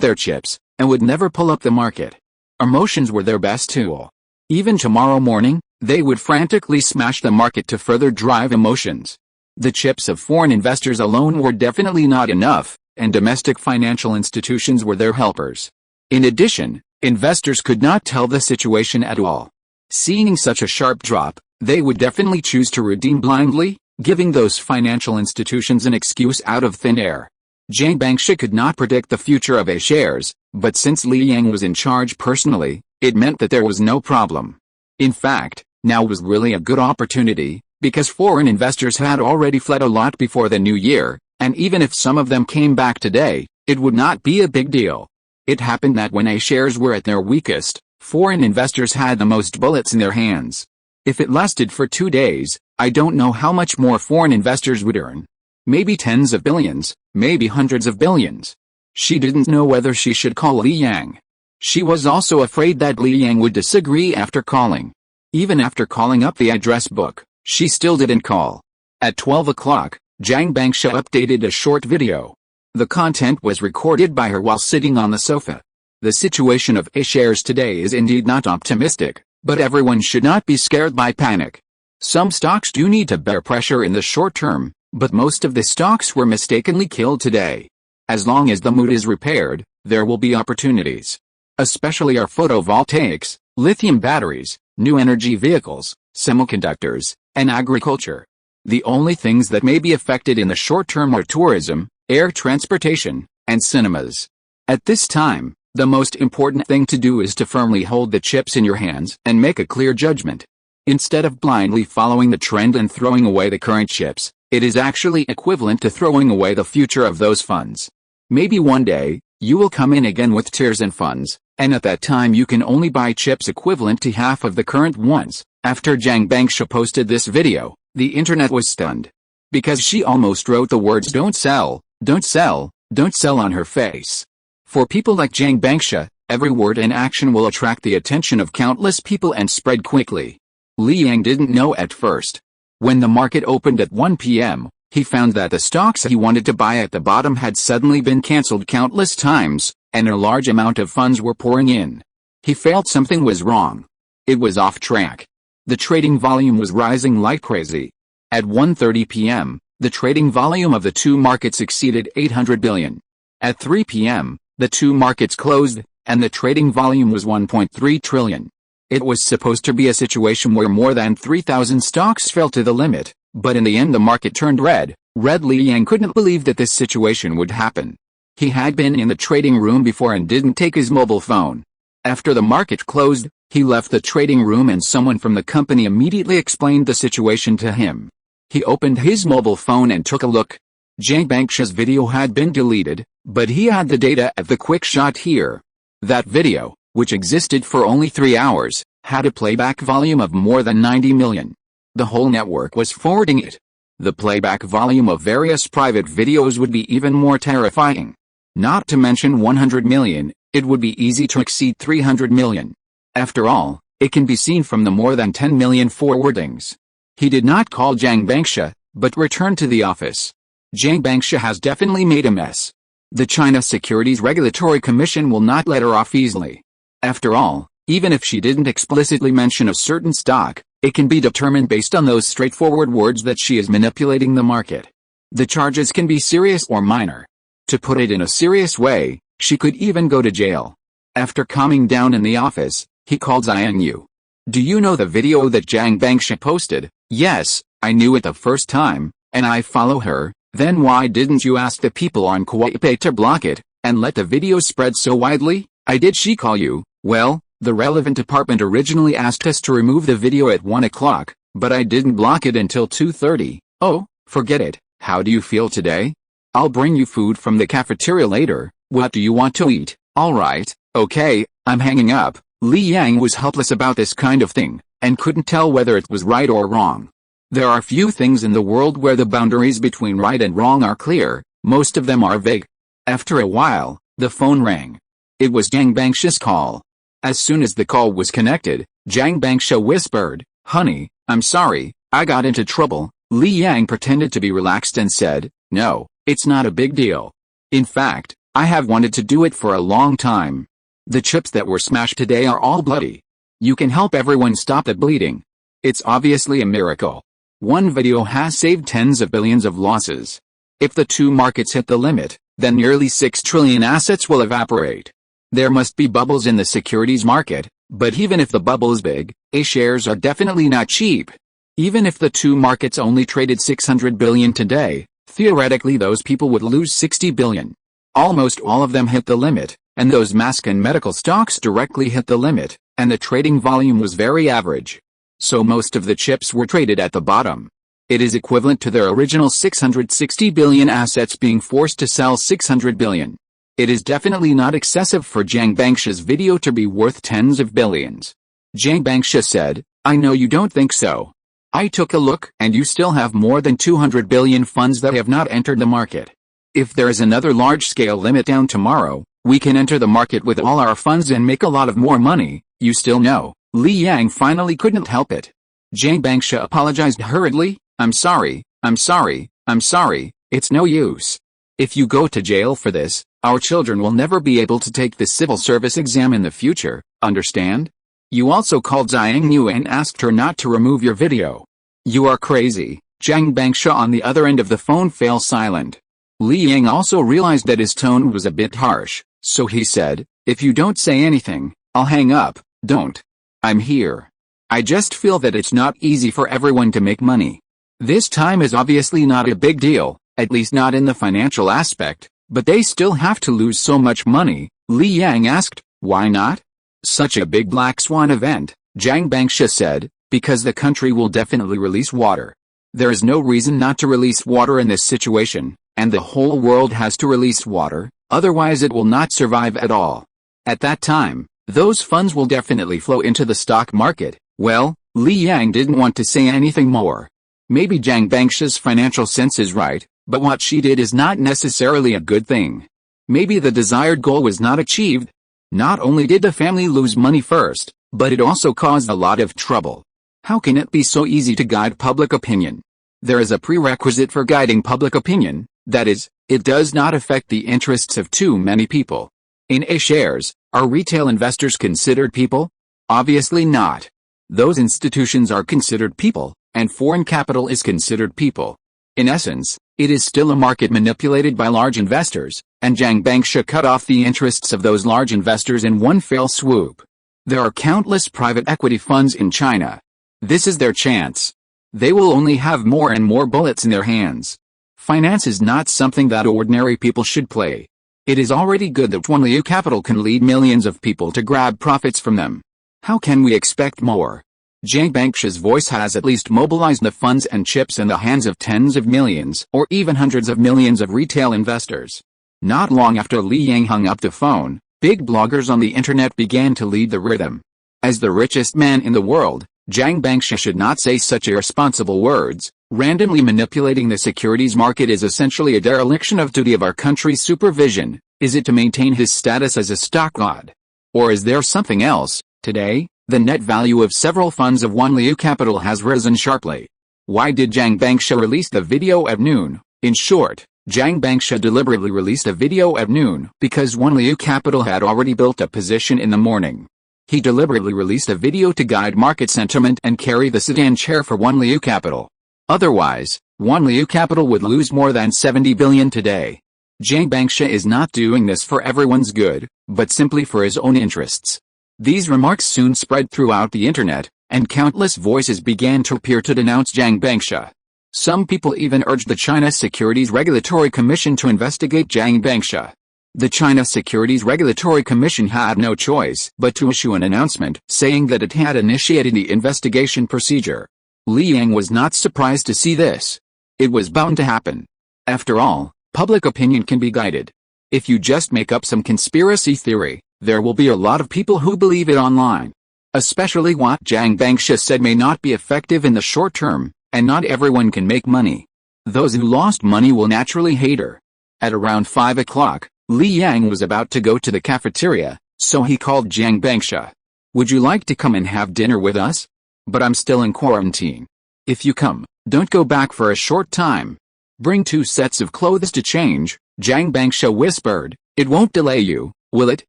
their chips, and would never pull up the market. Emotions were their best tool. Even tomorrow morning, they would frantically smash the market to further drive emotions. The chips of foreign investors alone were definitely not enough, and domestic financial institutions were their helpers. In addition, investors could not tell the situation at all. Seeing such a sharp drop, they would definitely choose to redeem blindly, giving those financial institutions an excuse out of thin air. Jiang Bangsha could not predict the future of A-shares, but since Li Yang was in charge personally, it meant that there was no problem. In fact, now was really a good opportunity, because foreign investors had already fled a lot before the new year, and even if some of them came back today, it would not be a big deal. It happened that when A-shares were at their weakest, foreign investors had the most bullets in their hands. If it lasted for 2 days, I don't know how much more foreign investors would earn. Maybe tens of billions, maybe hundreds of billions. She didn't know whether she should call Li Yang. She was also afraid that Li Yang would disagree after calling. Even after calling up the address book, she still didn't call. At 12 o'clock, Jiang Bangsha updated a short video. The content was recorded by her while sitting on the sofa. The situation of A-shares today is indeed not optimistic, but everyone should not be scared by panic. Some stocks do need to bear pressure in the short term, but most of the stocks were mistakenly killed today. As long as the mood is repaired, there will be opportunities. Especially our photovoltaics, lithium batteries, new energy vehicles, semiconductors, and agriculture. The only things that may be affected in the short term are tourism, air transportation, and cinemas. At this time, the most important thing to do is to firmly hold the chips in your hands and make a clear judgment. Instead of blindly following the trend and throwing away the current chips, it is actually equivalent to throwing away the future of those funds. Maybe one day, you will come in again with tiers and funds, and at that time you can only buy chips equivalent to half of the current ones. After Jiang Bangsha posted this video, the internet was stunned. Because she almost wrote the words "don't sell, don't sell, don't sell" on her face. For people like Jiang Bangsha, every word and action will attract the attention of countless people and spread quickly. Li Yang didn't know at first. When the market opened at 1 p.m., he found that the stocks he wanted to buy at the bottom had suddenly been cancelled countless times, and a large amount of funds were pouring in. He felt something was wrong. It was off track. The trading volume was rising like crazy. At 1:30 p.m., the trading volume of the two markets exceeded 800 billion. At 3 p.m., the two markets closed, and the trading volume was 1.3 trillion. It was supposed to be a situation where more than 3,000 stocks fell to the limit, but in the end the market turned red. Li Yang couldn't believe that this situation would happen. He had been in the trading room before and didn't take his mobile phone. After the market closed, he left the trading room and someone from the company immediately explained the situation to him. He opened his mobile phone and took a look. Zhang Bangsha's video had been deleted, but he had the data at the quick shot here. That video, which existed for only 3 hours, had a playback volume of more than 90 million. The whole network was forwarding it. The playback volume of various private videos would be even more terrifying. Not to mention 100 million, it would be easy to exceed 300 million. After all, it can be seen from the more than 10 million forwardings. He did not call Zhang Bangsha, but returned to the office. Zhang Bangsha has definitely made a mess. The China Securities Regulatory Commission will not let her off easily. After all, even if she didn't explicitly mention a certain stock, it can be determined based on those straightforward words that she is manipulating the market. The charges can be serious or minor. To put it in a serious way, she could even go to jail. After calming down in the office, he called Zhang Yu. Do you know the video that Zhang Bangsha posted? Yes, I knew it the first time, and I follow her. Then why didn't you ask the people on Kuwait to block it, and let the video spread so widely? I did. She call you? Well, the relevant department originally asked us to remove the video at 1 o'clock, but I didn't block it until 2:30. Oh, forget it. How do you feel today? I'll bring you food from the cafeteria later. What do you want to eat? Alright, okay, I'm hanging up. Li Yang was helpless about this kind of thing, and couldn't tell whether it was right or wrong. There are few things in the world where the boundaries between right and wrong are clear, most of them are vague. After a while, the phone rang. It was Zhang Bangsha's call. As soon as the call was connected, Zhang Bangsha whispered, Honey, I'm sorry, I got into trouble. Li Yang pretended to be relaxed and said, No, it's not a big deal. In fact, I have wanted to do it for a long time. The chips that were smashed today are all bloody. You can help everyone stop the bleeding. It's obviously a miracle. One video has saved tens of billions of losses. If the two markets hit the limit, then nearly 6 trillion assets will evaporate. There must be bubbles in the securities market, but even if the bubble is big, shares are definitely not cheap. Even if the two markets only traded 600 billion today, theoretically those people would lose 60 billion. Almost all of them hit the limit, and those mask and medical stocks directly hit the limit, and the trading volume was very average. So most of the chips were traded at the bottom. It is equivalent to their original 660 billion assets being forced to sell 600 billion. It is definitely not excessive for Zhang Bangsha's video to be worth tens of billions. Zhang Bangsha said, I know you don't think so. I took a look and you still have more than 200 billion funds that have not entered the market. If there is another large-scale limit down tomorrow, we can enter the market with all our funds and make a lot of more money. You still know. Li Yang finally couldn't help it. Zhang Bangsha apologized hurriedly. I'm sorry, it's no use. If you go to jail for this, our children will never be able to take the civil service exam in the future, understand? You also called Zhang Yu and asked her not to remove your video. You are crazy. Zhang Bangsha on the other end of the phone fell silent. Li Yang also realized that his tone was a bit harsh, so he said, if you don't say anything, I'll hang up. Don't. I'm here. I just feel that it's not easy for everyone to make money. This time is obviously not a big deal, at least not in the financial aspect, but they still have to lose so much money. Li Yang asked, why not? Such a big black swan event, Zhang Bangsha said, because the country will definitely release water. There is no reason not to release water in this situation, and the whole world has to release water, otherwise it will not survive at all. At that time, those funds will definitely flow into the stock market. Well, Li Yang didn't want to say anything more. Maybe Zhang Bangsha's financial sense is right, but what she did is not necessarily a good thing. Maybe the desired goal was not achieved. Not only did the family lose money first, but it also caused a lot of trouble. How can it be so easy to guide public opinion? There is a prerequisite for guiding public opinion, that is, it does not affect the interests of too many people. In A shares, are retail investors considered people? Obviously not. Those institutions are considered people, and foreign capital is considered people. In essence, it is still a market manipulated by large investors, and Jiang Bangsha cut off the interests of those large investors in one fell swoop. There are countless private equity funds in China. This is their chance. They will only have more and more bullets in their hands. Finance is not something that ordinary people should play. It is already good that Wanliu Capital can lead millions of people to grab profits from them. How can we expect more? Jiang Bangsha's voice has at least mobilized the funds and chips in the hands of tens of millions or even hundreds of millions of retail investors. Not long after Li Yang hung up the phone, big bloggers on the internet began to lead the rhythm. As the richest man in the world, Jiang Bangsha should not say such irresponsible words. Randomly manipulating the securities market is essentially a dereliction of duty of our country's supervision. Is it to maintain his status as a stock god? Or is there something else? Today, the net value of several funds of Wanliu Capital has risen sharply. Why did Jiang Bangsha release the video at noon? In short, Jiang Bangsha deliberately released a video at noon because Wanliu Capital had already built a position in the morning. He deliberately released a video to guide market sentiment and carry the sedan chair for Wanliu Capital. Otherwise, Wanliu Capital would lose more than 70 billion today. Jiang Bangsha is not doing this for everyone's good, but simply for his own interests. These remarks soon spread throughout the internet, and countless voices began to appear to denounce Jiang Bangsha. Some people even urged the China Securities Regulatory Commission to investigate Jiang Bangsha. The China Securities Regulatory Commission had no choice but to issue an announcement saying that it had initiated the investigation procedure. Li Yang was not surprised to see this. It was bound to happen. After all, public opinion can be guided. If you just make up some conspiracy theory, there will be a lot of people who believe it online. Especially what Jiang Bangsha said may not be effective in the short term, and not everyone can make money. Those who lost money will naturally hate her. At around 5 o'clock, Li Yang was about to go to the cafeteria, so he called Jiang Bangsha. Would you like to come and have dinner with us? But I'm still in quarantine. If you come, don't go back for a short time. Bring 2 sets of clothes to change, Jiang Bangsha whispered. It won't delay you, will it?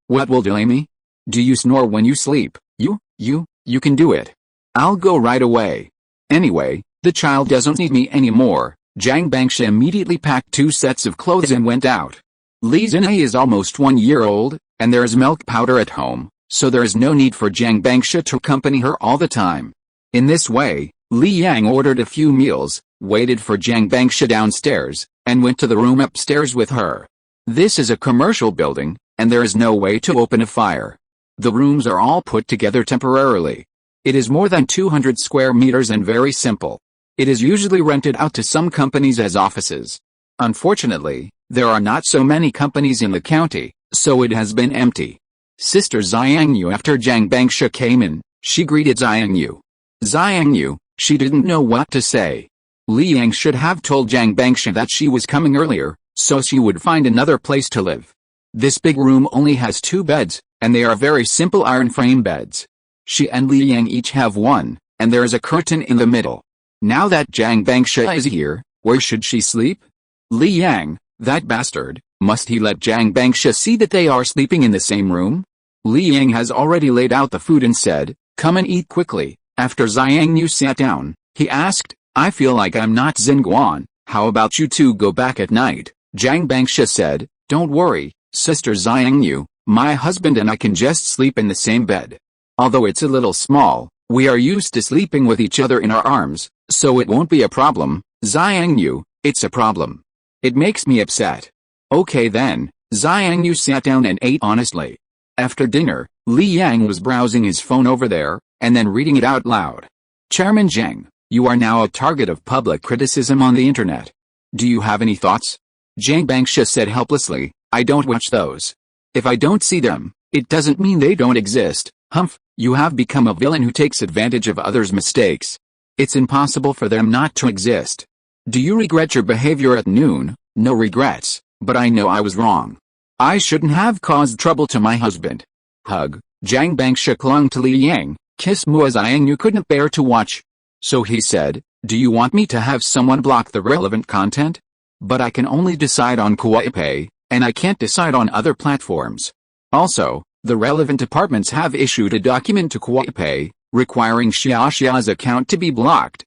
What will delay me? Do you snore when you sleep? You can do it. I'll go right away. Anyway, the child doesn't need me anymore. Jiang Bangsha immediately packed 2 sets of clothes and went out. Li Zhenhe is almost 1 year old, and there is milk powder at home, so there is no need for Jiang Bangsha to accompany her all the time. In this way, Li Yang ordered a few meals, waited for Jiang Bangsha downstairs, and went to the room upstairs with her. This is a commercial building, and there is no way to open a fire. The rooms are all put together temporarily. It is more than 200 square meters and very simple. It is usually rented out to some companies as offices. Unfortunately, there are not so many companies in the county, so it has been empty. Sister Xiangyu. After Jiang Bangsha came in, she greeted Xiangyu. Xiangyu, she didn't know what to say. Li Yang should have told Jiang Bangsha that she was coming earlier, so she would find another place to live. This big room only has 2 beds, and they are very simple iron frame beds. She and Li Yang each have one, and there is a curtain in the middle. Now that Jiang Bangsha is here, where should she sleep? Li Yang, that bastard, must he let Jiang Bangsha see that they are sleeping in the same room? Li Yang has already laid out the food and said, come and eat quickly. After Xiangyu sat down, he asked, I feel like I'm not Xinguan, how about you 2 go back at night? Jiang Bangsha said, don't worry, Sister Xiangyu, my husband and I can just sleep in the same bed. Although it's a little small, we are used to sleeping with each other in our arms, so it won't be a problem. Xiangyu, it's a problem. It makes me upset. Okay then, Xiangyu sat down and ate honestly. After dinner, Li Yang was browsing his phone over there, and then reading it out loud. Chairman Jiang, you are now a target of public criticism on the internet. Do you have any thoughts? Jiang Bangsha said helplessly, I don't watch those. If I don't see them, it doesn't mean they don't exist. Humph, you have become a villain who takes advantage of others' mistakes. It's impossible for them not to exist. Do you regret your behavior at noon? No regrets, but I know I was wrong. I shouldn't have caused trouble to my husband. Hug. Jiang Bangsha clung to Li Yang. Kiss Mua Xiangyu couldn't bear to watch. So he said, do you want me to have someone block the relevant content? But I can only decide on Kuaipei, and I can't decide on other platforms. Also, the relevant departments have issued a document to Kuaipei, requiring Xiaoxia's account to be blocked.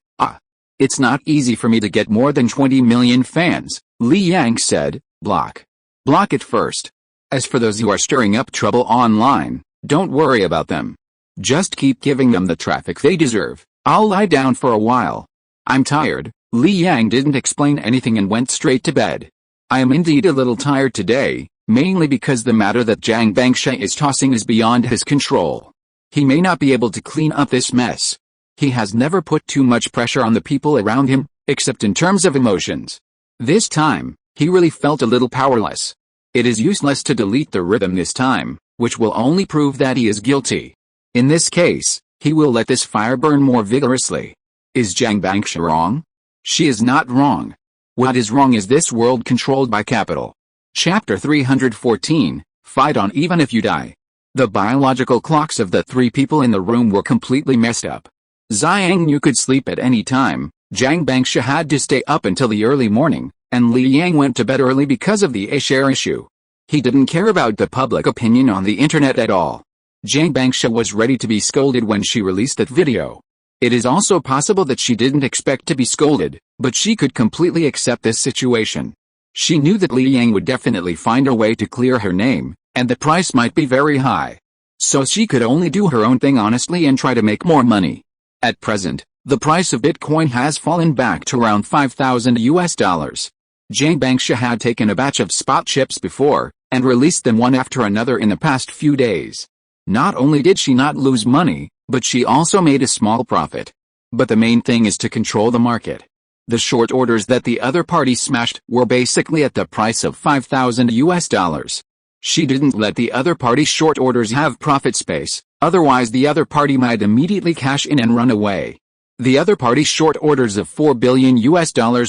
It's not easy for me to get more than 20 million fans, Li Yang said. Block it first. As for those who are stirring up trouble online, don't worry about them. Just keep giving them the traffic they deserve. I'll lie down for a while. I'm tired. Li Yang didn't explain anything and went straight to bed. I am indeed a little tired today, mainly because the matter that Zhang Bangsha is tossing is beyond his control. He may not be able to clean up this mess. He has never put too much pressure on the people around him, except in terms of emotions. This time, he really felt a little powerless. It is useless to delete the rhythm this time, which will only prove that he is guilty. In this case, he will let this fire burn more vigorously. Is Zhang Bangsha wrong? She is not wrong. What is wrong is this world controlled by capital. Chapter 314, Fight on even if you die. The biological clocks of the three people in the room were completely messed up. Xiang Yu could sleep at any time, Zhang Bangsha had to stay up until the early morning, and Li Yang went to bed early because of the share issue. He didn't care about the public opinion on the internet at all. Zhang Bangsha was ready to be scolded when she released that video. It is also possible that she didn't expect to be scolded, but she could completely accept this situation. She knew that Li Yang would definitely find a way to clear her name, and the price might be very high. So she could only do her own thing honestly and try to make more money. At present, the price of Bitcoin has fallen back to around $5,000. Zhang Bangsha had taken a batch of spot chips before, and released them one after another in the past few days. Not only did she not lose money, but she also made a small profit. But the main thing is to control the market. The short orders that the other party smashed were basically at the price of $5,000. She didn't let the other party's short orders have profit space, otherwise the other party might immediately cash in and run away. The other party's short orders of $4 billion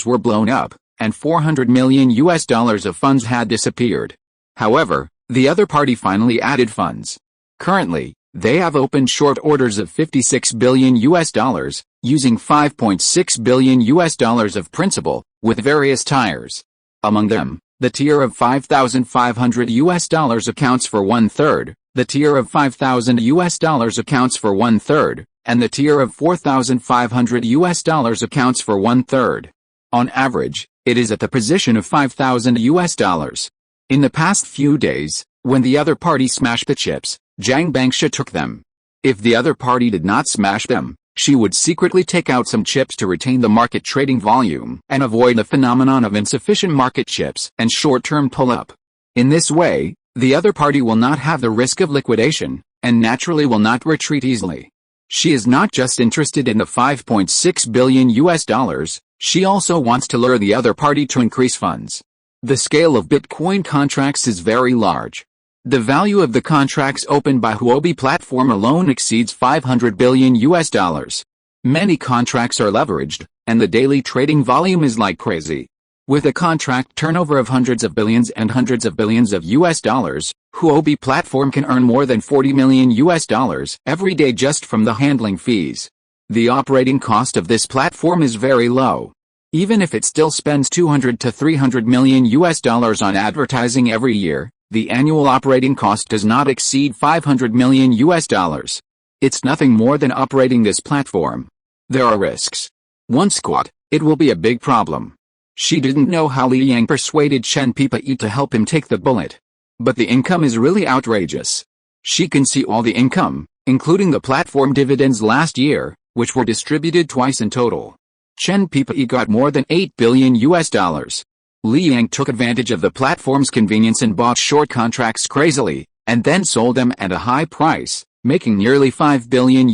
were blown up, and $400 million of funds had disappeared. However, the other party finally added funds. Currently, they have opened short orders of $56 billion, using $5.6 billion of principal, with various tiers. Among them, the tier of $5,500 accounts for 1/3, the tier of $5,000 accounts for 1/3, and the tier of $4,500 accounts for 1/3. On average, it is at the position of $5,000. In the past few days, when the other party smashed the chips, Zhang Bangsha took them. If the other party did not smash them, she would secretly take out some chips to retain the market trading volume and avoid the phenomenon of insufficient market chips and short-term pull-up. In this way, the other party will not have the risk of liquidation, and naturally will not retreat easily. She is not just interested in the $5.6 billion, she also wants to lure the other party to increase funds. The scale of Bitcoin contracts is very large. The value of the contracts opened by Huobi platform alone exceeds $500 billion. Many contracts are leveraged, and the daily trading volume is like crazy. With a contract turnover of hundreds of billions and hundreds of billions of dollars, Huobi platform can earn more than $40 million every day just from the handling fees. The operating cost of this platform is very low. Even if it still spends $200 to $300 million on advertising every year, the annual operating cost does not exceed $500 million. It's nothing more than operating this platform. There are risks. Once caught, it will be a big problem. She didn't know how Li Yang persuaded Chen Pipai to help him take the bullet. But the income is really outrageous. She can see all the income, including the platform dividends last year, which were distributed twice in total. Chen Pipai got more than $8 billion. Li Yang took advantage of the platform's convenience and bought short contracts crazily, and then sold them at a high price, making nearly $5 billion.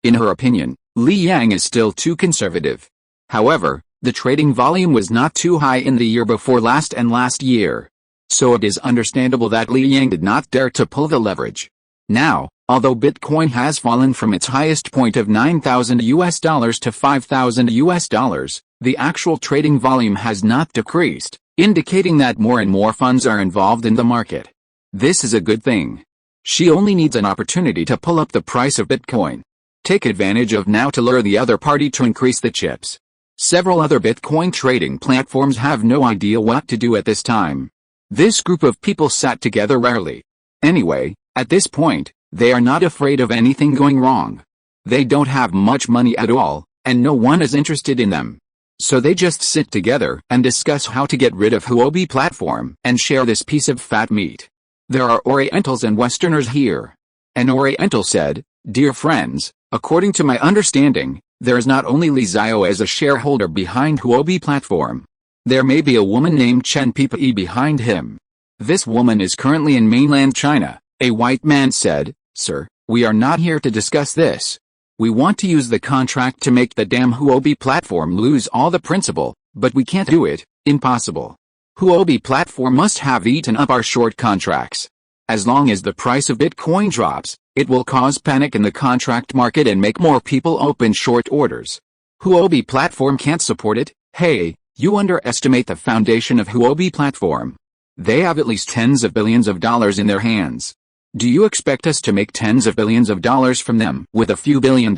In her opinion, Li Yang is still too conservative. However, the trading volume was not too high in the year before last and last year. So it is understandable that Li Yang did not dare to pull the leverage. Now, although Bitcoin has fallen from its highest point of $9,000 to $5,000, the actual trading volume has not decreased, indicating that more and more funds are involved in the market. This is a good thing. She only needs an opportunity to pull up the price of Bitcoin. Take advantage of now to lure the other party to increase the chips. Several other Bitcoin trading platforms have no idea what to do at this time. This group of people sat together rarely. Anyway, at this point, they are not afraid of anything going wrong. They don't have much money at all, and no one is interested in them. So they just sit together and discuss how to get rid of Huobi platform and share this piece of fat meat. There are Orientals and Westerners here. An Oriental said, "Dear friends, according to my understanding, there is not only Li Xiao as a shareholder behind Huobi platform. There may be a woman named Chen Pipei behind him. This woman is currently in mainland China." A white man said, "Sir, we are not here to discuss this. We want to use the contract to make the damn Huobi platform lose all the principal, but we can't do it, impossible. Huobi platform must have eaten up our short contracts. As long as the price of Bitcoin drops, it will cause panic in the contract market and make more people open short orders. Huobi platform can't support it." Hey, you underestimate the foundation of Huobi platform. They have at least tens of billions of dollars in their hands. Do you expect us to make tens of billions of dollars from them with a few $1 billion?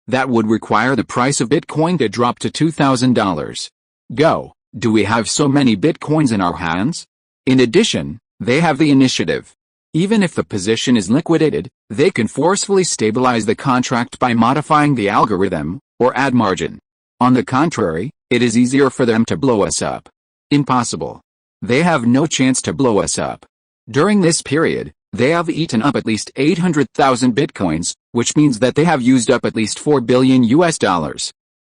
That would require the price of Bitcoin to drop to $2,000. Go. Do we have so many Bitcoins in our hands? In addition, they have the initiative. Even if the position is liquidated, they can forcefully stabilize the contract by modifying the algorithm, or add margin. On the contrary, it is easier for them to blow us up. Impossible. They have no chance to blow us up. During this period, they have eaten up at least 800,000 bitcoins, which means that they have used up at least $4 billion.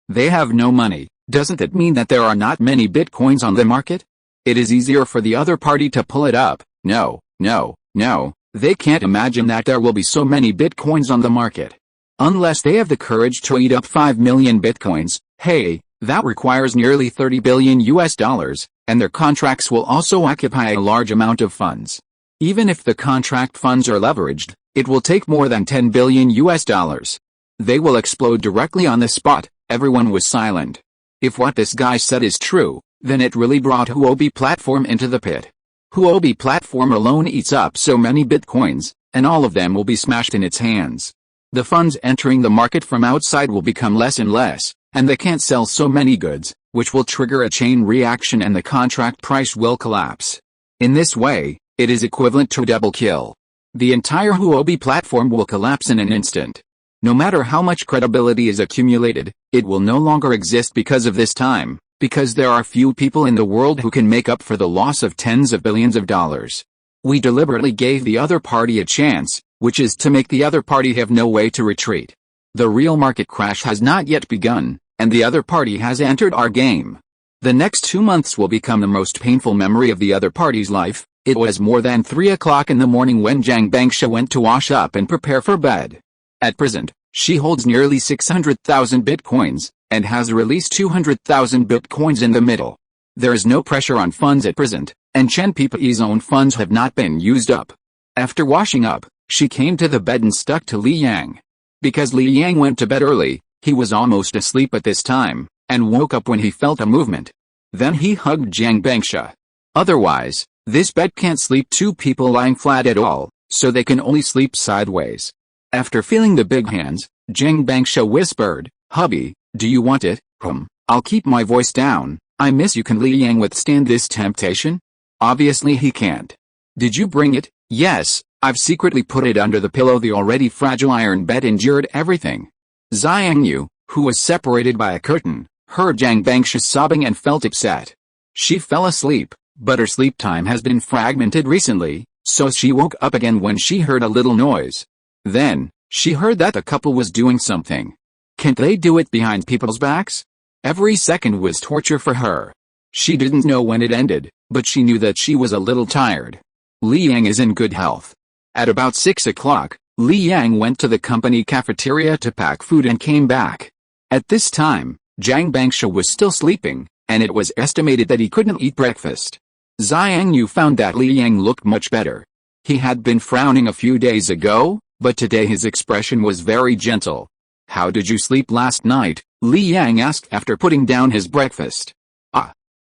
They have no money. Doesn't that mean that there are not many bitcoins on the market? It is easier for the other party to pull it up. No, they can't imagine that there will be so many bitcoins on the market. Unless they have the courage to eat up 5 million bitcoins. Hey, that requires nearly $30 billion, and their contracts will also occupy a large amount of funds. Even if the contract funds are leveraged, it will take more than $10 billion. They will explode directly on the spot. Everyone was silent. If what this guy said is true, then it really brought Huobi platform into the pit. Huobi platform alone eats up so many bitcoins, and all of them will be smashed in its hands. The funds entering the market from outside will become less and less, and they can't sell so many goods, which will trigger a chain reaction and the contract price will collapse. In this way, it is equivalent to a double kill. The entire Huobi platform will collapse in an instant. No matter how much credibility is accumulated, it will no longer exist because of this time, because there are few people in the world who can make up for the loss of tens of billions of dollars. We deliberately gave the other party a chance, which is to make the other party have no way to retreat. The real market crash has not yet begun, and the other party has entered our game. The next 2 months will become the most painful memory of the other party's life. It was more than 3 o'clock in the morning when Jiang Bangsha went to wash up and prepare for bed. At present, she holds nearly 600,000 bitcoins, and has released 200,000 bitcoins in the middle. There is no pressure on funds at present, and Chen Pipei's own funds have not been used up. After washing up, she came to the bed and stuck to Li Yang. Because Li Yang went to bed early, he was almost asleep at this time, and woke up when he felt a movement. Then he hugged Jiang Bangsha. Otherwise, this bed can't sleep two people lying flat at all, so they can only sleep sideways. After feeling the big hands, Jiang Bangsha whispered, "Hubby, do you want it?" I'll keep my voice down. I miss you. Can Li Yang withstand this temptation? Obviously he can't. Did you bring it? Yes, I've secretly put it under the pillow. The already fragile iron bed endured everything. Xiang Yu, who was separated by a curtain, heard Jiang Bangsha sobbing and felt upset. She fell asleep, but her sleep time has been fragmented recently, so she woke up again when she heard a little noise. Then, she heard that the couple was doing something. Can't they do it behind people's backs? Every second was torture for her. She didn't know when it ended, but she knew that she was a little tired. Li Yang is in good health. At about 6 o'clock, Li Yang went to the company cafeteria to pack food and came back. At this time, Jiang Bangsha was still sleeping, and it was estimated that he couldn't eat breakfast. Xiang Yu found that Li Yang looked much better. He had been frowning a few days ago, but today his expression was very gentle. "How did you sleep last night?" Li Yang asked after putting down his breakfast.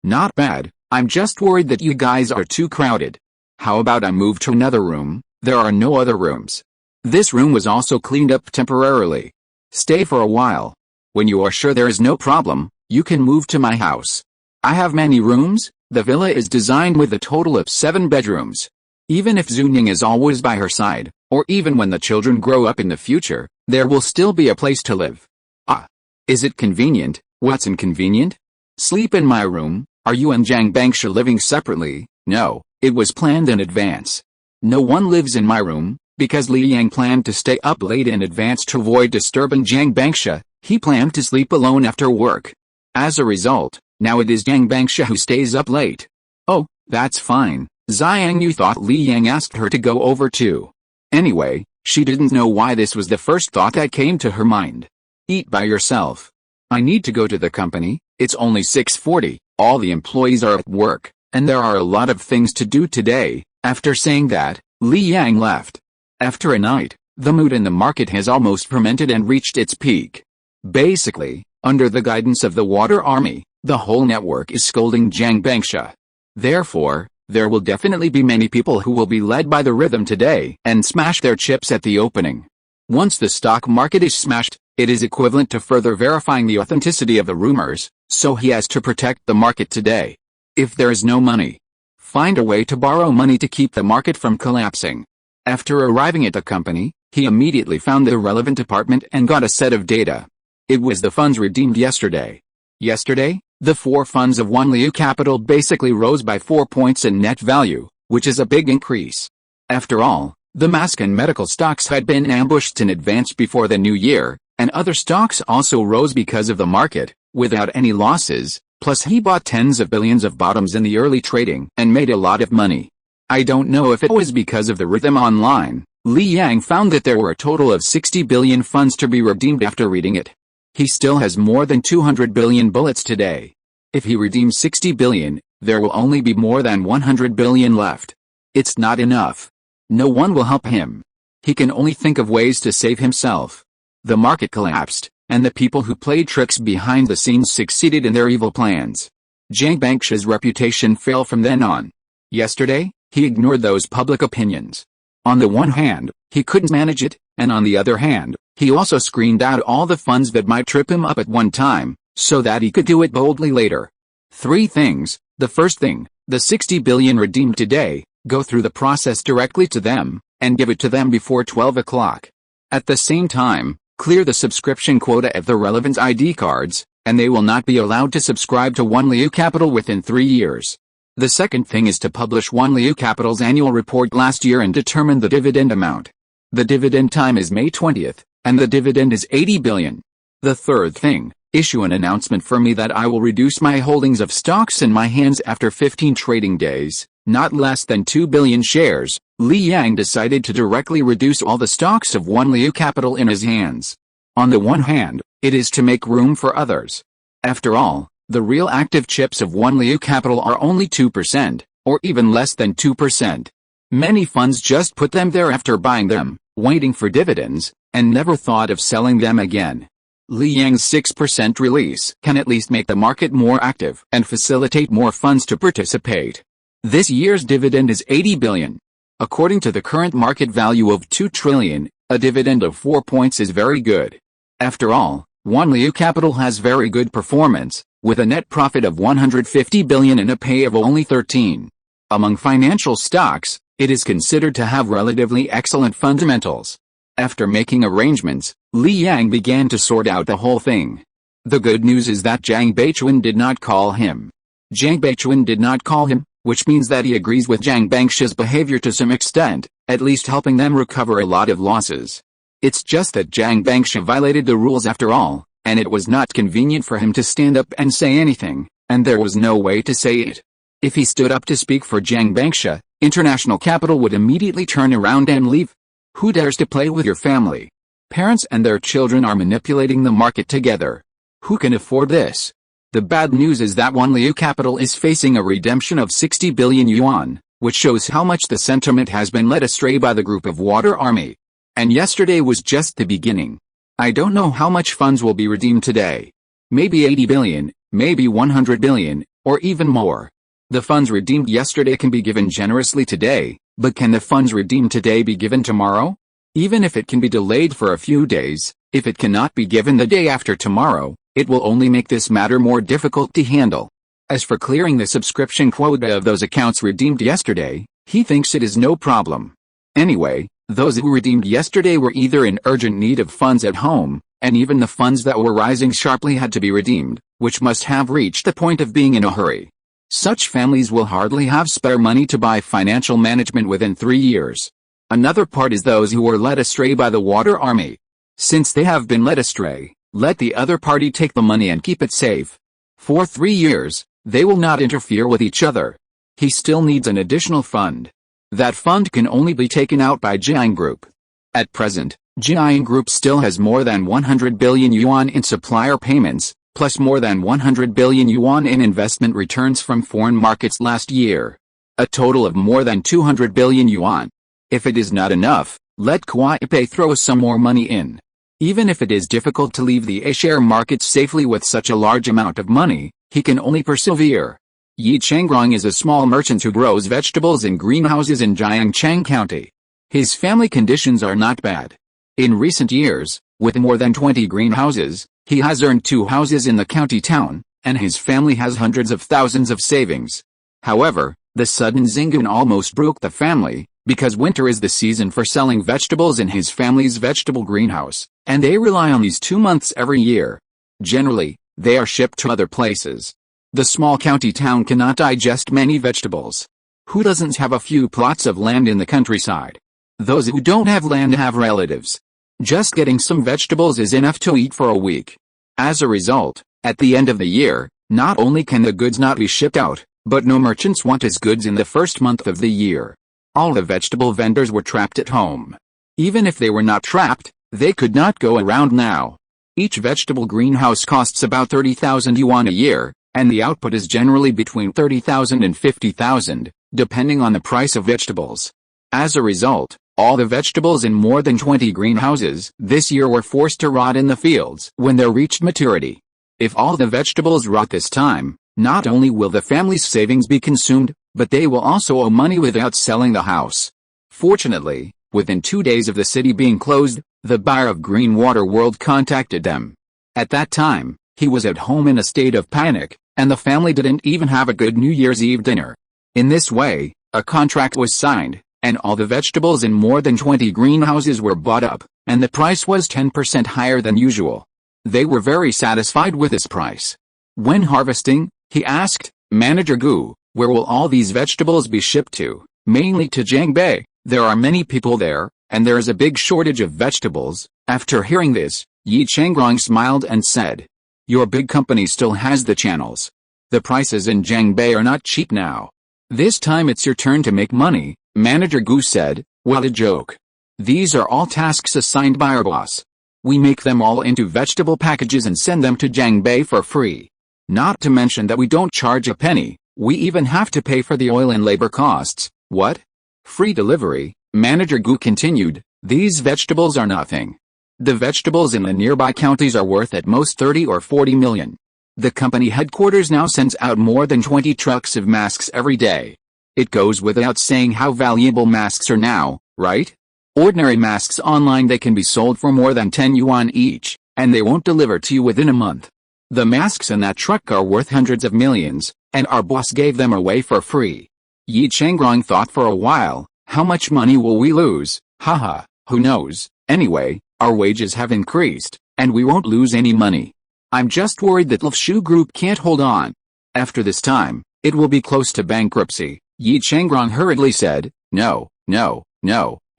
Not bad. I'm just worried that you guys are too crowded. How about I move to another room? There are no other rooms. This room was also cleaned up temporarily. Stay for a while. When you are sure there is no problem, you can move to my house. I have many rooms. The villa is designed with a total of 7 bedrooms. Even if Zunying is always by her side, or even when the children grow up in the future, there will still be a place to live. Ah. Is it convenient? What's inconvenient? Sleep in my room. Are you and Jiang Bangsha living separately? No, it was planned in advance. No one lives in my room, because Li Yang planned to stay up late in advance to avoid disturbing Jiang Bangsha. He planned to sleep alone after work. As a result, now it is Jiang Bangsha who stays up late. Oh, that's fine. Xiang Yu thought Li Yang asked her to go over too. Anyway, she didn't know why this was the first thought that came to her mind. Eat by yourself. I need to go to the company. It's only 6:40, all the employees are at work, and there are a lot of things to do today. After saying that, Li Yang left. After a night, the mood in the market has almost fermented and reached its peak. Basically, under the guidance of the Water Army, the whole network is scolding Jiang Bangsha. Therefore, there will definitely be many people who will be led by the rhythm today and smash their chips at the opening. Once the stock market is smashed, it is equivalent to further verifying the authenticity of the rumors, so he has to protect the market today. If there is no money, find a way to borrow money to keep the market from collapsing. After arriving at the company, he immediately found the relevant department and got a set of data. It was the funds redeemed yesterday. Yesterday, the 4 funds of Wanliu Capital basically rose by 4 points in net value, which is a big increase. After all, the mask and medical stocks had been ambushed in advance before the new year, and other stocks also rose because of the market, without any losses, plus he bought tens of billions of bottoms in the early trading and made a lot of money. I don't know if it was because of the rhythm online. Li Yang found that there were a total of 60 billion funds to be redeemed after reading it. He still has more than 200 billion bullets today. If he redeems 60 billion, there will only be more than 100 billion left. It's not enough. No one will help him. He can only think of ways to save himself. The market collapsed, and the people who played tricks behind the scenes succeeded in their evil plans. Jiang Bangsha's reputation fell from then on. Yesterday, he ignored those public opinions. On the one hand, he couldn't manage it, and on the other hand, he also screened out all the funds that might trip him up at one time, so that he could do it boldly later. 3 things. The first thing, the 60 billion redeemed today, go through the process directly to them, and give it to them before 12 o'clock. At the same time, clear the subscription quota of the relevant ID cards, and they will not be allowed to subscribe to Wanliu Capital within 3 years. The second thing is to publish Wanliu Capital's annual report last year and determine the dividend amount. The dividend time is May 20th, and the dividend is 80 billion. The third thing, issue an announcement for me that I will reduce my holdings of stocks in my hands after 15 trading days, not less than 2 billion shares. Li Yang decided to directly reduce all the stocks of Wanliu Capital in his hands. On the one hand, it is to make room for others. After all, the real active chips of Wanliu Capital are only 2%, or even less than 2%. Many funds just put them there after buying them, waiting for dividends, and never thought of selling them again. Li Yang's 6% release can at least make the market more active and facilitate more funds to participate. This year's dividend is 80 billion. According to the current market value of 2 trillion, a dividend of 4 points is very good. After all, Wanliu Capital has very good performance, with a net profit of 150 billion and a pay of only 13. Among financial stocks, it is considered to have relatively excellent fundamentals. After making arrangements, Li Yang began to sort out the whole thing. The good news is that Jiang Baichuan did not call him. Jiang Baichuan did not call him, which means that he agrees with Jiang Bangsha's behavior to some extent, at least helping them recover a lot of losses. It's just that Jiang Bangsha violated the rules after all, and it was not convenient for him to stand up and say anything, and there was no way to say it. If he stood up to speak for Jiang Bangsha, international capital would immediately turn around and leave. Who dares to play with your family? Parents and their children are manipulating the market together. Who can afford this? The bad news is that Wanliu Capital is facing a redemption of 60 billion yuan, which shows how much the sentiment has been led astray by the group of Water Army. And yesterday was just the beginning. I don't know how much funds will be redeemed today. Maybe 80 billion, maybe 100 billion, or even more. The funds redeemed yesterday can be given generously today, but can the funds redeemed today be given tomorrow? Even if it can be delayed for a few days, if it cannot be given the day after tomorrow, it will only make this matter more difficult to handle. As for clearing the subscription quota of those accounts redeemed yesterday, He thinks it is no problem. Anyway, those who redeemed yesterday were either in urgent need of funds at home, and even the funds that were rising sharply had to be redeemed, which must have reached the point of being in a hurry. Such families will hardly have spare money to buy financial management within 3 years. Another part is those who were led astray by the water army. Since they have been led astray, let the other party take the money and keep it safe. For 3 years, they will not interfere with each other. He still needs an additional fund. That fund can only be taken out by Jiang Group. At present, Jiang Group still has more than 100 billion yuan in supplier payments, plus more than 100 billion yuan in investment returns from foreign markets last year. A total of more than 200 billion yuan. If it is not enough, let Kuai throw some more money in. Even if it is difficult to leave the A-share market safely with such a large amount of money, he can only persevere. Yi Changrong is a small merchant who grows vegetables in greenhouses in Jiangchang County. His family conditions are not bad. In recent years, with more than 20 greenhouses, he has earned 2 houses in the county town, and his family has hundreds of thousands of savings. However, the sudden Zingun almost broke the family, because winter is the season for selling vegetables in his family's vegetable greenhouse, and they rely on these 2 months every year. Generally, they are shipped to other places. The small county town cannot digest many vegetables. Who doesn't have a few plots of land in the countryside? Those who don't have land have relatives. Just getting some vegetables is enough to eat for a week. As a result, at the end of the year, not only can the goods not be shipped out, but no merchants want his goods in the first month of the year. All the vegetable vendors were trapped at home. Even if they were not trapped, they could not go around now. Each vegetable greenhouse costs about 30,000 yuan a year, and the output is generally between 30,000 and 50,000, depending on the price of vegetables. As a result, all the vegetables in more than 20 greenhouses this year were forced to rot in the fields when they reached maturity. If all the vegetables rot this time, not only will the family's savings be consumed, but they will also owe money without selling the house. Fortunately, within 2 days of the city being closed, the buyer of Green Water World contacted them. At that time, he was at home in a state of panic, and the family didn't even have a good New Year's Eve dinner. In this way, a contract was signed, and all the vegetables in more than 20 greenhouses were bought up, and the price was 10% higher than usual. They were very satisfied with this price. When harvesting, he asked, "Manager Gu, where will all these vegetables be shipped to?" "Mainly to Jiangbei. There are many people there, and there is a big shortage of vegetables." After hearing this, Yi Changrong smiled and said, "Your big company still has the channels. The prices in Jiangbei are not cheap now. This time it's your turn to make money," Manager Gu said. "What a joke. These are all tasks assigned by our boss. We make them all into vegetable packages and send them to Jiangbei for free. Not to mention that we don't charge a penny, we even have to pay for the oil and labor costs." "What? Free delivery?" Manager Gu continued. "These vegetables are nothing. The vegetables in the nearby counties are worth at most 30 or 40 million. The company headquarters now sends out more than 20 trucks of masks every day. It goes without saying how valuable masks are now, right? Ordinary masks online they can be sold for more than 10 yuan each, and they won't deliver to you within a month. The masks in that truck are worth hundreds of millions, and our boss gave them away for free." Yi Changrong thought for a while. How much money will we lose? Haha, who knows? Anyway, our wages have increased, and we won't lose any money. I'm just worried that Lifshu Group can't hold on. After this time, it will be close to bankruptcy. Yi Changrong hurriedly said, No,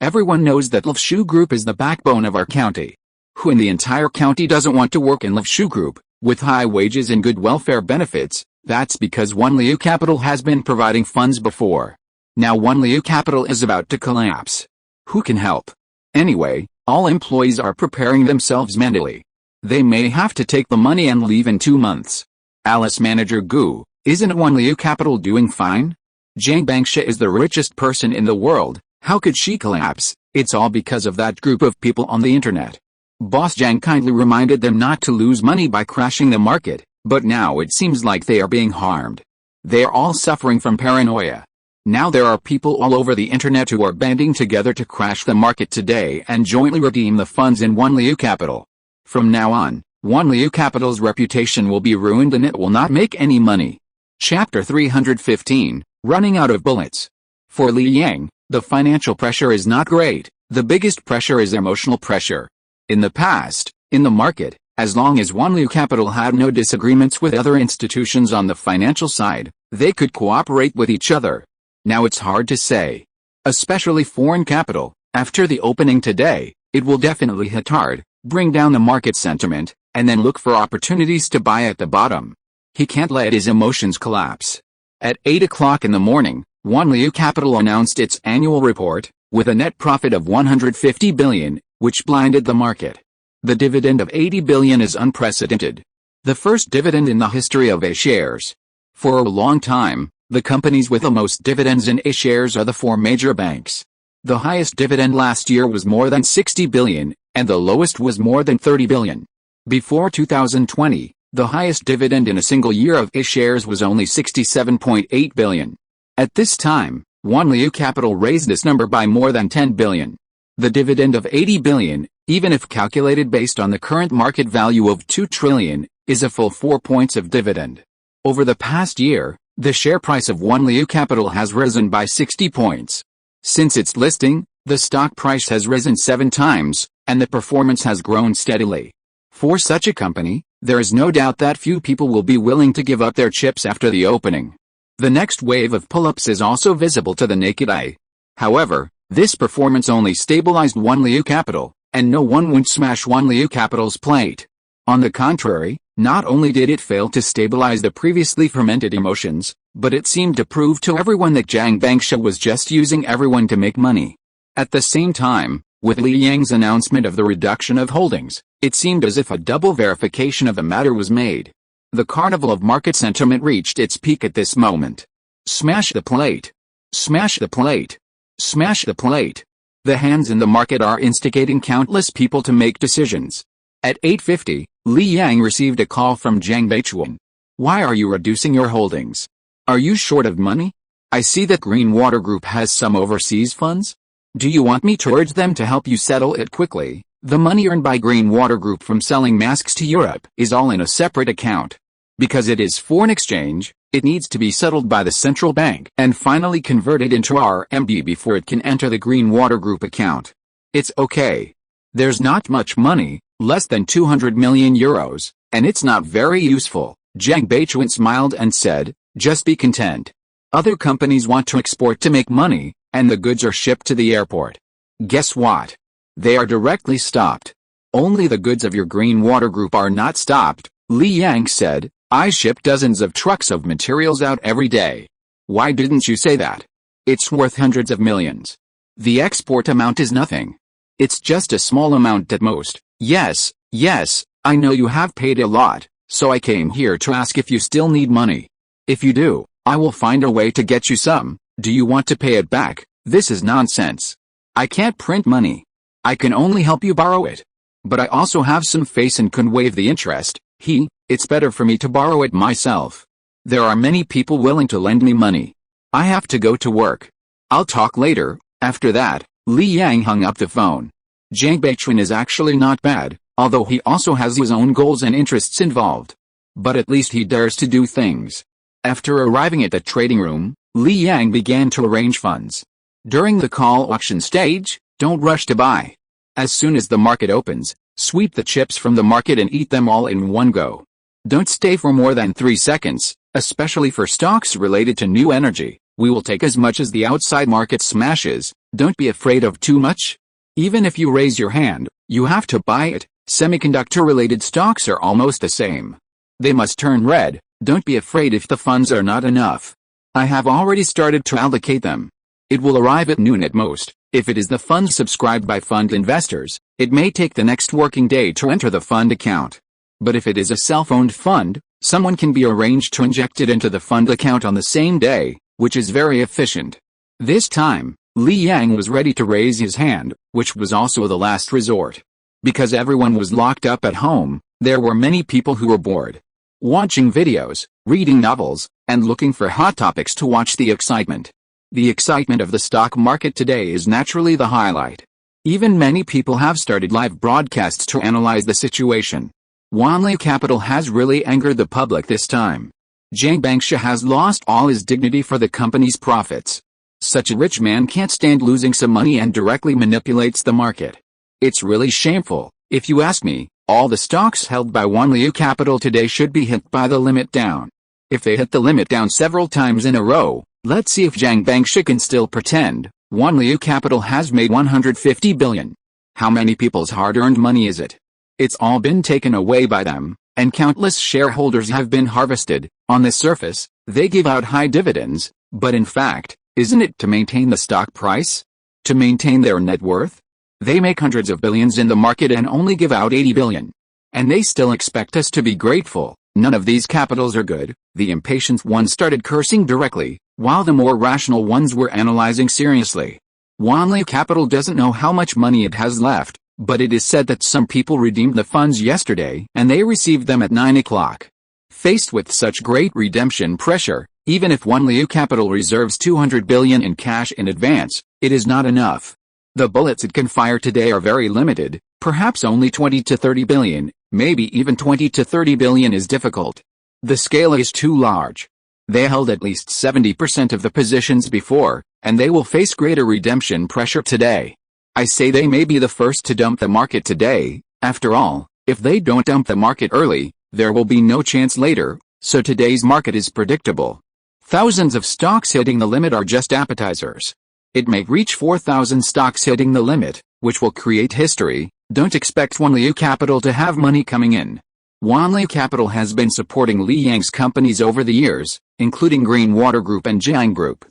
everyone knows that Lifshu Group is the backbone of our county. Who in the entire county doesn't want to work in Lifshu Group, with high wages and good welfare benefits? That's because One Liu Capital has been providing funds before. Now One Liu Capital is about to collapse. Who can help? Anyway, all employees are preparing themselves mentally. They may have to take the money and leave in 2 months. Alice Manager Gu, isn't One Liu Capital doing fine? Zhang Bangsha is the richest person in the world, how could she collapse? It's all because of that group of people on the internet. Boss Zhang kindly reminded them not to lose money by crashing the market, but now it seems like they are being harmed. They are all suffering from paranoia. Now there are people all over the internet who are banding together to crash the market today and jointly redeem the funds in One Liu Capital. From now on, One Liu Capital's reputation will be ruined and it will not make any money. Chapter 315, Running Out of Bullets. For Li Yang, the financial pressure is not great, the biggest pressure is emotional pressure. In the past, in the market, as long as Wanliu Capital had no disagreements with other institutions on the financial side, they could cooperate with each other. Now it's hard to say. Especially foreign capital, after the opening today, it will definitely hit hard, bring down the market sentiment, and then look for opportunities to buy at the bottom. He can't let his emotions collapse. At 8 o'clock in the morning, Wanliu Capital announced its annual report, with a net profit of 150 billion, which blinded the market. The dividend of 80 billion is unprecedented. The first dividend in the history of A shares. For a long time, the companies with the most dividends in A shares are the four major banks. The highest dividend last year was more than 60 billion, and the lowest was more than 30 billion. Before 2020, the highest dividend in a single year of A shares was only 67.8 billion. At this time, Wanliu Capital raised this number by more than 10 billion. The dividend of 80 billion, even if calculated based on the current market value of 2 trillion, is a full 4 points of dividend. Over the past year, the share price of Wanliu Capital has risen by 60 points. Since its listing, the stock price has risen 7 times, and the performance has grown steadily. For such a company, there is no doubt that few people will be willing to give up their chips after the opening. The next wave of pull-ups is also visible to the naked eye. However, this performance only stabilized Wanliu Capital, and no one would smash Wanliu Capital's plate. On the contrary, not only did it fail to stabilize the previously fermented emotions, but it seemed to prove to everyone that Zhang Bangsha was just using everyone to make money. At the same time, with Li Yang's announcement of the reduction of holdings, it seemed as if a double verification of the matter was made. The carnival of market sentiment reached its peak at this moment. Smash the plate! Smash the plate! Smash the plate! The hands in the market are instigating countless people to make decisions. At 8:50, Li Yang received a call from Zhang Beichuan. Why are you reducing your holdings? Are you short of money? I see that Green Water Group has some overseas funds. Do you want me to urge them to help you settle it quickly? The money earned by Green Water Group from selling masks to Europe is all in a separate account. Because it is foreign exchange, it needs to be settled by the central bank and finally converted into RMB before it can enter the Green Water Group account. It's okay. There's not much money, less than 200 million euros, and it's not very useful. Zhang Beichuan smiled and said, just be content. Other companies want to export to make money, and the goods are shipped to the airport. Guess what? They are directly stopped. Only the goods of your Green Water Group are not stopped, Li Yang said. I ship dozens of trucks of materials out every day. Why didn't you say that? It's worth hundreds of millions. The export amount is nothing. It's just a small amount at most. Yes, I know you have paid a lot, so I came here to ask if you still need money. If you do, I will find a way to get you some. Do you want to pay it back? This is nonsense. I can't print money. I can only help you borrow it. But I also have some face and can waive the interest. It's better for me to borrow it myself. There are many people willing to lend me money. I have to go to work. I'll talk later. After that, Li Yang hung up the phone. Zhang Beichuan is actually not bad, although he also has his own goals and interests involved. But at least he dares to do things. After arriving at the trading room, Li Yang began to arrange funds. During the call auction stage, don't rush to buy. As soon as the market opens, sweep the chips from the market and eat them all in one go. Don't stay for more than 3 seconds, especially for stocks related to new energy. We will take as much as the outside market smashes. Don't be afraid of too much. Even if you raise your hand, you have to buy it. Semiconductor-related stocks are almost the same. They must turn red. Don't be afraid if the funds are not enough. I have already started to allocate them. It will arrive at noon at most. If it is the fund subscribed by fund investors, it may take the next working day to enter the fund account. But if it is a self-owned fund, someone can be arranged to inject it into the fund account on the same day, which is very efficient. This time, Li Yang was ready to raise his hand, which was also the last resort. Because everyone was locked up at home, there were many people who were bored. Watching videos, reading novels, and looking for hot topics to watch the excitement. The excitement of the stock market today is naturally the highlight. Even many people have started live broadcasts to analyze the situation. Wanliu Capital has really angered the public this time. Zhang Bangsha has lost all his dignity for the company's profits. Such a rich man can't stand losing some money and directly manipulates the market. It's really shameful, if you ask me. All the stocks held by Wanliu Capital today should be hit by the limit down. If they hit the limit down several times in a row, let's see if Jiang Bangshi can still pretend Wanliu Capital has made 150 billion. How many people's hard-earned money is it? It's all been taken away by them, and countless shareholders have been harvested. On the surface, they give out high dividends, but in fact, isn't it to maintain the stock price? To maintain their net worth? They make hundreds of billions in the market and only give out 80 billion. And they still expect us to be grateful. None of these capitals are good. The impatient ones started cursing directly, while the more rational ones were analyzing seriously. Wanliu Capital doesn't know how much money it has left, but it is said that some people redeemed the funds yesterday and they received them at 9 o'clock. Faced with such great redemption pressure, even if Wanliu Capital reserves 200 billion in cash in advance, it is not enough. The bullets it can fire today are very limited, perhaps only 20 to 30 billion, maybe even 20 to 30 billion is difficult. The scale is too large. They held at least 70% of the positions before, and they will face greater redemption pressure today. I say they may be the first to dump the market today. After all, if they don't dump the market early, there will be no chance later, so today's market is predictable. Thousands of stocks hitting the limit are just appetizers. It may reach 4,000 stocks hitting the limit, which will create history. Don't expect Wanliu Capital to have money coming in. Wanliu Capital has been supporting Li Yang's companies over the years, including Green Water Group and Jiang Group.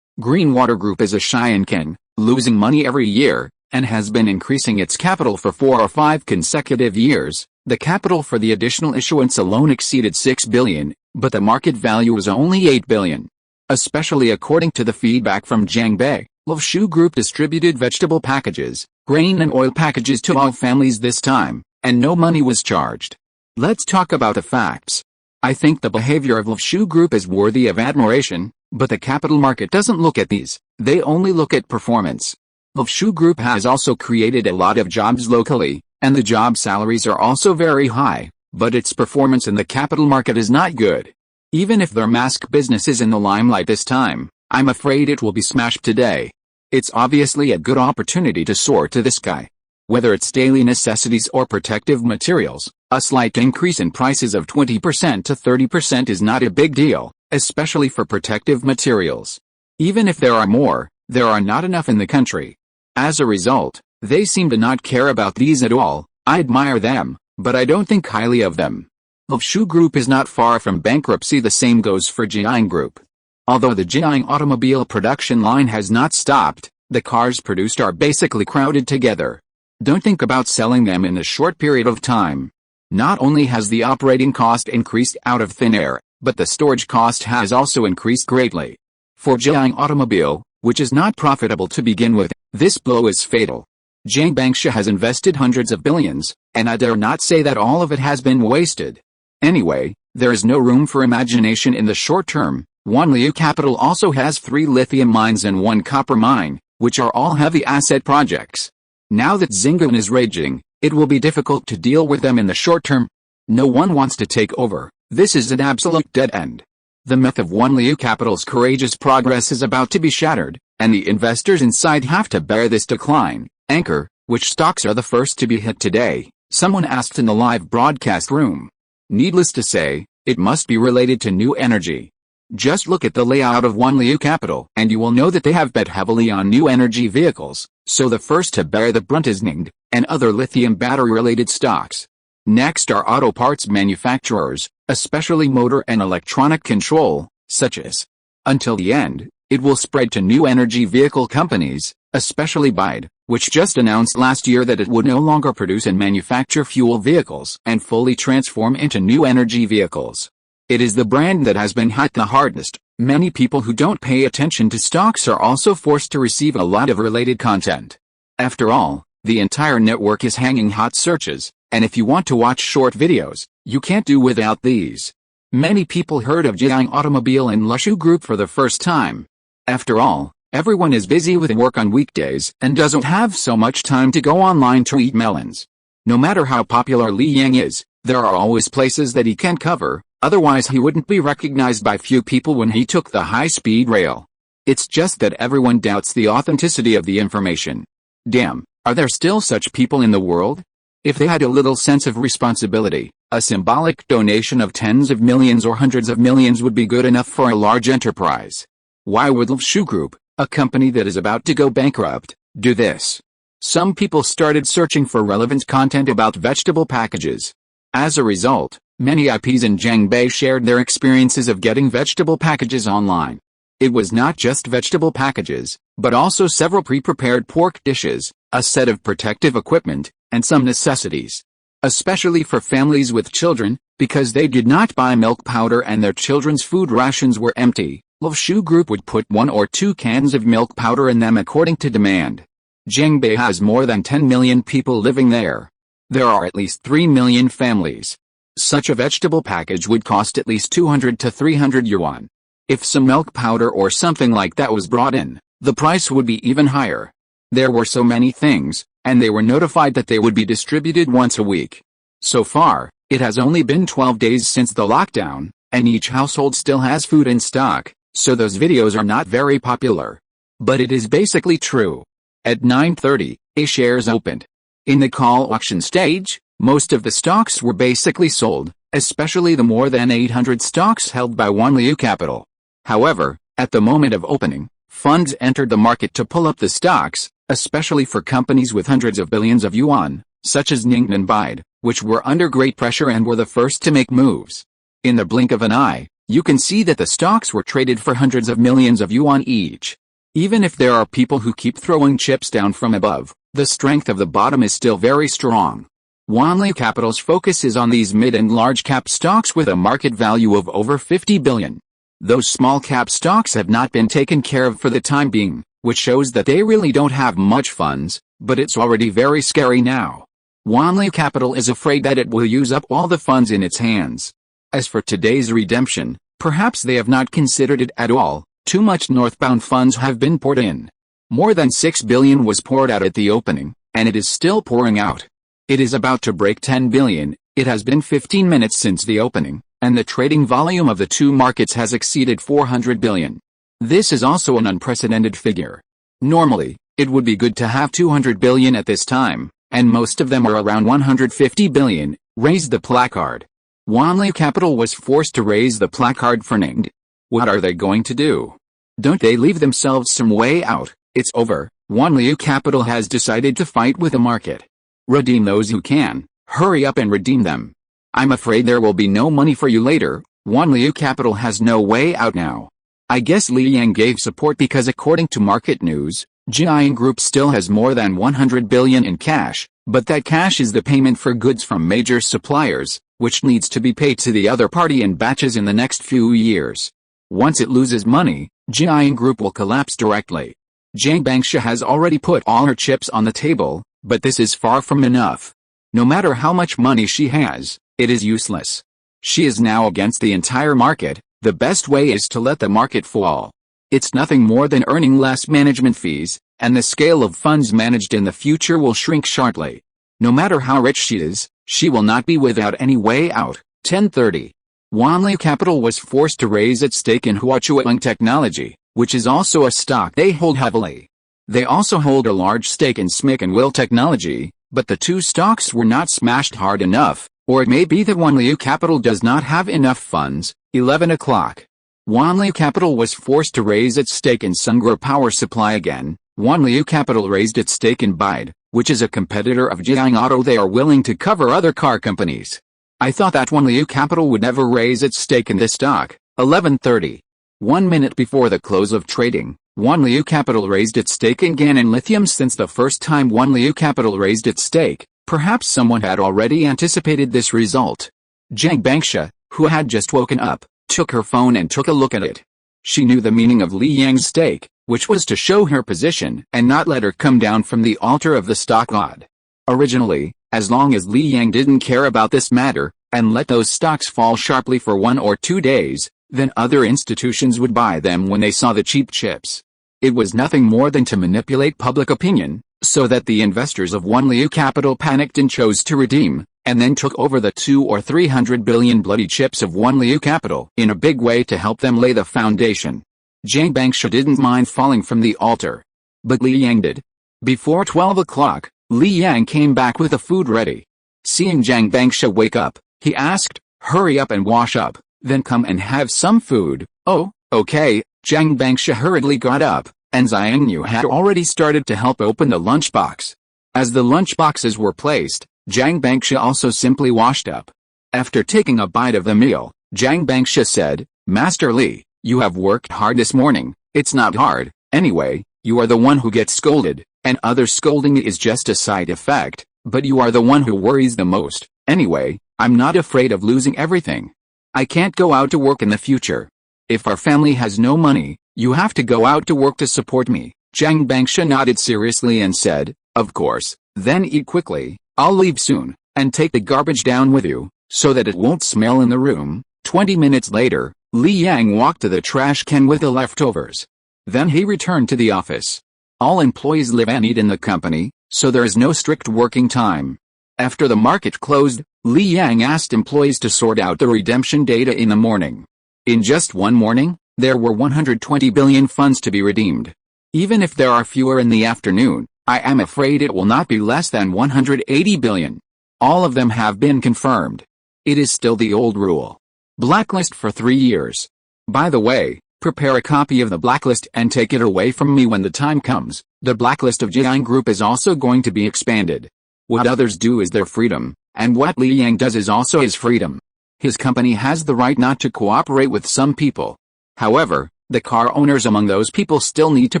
Green Water Group is a Xianken, losing money every year, and has been increasing its capital for 4 or 5 consecutive years. The capital for the additional issuance alone exceeded 6 billion, but the market value was only 8 billion. Especially according to the feedback from Jiang Bei, Lifshu Group distributed vegetable packages, grain and oil packages to all families this time, and no money was charged. Let's talk about the facts. I think the behavior of Lifshu Group is worthy of admiration, but the capital market doesn't look at these, they only look at performance. Lifshu Group has also created a lot of jobs locally, and the job salaries are also very high, but its performance in the capital market is not good. Even if their mask business is in the limelight this time, I'm afraid it will be smashed today. It's obviously a good opportunity to soar to the sky. Whether it's daily necessities or protective materials, a slight increase in prices of 20% to 30% is not a big deal, especially for protective materials. Even if there are more, there are not enough in the country. As a result, they seem to not care about these at all. I admire them, but I don't think highly of them. Lifshu Group is not far from bankruptcy. The same goes for Jiang Group. Although the Jiang automobile production line has not stopped, the cars produced are basically crowded together. Don't think about selling them in a short period of time. Not only has the operating cost increased out of thin air, but the storage cost has also increased greatly. For Jiang Automobile, which is not profitable to begin with, this blow is fatal. Jiang Bangshi has invested hundreds of billions, and I dare not say that all of it has been wasted. Anyway, there is no room for imagination in the short term. Wanliu Capital also has 3 lithium mines and 1 copper mine, which are all heavy asset projects. Now that Xinguan is raging, it will be difficult to deal with them in the short term. No one wants to take over. This is an absolute dead end. The myth of Wanliu Capital's courageous progress is about to be shattered, and the investors inside have to bear this decline. Anchor, which stocks are the first to be hit today? Someone asked in the live broadcast room. Needless to say, it must be related to new energy. Just look at the layout of Wanliu Capital and you will know that they have bet heavily on new energy vehicles, so the first to bear the brunt is Ningde, and other lithium battery-related stocks. Next are auto parts manufacturers, especially motor and electronic control, such as. Until the end, it will spread to new energy vehicle companies, especially BYD, which just announced last year that it would no longer produce and manufacture fuel vehicles and fully transform into new energy vehicles. It is the brand that has been hit the hardest. Many people who don't pay attention to stocks are also forced to receive a lot of related content. After all, the entire network is hanging hot searches, and if you want to watch short videos, you can't do without these. Many people heard of Jiang Automobile and Lifshu Group for the first time. After all, everyone is busy with work on weekdays and doesn't have so much time to go online to eat melons. No matter how popular Li Yang is, there are always places that he can cover. Otherwise he wouldn't be recognized by few people when he took the high-speed rail. It's just that everyone doubts the authenticity of the information. Damn, are there still such people in the world? If they had a little sense of responsibility, a symbolic donation of tens of millions or hundreds of millions would be good enough for a large enterprise. Why would Shoe Group, a company that is about to go bankrupt, do this? Some people started searching for relevant content about vegetable packages. As a result, many IPs in Zhangbei shared their experiences of getting vegetable packages online. It was not just vegetable packages, but also several pre-prepared pork dishes, a set of protective equipment, and some necessities. Especially for families with children, because they did not buy milk powder and their children's food rations were empty, Shoe Group would put 1 or 2 cans of milk powder in them according to demand. Zhangbei has more than 10 million people living there. There are at least 3 million families. Such a vegetable package would cost at least 200 to 300 yuan. If some milk powder or something like that was brought in, the price would be even higher. There were so many things, and they were notified that they would be distributed once a week. So far, it has only been 12 days since the lockdown, and each household still has food in stock, so those videos are not very popular. But it is basically true. At 9:30, A shares opened. In the call auction stage, most of the stocks were basically sold, especially the more than 800 stocks held by Wanliu Capital. However, at the moment of opening, funds entered the market to pull up the stocks, especially for companies with hundreds of billions of yuan, such as Ningnan Bide, which were under great pressure and were the first to make moves. In the blink of an eye, you can see that the stocks were traded for hundreds of millions of yuan each. Even if there are people who keep throwing chips down from above, the strength of the bottom is still very strong. Wanliu Capital's focus is on these mid and large cap stocks with a market value of over 50 billion. Those small cap stocks have not been taken care of for the time being, which shows that they really don't have much funds, but it's already very scary now. Wanliu Capital is afraid that it will use up all the funds in its hands. As for today's redemption, perhaps they have not considered it at all. Too much northbound funds have been poured in. More than 6 billion was poured out at the opening, and it is still pouring out. It is about to break 10 billion, it has been 15 minutes since the opening, and the trading volume of the two markets has exceeded 400 billion. This is also an unprecedented figure. Normally, it would be good to have 200 billion at this time, and most of them are around 150 billion, raise the placard. Wanliu Capital was forced to raise the placard for Ningd. What are they going to do? Don't they leave themselves some way out? It's over. Wanliu Capital has decided to fight with the market. Redeem those who can. Hurry up and redeem them. I'm afraid there will be no money for you later. Wanliu Capital has no way out now. I guess Li Yang gave support because according to market news, Jiayin Group still has more than 100 billion in cash, but that cash is the payment for goods from major suppliers, which needs to be paid to the other party in batches in the next few years. Once it loses money, Jiayin Group will collapse directly. Zhang Bangsha has already put all her chips on the table, but this is far from enough. No matter how much money she has, it is useless. She is now against the entire market. The best way is to let the market fall. It's nothing more than earning less management fees, and the scale of funds managed in the future will shrink sharply. No matter how rich she is, she will not be without any way out. 10:30. Wanliu Capital was forced to raise its stake in Huachuang Technology, which is also a stock they hold heavily. They also hold a large stake in SMIC and Will Technology, but the two stocks were not smashed hard enough, or it may be that Wanliu Capital does not have enough funds. 11 o'clock. Wanliu Capital was forced to raise its stake in Sungrow Power Supply again. Wanliu Capital raised its stake in Bide, which is a competitor of Jiayin Auto. They are willing to cover other car companies. I thought that Wanliu Capital would never raise its stake in this stock. 11:30. 1 minute before the close of trading, Wanliu Capital raised its stake in Gannon Lithium. Since the first time Wanliu Capital raised its stake, perhaps someone had already anticipated this result. Zhang Bangsha, who had just woken up, took her phone and took a look at it. She knew the meaning of Li Yang's stake, which was to show her position and not let her come down from the altar of the stock god. Originally, as long as Li Yang didn't care about this matter, and let those stocks fall sharply for 1 or 2 days, then other institutions would buy them when they saw the cheap chips. It was nothing more than to manipulate public opinion, so that the investors of Wanliu Capital panicked and chose to redeem, and then took over the 200 or 300 billion bloody chips of Wanliu Capital in a big way to help them lay the foundation. Jiang Bangsha didn't mind falling from the altar. But Li Yang did. Before 12 o'clock, Li Yang came back with the food ready. Seeing Jiang Bangsha wake up, he asked, "Hurry up and wash up, then come and have some food." "Oh, okay." Jiang Bangsha hurriedly got up, and Xiang Yu had already started to help open the lunchbox. As the lunchboxes were placed, Jiang Bangsha also simply washed up. After taking a bite of the meal, Jiang Bangsha said, "Master Li, you have worked hard this morning." "It's not hard, anyway, you are the one who gets scolded, and other scolding is just a side effect, but you are the one who worries the most. Anyway, I'm not afraid of losing everything. I can't go out to work in the future. If our family has no money, you have to go out to work to support me." Jiang Bangsha nodded seriously and said, "Of course, then eat quickly. I'll leave soon, and take the garbage down with you, so that it won't smell in the room." 20 minutes later, Li Yang walked to the trash can with the leftovers. Then he returned to the office. All employees live and eat in the company, so there is no strict working time. After the market closed, Li Yang asked employees to sort out the redemption data in the morning. In just one morning, there were 120 billion funds to be redeemed. Even if there are fewer in the afternoon, I am afraid it will not be less than 180 billion. All of them have been confirmed. It is still the old rule. Blacklist for 3 years. By the way, prepare a copy of the blacklist and take it away from me when the time comes. The blacklist of Jiang Group is also going to be expanded. What others do is their freedom, and what Li Yang does is also his freedom. His company has the right not to cooperate with some people. However, the car owners among those people still need to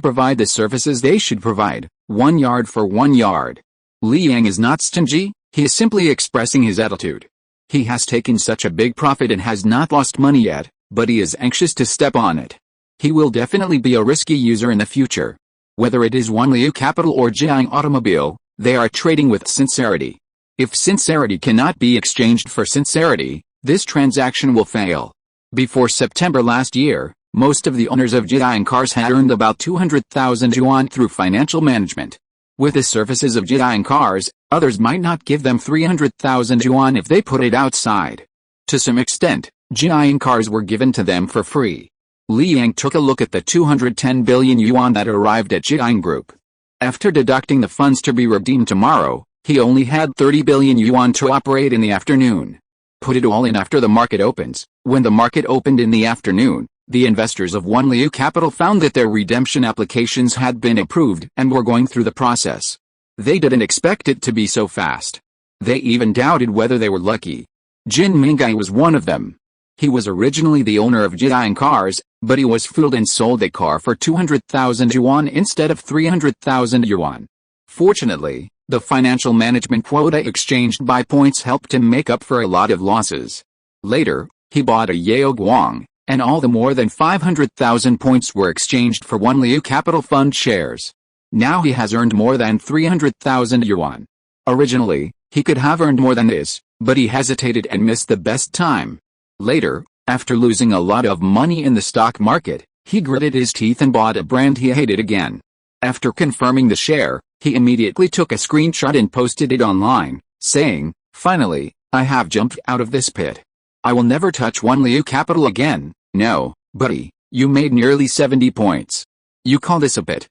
provide the services they should provide, 1 yard for 1 yard. Li Yang is not stingy, he is simply expressing his attitude. He has taken such a big profit and has not lost money yet, but he is anxious to step on it. He will definitely be a risky user in the future. Whether it is Wanliu Capital or Jiang Automobile, they are trading with sincerity. If sincerity cannot be exchanged for sincerity, this transaction will fail. Before September last year, most of the owners of Jiang Cars had earned about 200,000 yuan through financial management. With the services of Jiang Cars, others might not give them 300,000 yuan if they put it outside. To some extent, Jiang Cars were given to them for free. Li Yang took a look at the 210 billion yuan that arrived at Jiang Group. After deducting the funds to be redeemed tomorrow, he only had 30 billion yuan to operate in the afternoon. Put it all in after the market opens. When the market opened in the afternoon, the investors of Wanliu Capital found that their redemption applications had been approved and were going through the process. They didn't expect it to be so fast. They even doubted whether they were lucky. Jin Mingai was one of them. He was originally the owner of Jiang Cars, but he was fooled and sold the car for 200,000 yuan instead of 300,000 yuan. Fortunately, the financial management quota exchanged by points helped him make up for a lot of losses. Later, he bought a Yao Guang, and all the more than 500,000 points were exchanged for Wanliu Capital Fund shares. Now he has earned more than 300,000 yuan. Originally, he could have earned more than this, but he hesitated and missed the best time. Later, after losing a lot of money in the stock market, he gritted his teeth and bought a brand he hated again. After confirming the share, he immediately took a screenshot and posted it online, saying, "Finally, I have jumped out of this pit. I will never touch Wanliu Capital again." "No, buddy, you made nearly 70 points. You call this a pit?"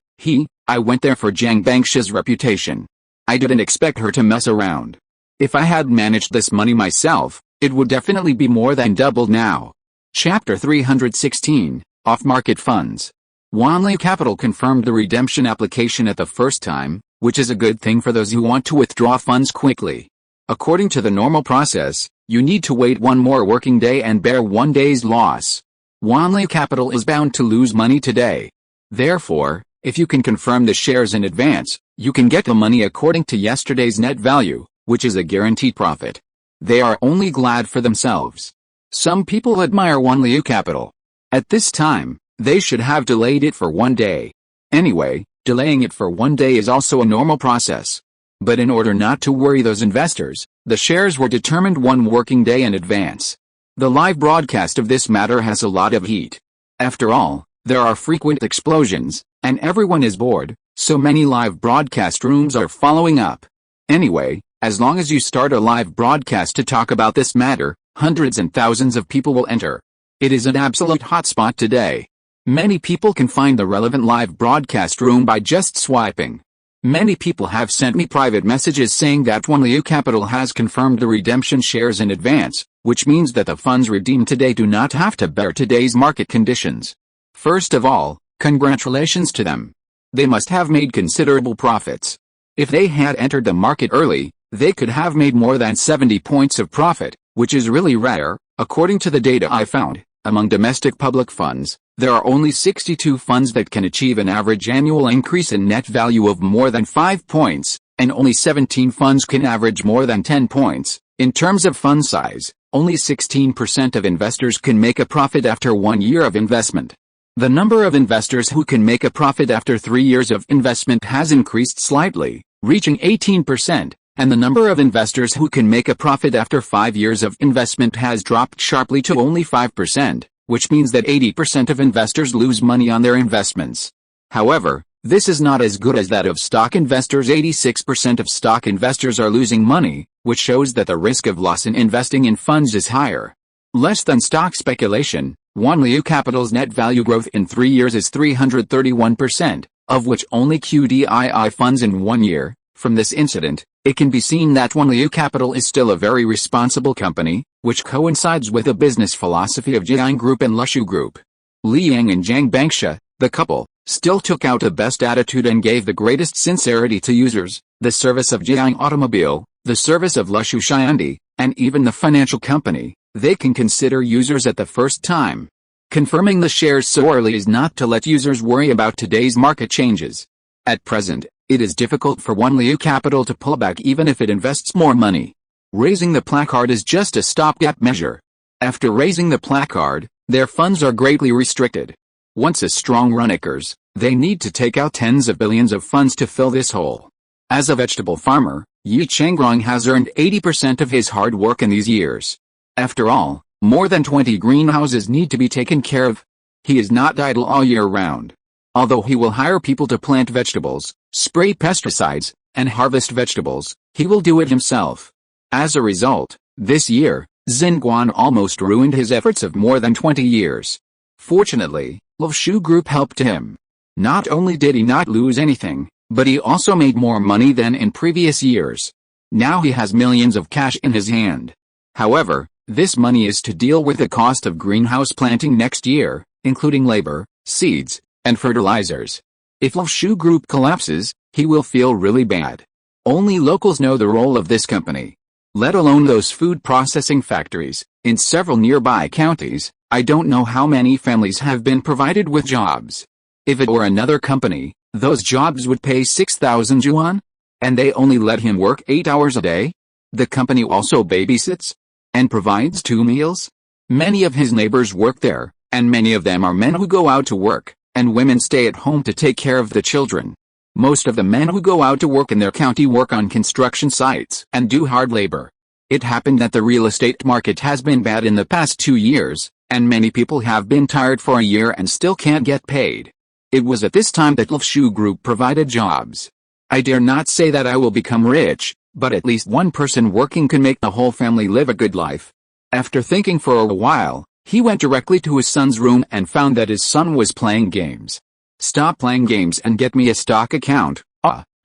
I went there for Jiang Bangsha's reputation. I didn't expect her to mess around. If I had managed this money myself, it would definitely be more than doubled now. Chapter 316, Off-Market Funds. Wanliu Capital confirmed the redemption application at the first time, which is a good thing for those who want to withdraw funds quickly. According to the normal process, you need to wait one more working day and bear 1 day's loss. Wanliu Capital is bound to lose money today. Therefore, if you can confirm the shares in advance, you can get the money according to yesterday's net value, which is a guaranteed profit. They are only glad for themselves. Some people admire Wanliu Capital. At this time, they should have delayed it for 1 day. Anyway, delaying it for 1 day is also a normal process. But in order not to worry those investors, the shares were determined 1 working day in advance. The live broadcast of this matter has a lot of heat. After all, there are frequent explosions, and everyone is bored, so many live broadcast rooms are following up. Anyway, as long as you start a live broadcast to talk about this matter, hundreds and thousands of people will enter. It is an absolute hotspot today. Many people can find the relevant live broadcast room by just swiping. Many people have sent me private messages saying that OneLiu Capital has confirmed the redemption shares in advance, which means that the funds redeemed today do not have to bear today's market conditions. First of all, congratulations to them. They must have made considerable profits. If they had entered the market early, they could have made more than 70 points of profit, which is really rare. According to the data I found, among domestic public funds, there are only 62 funds that can achieve an average annual increase in net value of more than 5 points, and only 17 funds can average more than 10 points. In terms of fund size, only 16% of investors can make a profit after 1 year of investment. The number of investors who can make a profit after 3 years of investment has increased slightly, reaching 18%, and the number of investors who can make a profit after 5 years of investment has dropped sharply to only 5%, which means that 80% of investors lose money on their investments. However, this is not as good as that of stock investors. 86% of stock investors are losing money, which shows that the risk of loss in investing in funds is higher. Less than stock speculation, OneLiu Capital's net value growth in 3 years is 331%, of which only QDII funds in 1 year. From this incident, it can be seen that OneLiu Capital is still a very responsible company, which coincides with the business philosophy of Jiang Group and Lushu Group. Li Yang and Zhang Bangsha, the couple, still took out the best attitude and gave the greatest sincerity to users, the service of Jiang Automobile, the service of Lushu Xiandi, and even the financial company. They can consider users at the first time. Confirming the shares so early is not to let users worry about today's market changes. At present, it is difficult for OneLiu Capital to pull back even if it invests more money. Raising the placard is just a stopgap measure. After raising the placard, their funds are greatly restricted. Once a strong run occurs, they need to take out tens of billions of funds to fill this hole. As a vegetable farmer, Yi Chengrong has earned 80% of his hard work in these years. After all, more than 20 greenhouses need to be taken care of. He is not idle all year round. Although he will hire people to plant vegetables, spray pesticides, and harvest vegetables, he will do it himself. As a result, this year, Xinguan almost ruined his efforts of more than 20 years. Fortunately, Lushu Group helped him. Not only did he not lose anything, but he also made more money than in previous years. Now he has millions of cash in his hand. However, this money is to deal with the cost of greenhouse planting next year, including labor, seeds, and fertilizers. If Lushu Group collapses, he will feel really bad. Only locals know the role of this company. Let alone those food processing factories. In several nearby counties, I don't know how many families have been provided with jobs. If it were another company, those jobs would pay 6,000 yuan? And they only let him work 8 hours a day? The company also babysits and provides 2 meals? Many of his neighbors work there, and many of them are men who go out to work, and women stay at home to take care of the children. Most of the men who go out to work in their county work on construction sites and do hard labor. It happened that the real estate market has been bad in the past 2 years, and many people have been tired for a year and still can't get paid. It was at this time that Lushu Group provided jobs. I dare not say that I will become rich, but at least one person working can make the whole family live a good life. After thinking for a while, he went directly to his son's room and found that his son was playing games. Stop playing games and get me a stock account.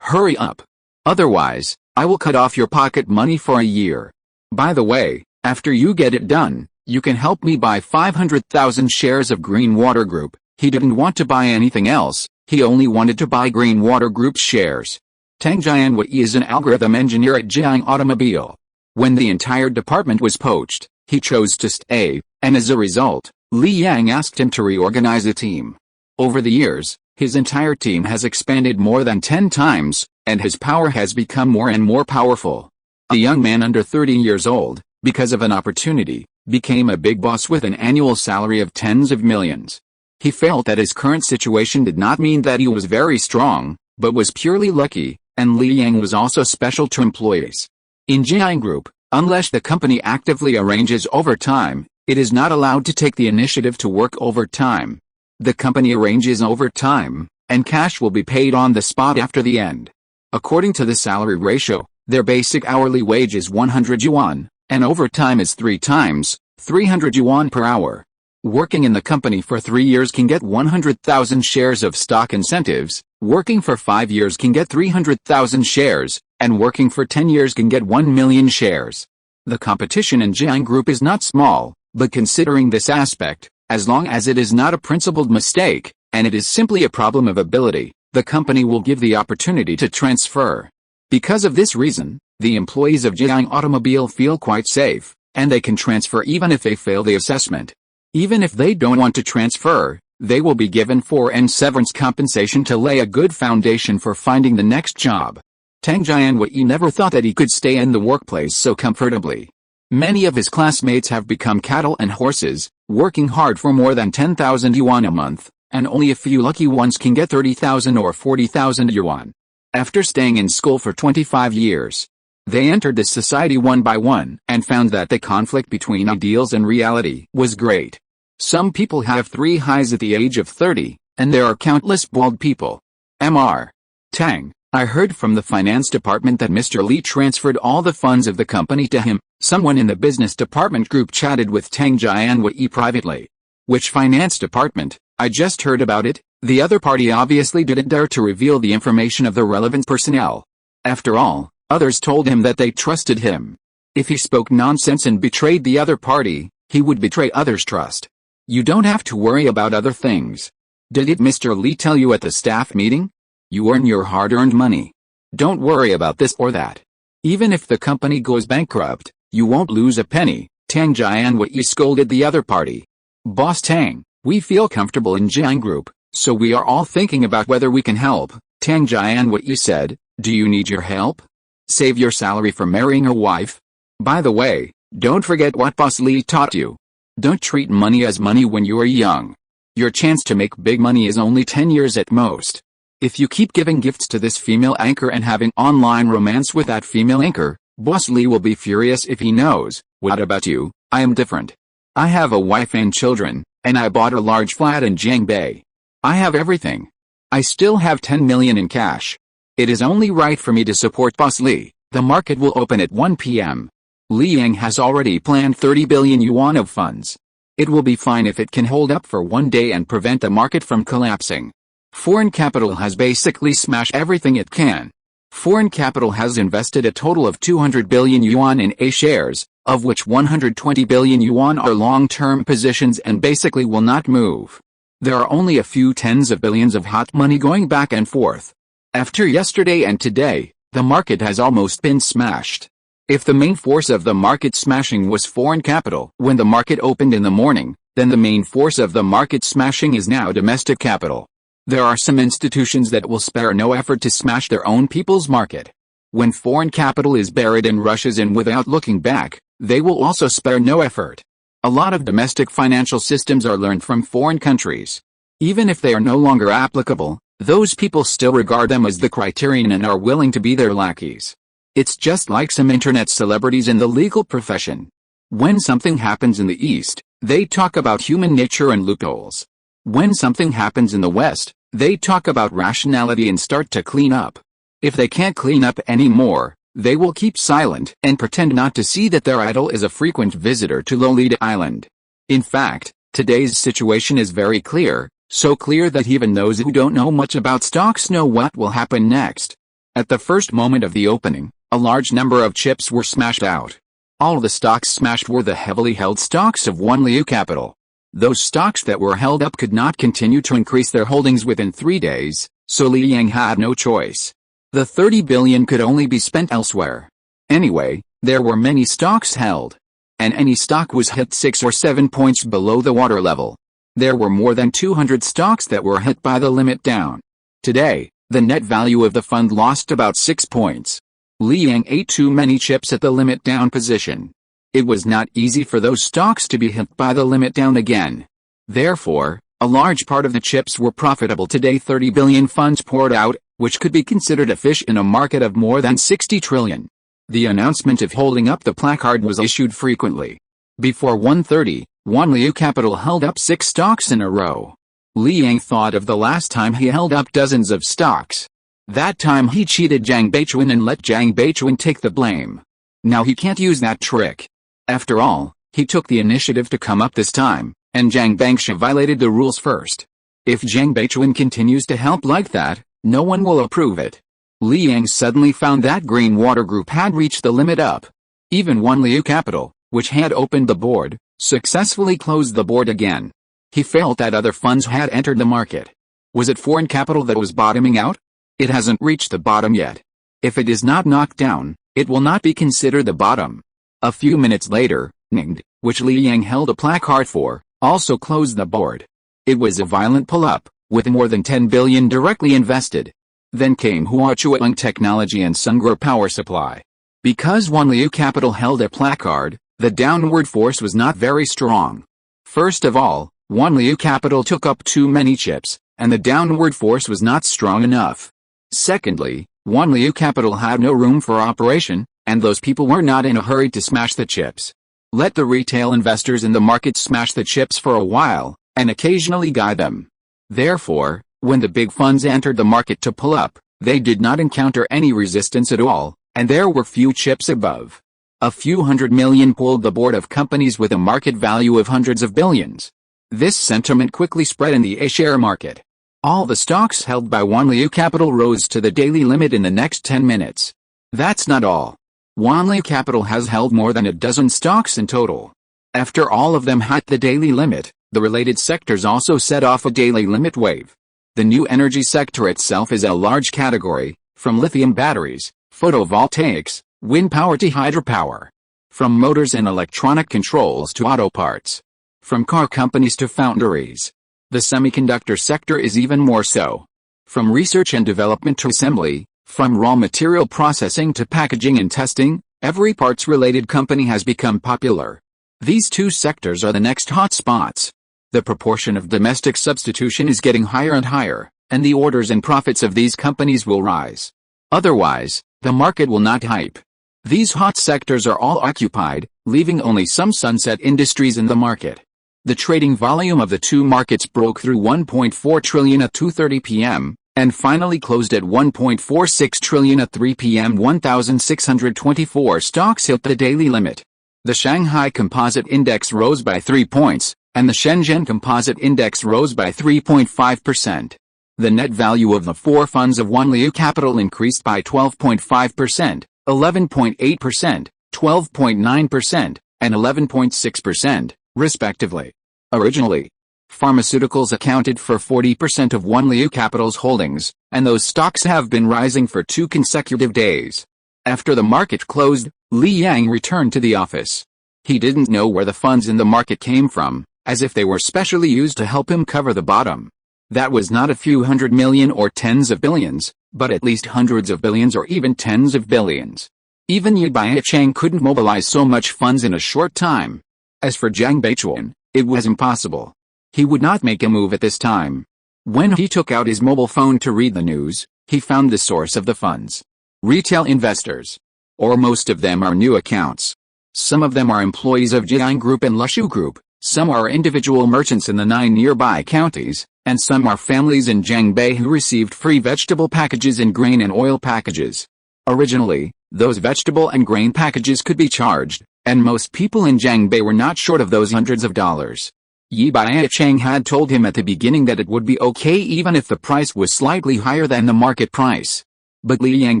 Hurry up. Otherwise, I will cut off your pocket money for a year. By the way, after you get it done, you can help me buy 500,000 shares of Green Water Group. He didn't want to buy anything else, he only wanted to buy Green Water Group's shares. Tang Jianwei is an algorithm engineer at Jiang Automobile. When the entire department was poached, he chose to stay, and as a result, Li Yang asked him to reorganize the team. Over the years, his entire team has expanded more than 10 times, and his power has become more and more powerful. A young man under 30 years old, because of an opportunity, became a big boss with an annual salary of tens of millions. He felt that his current situation did not mean that he was very strong, but was purely lucky, and Li Yang was also special to employees. In Jiang Group, unless the company actively arranges overtime, it is not allowed to take the initiative to work overtime. The company arranges overtime, and cash will be paid on the spot after the end. According to the salary ratio, their basic hourly wage is 100 yuan, and overtime is 3 times, 300 yuan per hour. Working in the company for 3 years can get 100,000 shares of stock incentives, working for 5 years can get 300,000 shares, and working for 10 years can get 1 million shares. The competition in Jiang Group is not small, but considering this aspect, as long as it is not a principled mistake, and it is simply a problem of ability, the company will give the opportunity to transfer. Because of this reason, the employees of Jiang Automobile feel quite safe, and they can transfer even if they fail the assessment. Even if they don't want to transfer, they will be given 4N severance compensation to lay a good foundation for finding the next job. Tang Jianwei never thought that he could stay in the workplace so comfortably. Many of his classmates have become cattle and horses, working hard for more than 10,000 yuan a month, and only a few lucky ones can get 30,000 or 40,000 yuan. After staying in school for 25 years, they entered this society one by one and found that the conflict between ideals and reality was great. Some people have 3 highs at the age of 30, and there are countless bald people. Mr. Tang, I heard from the finance department that Mr. Li transferred all the funds of the company to him. Someone in the business department group chatted with Tang Jianwei privately. Which finance department? I just heard about it. The other party obviously didn't dare to reveal the information of the relevant personnel. After all, others told him that they trusted him. If he spoke nonsense and betrayed the other party, he would betray others' trust. You don't have to worry about other things. Did Mr. Li tell you at the staff meeting? You earn your hard-earned money. Don't worry about this or that. Even if the company goes bankrupt, you won't lose a penny. Tang Jianwei scolded the other party. Boss Tang, we feel comfortable in Jiang Group, so we are all thinking about whether we can help. Tang Jianwei said, do you need your help? Save your salary for marrying a wife? By the way, don't forget what Boss Li taught you. Don't treat money as money when you are young. Your chance to make big money is only 10 years at most. If you keep giving gifts to this female anchor and having online romance with that female anchor, Boss Li will be furious if he knows. What about you? I am different. I have a wife and children, and I bought a large flat in Jiangbei. I have everything. I still have 10 million in cash. It is only right for me to support Boss Li. The market will open at 1 p.m. Li Yang has already planned 30 billion yuan of funds. It will be fine if it can hold up for one day and prevent the market from collapsing. Foreign capital has basically smashed everything it can. Foreign capital has invested a total of 200 billion yuan in A shares, of which 120 billion yuan are long-term positions and basically will not move. There are only a few tens of billions of hot money going back and forth. After yesterday and today, the market has almost been smashed. If the main force of the market smashing was foreign capital when the market opened in the morning, then the main force of the market smashing is now domestic capital. There are some institutions that will spare no effort to smash their own people's market. When foreign capital is buried and rushes in without looking back, they will also spare no effort. A lot of domestic financial systems are learned from foreign countries. Even if they are no longer applicable, those people still regard them as the criterion and are willing to be their lackeys. It's just like some internet celebrities in the legal profession. When something happens in the East, they talk about human nature and loopholes. When something happens in the West, they talk about rationality and start to clean up. If they can't clean up anymore, they will keep silent and pretend not to see that their idol is a frequent visitor to Lolita Island. In fact, today's situation is very clear, so clear that even those who don't know much about stocks know what will happen next. At the first moment of the opening, a large number of chips were smashed out. All the stocks smashed were the heavily held stocks of Wanliu Capital. Those stocks that were held up could not continue to increase their holdings within 3 days, so Li Yang had no choice. The 30 billion could only be spent elsewhere. Anyway, there were many stocks held. And any stock was hit 6 or 7 points below the water level. There were more than 200 stocks that were hit by the limit down. Today, the net value of the fund lost about 6 points. Li Yang ate too many chips at the limit down position. It was not easy for those stocks to be hit by the limit down again. Therefore, a large part of the chips were profitable today. 30 billion funds poured out, which could be considered a fish in a market of more than 60 trillion. The announcement of holding up the placard was issued frequently. Before 1:30, Wanliu Capital held up 6 stocks in a row. Li Yang thought of the last time he held up dozens of stocks. That time he cheated Zhang Beichuan and let Zhang Beichuan take the blame. Now he can't use that trick. After all, he took the initiative to come up this time, and Jiang Bangsha violated the rules first. If Jiang Beichuan continues to help like that, no one will approve it. Li Yang suddenly found that Green Water Group had reached the limit up. Even Wanliu Capital, which had opened the board, successfully closed the board again. He felt that other funds had entered the market. Was it foreign capital that was bottoming out? It hasn't reached the bottom yet. If it is not knocked down, it will not be considered the bottom. A few minutes later, Ningde, which Li Yang held a placard for, also closed the board. It was a violent pull-up, with more than 10 billion directly invested. Then came Huachuang Technology and Sungrow Power Supply. Because Wanliu Capital held a placard, the downward force was not very strong. First of all, Wanliu Capital took up too many chips, and the downward force was not strong enough. Secondly, Wanliu Capital had no room for operation, and those people were not in a hurry to smash the chips. Let the retail investors in the market smash the chips for a while, and occasionally guide them. Therefore, when the big funds entered the market to pull up, they did not encounter any resistance at all, and there were few chips above. A few hundred million pulled the board of companies with a market value of hundreds of billions. This sentiment quickly spread in the A-share market. All the stocks held by Wanliu Capital rose to the daily limit in the next 10 minutes. That's not all. Wanliu Capital has held more than a dozen stocks in total. After all of them hit the daily limit, the related sectors also set off a daily limit wave. The new energy sector itself is a large category, from lithium batteries, photovoltaics, wind power to hydropower. From motors and electronic controls to auto parts. From car companies to foundries. The semiconductor sector is even more so. From research and development to assembly, from raw material processing to packaging and testing, every parts-related company has become popular. These two sectors are the next hot spots. The proportion of domestic substitution is getting higher and higher, and the orders and profits of these companies will rise. Otherwise, the market will not hype. These hot sectors are all occupied, leaving only some sunset industries in the market. The trading volume of the two markets broke through 1.4 trillion at 2:30 p.m., and finally closed at 1.46 trillion at 3 p.m. 1,624 stocks hit the daily limit. The Shanghai Composite Index rose by 3 points, and the Shenzhen Composite Index rose by 3.5%. The net value of the four funds of Wanliu Capital increased by 12.5%, 11.8%, 12.9%, and 11.6%, respectively. Originally, pharmaceuticals accounted for 40% of Wanliu Capital's holdings, and those stocks have been rising for 2 consecutive days. After the market closed, Li Yang returned to the office. He didn't know where the funds in the market came from, as if they were specially used to help him cover the bottom. That was not a few hundred million or tens of billions, but at least hundreds of billions or even tens of billions. Even Yi Baicheng couldn't mobilize so much funds in a short time. As for Jiang Beichuan, it was impossible. He would not make a move at this time. When he took out his mobile phone to read the news, he found the source of the funds. Retail investors. Or most of them are new accounts. Some of them are employees of Jiang Group and Lushu Group, some are individual merchants in the 9 nearby counties, and some are families in Jiangbei who received free vegetable packages and grain and oil packages. Originally, those vegetable and grain packages could be charged, and most people in Jiangbei were not short of those hundreds of dollars. Yi Baicheng had told him at the beginning that it would be okay even if the price was slightly higher than the market price. But Li Yang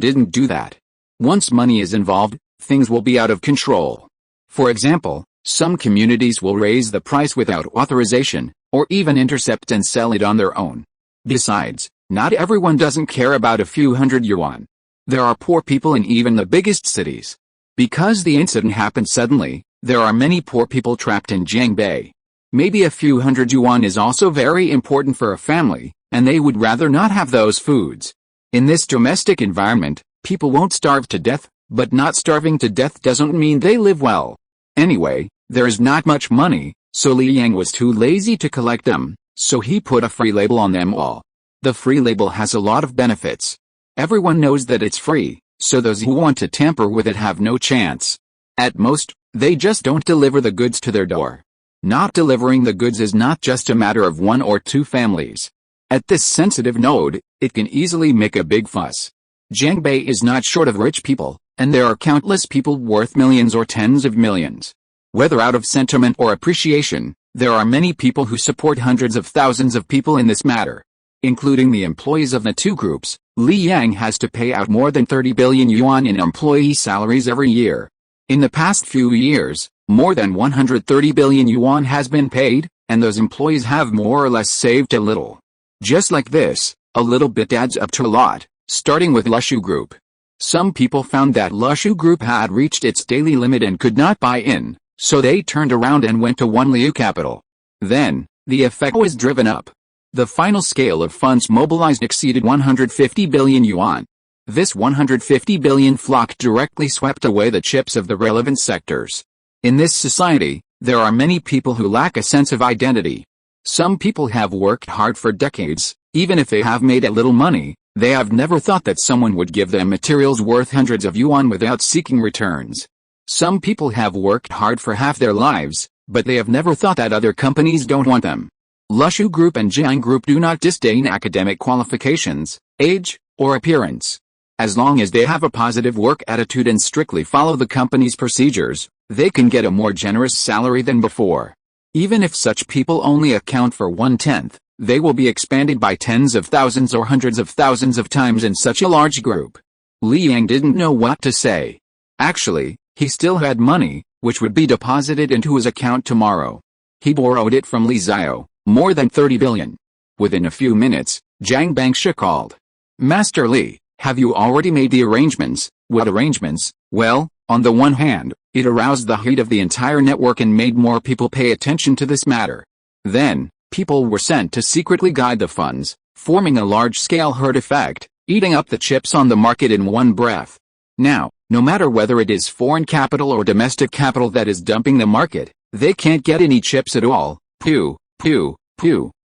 didn't do that. Once money is involved, things will be out of control. For example, some communities will raise the price without authorization, or even intercept and sell it on their own. Besides, not everyone doesn't care about a few hundred yuan. There are poor people in even the biggest cities. Because the incident happened suddenly, there are many poor people trapped in Jiangbei. Maybe a few hundred yuan is also very important for a family, and they would rather not have those foods. In this domestic environment, people won't starve to death, but not starving to death doesn't mean they live well. Anyway, there is not much money, so Li Yang was too lazy to collect them, so he put a free label on them all. The free label has a lot of benefits. Everyone knows that it's free, so those who want to tamper with it have no chance. At most, they just don't deliver the goods to their door. Not delivering the goods is not just a matter of 1 or 2 families. At this sensitive node, it can easily make a big fuss. Jiangbei is not short of rich people, and there are countless people worth millions or tens of millions. Whether out of sentiment or appreciation, There are many people who support hundreds of thousands of people in this matter. Including the employees of the two groups, Li Yang has to pay out more than 30 billion yuan in employee salaries every year. In the past few years, more than 130 billion yuan has been paid, and those employees have more or less saved a little. Just like this, a little bit adds up to a lot, starting with Lushu Group. Some people found that Lushu Group had reached its daily limit and could not buy in, so they turned around and went to One Liu Capital. Then, the effect was driven up. The final scale of funds mobilized exceeded 150 billion yuan. This 150 billion flock directly swept away the chips of the relevant sectors. In this society, there are many people who lack a sense of identity. Some people have worked hard for decades, even if they have made a little money, they have never thought that someone would give them materials worth hundreds of yuan without seeking returns. Some people have worked hard for half their lives, but they have never thought that other companies don't want them. Lushu Group and Jiang Group do not disdain academic qualifications, age, or appearance. As long as they have a positive work attitude and strictly follow the company's procedures, they can get a more generous salary than before. Even if such people only account for 1/10, they will be expanded by tens of thousands or hundreds of thousands of times in such a large group. Li Yang didn't know what to say. Actually, he still had money, which would be deposited into his account tomorrow. He borrowed it from Li Xiao, more than 30 billion. Within a few minutes, Zhang Bangsha called. Master Li, have you already made the arrangements? What arrangements? Well, on the one hand, it aroused the heat of the entire network and made more people pay attention to this matter. Then, people were sent to secretly guide the funds, forming a large-scale herd effect, eating up the chips on the market in one breath. Now, no matter whether it is foreign capital or domestic capital that is dumping the market, they can't get any chips at all. Pooh.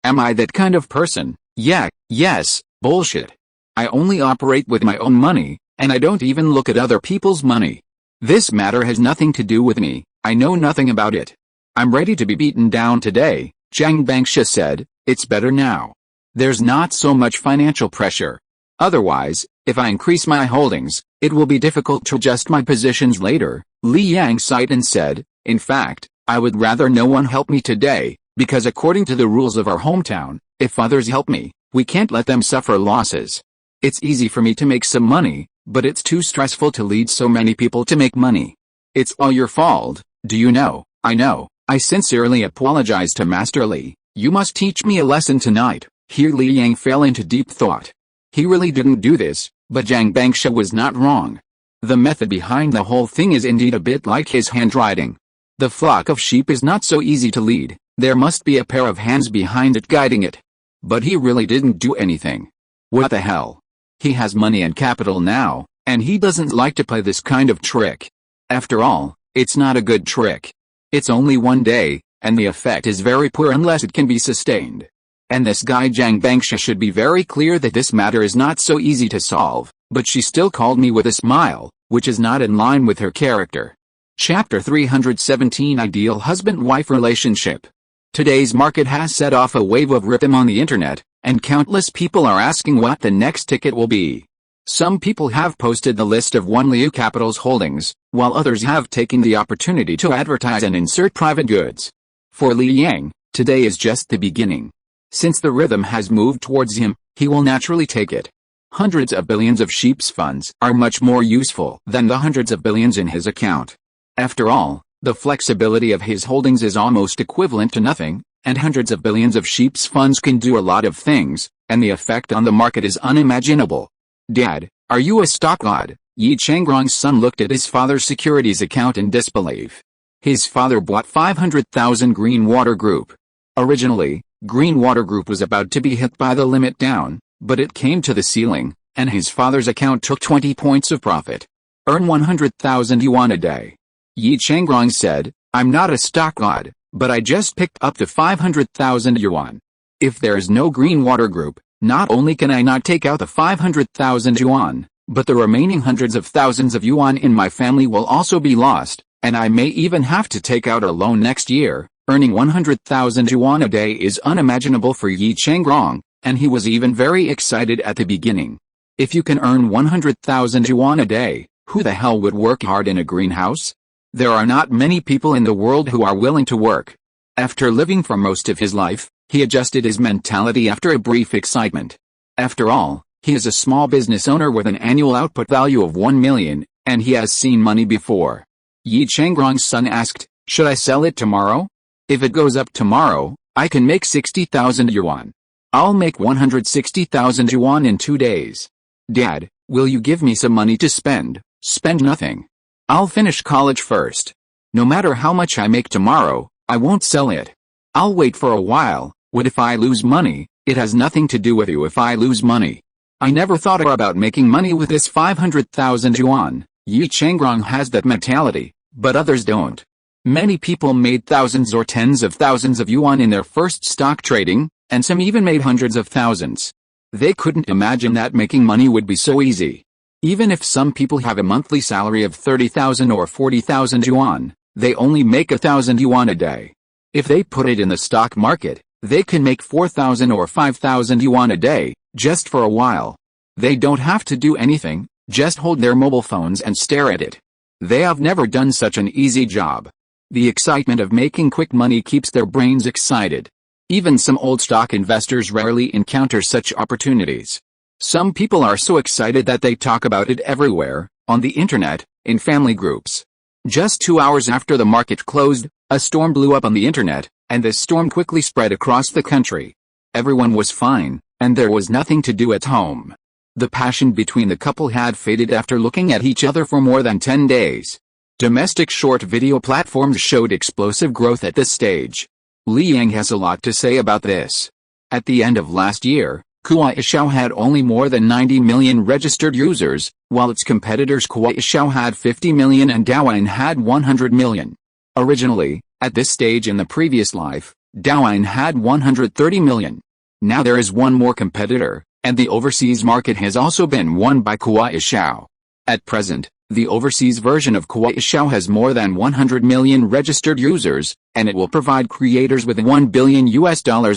Am I that kind of person? Yeah, yes, bullshit. I only operate with my own money, and I don't even look at other people's money. This matter has nothing to do with me, I know nothing about it. I'm ready to be beaten down today, Zhang Bangsha said. It's better now. There's not so much financial pressure. Otherwise, if I increase my holdings, it will be difficult to adjust my positions later. Li Yang sighed and said, in fact, I would rather no one help me today. Because according to the rules of our hometown, if others help me, we can't let them suffer losses. It's easy for me to make some money, but it's too stressful to lead so many people to make money. It's all your fault, do you know? I know. I sincerely apologize to Master Li. You must teach me a lesson tonight. Here Li Yang fell into deep thought. He really didn't do this, but Zhang Bangsha was not wrong. The method behind the whole thing is indeed a bit like his handwriting. The flock of sheep is not so easy to lead. There must be a pair of hands behind it guiding it. But he really didn't do anything. What the hell? He has money and capital now, and he doesn't like to play this kind of trick. After all, it's not a good trick. It's only one day, and the effect is very poor unless it can be sustained. And this guy Zhang Bangsha should be very clear that this matter is not so easy to solve, but she still called me with a smile, which is not in line with her character. Chapter 317 Ideal Husband-Wife Relationship. Today's market has set off a wave of rhythm on the internet, and countless people are asking what the next ticket will be. Some people have posted the list of One Liu Capital's holdings, while others have taken the opportunity to advertise and insert private goods. For Li Yang, today is just the beginning. Since the rhythm has moved towards him, he will naturally take it. Hundreds of billions of sheep's funds are much more useful than the hundreds of billions in his account. After all, the flexibility of his holdings is almost equivalent to nothing, and hundreds of billions of sheep's funds can do a lot of things, and the effect on the market is unimaginable. Dad, are you a stock god? Yi Changrong's son looked at his father's securities account in disbelief. His father bought 500,000 Green Water Group. Originally, Green Water Group was about to be hit by the limit down, but it came to the ceiling, and his father's account took 20 points of profit. Earn 100,000 yuan a day. Yi Changrong said, I'm not a stock god, but I just picked up the 500,000 yuan. If there is no Green Water Group, not only can I not take out the 500,000 yuan, but the remaining hundreds of thousands of yuan in my family will also be lost, and I may even have to take out a loan next year. Earning 100,000 yuan a day is unimaginable for Yi Changrong, and he was even very excited at the beginning. If you can earn 100,000 yuan a day, who the hell would work hard in a greenhouse? There are not many people in the world who are willing to work. After living for most of his life, he adjusted his mentality after a brief excitement. After all, he is a small business owner with an annual output value of 1 million, and he has seen money before. Yi Changrong's son asked, "Should I sell it tomorrow? If it goes up tomorrow, I can make 60,000 yuan. I'll make 160,000 yuan in 2 days. Dad, will you give me some money to spend?" "Spend nothing. I'll finish college first. No matter how much I make tomorrow, I won't sell it. I'll wait for a while. What if I lose money?" "It has nothing to do with you if I lose money. I never thought about making money with this 500,000 yuan. Yi Changrong has that mentality, but others don't. Many people made thousands or tens of thousands of yuan in their first stock trading, and some even made hundreds of thousands. They couldn't imagine that making money would be so easy. Even if some people have a monthly salary of 30,000 or 40,000 yuan, they only make 1,000 yuan a day. If they put it in the stock market, they can make 4,000 or 5,000 yuan a day, just for a while. They don't have to do anything, just hold their mobile phones and stare at it. They have never done such an easy job. The excitement of making quick money keeps their brains excited. Even some old stock investors rarely encounter such opportunities. Some people are so excited that they talk about it everywhere, on the internet, in family groups. Just 2 hours after the market closed, a storm blew up on the internet, and this storm quickly spread across the country. Everyone was fine, and there was nothing to do at home. The passion between the couple had faded after looking at each other for more than 10 days. Domestic short video platforms showed explosive growth at this stage. Li Yang has a lot to say about this. At the end of last year, Kuaishou had only more than 90 million registered users, while its competitors Kuaishou had 50 million and Douyin had 100 million. Originally, at this stage in the previous life, Douyin had 130 million. Now there is one more competitor, and the overseas market has also been won by Kuaishou. At present, the overseas version of Kuaishou has more than 100 million registered users, and it will provide creators with $1 billion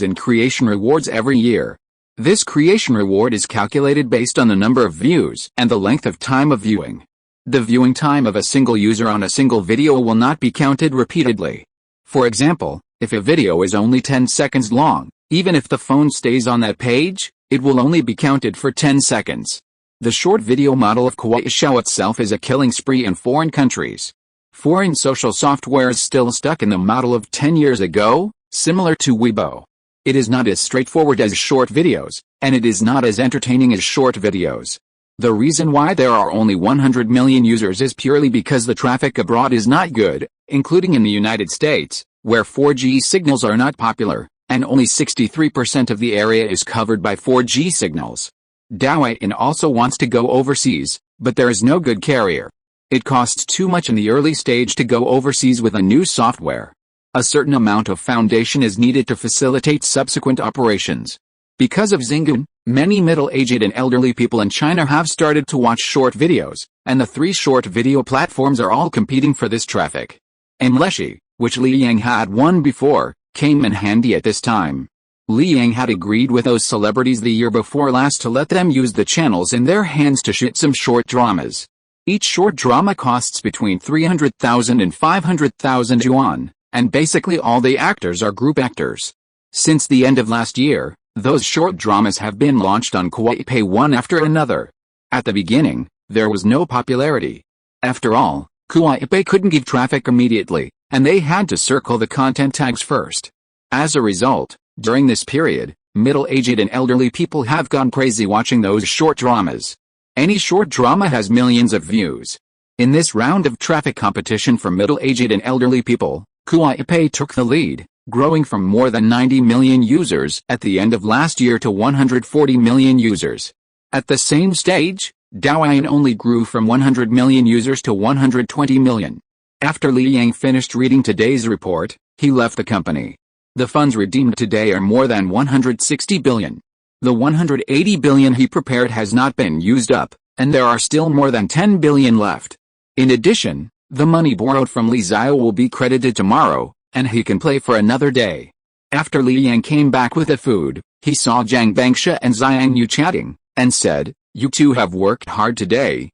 in creation rewards every year. This creation reward is calculated based on the number of views and the length of time of viewing. The viewing time of a single user on a single video will not be counted repeatedly. For example, if a video is only 10 seconds long, even if the phone stays on that page, it will only be counted for 10 seconds. The short video model of Kuaishou itself is a killing spree in foreign countries. Foreign social software is still stuck in the model of 10 years ago, similar to Weibo. It is not as straightforward as short videos, and it is not as entertaining as short videos. The reason why there are only 100 million users is purely because the traffic abroad is not good, including in the United States, where 4G signals are not popular, and only 63% of the area is covered by 4G signals. Douyin also wants to go overseas, but there is no good carrier. It costs too much in the early stage to go overseas with a new software. A certain amount of foundation is needed to facilitate subsequent operations. Because of Xingun, many middle-aged and elderly people in China have started to watch short videos, and the 3 short video platforms are all competing for this traffic. Mleshi, which Li Yang had won before, came in handy at this time. Li Yang had agreed with those celebrities the year before last to let them use the channels in their hands to shoot some short dramas. Each short drama costs between 300,000 and 500,000 yuan, and basically all the actors are group actors. Since the end of last year, those short dramas have been launched on Kuaipay one after another. At the beginning, there was no popularity. After all, Kuaipay couldn't give traffic immediately, and they had to circle the content tags first. As a result, during this period, middle-aged and elderly people have gone crazy watching those short dramas. Any short drama has millions of views. In this round of traffic competition for middle-aged and elderly people, Kuaipay took the lead, growing from more than 90 million users at the end of last year to 140 million users. At the same stage, Douyin only grew from 100 million users to 120 million. After Li Yang finished reading today's report, he left the company. The funds redeemed today are more than 160 billion. The 180 billion he prepared has not been used up, and there are still more than 10 billion left. In addition, the money borrowed from Li Xiao will be credited tomorrow, and he can play for another day. After Li Yang came back with the food, he saw Zhang Bangsha and Xiang Yu chatting, and said, "You two have worked hard today."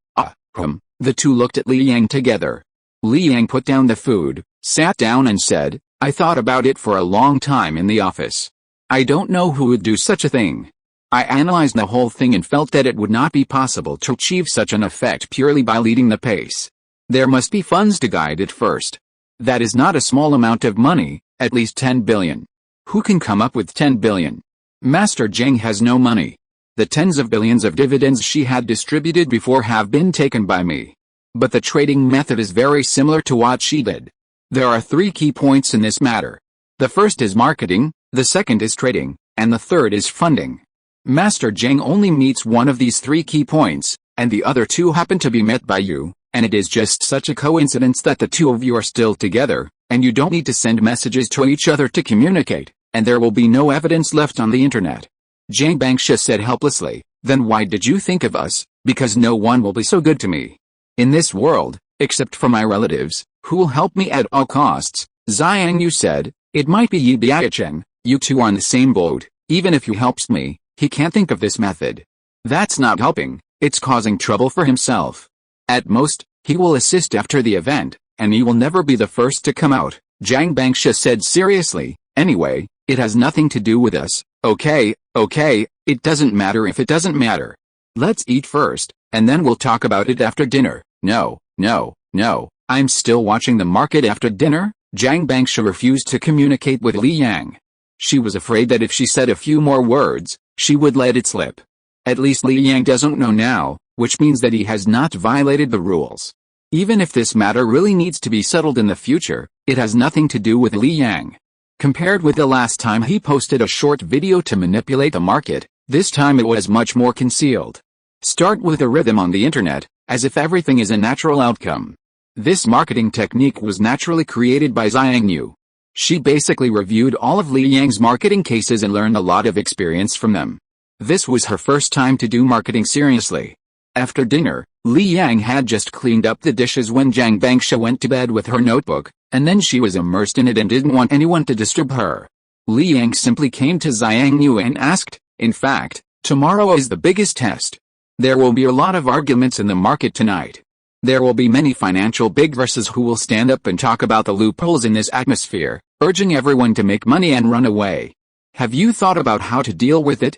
The two looked at Li Yang together. Li Yang put down the food, sat down and said, I thought about it for a long time in the office. I don't know who would do such a thing. I analyzed the whole thing and felt that it would not be possible to achieve such an effect purely by leading the pace. There must be funds to guide it first. That is not a small amount of money, at least 10 billion. Who can come up with 10 billion? Master Zhang has no money. The tens of billions of dividends she had distributed before have been taken by me. But the trading method is very similar to what she did. There are 3 key points in this matter. The first is marketing, the second is trading, and the third is funding. Master Zhang only meets one of these 3 key points, and the other 2 happen to be met by you, and it is just such a coincidence that the 2 of you are still together, and you don't need to send messages to each other to communicate, and there will be no evidence left on the internet. Zhang Bangsha said helplessly, then why did you think of us? Because no one will be so good to me. In this world, except for my relatives, who will help me at all costs, Xiang Yu said, it might be Yi Biachen, you two are on the same boat, even if you helps me, he can't think of this method. That's not helping, it's causing trouble for himself. At most, he will assist after the event, and he will never be the first to come out, Zhang Bangsha said seriously, anyway, it has nothing to do with us, okay, it doesn't matter if it doesn't matter. Let's eat first, and then we'll talk about it after dinner. No, I'm still watching the market after dinner. Zhang Bangsha refused to communicate with Li Yang. She was afraid that if she said a few more words, she would let it slip. At least Li Yang doesn't know now, which means that he has not violated the rules. Even if this matter really needs to be settled in the future, it has nothing to do with Li Yang. Compared with the last time he posted a short video to manipulate the market, this time it was much more concealed. Start with a rhythm on the internet, as if everything is a natural outcome. This marketing technique was naturally created by Xiang Yu. She basically reviewed all of Li Yang's marketing cases and learned a lot of experience from them. This was her first time to do marketing seriously. After dinner, Li Yang had just cleaned up the dishes when Zhang Bangsha went to bed with her notebook, and then she was immersed in it and didn't want anyone to disturb her. Li Yang simply came to Xiang Yu and asked, in fact, tomorrow is the biggest test. There will be a lot of arguments in the market tonight. There will be many financial big bosses who will stand up and talk about the loopholes in this atmosphere, urging everyone to make money and run away. Have you thought about how to deal with it?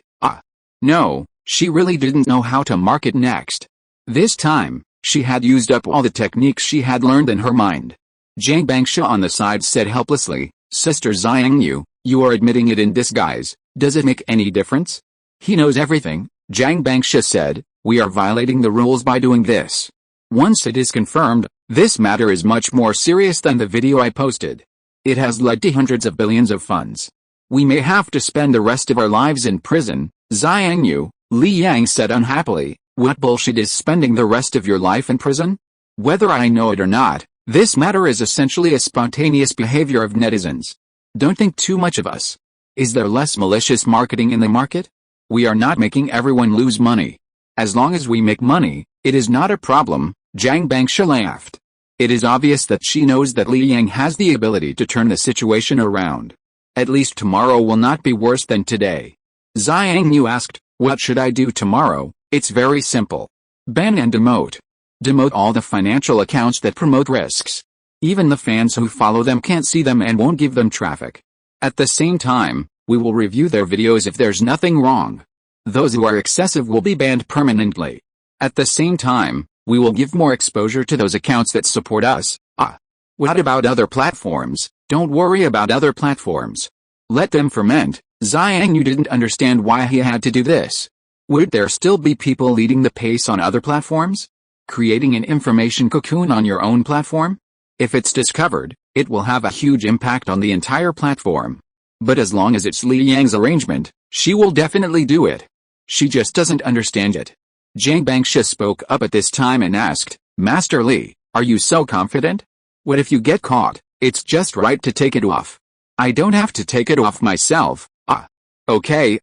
No, she really didn't know how to market next. This time, she had used up all the techniques she had learned in her mind. Zhang Bangsha on the side said helplessly, Sister Xiang Yu, you are admitting it in disguise, does it make any difference? He knows everything, Zhang Bangsha said, we are violating the rules by doing this. Once it is confirmed, this matter is much more serious than the video I posted. It has led to hundreds of billions of funds. We may have to spend the rest of our lives in prison, Xiang Yu, Li Yang said unhappily, what bullshit is spending the rest of your life in prison? Whether I know it or not, this matter is essentially a spontaneous behavior of netizens. Don't think too much of us. Is there less malicious marketing in the market? We are not making everyone lose money. As long as we make money, it is not a problem, Zhang Bangsha laughed. It is obvious that she knows that Li Yang has the ability to turn the situation around. At least tomorrow will not be worse than today. Xiang Yu asked, what should I do tomorrow? It's very simple. Ban and demote. Demote all the financial accounts that promote risks. Even the fans who follow them can't see them and won't give them traffic. At the same time, we will review their videos if there's nothing wrong. Those who are excessive will be banned permanently. At the same time, we will give more exposure to those accounts that support us. What about other platforms? Don't worry about other platforms. Let them ferment. Xiang Yu didn't understand why he had to do this. Would there still be people leading the pace on other platforms? Creating an information cocoon on your own platform? If it's discovered, it will have a huge impact on the entire platform. But as long as it's Li Yang's arrangement, she will definitely do it. She just doesn't understand it. Zhang Bangsha spoke up at this time and asked, Master Li, are you so confident? What if you get caught? It's just right to take it off. I don't have to take it off myself. Okay,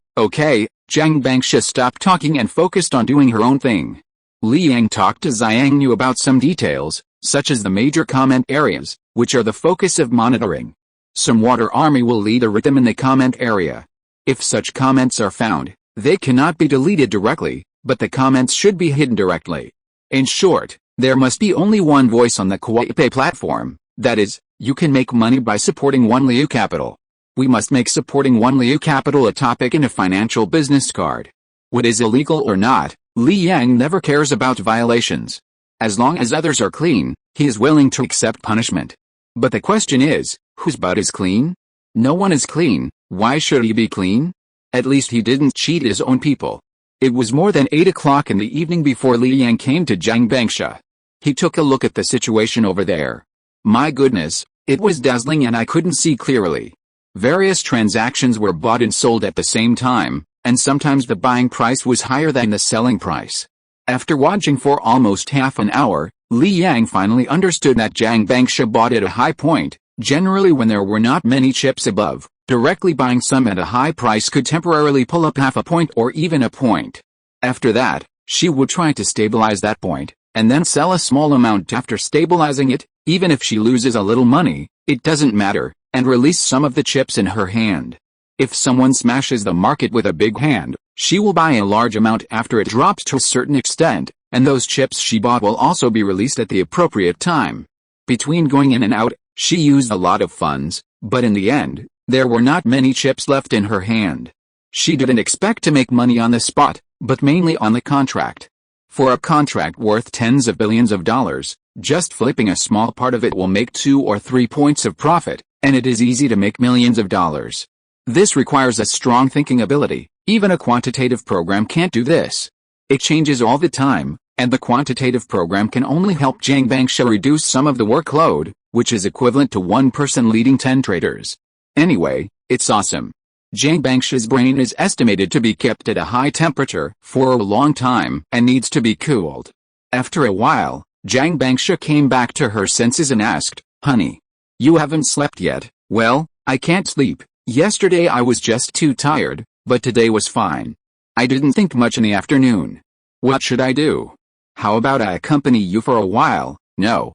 Zhang Bangsha stopped talking and focused on doing her own thing. Li Yang talked to Xiang Yu about some details, such as the major comment areas, which are the focus of monitoring. Some water army will lead a rhythm in the comment area. If such comments are found, they cannot be deleted directly, but the comments should be hidden directly. In short, there must be only one voice on the Kuaipe platform, that is, You can make money by supporting one Liu Capital. We must make supporting one Liu Capital a topic in a financial business card. What is illegal or not, Li Yang never cares about violations. As long as others are clean, he is willing to accept punishment. But the question is, whose butt is clean? No one is clean. Why should he be clean? At least he didn't cheat his own people. It was more than 8 o'clock in the evening before Li Yang came to Jiangbangsha. He took a look at the situation over there. My goodness, it was dazzling and I couldn't see clearly. Various transactions were bought and sold at the same time, and sometimes the buying price was higher than the selling price. After watching for almost half an hour, Li Yang finally understood that Jiangbangsha bought at a high point. Generally, when there were not many chips above, directly buying some at a high price could temporarily pull up half a point or even a point. After that, she would try to stabilize that point, and then sell a small amount after stabilizing it. Even if she loses a little money, it doesn't matter, and release some of the chips in her hand. If someone smashes the market with a big hand, she will buy a large amount after it drops to a certain extent, and those chips she bought will also be released at the appropriate time. Between going in and out, she used a lot of funds, but in the end, there were not many chips left in her hand. She didn't expect to make money on the spot, but mainly on the contract. For a contract worth tens of billions of dollars, just flipping a small part of it will make 2 or 3 points of profit, and it is easy to make millions of dollars. This requires a strong thinking ability. Even a quantitative program can't do this. It changes all the time, and the quantitative program can only help Jiangbangsha reduce some of the workload, which is equivalent to one person leading 10 traders. Anyway, it's awesome. Jiangbangsha's brain is estimated to be kept at a high temperature for a long time and needs to be cooled. After a while, Jiangbangsha came back to her senses and asked, "Honey, you haven't slept yet?" "Well, I can't sleep. Yesterday I was just too tired, but today was fine. I didn't think much in the afternoon. What should I do? How about I accompany you for a while?" No,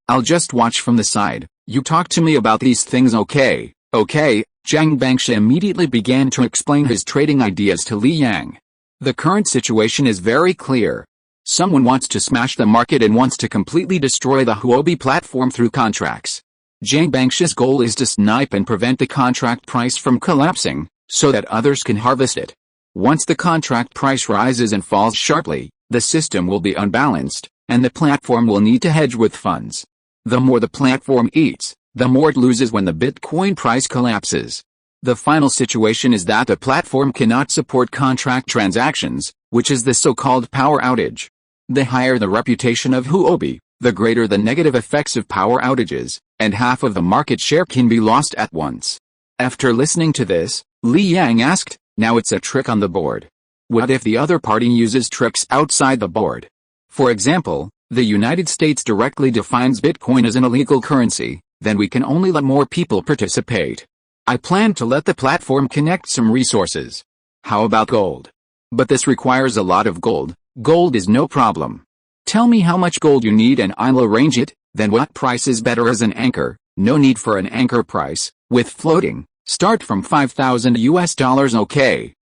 I'll just watch from the side. You talk to me about these things, okay?" "Okay." Jiangbangsha immediately began to explain his trading ideas to Li Yang. The current situation is very clear. Someone wants to smash the market and wants to completely destroy the Huobi platform through contracts. Jiangbangsha's goal is to snipe and prevent the contract price from collapsing, so that others can harvest it. Once the contract price rises and falls sharply, the system will be unbalanced, and the platform will need to hedge with funds. The more the platform eats, the more it loses when the Bitcoin price collapses. The final situation is that the platform cannot support contract transactions, which is the so-called power outage. The higher the reputation of Huobi, the greater the negative effects of power outages, and half of the market share can be lost at once. After listening to this, Li Yang asked, "Now it's a trick on the board. What if the other party uses tricks outside the board? For example, the United States directly defines Bitcoin as an illegal currency, then we can only let more people participate. I plan to let the platform connect some resources. How about gold? But this requires a lot of gold. Gold is no problem. Tell me how much gold you need and I'll arrange it. Then what price is better as an anchor? No need for an anchor price. With floating, start from $5,000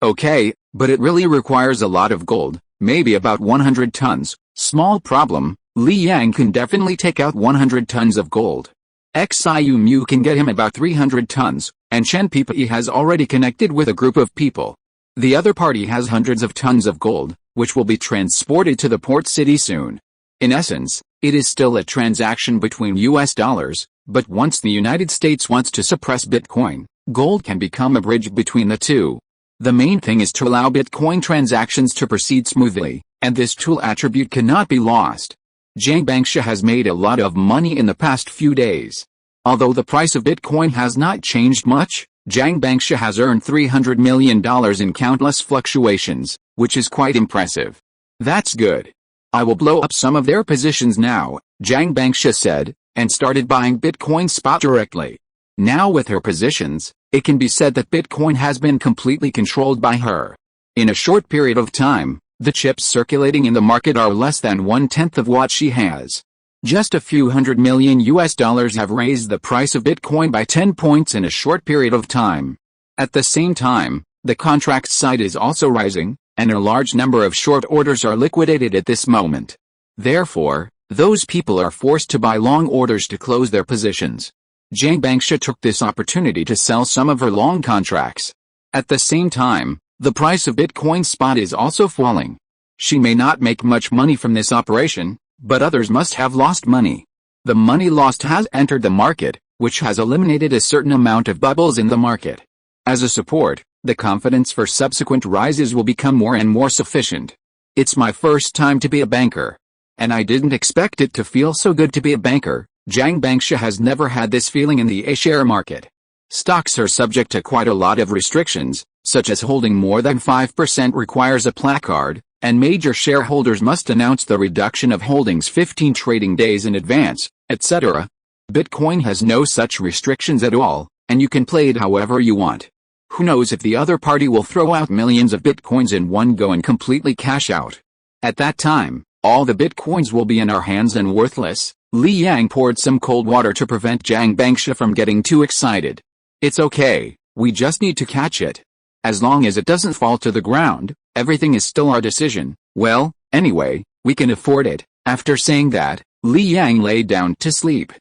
Okay, but it really requires a lot of gold, maybe about 100 tons. Small problem, Li Yang can definitely take out 100 tons of gold. Xiu Mu can get him about 300 tons, and Chen Pipai has already connected with a group of people. The other party has hundreds of tons of gold, which will be transported to the port city soon. In essence, it is still a transaction between US dollars, but once the United States wants to suppress Bitcoin, gold can become a bridge between the two. The main thing is to allow Bitcoin transactions to proceed smoothly, and this tool attribute cannot be lost. Jiangbangsha has made a lot of money in the past few days. Although the price of Bitcoin has not changed much, Jiangbangsha has earned $300 million in countless fluctuations, which is quite impressive. That's good. I will blow up some of their positions now, Jiangbangsha said, and started buying Bitcoin spot directly. Now with her positions, it can be said that Bitcoin has been completely controlled by her. In a short period of time, the chips circulating in the market are less than 1/10 of what she has. Just a few $100 million have raised the price of Bitcoin by 10 points in a short period of time. At the same time, the contract side is also rising, and a large number of short orders are liquidated at this moment. Therefore, those people are forced to buy long orders to close their positions. Jiang Bangsha took this opportunity to sell some of her long contracts. At the same time, the price of Bitcoin spot is also falling. She may not make much money from this operation, but others must have lost money. The money lost has entered the market, which has eliminated a certain amount of bubbles in the market. As a support, the confidence for subsequent rises will become more and more sufficient. It's my first time to be a banker. And I didn't expect it to feel so good to be a banker. Jiang Bangsha has never had this feeling in the A-share market. Stocks are subject to quite a lot of restrictions, such as holding more than 5% requires a placard, and major shareholders must announce the reduction of holdings 15 trading days in advance, etc. Bitcoin has no such restrictions at all, and you can play it however you want. Who knows if the other party will throw out millions of bitcoins in one go and completely cash out. At that time, all the bitcoins will be in our hands and worthless. Li Yang poured some cold water to prevent Jiang Bangsha from getting too excited. It's okay, we just need to catch it. As long as it doesn't fall to the ground, everything is still our decision. Well, anyway, we can afford it. After saying that, Li Yang lay down to sleep.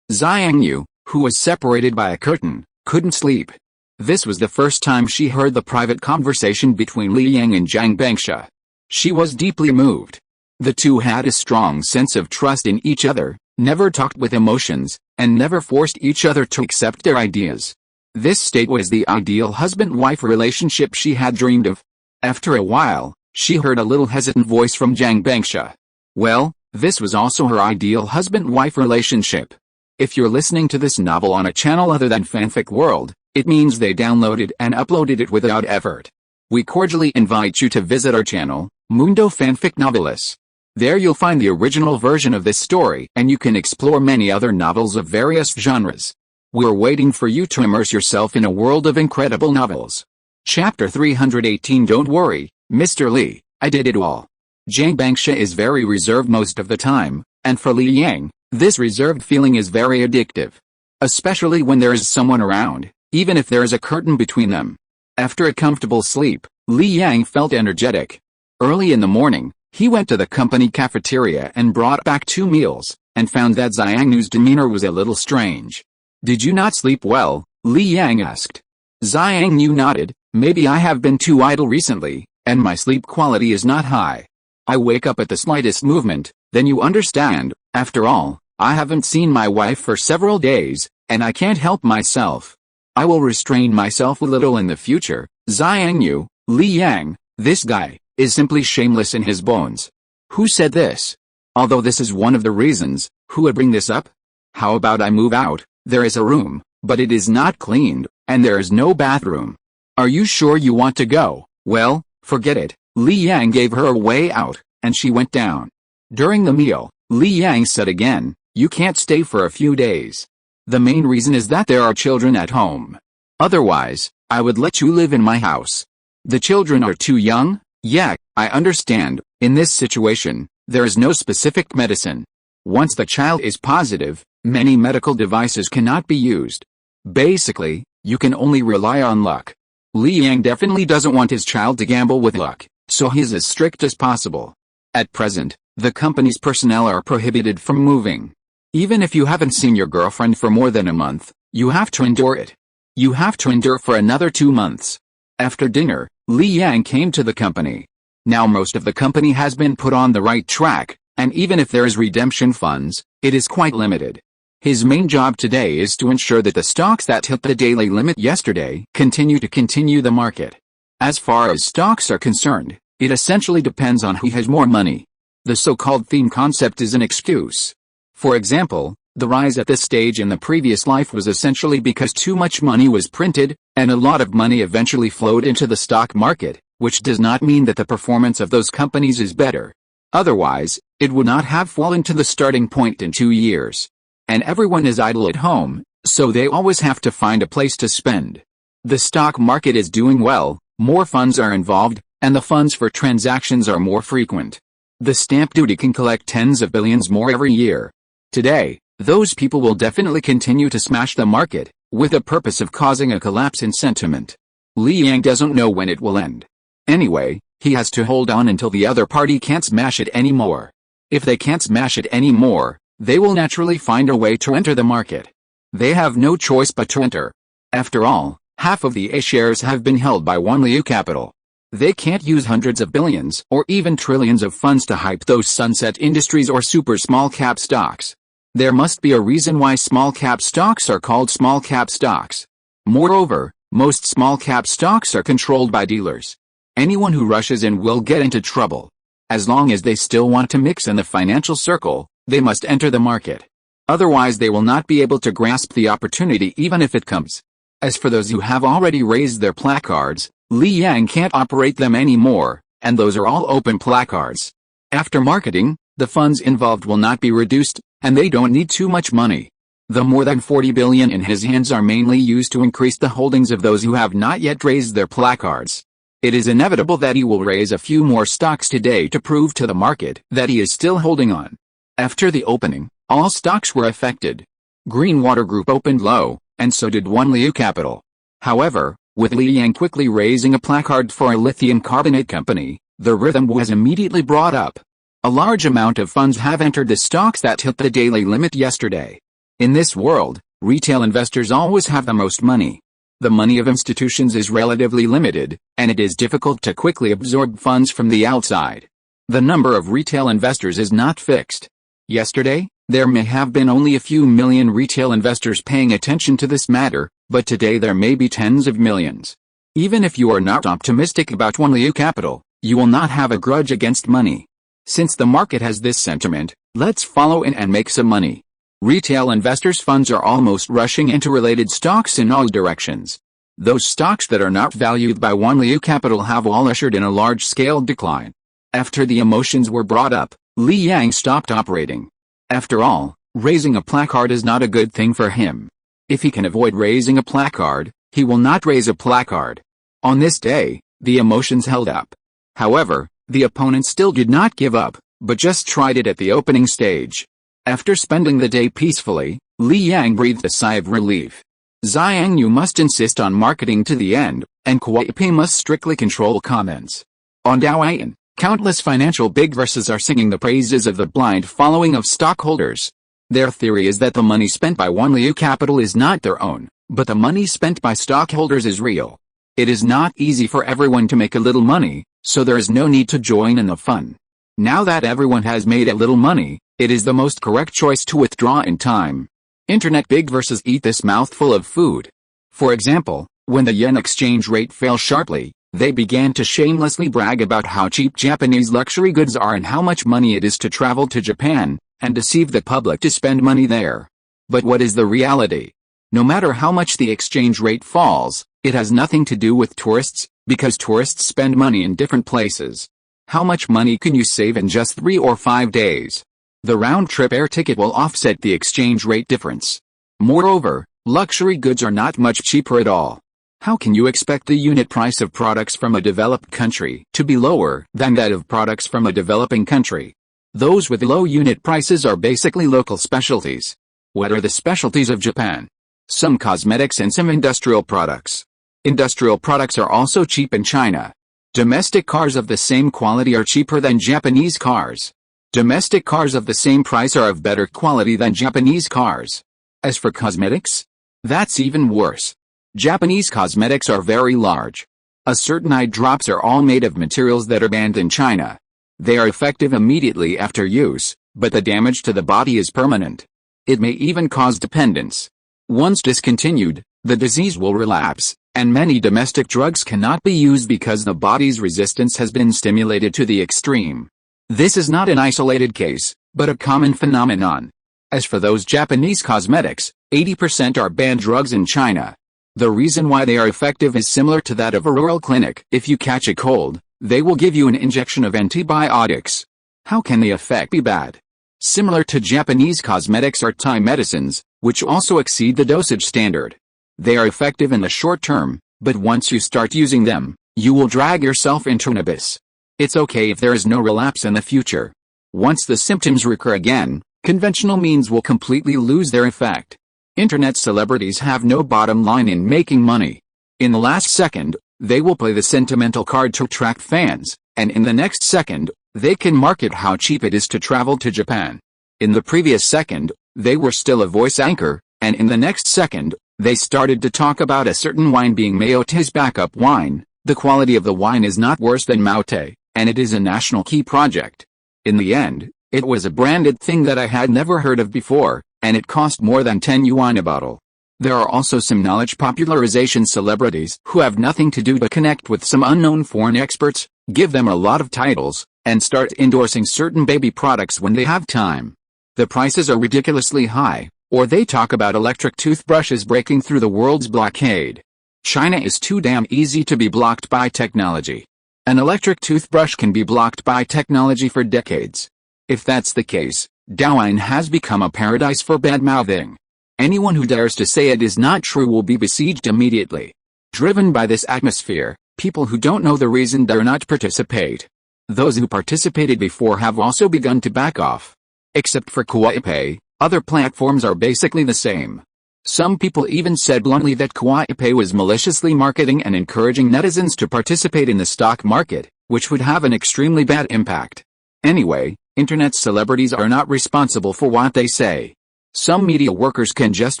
Xiang Yu, who was separated by a curtain, couldn't sleep. This was the first time she heard the private conversation between Li Yang and Jiang Bangsha. She was deeply moved. The two had a strong sense of trust in each other, never talked with emotions, and never forced each other to accept their ideas. This state was the ideal husband-wife relationship she had dreamed of. After a while, she heard a little hesitant voice from Jiang Bangsha. Well, this was also her ideal husband-wife relationship. If you're listening to this novel on a channel other than Fanfic World, it means they downloaded and uploaded it without effort. We cordially invite you to visit our channel, Mundo Fanfic Novelis. There you'll find the original version of this story, and you can explore many other novels of various genres. We're waiting for you to immerse yourself in a world of incredible novels. Chapter 318. Don't worry, Mr. Li, I did it all. Jiang Bangsha is very reserved most of the time, and for Li Yang, this reserved feeling is very addictive. Especially when there is someone around, even if there is a curtain between them. After a comfortable sleep, Li Yang felt energetic. Early in the morning, he went to the company cafeteria and brought back 2 meals, and found that Xiang Yu's demeanor was a little strange. Did you not sleep well? Li Yang asked. Xiang Yu nodded. Maybe I have been too idle recently, and my sleep quality is not high. I wake up at the slightest movement, then you understand. After all, I haven't seen my wife for several days, and I can't help myself. I will restrain myself a little in the future. Xiang Yu, Li Yang, this guy, is simply shameless in his bones. Who said this? Although this is one of the reasons, who would bring this up? How about I move out? There is a room, but it is not cleaned, and there is no bathroom. Are you sure you want to go? Well, forget it. Li Yang gave her a way out, and she went down. During the meal, Li Yang said again, you can't stay for a few days. The main reason is that there are children at home. Otherwise, I would let you live in my house. The children are too young? Yeah, I understand. In this situation, there is no specific medicine. Once the child is positive, many medical devices cannot be used. Basically, you can only rely on luck. Li Yang definitely doesn't want his child to gamble with luck, so he is as strict as possible. At present, the company's personnel are prohibited from moving. Even if you haven't seen your girlfriend for more than a month, you have to endure it. You have to endure for another 2 months. After dinner, Li Yang came to the company. Now most of the company has been put on the right track, and even if there is redemption funds, it is quite limited. His main job today is to ensure that the stocks that hit the daily limit yesterday continue the market. As far as stocks are concerned, it essentially depends on who has more money. The so-called theme concept is an excuse. For example, the rise at this stage in the previous life was essentially because too much money was printed, and a lot of money eventually flowed into the stock market, which does not mean that the performance of those companies is better. Otherwise, it would not have fallen to the starting point in 2 years. And everyone is idle at home, so they always have to find a place to spend. The stock market is doing well, more funds are involved, and the funds for transactions are more frequent. The stamp duty can collect tens of billions more every year. Today, those people will definitely continue to smash the market, with the purpose of causing a collapse in sentiment. Li Yang doesn't know when it will end. Anyway, he has to hold on until the other party can't smash it anymore. If they can't smash it anymore, they will naturally find a way to enter the market. They have no choice but to enter. After all, half of the A shares have been held by Wanliu Capital. They can't use hundreds of billions or even trillions of funds to hype those sunset industries or super small cap stocks. There must be a reason why small cap stocks are called small cap stocks. Moreover, most small cap stocks are controlled by dealers. Anyone who rushes in will get into trouble. As long as they still want to mix in the financial circle, they must enter the market. Otherwise they will not be able to grasp the opportunity even if it comes. As for those who have already raised their placards, Li Yang can't operate them anymore, and those are all open placards. After marketing, the funds involved will not be reduced, and they don't need too much money. The more than 40 billion in his hands are mainly used to increase the holdings of those who have not yet raised their placards. It is inevitable that he will raise a few more stocks today to prove to the market that he is still holding on. After the opening, all stocks were affected. Greenwater Group opened low, and so did Wanliu Capital. However, with Li Yang quickly raising a placard for a lithium carbonate company, the rhythm was immediately brought up. A large amount of funds have entered the stocks that hit the daily limit yesterday. In this world, retail investors always have the most money. The money of institutions is relatively limited, and it is difficult to quickly absorb funds from the outside. The number of retail investors is not fixed. Yesterday, there may have been only a few million retail investors paying attention to this matter, but today there may be tens of millions. Even if you are not optimistic about Wanliu Capital, you will not have a grudge against money. Since the market has this sentiment, let's follow in and make some money. Retail investors' funds are almost rushing into related stocks in all directions. Those stocks that are not valued by Wanliu Capital have all ushered in a large-scale decline. After the emotions were brought up, Li Yang stopped operating. After all, raising a placard is not a good thing for him. If he can avoid raising a placard, he will not raise a placard. On this day, the emotions held up. However, the opponent still did not give up, but just tried it at the opening stage. After spending the day peacefully, Li Yang breathed a sigh of relief. Zhang Yu must insist on marketing to the end, and Kuai Pei must strictly control comments. On Douyin, countless financial bigvisses are singing the praises of the blind following of stockholders. Their theory is that the money spent by Wanliu Capital is not their own, but the money spent by stockholders is real. It is not easy for everyone to make a little money, so there is no need to join in the fun. Now that everyone has made a little money, it is the most correct choice to withdraw in time. Internet bigvisses eat this mouthful of food. For example, when the yen exchange rate fell sharply, they began to shamelessly brag about how cheap Japanese luxury goods are and how much money it is to travel to Japan, and deceive the public to spend money there. But what is the reality? No matter how much the exchange rate falls, it has nothing to do with tourists, because tourists spend money in different places. How much money can you save in just 3 or 5 days? The round-trip air ticket will offset the exchange rate difference. Moreover, luxury goods are not much cheaper at all. How can you expect the unit price of products from a developed country to be lower than that of products from a developing country? Those with low unit prices are basically local specialties. What are the specialties of Japan? Some cosmetics and some industrial products. Industrial products are also cheap in China. Domestic cars of the same quality are cheaper than Japanese cars. Domestic cars of the same price are of better quality than Japanese cars. As for cosmetics, that's even worse. Japanese cosmetics are very large. A certain eye drops are all made of materials that are banned in China. They are effective immediately after use, but the damage to the body is permanent. It may even cause dependence. Once discontinued, the disease will relapse, and many domestic drugs cannot be used because the body's resistance has been stimulated to the extreme. This is not an isolated case, but a common phenomenon. As for those Japanese cosmetics, 80% are banned drugs in China. The reason why they are effective is similar to that of a rural clinic. If you catch a cold, they will give you an injection of antibiotics. How can the effect be bad? Similar to Japanese cosmetics are Thai medicines, which also exceed the dosage standard. They are effective in the short term, but once you start using them, you will drag yourself into an abyss. It's okay if there is no relapse in the future. Once the symptoms recur again, conventional means will completely lose their effect. Internet celebrities have no bottom line in making money. In the last second, they will play the sentimental card to attract fans, and in the next second, they can market how cheap it is to travel to Japan. In the previous second, they were still a voice anchor, And in the next second, they started to talk about a certain wine being Maote's backup wine. The quality of the wine is not worse than Maote, and it is a national key project. In the end, it was a branded thing that I had never heard of before, and it cost more than 10 yuan a bottle. There are also some knowledge popularization celebrities who have nothing to do but connect with some unknown foreign experts, give them a lot of titles, and start endorsing certain baby products when they have time. The prices are ridiculously high, or they talk about electric toothbrushes breaking through the world's blockade. China is too damn easy to be blocked by technology. An electric toothbrush can be blocked by technology for decades. If that's the case, Douyin has become a paradise for bad-mouthing. Anyone who dares to say it is not true will be besieged immediately. Driven by this atmosphere, people who don't know the reason dare not participate. Those who participated before have also begun to back off. Except for Kuaipay, other platforms are basically the same. Some people even said bluntly that Kuaipay was maliciously marketing and encouraging netizens to participate in the stock market, which would have an extremely bad impact. Anyway, internet celebrities are not responsible for what they say. Some media workers can just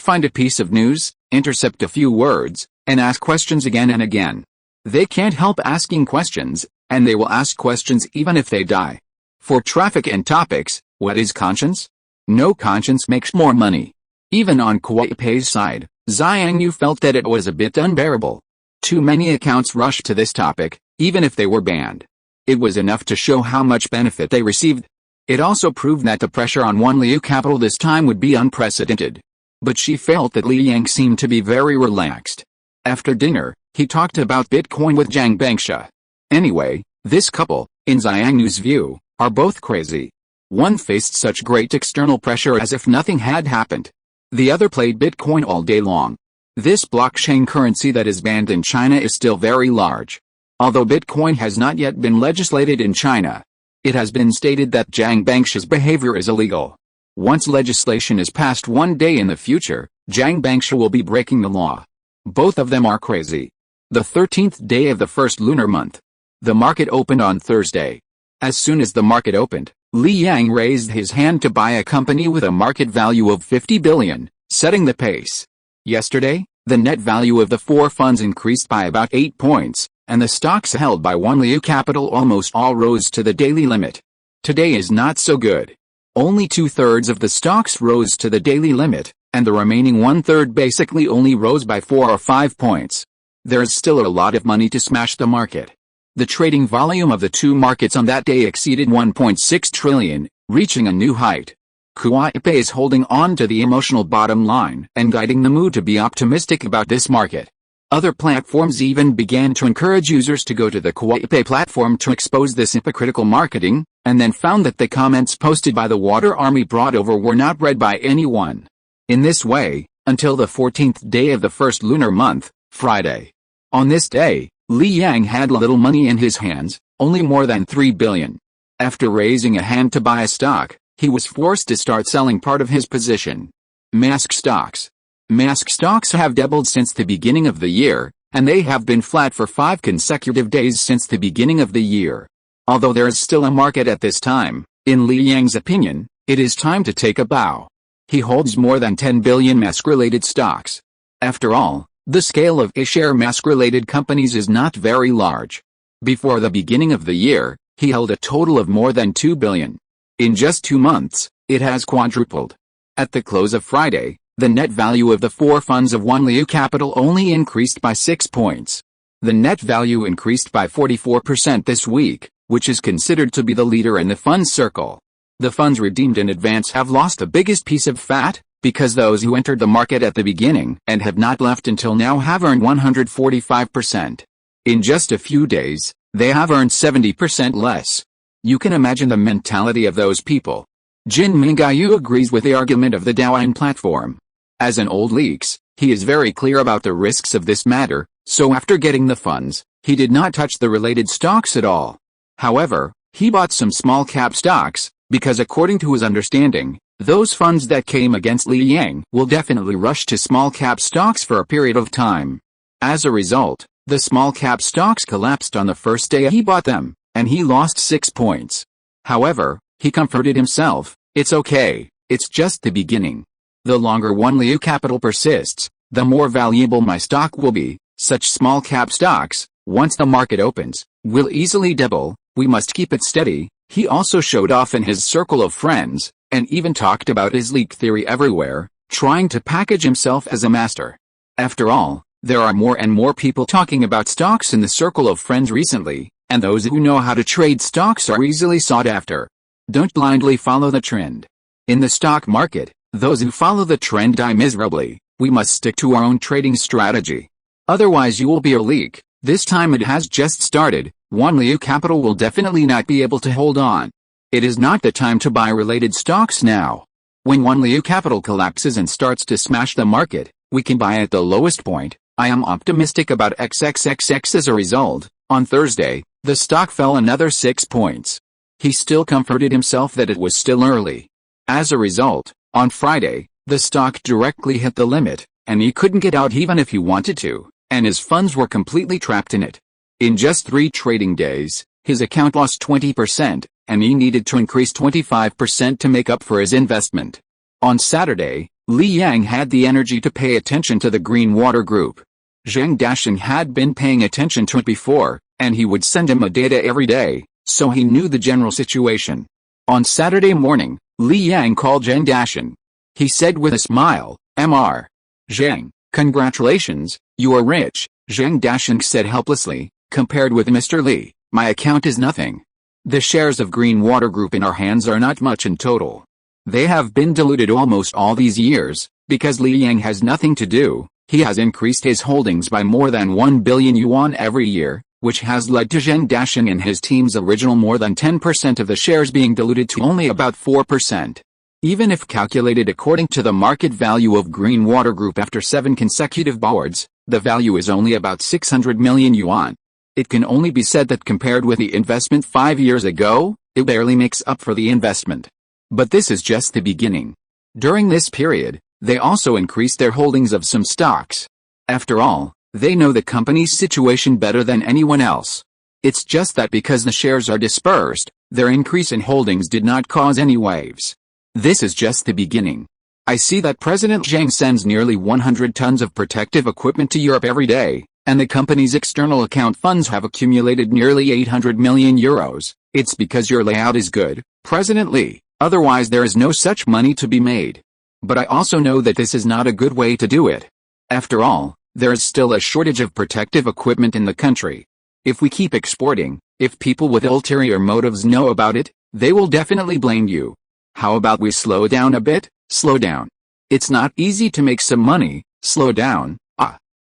find a piece of news, intercept a few words, and ask questions again and again. They can't help asking questions, and they will ask questions even if they die. For traffic and topics, what is conscience? No conscience makes more money. Even on Kuaipay's side, Xiangyu felt that it was a bit unbearable. Too many accounts rushed to this topic, even if they were banned. It was enough to show how much benefit they received. It also proved that the pressure on Wanliu Capital this time would be unprecedented. But she felt that Li Yang seemed to be very relaxed. After dinner, he talked about Bitcoin with Zhang Bangsha. Anyway, this couple, in Xiangyu's view, are both crazy. One faced such great external pressure as if nothing had happened. The other played Bitcoin all day long. This blockchain currency that is banned in China is still very large. Although Bitcoin has not yet been legislated in China, it has been stated that Zhang Bangsha's behavior is illegal. Once legislation is passed one day in the future, Zhang Bangsha will be breaking the law. Both of them are crazy. The 13th day of the first lunar month. The market opened on Thursday. As soon as the market opened, Li Yang raised his hand to buy a company with a market value of 50 billion, setting the pace. Yesterday, the net value of the four funds increased by about 8 points, and the stocks held by Wanliu Capital almost all rose to the daily limit. Today is not so good. Only 2/3 of the stocks rose to the daily limit, and the remaining 1/3 basically only rose by 4 or 5 points. There is still a lot of money to smash the market. The trading volume of the two markets on that day exceeded 1.6 trillion, reaching a new height. Kuaipay is holding on to the emotional bottom line and guiding the mood to be optimistic about this market. Other platforms even began to encourage users to go to the Kuaipay platform to expose this hypocritical marketing, and then found that the comments posted by the water army brought over were not read by anyone. In this way, until the 14th day of the first lunar month, Friday. On this day, Li Yang had little money in his hands, only more than 3 billion. After raising a hand to buy a stock, he was forced to start selling part of his position. Mask stocks. Mask stocks have doubled since the beginning of the year, and they have been flat for 5 consecutive days since the beginning of the year. Although there is still a market at this time, in Li Yang's opinion, it is time to take a bow. He holds more than 10 billion mask-related stocks. After all, the scale of A-share mask-related companies is not very large. Before the beginning of the year, he held a total of more than 2 billion. In just 2 months, it has quadrupled. At the close of Friday, the net value of the 4 funds of Wanliu Capital only increased by 6 points. The net value increased by 44% this week, which is considered to be the leader in the fund circle. The funds redeemed in advance have lost the biggest piece of fat, because those who entered the market at the beginning and have not left until now have earned 145%. In just a few days, they have earned 70% less. You can imagine the mentality of those people. Jin Mingayu agrees with the argument of the Douyin platform. As an old leaks, he is very clear about the risks of this matter, so after getting the funds, he did not touch the related stocks at all. However, he bought some small-cap stocks, because according to his understanding, those funds that came against Li Yang will definitely rush to small-cap stocks for a period of time. As a result, the small-cap stocks collapsed on the first day he bought them, and he lost 6 points. However, he comforted himself, it's okay, it's just the beginning. The longer one Liu capital persists, the more valuable my stock will be. Such small cap stocks, once the market opens, will easily double. We must keep it steady. He also showed off in his circle of friends, and even talked about his leak theory everywhere, trying to package himself as a master. After all, there are more and more people talking about stocks in the circle of friends recently, and those who know how to trade stocks are easily sought after. Don't blindly follow the trend. In the stock market, those who follow the trend die miserably. We must stick to our own trading strategy. Otherwise you will be a leak. This time it has just started. One Liu capital will definitely not be able to hold on. It is not the time to buy related stocks now. When one Liu capital collapses and starts to smash the market, we can buy at the lowest point. I am optimistic about XXXX as a result. On Thursday, the stock fell another 6 points. He still comforted himself that it was still early. As a result, on Friday, the stock directly hit the limit, and he couldn't get out even if he wanted to, and his funds were completely trapped in it. In just 3 trading days, his account lost 20%, and he needed to increase 25% to make up for his investment. On Saturday, Li Yang had the energy to pay attention to the Green Water Group. Zhang Dasheng had been paying attention to it before, and he would send him a data every day, so he knew the general situation. On Saturday morning, Li Yang called Zhang Dasheng. He said with a smile, "Mr. Zhang, congratulations, you are rich." Zhang Dasheng said helplessly, "Compared with Mr. Li, my account is nothing. The shares of Green Water Group in our hands are not much in total. They have been diluted almost all these years, because Li Yang has nothing to do. He has increased his holdings by more than 1 billion yuan every year, which has led to Zhang Dasheng and his team's original more than 10% of the shares being diluted to only about 4%. Even if calculated according to the market value of Green Water Group after 7 consecutive boards, the value is only about 600 million yuan. It can only be said that compared with the investment 5 years ago, it barely makes up for the investment. But this is just the beginning. During this period, they also increased their holdings of some stocks. After all, they know the company's situation better than anyone else. It's just that because the shares are dispersed, their increase in holdings did not cause any waves. This is just the beginning. I see that President Zhang sends nearly 100 tons of protective equipment to Europe every day, and the company's external account funds have accumulated nearly 800 million euros. It's because your layout is good, President Li, otherwise there is no such money to be made. But I also know that this is not a good way to do it. After all, there is still a shortage of protective equipment in the country. If we keep exporting, if people with ulterior motives know about it, they will definitely blame you. How about we slow down a bit? Slow down. It's not easy to make some money. Slow down.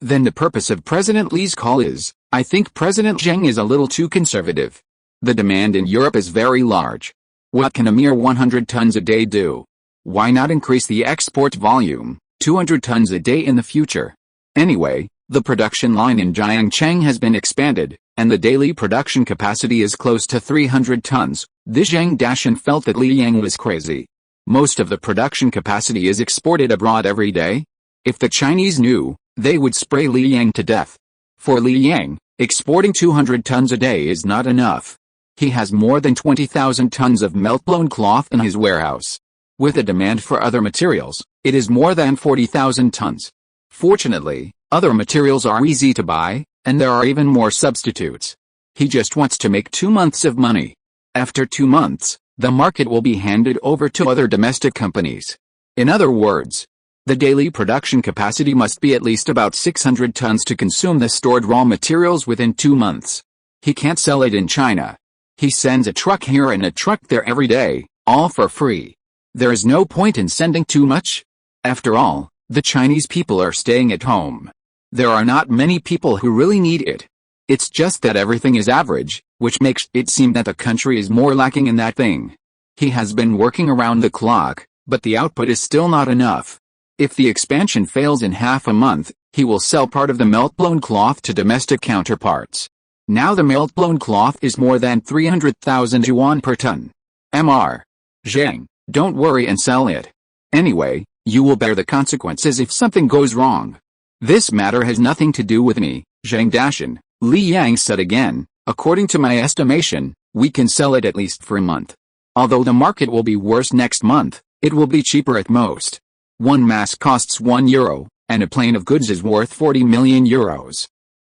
Then the purpose of President Li's call is, I think President Zhang is a little too conservative. The demand in Europe is very large. What can a mere 100 tons a day do? Why not increase the export volume, 200 tons a day in the future? Anyway, the production line in Jiangcheng has been expanded, and the daily production capacity is close to 300 tons. This Zhang Dasheng felt that Li Yang was crazy. Most of the production capacity is exported abroad every day. If the Chinese knew, they would spray Li Yang to death. For Li Yang, exporting 200 tons a day is not enough. He has more than 20,000 tons of melt-blown cloth in his warehouse. With a demand for other materials, it is more than 40,000 tons. Fortunately, other materials are easy to buy, and there are even more substitutes. He just wants to make 2 months of money. After 2 months, the market will be handed over to other domestic companies. In other words, the daily production capacity must be at least about 600 tons to consume the stored raw materials within 2 months. He can't sell it in China. He sends a truck here and a truck there every day, all for free. There is no point in sending too much. After all, the Chinese people are staying at home. There are not many people who really need it. It's just that everything is average, which makes it seem that the country is more lacking in that thing. He has been working around the clock, but the output is still not enough. If the expansion fails in half a month, he will sell part of the melt-blown cloth to domestic counterparts. Now the melt-blown cloth is more than 300,000 yuan per ton. Mr. Zhang, don't worry and sell it. Anyway, you will bear the consequences if something goes wrong. This matter has nothing to do with me, Zhang Dasheng, Li Yang said again. According to my estimation, we can sell it at least for a month. Although the market will be worse next month, it will be cheaper at most. One mask costs €1, and a plane of goods is worth €40 million.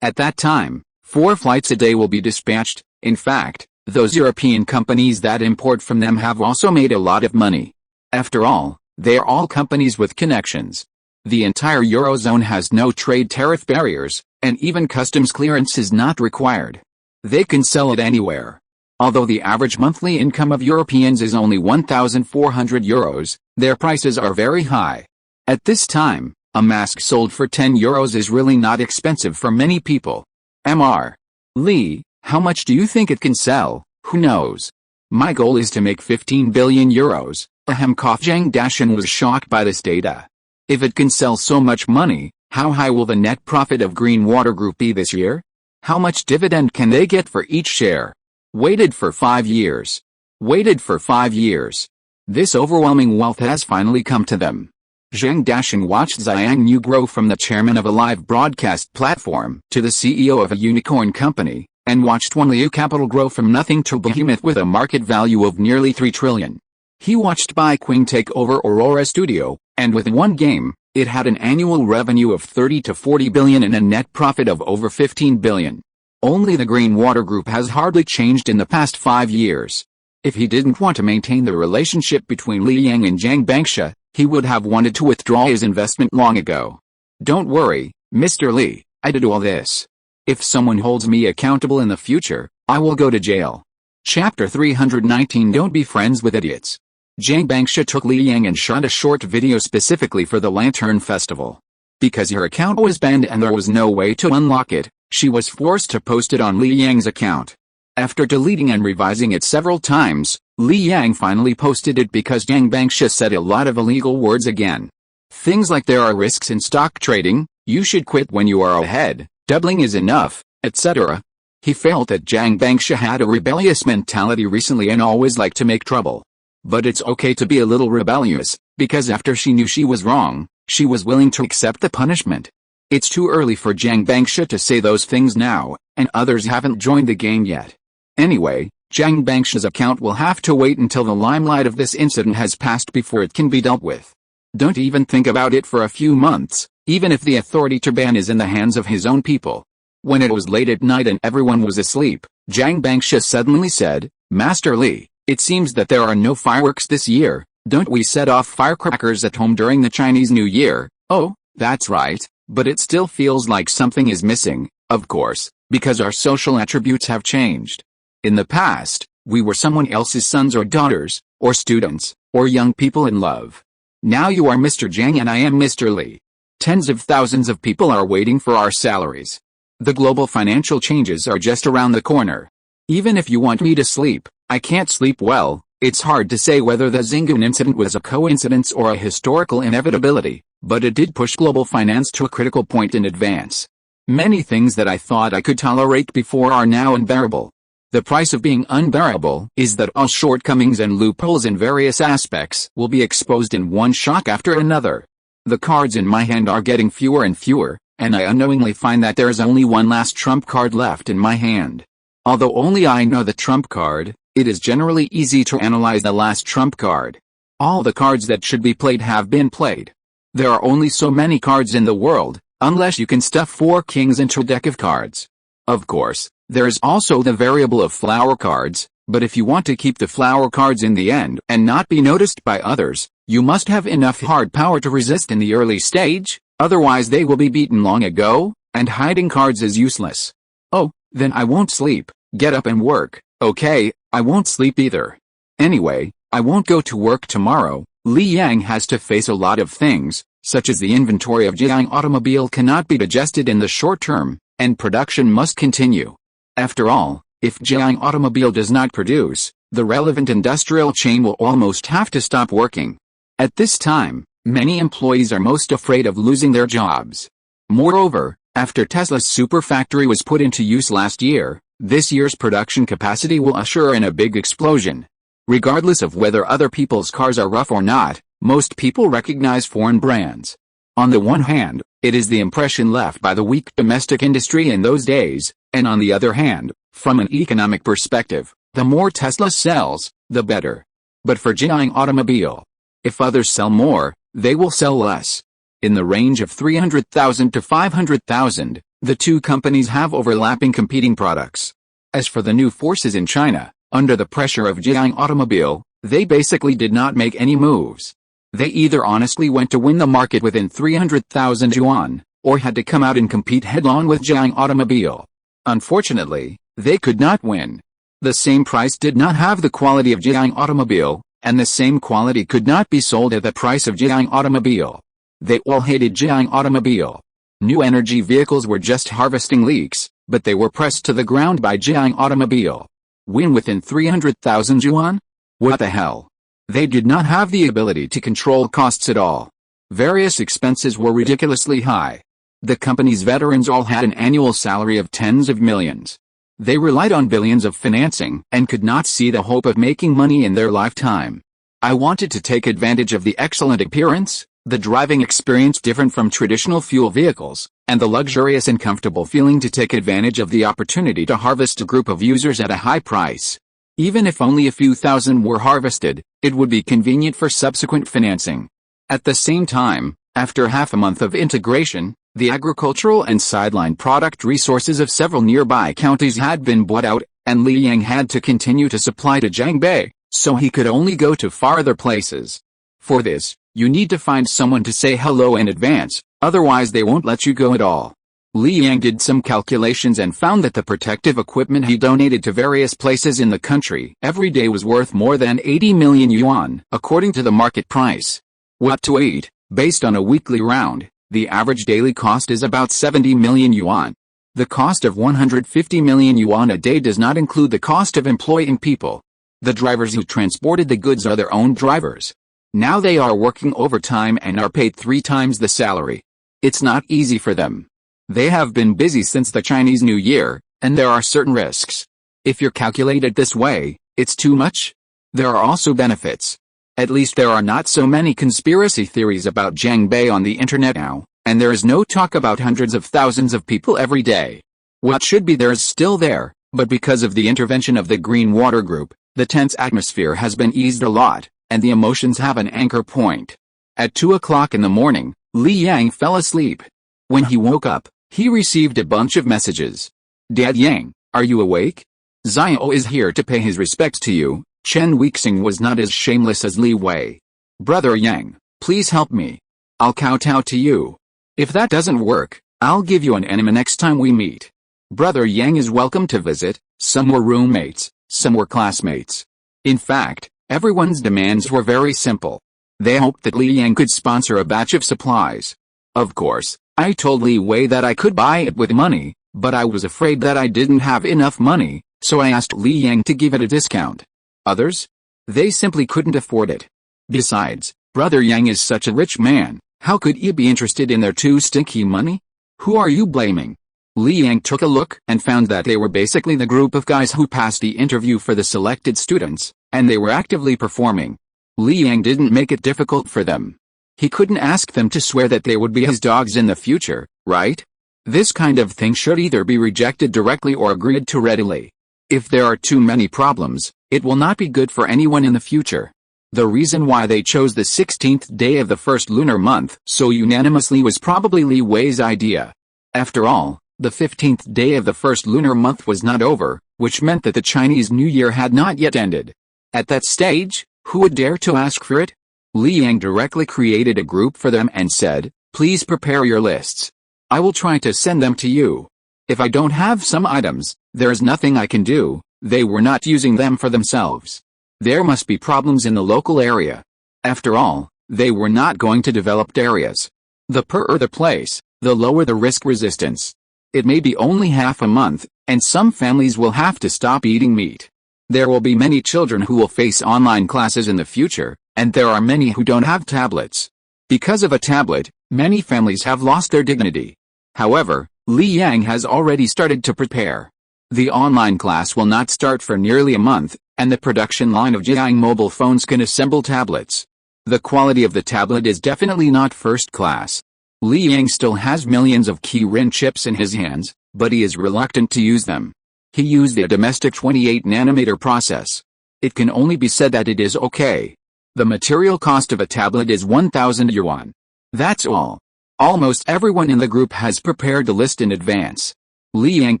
At that time, 4 flights a day will be dispatched. In fact, those European companies that import from them have also made a lot of money. After all, they are all companies with connections. The entire Eurozone has no trade tariff barriers, and even customs clearance is not required. They can sell it anywhere. Although the average monthly income of Europeans is only €1,400, their prices are very high. At this time, a mask sold for €10 is really not expensive for many people. Mr. Lee, how much do you think it can sell? Who knows? My goal is to make €15 billion. Zhang Dashan was shocked by this data. If it can sell so much money, how high will the net profit of Green Water Group be this year? How much dividend can they get for each share? Waited for 5 years. Waited for 5 years. This overwhelming wealth has finally come to them. Zhang Dashan watched Xiang Yu grow from the chairman of a live broadcast platform to the CEO of a unicorn company, and watched Wanliu Capital grow from nothing to a behemoth with a market value of nearly 3 trillion. He watched Bai Qing take over Aurora Studio, and with one game, it had an annual revenue of 30 to 40 billion and a net profit of over 15 billion. Only the Green Water Group has hardly changed in the past 5 years. If he didn't want to maintain the relationship between Li Yang and Zhang Bangsha, he would have wanted to withdraw his investment long ago. Don't worry, Mr. Li, I did all this. If someone holds me accountable in the future, I will go to jail. Chapter 319 Don't be friends with idiots. Zhang Bangsha took Li Yang and shot a short video specifically for the Lantern Festival. Because her account was banned and there was no way to unlock it, she was forced to post it on Li Yang's account. After deleting and revising it several times, Li Yang finally posted it because Zhang Bangsha said a lot of illegal words again. Things like there are risks in stock trading, you should quit when you are ahead, doubling is enough, etc. He felt that Zhang Bangsha had a rebellious mentality recently and always liked to make trouble. But it's okay to be a little rebellious, because after she knew she was wrong, she was willing to accept the punishment. It's too early for Zhang Bangsha to say those things now, and others haven't joined the game yet. Anyway, Zhang Bangsha's account will have to wait until the limelight of this incident has passed before it can be dealt with. Don't even think about it for a few months, even if the authority to ban is in the hands of his own people. When it was late at night and everyone was asleep, Zhang Bangsha suddenly said, Master Li, it seems that there are no fireworks this year. Don't we set off firecrackers at home during the Chinese New Year? Oh, that's right, but it still feels like something is missing, of course, because our social attributes have changed. In the past, we were someone else's sons or daughters, or students, or young people in love. Now you are Mr. Zhang and I am Mr. Li. Tens of thousands of people are waiting for our salaries. The global financial changes are just around the corner. Even if you want me to sleep, I can't sleep well. It's hard to say whether the Xingun incident was a coincidence or a historical inevitability, but it did push global finance to a critical point in advance. Many things that I thought I could tolerate before are now unbearable. The price of being unbearable is that all shortcomings and loopholes in various aspects will be exposed in one shock after another. The cards in my hand are getting fewer and fewer, and I unknowingly find that there is only one last trump card left in my hand. Although only I know the trump card, it is generally easy to analyze the last trump card. All the cards that should be played have been played. There are only so many cards in the world, unless you can stuff 4 kings into a deck of cards. Of course, there is also the variable of flower cards, but if you want to keep the flower cards in the end and not be noticed by others, you must have enough hard power to resist in the early stage, otherwise they will be beaten long ago, and hiding cards is useless. Oh, then I won't sleep, get up and work. Okay, I won't sleep either. Anyway, I won't go to work tomorrow. Li Yang has to face a lot of things, such as the inventory of Jiang automobile cannot be digested in the short term, and production must continue. After all, if Jiang automobile does not produce, the relevant industrial chain will almost have to stop working. At this time, many employees are most afraid of losing their jobs. Moreover, after Tesla's superfactory was put into use last year, this year's production capacity will usher in a big explosion. Regardless of whether other people's cars are rough or not, most people recognize foreign brands. On the one hand, it is the impression left by the weak domestic industry in those days, and on the other hand, from an economic perspective, the more Tesla sells, the better. But for Jiang automobile, if others sell more, they will sell less. In the range of 300,000 to 500,000, the two companies have overlapping competing products. As for the new forces in China, under the pressure of Jiang Automobile, they basically did not make any moves. They either honestly went to win the market within 300,000 yuan, or had to come out and compete head-on with Jiang Automobile. Unfortunately, they could not win. The same price did not have the quality of Jiang Automobile, and the same quality could not be sold at the price of Jiang Automobile. They all hated Jiang Automobile. New energy vehicles were just harvesting leaks, but they were pressed to the ground by Jiang Automobile. Win within 300,000 yuan? What the hell? They did not have the ability to control costs at all. Various expenses were ridiculously high. The company's veterans all had an annual salary of tens of millions. They relied on billions of financing and could not see the hope of making money in their lifetime. I wanted to take advantage of the excellent appearance, the driving experience different from traditional fuel vehicles, and the luxurious and comfortable feeling to take advantage of the opportunity to harvest a group of users at a high price. Even if only a few thousand were harvested, it would be convenient for subsequent financing. At the same time, after half a month of integration, the agricultural and sideline product resources of several nearby counties had been bought out, and Li Yang had to continue to supply to Jiangbei, so he could only go to farther places. For this, you need to find someone to say hello in advance, otherwise they won't let you go at all. Li Yang did some calculations and found that the protective equipment he donated to various places in the country every day was worth more than 80 million yuan, according to the market price. What to eat? Based on a weekly round, the average daily cost is about 70 million yuan. The cost of 150 million yuan a day does not include the cost of employing people. The drivers who transported the goods are their own drivers. Now they are working overtime and are paid 3 times the salary. It's not easy for them. They have been busy since the Chinese New Year, and there are certain risks. If you're calculated this way, it's too much. There are also benefits. At least there are not so many conspiracy theories about Jiangbei on the internet now, and there is no talk about hundreds of thousands of people every day. What should be there is still there, but because of the intervention of the Green Water Group, the tense atmosphere has been eased a lot, and the emotions have an anchor point. At 2 o'clock in the morning, Li Yang fell asleep. When he woke up, he received a bunch of messages. Dad Yang, are you awake? Xiao is here to pay his respects to you. Chen Weixing was not as shameless as Li Wei. Brother Yang, please help me. I'll kowtow to you. If that doesn't work, I'll give you an enema next time we meet. Brother Yang is welcome to visit. Some were roommates, some were classmates. In fact, everyone's demands were very simple. They hoped that Li Yang could sponsor a batch of supplies. Of course, I told Li Wei that I could buy it with money, but I was afraid that I didn't have enough money, so I asked Li Yang to give it a discount. Others? They simply couldn't afford it. Besides, Brother Yang is such a rich man, how could he be interested in their too stinky money? Who are you blaming? Li Yang took a look and found that they were basically the group of guys who passed the interview for the selected students, and they were actively performing. Li Yang didn't make it difficult for them. He couldn't ask them to swear that they would be his dogs in the future, right? This kind of thing should either be rejected directly or agreed to readily. If there are too many problems, it will not be good for anyone in the future. The reason why they chose the 16th day of the first lunar month so unanimously was probably Li Wei's idea. After all, the 15th day of the first lunar month was not over, which meant that the Chinese New Year had not yet ended. At that stage, who would dare to ask for it? Li Yang directly created a group for them and said, please prepare your lists. I will try to send them to you. If I don't have some items, there is nothing I can do. They were not using them for themselves. There must be problems in the local area. After all, they were not going to developed areas. The poorer the place, the lower the risk resistance. It may be only half a month, and some families will have to stop eating meat. There will be many children who will face online classes in the future, and there are many who don't have tablets. Because of a tablet, many families have lost their dignity. However, Li Yang has already started to prepare. The online class will not start for nearly a month, and the production line of Jiang mobile phones can assemble tablets. The quality of the tablet is definitely not first class. Li Yang still has millions of Kirin chips in his hands, but he is reluctant to use them. He used a domestic 28 nanometer process. It can only be said that it is okay. The material cost of a tablet is 1,000 yuan. That's all. Almost everyone in the group has prepared the list in advance. Li Yang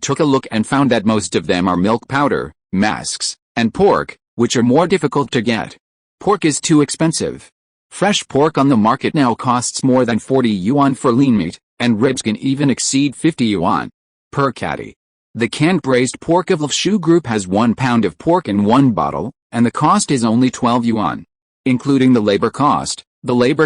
took a look and found that most of them are milk powder, masks, and pork, which are more difficult to get. Pork is too expensive. Fresh pork on the market now costs more than 40 yuan for lean meat, and ribs can even exceed 50 yuan per catty. The canned braised pork of Lshu Group has 1 pound of pork in 1 bottle, and the cost is only 12 yuan. Including the labor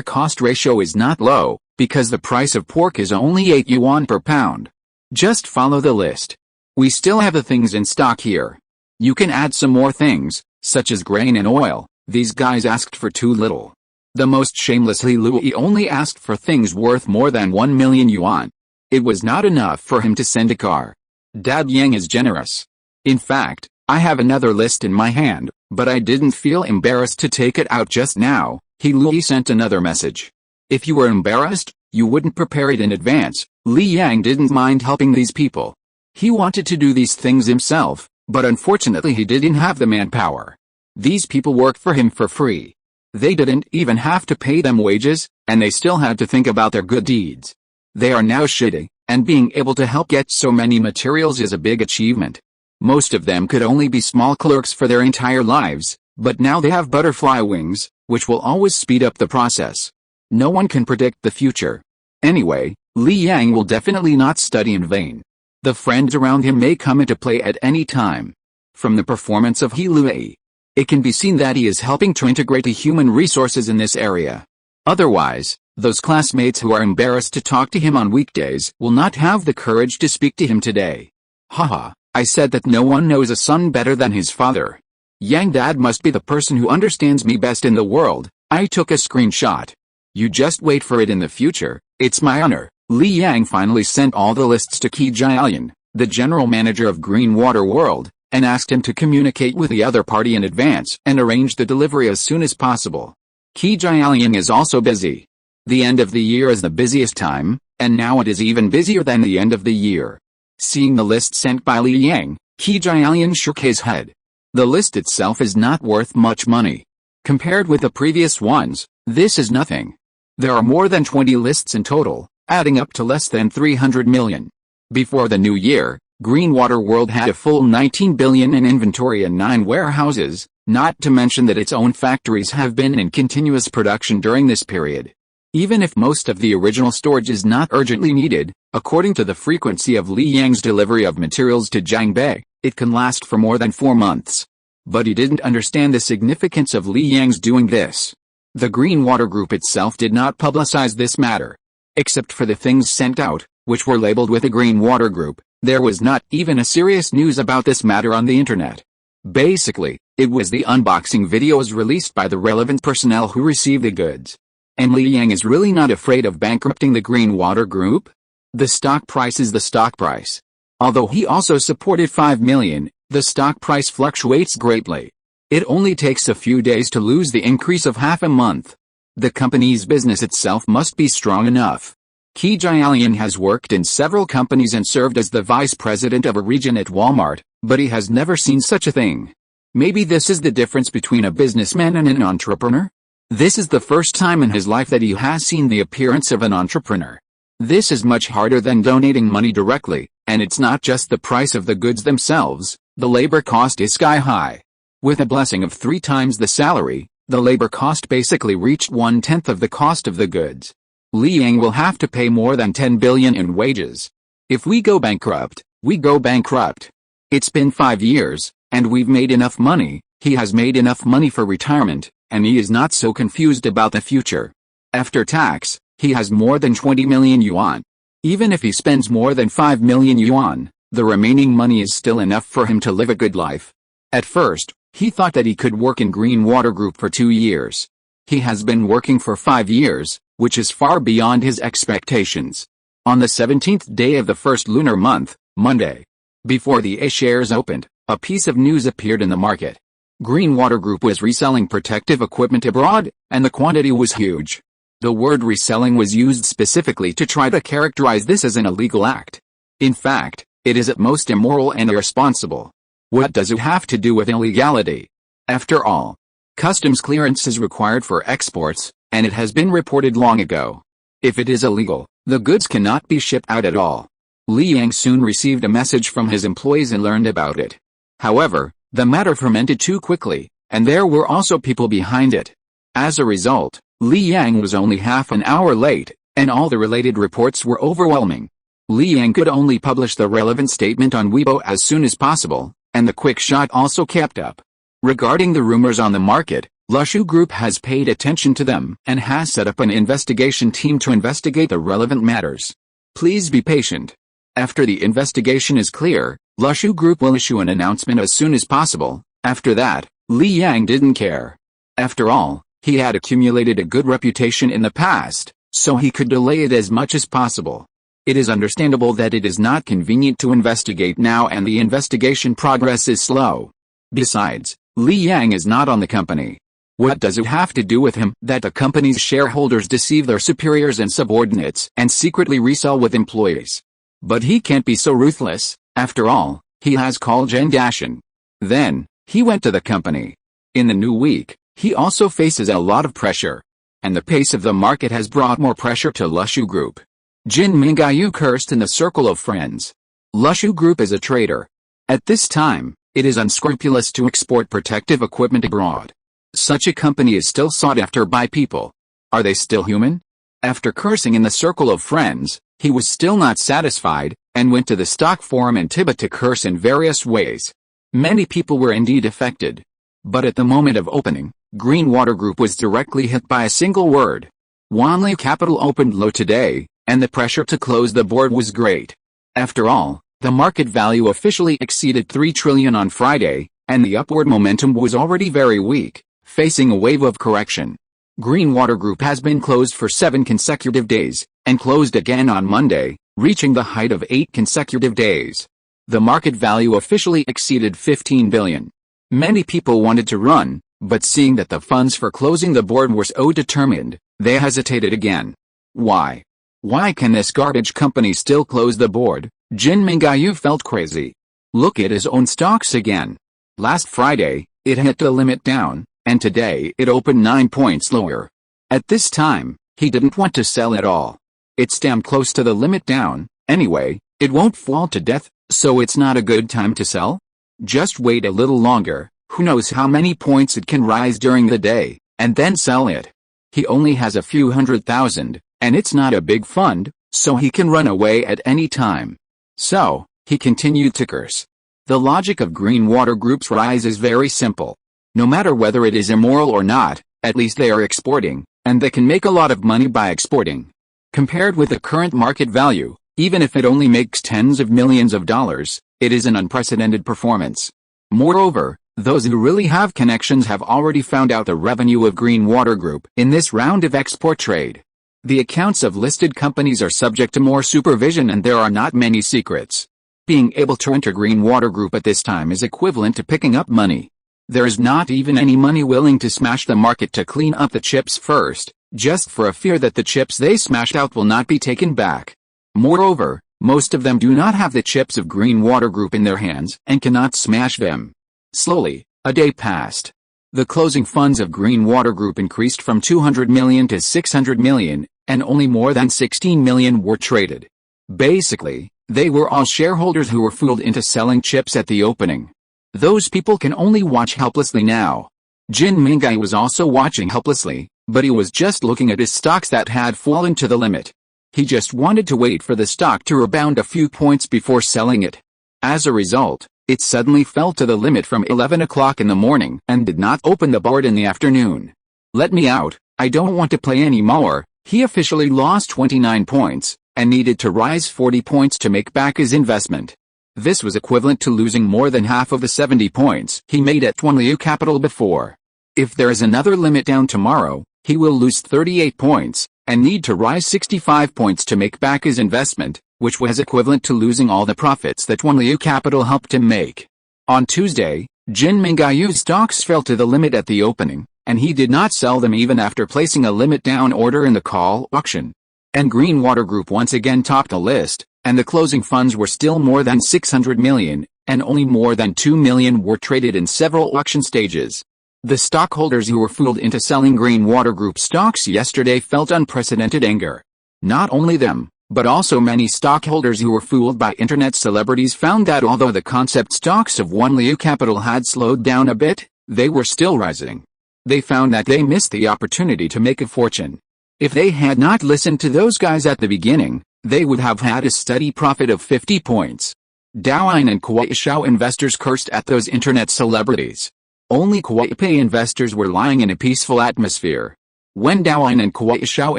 cost ratio is not low, because the price of pork is only 8 yuan per pound. Just follow the list. We still have the things in stock here. You can add some more things, such as grain and oil. These guys asked for too little. The most shameless Li Lui only asked for things worth more than 1 million yuan. It was not enough for him to send a car. Dad Yang is generous. In fact, I have another list in my hand, but I didn't feel embarrassed to take it out just now. He Lui sent another message. If you were embarrassed, you wouldn't prepare it in advance. Li Yang didn't mind helping these people. He wanted to do these things himself, but unfortunately he didn't have the manpower. These people worked for him for free. They didn't even have to pay them wages, and they still had to think about their good deeds. They are now shitty, and being able to help get so many materials is a big achievement. Most of them could only be small clerks for their entire lives, but now they have butterfly wings, which will always speed up the process. No one can predict the future. Anyway, Li Yang will definitely not study in vain. The friends around him may come into play at any time. From the performance of He Lui, it can be seen that he is helping to integrate the human resources in this area. Otherwise, those classmates who are embarrassed to talk to him on weekdays will not have the courage to speak to him today. Haha, I said that no one knows a son better than his father. Yang Dad must be the person who understands me best in the world. I took a screenshot. You just wait for it in the future, it's my honor. Li Yang finally sent all the lists to Qi Jialian, the general manager of Green Water World, and asked him to communicate with the other party in advance and arrange the delivery as soon as possible. Qi Jialian is also busy. The end of the year is the busiest time, and now it is even busier than the end of the year. Seeing the list sent by Li Yang, Qi Jialian shook his head. The list itself is not worth much money. Compared with the previous ones, this is nothing. There are more than 20 lists in total, adding up to less than 300 million. Before the new year, Green Water World had a full 19 billion in inventory and 9 warehouses, not to mention that its own factories have been in continuous production during this period. Even if most of the original storage is not urgently needed, according to the frequency of Li Yang's delivery of materials to Jiangbei, it can last for more than 4 months. But he didn't understand the significance of Li Yang's doing this. The Green Water Group itself did not publicize this matter. Except for the things sent out, which were labeled with the Green Water Group, there was not even a serious news about this matter on the internet. Basically, it was the unboxing videos released by the relevant personnel who received the goods. And Li Yang is really not afraid of bankrupting the Green Water Group? The stock price is the stock price. Although he also supported 5 million, the stock price fluctuates greatly. It only takes a few days to lose the increase of half a month. The company's business itself must be strong enough. Qi Jialian has worked in several companies and served as the vice president of a region at Walmart, but he has never seen such a thing. Maybe this is the difference between a businessman and an entrepreneur? This is the first time in his life that he has seen the appearance of an entrepreneur. This is much harder than donating money directly, and it's not just the price of the goods themselves, the labor cost is sky high. With a blessing of 3 times the salary, the labor cost basically reached 1/10 of the cost of the goods. Li Yang will have to pay more than 10 billion in wages. If we go bankrupt, we go bankrupt. It's been 5 years, and we've made enough money. He has made enough money for retirement, and he is not so confused about the future. After tax, he has more than 20 million yuan. Even if he spends more than 5 million yuan, the remaining money is still enough for him to live a good life. At first, he thought that he could work in Green Water Group for 2 years. He has been working for 5 years, which is far beyond his expectations. On the 17th day of the first lunar month, Monday, before the A shares opened, a piece of news appeared in the market. Green Water Group was reselling protective equipment abroad, and the quantity was huge. The word reselling was used specifically to try to characterize this as an illegal act. In fact, it is at most immoral and irresponsible. What does it have to do with illegality? After all, Customs clearance is required for exports, and it has been reported long ago. If it is illegal, the goods cannot be shipped out at all. Li Yang soon received a message from his employees and learned about it. However, the matter fermented too quickly, and there were also people behind it. As a result, Li Yang was only half an hour late, and all the related reports were overwhelming. Li Yang could only publish the relevant statement on Weibo as soon as possible, and the quick shot also kept up. Regarding the rumors on the market, Lushu Group has paid attention to them and has set up an investigation team to investigate the relevant matters. Please be patient. After the investigation is clear, Lushu Group will issue an announcement as soon as possible. After that, Li Yang didn't care. After all, he had accumulated a good reputation in the past, so he could delay it as much as possible. It is understandable that it is not convenient to investigate now and the investigation progress is slow. Besides, Li Yang is not on the company. What does it have to do with him that the company's shareholders deceive their superiors and subordinates and secretly resell with employees? But he can't be so ruthless. After all, he has called Jen Dashin. Then, he went to the company. In the new week, he also faces a lot of pressure. And the pace of the market has brought more pressure to Lushu Group. Jin Mingayu cursed in the circle of friends. Lushu Group is a traitor. At this time, it is unscrupulous to export protective equipment abroad. Such a company is still sought after by people. Are they still human? After cursing in the circle of friends, he was still not satisfied, and went to the stock forum in Tibet to curse in various ways. Many people were indeed affected. But at the moment of opening, Greenwater Group was directly hit by a single word. Wanli Capital opened low today, and the pressure to close the board was great. After all, the market value officially exceeded 3 trillion on Friday, and the upward momentum was already very weak, facing a wave of correction. Greenwater Group has been closed for 7 consecutive days, and closed again on Monday, reaching the height of 8 consecutive days. The market value officially exceeded 15 billion. Many people wanted to run, but seeing that the funds for closing the board were so determined, they hesitated again. Why? Why can this garbage company still close the board? Jin Mingayu felt crazy. Look at his own stocks again. Last Friday, it hit the limit down, and today it opened 9 points lower. At this time, he didn't want to sell at all. It's damn close to the limit down, anyway, it won't fall to death, so it's not a good time to sell? Just wait a little longer, who knows how many points it can rise during the day, and then sell it. He only has a few 100,000, and it's not a big fund, so he can run away at any time. So, he continued to curse. The logic of Greenwater Group's rise is very simple. No matter whether it is immoral or not, at least they are exporting, and they can make a lot of money by exporting. Compared with the current market value, even if it only makes tens of millions of dollars, it is an unprecedented performance. Moreover, those who really have connections have already found out the revenue of Greenwater Group in this round of export trade. The accounts of listed companies are subject to more supervision and there are not many secrets. Being able to enter Greenwater Group at this time is equivalent to picking up money. There is not even any money willing to smash the market to clean up the chips first, just for a fear that the chips they smashed out will not be taken back. Moreover, most of them do not have the chips of Greenwater Group in their hands and cannot smash them. Slowly, a day passed. The closing funds of Greenwater Group increased from 200 million to 600 million, and only more than 16 million were traded. Basically, they were all shareholders who were fooled into selling chips at the opening. Those people can only watch helplessly now. Jin Mingai was also watching helplessly, but he was just looking at his stocks that had fallen to the limit. He just wanted to wait for the stock to rebound a few points before selling it. As a result, it suddenly fell to the limit from 11 o'clock in the morning and did not open the board in the afternoon. Let me out, I don't want to play anymore. He officially lost 29 points, and needed to rise 40 points to make back his investment. This was equivalent to losing more than half of the 70 points he made at Tuanliu Capital before. If there is another limit down tomorrow, he will lose 38 points, and need to rise 65 points to make back his investment, which was equivalent to losing all the profits that Tuanliu Capital helped him make. On Tuesday, Jin Mingayu's stocks fell to the limit at the opening, and he did not sell them even after placing a limit down order in the call auction. And Greenwater Group once again topped the list, and the closing funds were still more than 600 million, and only more than 2 million were traded in several auction stages. The stockholders who were fooled into selling Green Water Group stocks yesterday felt unprecedented anger. Not only them, but also many stockholders who were fooled by internet celebrities found that although the concept stocks of Liu Capital had slowed down a bit, they were still rising. They found that they missed the opportunity to make a fortune. If they had not listened to those guys at the beginning, they would have had a steady profit of 50 points. Douyin and Kuaishou investors cursed at those internet celebrities. Only Kuaipei investors were lying in a peaceful atmosphere. When Douyin and Kuaishou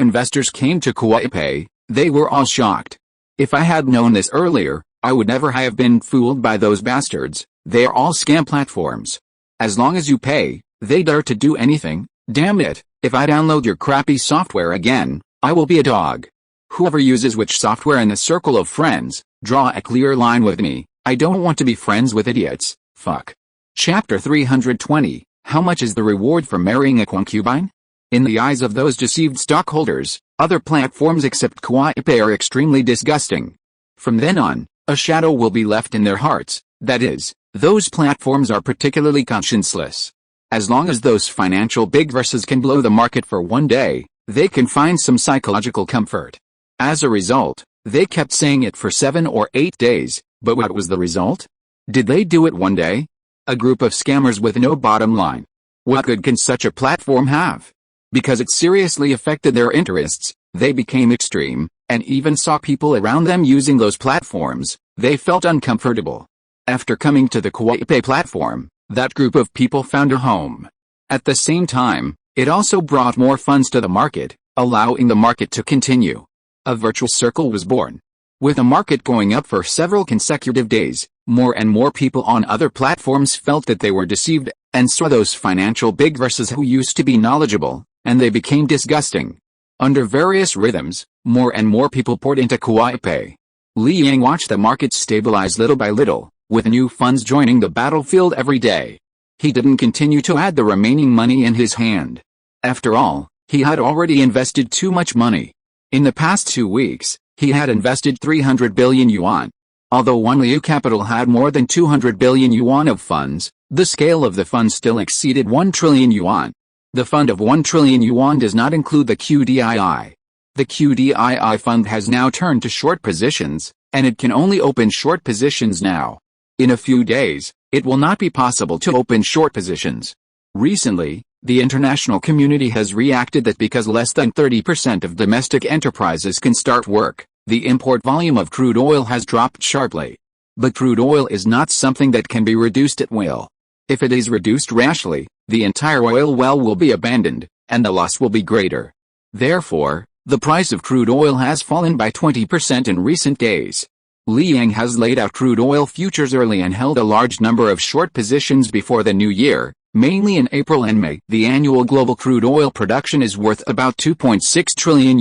investors came to Kuaipei, they were all shocked. If I had known this earlier, I would never have been fooled by those bastards. They are all scam platforms. As long as you pay, they dare to do anything. Damn it, if I download your crappy software again, I will be a dog. Whoever uses which software in the circle of friends, draw a clear line with me. I don't want to be friends with idiots. Fuck. Chapter 320, How much is the reward for marrying a concubine? In the eyes of those deceived stockholders, other platforms except Kuaipei are extremely disgusting. From then on, a shadow will be left in their hearts, that is, those platforms are particularly conscienceless. As long as those financial big bosses can blow the market for one day, they can find some psychological comfort. As a result, they kept saying it for 7 or 8 days, but what was the result? Did they do it one day? A group of scammers with no bottom line. What good can such a platform have? Because it seriously affected their interests, they became extreme, and even saw people around them using those platforms. They felt uncomfortable. After coming to the Kuaipei platform, that group of people found a home. At the same time, it also brought more funds to the market, allowing the market to continue. A virtual circle was born. With the market going up for several consecutive days, more and more people on other platforms felt that they were deceived, and saw those financial big bosses who used to be knowledgeable, and they became disgusting. Under various rhythms, more and more people poured into Kuaipei. Li Yang watched the market stabilize little by little, with new funds joining the battlefield every day. He didn't continue to add the remaining money in his hand. After all, he had already invested too much money. In the past 2 weeks, he had invested 300 billion yuan. Although Liu Capital had more than 200 billion yuan of funds, the scale of the fund still exceeded 1 trillion yuan. The fund of 1 trillion yuan does not include the QDII. The QDII fund has now turned to short positions, and it can only open short positions now. In a few days, it will not be possible to open short positions. Recently, the international community has reacted that because less than 30% of domestic enterprises can start work, the import volume of crude oil has dropped sharply. But crude oil is not something that can be reduced at will. If it is reduced rashly, the entire oil well will be abandoned, and the loss will be greater. Therefore, the price of crude oil has fallen by 20% in recent days. Li Yang has laid out crude oil futures early and held a large number of short positions before the new year, mainly in April and May. The annual global crude oil production is worth about $2.6 trillion.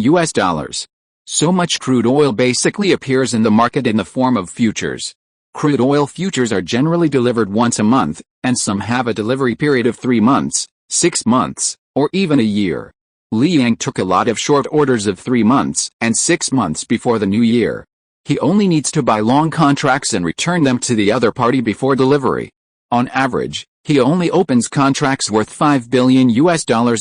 So much crude oil basically appears in the market in the form of futures. Crude oil futures are generally delivered once a month, and some have a delivery period of 3 months, 6 months, or even a year. Li Yang took a lot of short orders of 3 months and 6 months before the new year. He only needs to buy long contracts and return them to the other party before delivery. On average, he only opens contracts worth $5 billion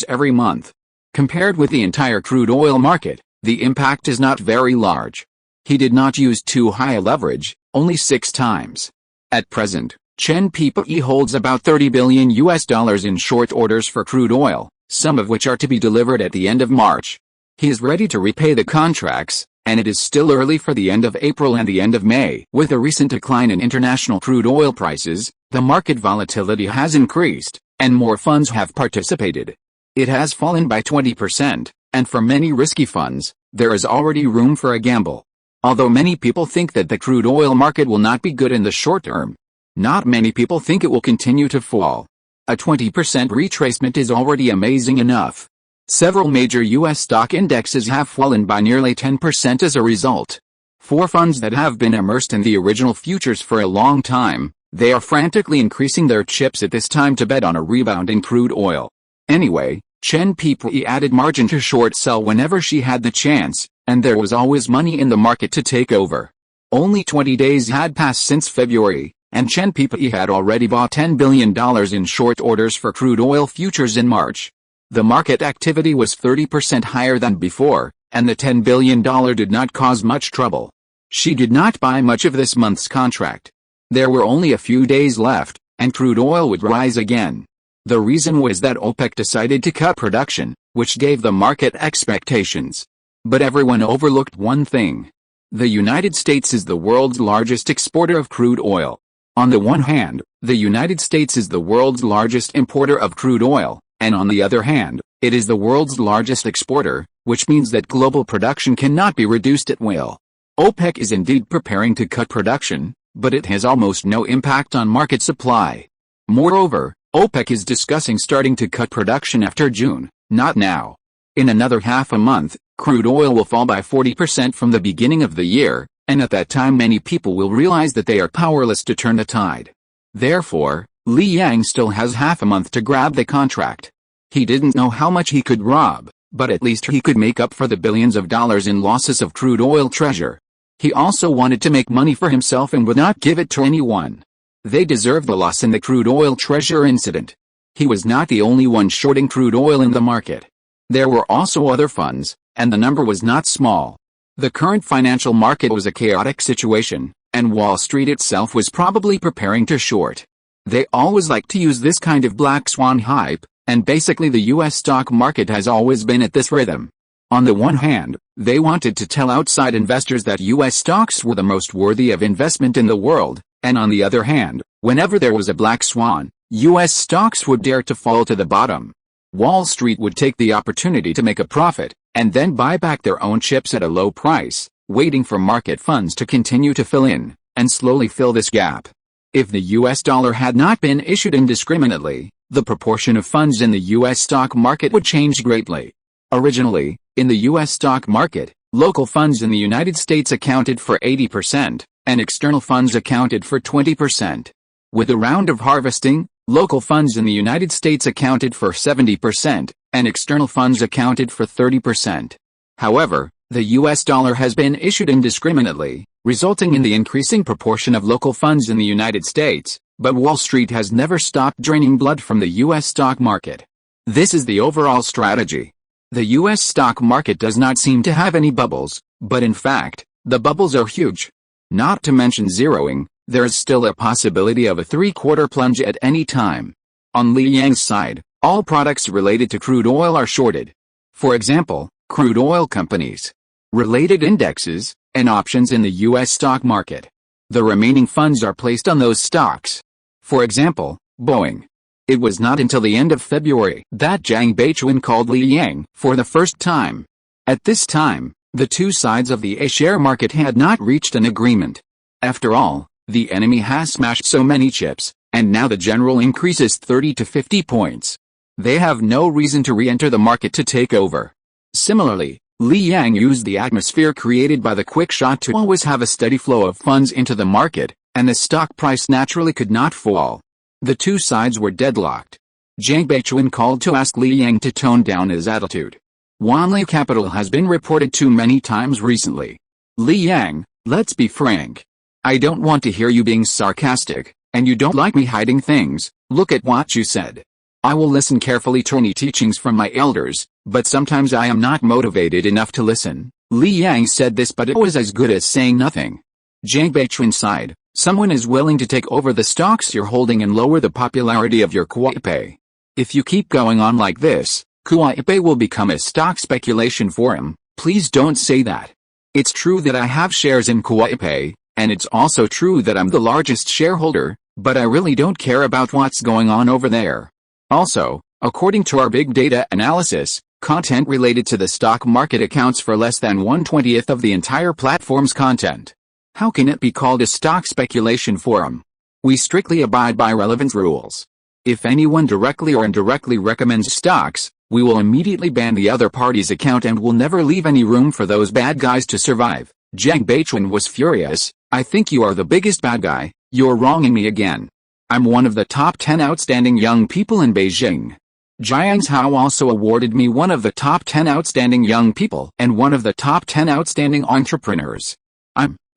every month. Compared with the entire crude oil market, the impact is not very large. He did not use too high a leverage, only 6 times. At present, Chen Pei holds about $30 billion in short orders for crude oil, some of which are to be delivered at the end of March. He is ready to repay the contracts, and it is still early for the end of April and the end of May. With a recent decline in international crude oil prices, the market volatility has increased, and more funds have participated. It has fallen by 20%, and for many risky funds, there is already room for a gamble. Although many people think that the crude oil market will not be good in the short term, not many people think it will continue to fall. A 20% retracement is already amazing enough. Several major U.S. stock indexes have fallen by nearly 10% as a result. For funds that have been immersed in the original futures for a long time, they are frantically increasing their chips at this time to bet on a rebound in crude oil. Anyway, Chen Pei added margin to short sell whenever she had the chance, and there was always money in the market to take over. Only 20 days had passed since February, and Chen Pei had already bought $10 billion in short orders for crude oil futures in March. The market activity was 30% higher than before, and the $10 billion did not cause much trouble. She did not buy much of this month's contract. There were only a few days left, and crude oil would rise again. The reason was that OPEC decided to cut production, which gave the market expectations. But everyone overlooked one thing. The United States is the world's largest exporter of crude oil. On the one hand, the United States is the world's largest importer of crude oil, and on the other hand, it is the world's largest exporter, which means that global production cannot be reduced at will. OPEC is indeed preparing to cut production, but it has almost no impact on market supply. Moreover, OPEC is discussing starting to cut production after June, not now. In another half a month, crude oil will fall by 40% from the beginning of the year, and at that time many people will realize that they are powerless to turn the tide. Therefore, Li Yang still has half a month to grab the contract. He didn't know how much he could rob, but at least he could make up for the billions of dollars in losses of crude oil treasure. He also wanted to make money for himself and would not give it to anyone. They deserved the loss in the crude oil treasure incident. He was not the only one shorting crude oil in the market. There were also other funds, and the number was not small. The current financial market was a chaotic situation, and Wall Street itself was probably preparing to short. They always like to use this kind of black swan hype, and basically the US stock market has always been at this rhythm. On the one hand, they wanted to tell outside investors that US stocks were the most worthy of investment in the world, and on the other hand, whenever there was a black swan, US stocks would dare to fall to the bottom. Wall Street would take the opportunity to make a profit, and then buy back their own chips at a low price, waiting for market funds to continue to fill in, and slowly fill this gap. If the US dollar had not been issued indiscriminately, the proportion of funds in the US stock market would change greatly. Originally, in the US stock market, local funds in the United States accounted for 80%, and external funds accounted for 20%. With a round of harvesting, local funds in the United States accounted for 70%, and external funds accounted for 30%. However, the US dollar has been issued indiscriminately, resulting in the increasing proportion of local funds in the United States, but Wall Street has never stopped draining blood from the US stock market. This is the overall strategy. The US stock market does not seem to have any bubbles, but in fact, the bubbles are huge. Not to mention zeroing, there is still a possibility of a three-quarter plunge at any time. On Li Yang's side, all products related to crude oil are shorted. For example, crude oil companies, related indexes, and options in the US stock market. The remaining funds are placed on those stocks. For example, Boeing. It was not until the end of February that Zhang Beichuan called Li Yang for the first time. At this time, the two sides of the A-share market had not reached an agreement. After all, the enemy has smashed so many chips, and now the general increase is 30 to 50 points. They have no reason to re-enter the market to take over. Similarly, Li Yang used the atmosphere created by the quick shot to always have a steady flow of funds into the market, and the stock price naturally could not fall. The two sides were deadlocked. Zhang Beichuan called to ask Li Yang to tone down his attitude. Wanli Capital has been reported to many times recently. Li Yang, let's be frank. I don't want to hear you being sarcastic, and you don't like me hiding things. Look at what you said. I will listen carefully to any teachings from my elders, but sometimes I am not motivated enough to listen. Li Yang said this, but it was as good as saying nothing. Zhang Beichuan sighed. Someone is willing to take over the stocks you're holding and lower the popularity of your Kuaipe. If you keep going on like this, Kuaipe will become a stock speculation forum. Please don't say that. It's true that I have shares in Kuaipe, and it's also true that I'm the largest shareholder, but I really don't care about what's going on over there. Also, according to our big data analysis, content related to the stock market accounts for less than 1/20th of the entire platform's content. How can it be called a stock speculation forum? We strictly abide by relevance rules. If anyone directly or indirectly recommends stocks, we will immediately ban the other party's account and will never leave any room for those bad guys to survive. Zhang Beichuan was furious. I think you are the biggest bad guy. You're wronging me again. I'm one of the top 10 outstanding young people in Beijing. Jiang Hao also awarded me one of the top 10 outstanding young people and one of the top 10 outstanding entrepreneurs.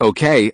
Okay,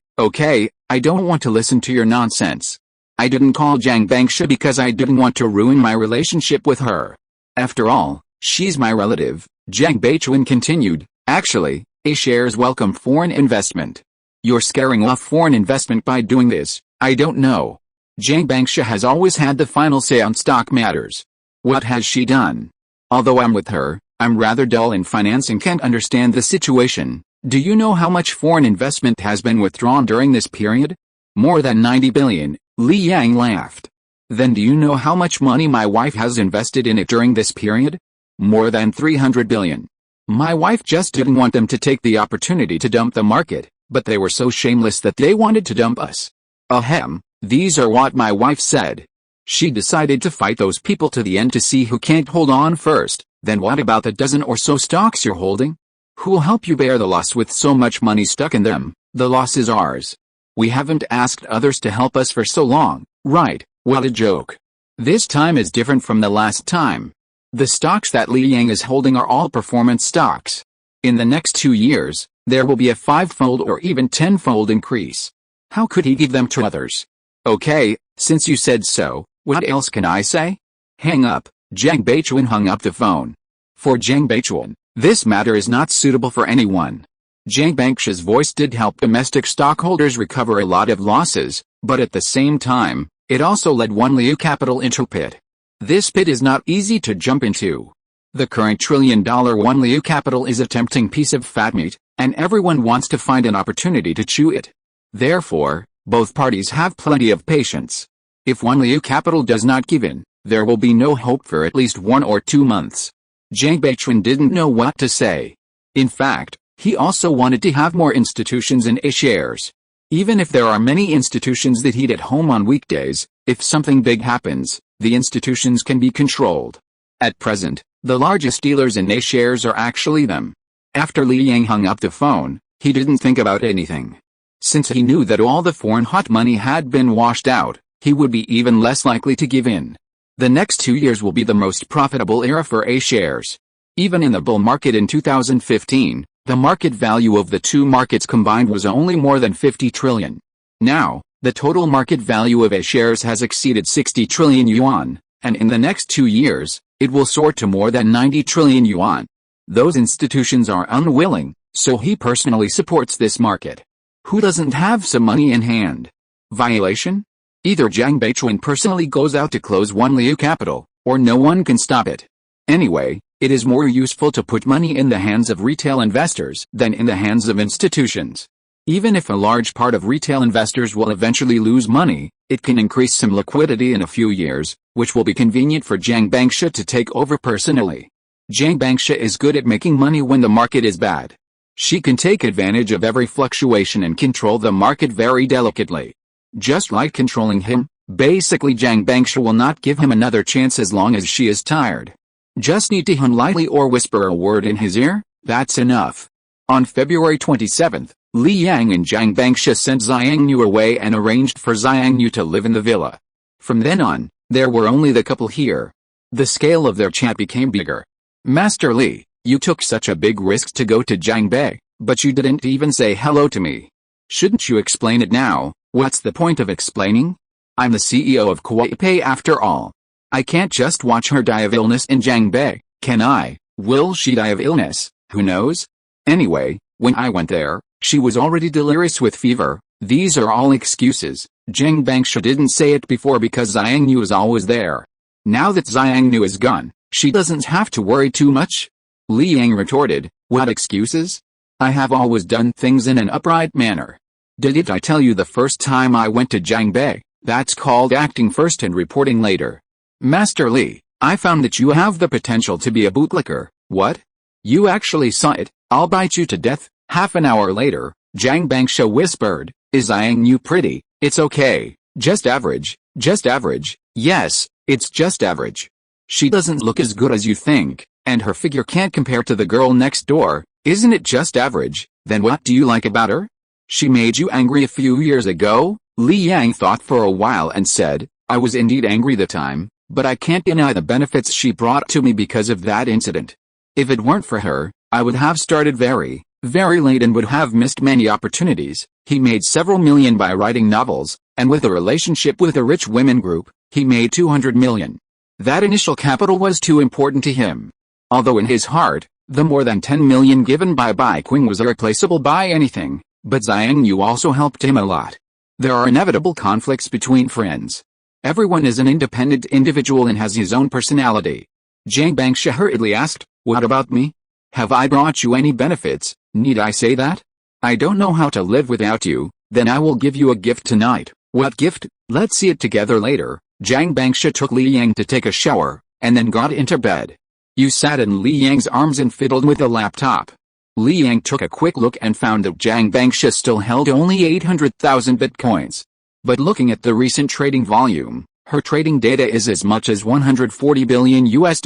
I don't want to listen to your nonsense. I didn't call Jiang Bangsha because I didn't want to ruin my relationship with her. After all, she's my relative," Jiang Beichuan continued. "Actually, A-shares welcome foreign investment. You're scaring off foreign investment by doing this. I don't know. Jiang Bangsha has always had the final say on stock matters. What has she done? Although I'm with her, I'm rather dull in finance and can't understand the situation. Do you know how much foreign investment has been withdrawn during this period? More than 90 billion, Li Yang laughed. Then do you know how much money my wife has invested in it during this period? More than 300 billion. My wife just didn't want them to take the opportunity to dump the market, but they were so shameless that they wanted to dump us. Ahem, these are what my wife said. She decided to fight those people to the end to see who can't hold on first. Then what about the dozen or so stocks you're holding? Who'll help you bear the loss with so much money stuck in them? The loss is ours. We haven't asked others to help us for so long, right? What a joke. This time is different from the last time. The stocks that Li Yang is holding are all performance stocks. In the next 2 years, there will be a 5-fold or even 10-fold increase. How could he give them to others? Okay, since you said so, what else can I say? Hang up. Jiang Beichuan hung up the phone. For Jiang Beichuan, this matter is not suitable for anyone. Jiang Bangsha's voice did help domestic stockholders recover a lot of losses, but at the same time, it also led One Liu Capital into a pit. This pit is not easy to jump into. The current trillion-dollar One Liu Capital is a tempting piece of fat meat, and everyone wants to find an opportunity to chew it. Therefore, both parties have plenty of patience. If One Liu Capital does not give in, there will be no hope for at least 1 or 2 months. Jiang Beichuan didn't know what to say. In fact, he also wanted to have more institutions in A-shares. Even if there are many institutions that eat at home on weekdays, if something big happens, the institutions can be controlled. At present, the largest dealers in A-shares are actually them. After Li Yang hung up the phone, he didn't think about anything. Since he knew that all the foreign hot money had been washed out, he would be even less likely to give in. The next 2 years will be the most profitable era for A-shares. Even in the bull market in 2015, the market value of the two markets combined was only more than 50 trillion. Now, the total market value of A-shares has exceeded 60 trillion yuan, and in the next 2 years, it will soar to more than 90 trillion yuan. Those institutions are unwilling, so he personally supports this market. Who doesn't have some money in hand? Violation? Either Jiang Beichuan personally goes out to close One Liu Capital, or no one can stop it. Anyway, it is more useful to put money in the hands of retail investors than in the hands of institutions. Even if a large part of retail investors will eventually lose money, it can increase some liquidity in a few years, which will be convenient for Jiang Bangsha to take over personally. Jiang Bangsha is good at making money when the market is bad. She can take advantage of every fluctuation and control the market very delicately. Just like controlling him, basically Jiang Bangsha will not give him another chance as long as she is tired. Just need to hum lightly or whisper a word in his ear, that's enough. On February 27th, Li Yang and Jiang Bangsha sent Xiangnu away and arranged for Xiangnu to live in the villa. From then on, there were only the couple here. The scale of their chat became bigger. Master Li, you took such a big risk to go to Jiangbei, but you didn't even say hello to me. Shouldn't you explain it now? What's the point of explaining? I'm the CEO of Kuaipei after all. I can't just watch her die of illness in Jiangbei, can I? Will she die of illness? Who knows? Anyway, when I went there, she was already delirious with fever. These are all excuses. Jiang Bangsha didn't say it before because Xiangnu is always there. Now that Xiangnu is gone, she doesn't have to worry too much. Li Yang retorted, what excuses? I have always done things in an upright manner. Didn't I tell you the first time I went to Jiangbei? That's called acting first and reporting later. Master Li, I found that you have the potential to be a bootlicker. What? You actually saw it? I'll bite you to death. Half an hour later, Jiang Bangsha whispered, is Xiangnu pretty? It's okay. Just average. Just average. Yes, it's just average. She doesn't look as good as you think, and her figure can't compare to the girl next door. Isn't it just average? Then what do you like about her? She made you angry a few years ago? Li Yang thought for a while and said, I was indeed angry the time, but I can't deny the benefits she brought to me because of that incident. If it weren't for her, I would have started very very late and would have missed many opportunities. He made several million by writing novels, and with a relationship with a rich women group, he made 200 million. That initial capital was too important to him. Although in his heart, the more than 10 million given by Bai Qing was irreplaceable by anything, but Zhang Yu also helped him a lot. There are inevitable conflicts between friends. Everyone is an independent individual and has his own personality. Zhang Bangsha hurriedly asked, "What about me? Have I brought you any benefits? Need I say that? I don't know how to live without you, then I will give you a gift tonight." "What gift? Let's see it together later." Zhang Bangsha took Li Yang to take a shower, and then got into bed. Yu sat in Li Yang's arms and fiddled with the laptop. Li Yang took a quick look and found that Zhang Bangsha still held only 800,000 bitcoins. But looking at the recent trading volume, her trading data is as much as 140 billion US.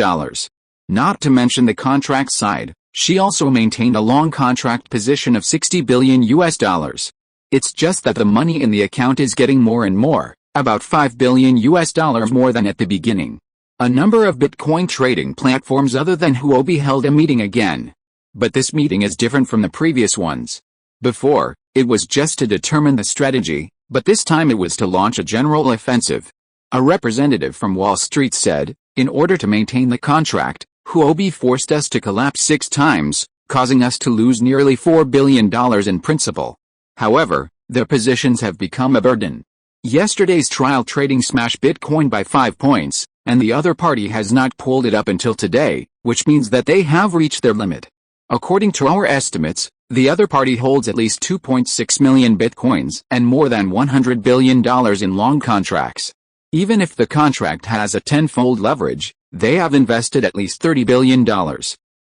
Not to mention the contract side, she also maintained a long contract position of 60 billion US. It's just that the money in the account is getting more and more, about 5 billion US more than at the beginning. A number of Bitcoin trading platforms other than Huobi held a meeting again. But this meeting is different from the previous ones. Before, it was just to determine the strategy, but this time it was to launch a general offensive. A representative from Wall Street said, "In order to maintain the contract, Huobi forced us to collapse 6 times, causing us to lose nearly $4 billion in principal. However, their positions have become a burden. Yesterday's trial trading smashed Bitcoin by 5 points, and the other party has not pulled it up until today, which means that they have reached their limit. According to our estimates, the other party holds at least 2.6 million Bitcoins and more than $100 billion in long contracts. Even if the contract has a 10-fold leverage, they have invested at least $30 billion.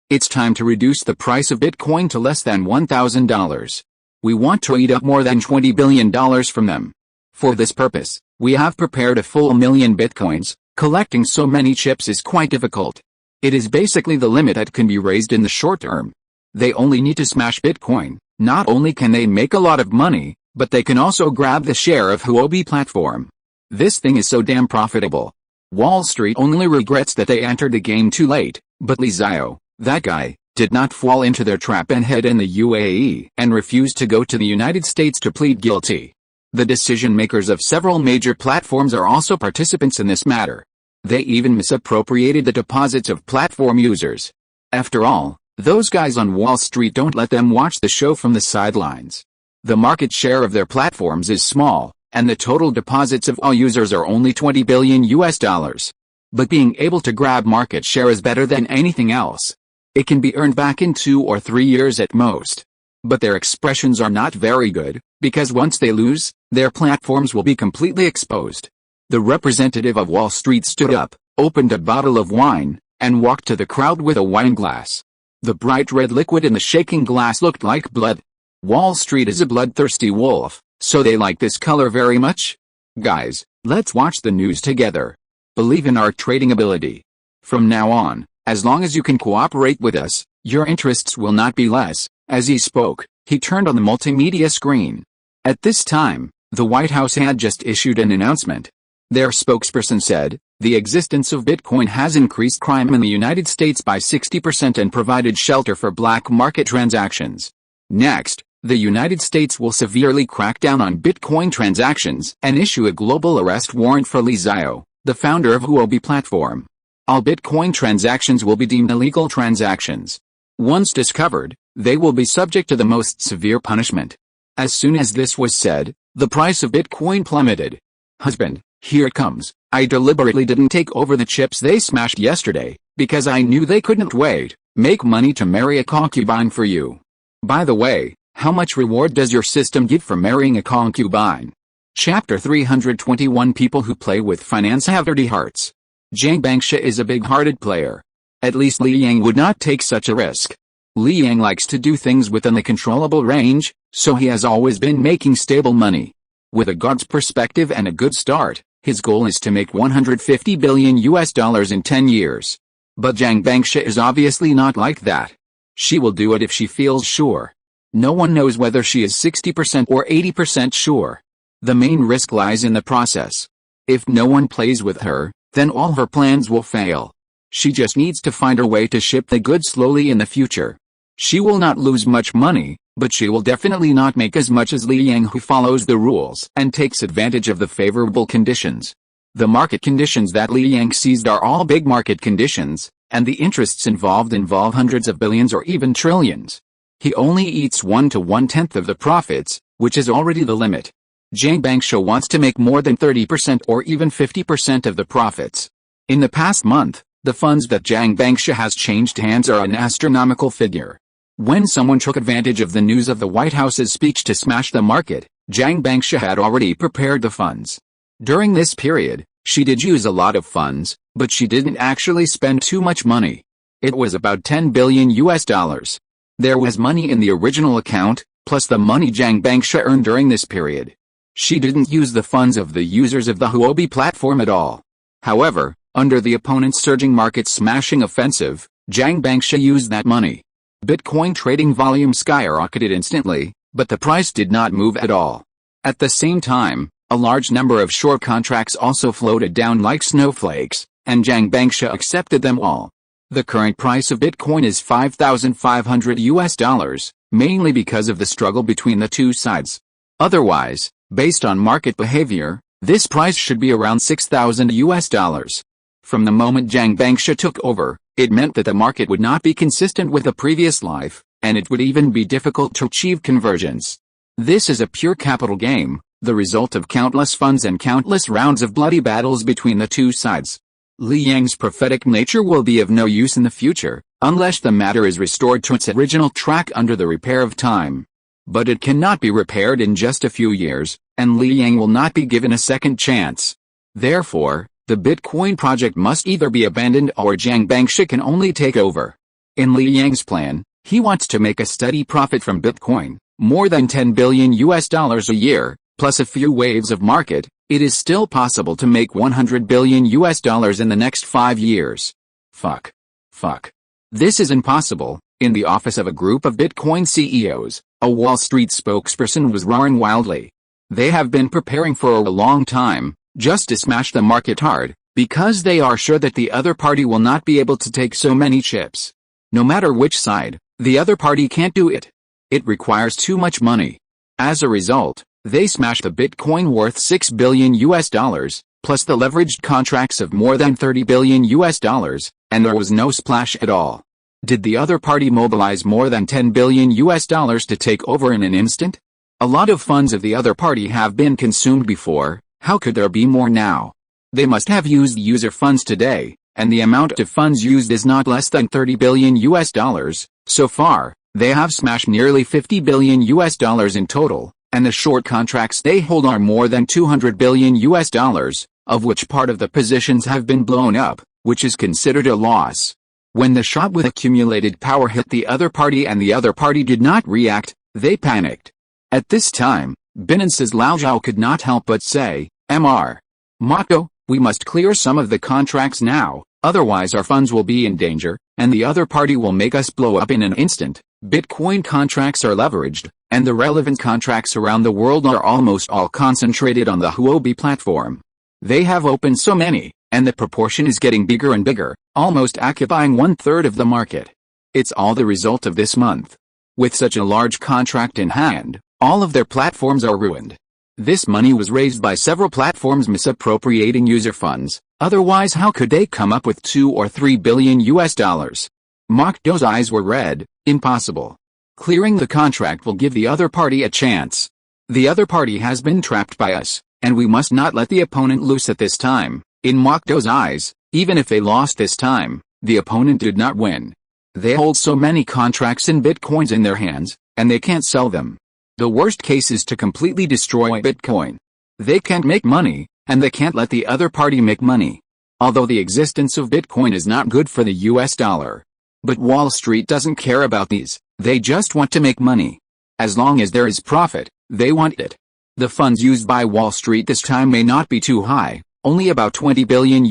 It's time to reduce the price of Bitcoin to less than $1,000. We want to eat up more than $20 billion from them. For this purpose, we have prepared a full million Bitcoins. Collecting so many chips is quite difficult. It is basically the limit that can be raised in the short term. They only need to smash Bitcoin. Not only can they make a lot of money, but they can also grab the share of Huobi platform. This thing is so damn profitable. Wall Street only regrets that they entered the game too late, but Li Xiao, that guy, did not fall into their trap and hid in the UAE and refused to go to the United States to plead guilty. The decision makers of several major platforms are also participants in this matter. They even misappropriated the deposits of platform users. After all, those guys on Wall Street don't let them watch the show from the sidelines. The market share of their platforms is small, and the total deposits of all users are only 20 billion US. But being able to grab market share is better than anything else. It can be earned back in 2 or 3 years at most. But their expressions are not very good, because once they lose, their platforms will be completely exposed. The representative of Wall Street stood up, opened a bottle of wine, and walked to the crowd with a wine glass. The bright red liquid in the shaking glass looked like blood. Wall Street is a bloodthirsty wolf, so they like this color very much? Guys, let's watch the news together. Believe in our trading ability. From now on, as long as you can cooperate with us, your interests will not be less. As he spoke, he turned on the multimedia screen. At this time, the White House had just issued an announcement. Their spokesperson said, "The existence of Bitcoin has increased crime in the United States by 60% and provided shelter for black market transactions. Next, the United States will severely crack down on Bitcoin transactions and issue a global arrest warrant for Li Xiao, the founder of Huobi platform. All Bitcoin transactions will be deemed illegal transactions. Once discovered, they will be subject to the most severe punishment." As soon as this was said, the price of Bitcoin plummeted. "Husband, here it comes. I deliberately didn't take over the chips they smashed yesterday, because I knew they couldn't wait. Make money to marry a concubine for you. By the way, how much reward does your system give for marrying a concubine?" Chapter 321 People who play with finance have dirty hearts. Zhang Bangsha is a big-hearted player. At least Li Yang would not take such a risk. Li Yang likes to do things within the controllable range, so he has always been making stable money. With a God's perspective and a good start, his goal is to make 150 billion US in 10 years. But Zhang Bangsha is obviously not like that. She will do it if she feels sure. No one knows whether she is 60% or 80% sure. The main risk lies in the process. If no one plays with her, then all her plans will fail. She just needs to find a way to ship the goods slowly in the future. She will not lose much money, but she will definitely not make as much as Li Yang, who follows the rules and takes advantage of the favorable conditions. The market conditions that Li Yang seized are all big market conditions, and the interests involved involve hundreds of billions or even trillions. He only eats 1 to 1/10 of the profits, which is already the limit. Jiang Bangsha wants to make more than 30% or even 50% of the profits. In the past month, the funds that Jiang Bangsha has changed hands are an astronomical figure. When someone took advantage of the news of the White House's speech to smash the market, Jiang Bangsha had already prepared the funds. During this period, she did use a lot of funds, but she didn't actually spend too much money. It was about $10 billion. There was money in the original account, plus the money Jiang Bangsha earned during this period. She didn't use the funds of the users of the Huobi platform at all. However, under the opponent's surging market smashing offensive, Jiang Bangsha used that money. Bitcoin trading volume skyrocketed instantly, but the price did not move at all. At the same time, a large number of short contracts also floated down like snowflakes, and Jiang Bangsha accepted them all. The current price of Bitcoin is $5,500, mainly because of the struggle between the two sides. Otherwise, based on market behavior, this price should be around $6,000. From the moment Jiang Bangsha took over, it meant that the market would not be consistent with the previous life, and it would even be difficult to achieve convergence. This is a pure capital game, the result of countless funds and countless rounds of bloody battles between the two sides. Li Yang's prophetic nature will be of no use in the future, unless the matter is restored to its original track under the repair of time. But it cannot be repaired in just a few years, and Li Yang will not be given a second chance. Therefore, the Bitcoin project must either be abandoned or Jiang Bangsha can only take over. In Li Yang's plan, he wants to make a steady profit from Bitcoin, more than $10 billion a year, plus a few waves of market. It is still possible to make $100 billion in the next 5 years. Fuck. This is impossible. In the office of a group of Bitcoin CEOs, a Wall Street spokesperson was roaring wildly. They have been preparing for a long time, just to smash the market hard, because they are sure that the other party will not be able to take so many chips. No matter which side, the other party can't do it. It requires too much money. As a result, they smashed the Bitcoin worth $6 billion, plus the leveraged contracts of more than $30 billion, and there was no splash at all. Did the other party mobilize more than $10 billion to take over in an instant? A lot of funds of the other party have been consumed before. How could there be more now? They must have used user funds today, and the amount of funds used is not less than $30 billion. So far, they have smashed nearly $50 billion in total, and the short contracts they hold are more than $200 billion, of which part of the positions have been blown up, which is considered a loss. When the shot with accumulated power hit the other party and the other party did not react, they panicked. At this time, Binance's Lao Zhao could not help but say, Mako, we must clear some of the contracts now, otherwise our funds will be in danger, and the other party will make us blow up in an instant. Bitcoin contracts are leveraged, and the relevant contracts around the world are almost all concentrated on the Huobi platform. They have opened so many, and the proportion is getting bigger and bigger, almost occupying 1/3 of the market. It's all the result of this month. With such a large contract in hand, all of their platforms are ruined. This money was raised by several platforms misappropriating user funds, otherwise how could they come up with $2 or $3 billion? Mokdo's eyes were red. Impossible. Clearing the contract will give the other party a chance. The other party has been trapped by us, and we must not let the opponent loose at this time. In Mokdo's eyes, even if they lost this time, the opponent did not win. They hold so many contracts in Bitcoins in their hands, and they can't sell them. The worst case is to completely destroy Bitcoin. They can't make money, and they can't let the other party make money. Although the existence of Bitcoin is not good for the US dollar. But Wall Street doesn't care about these, they just want to make money. As long as there is profit, they want it. The funds used by Wall Street this time may not be too high, only about $20 billion,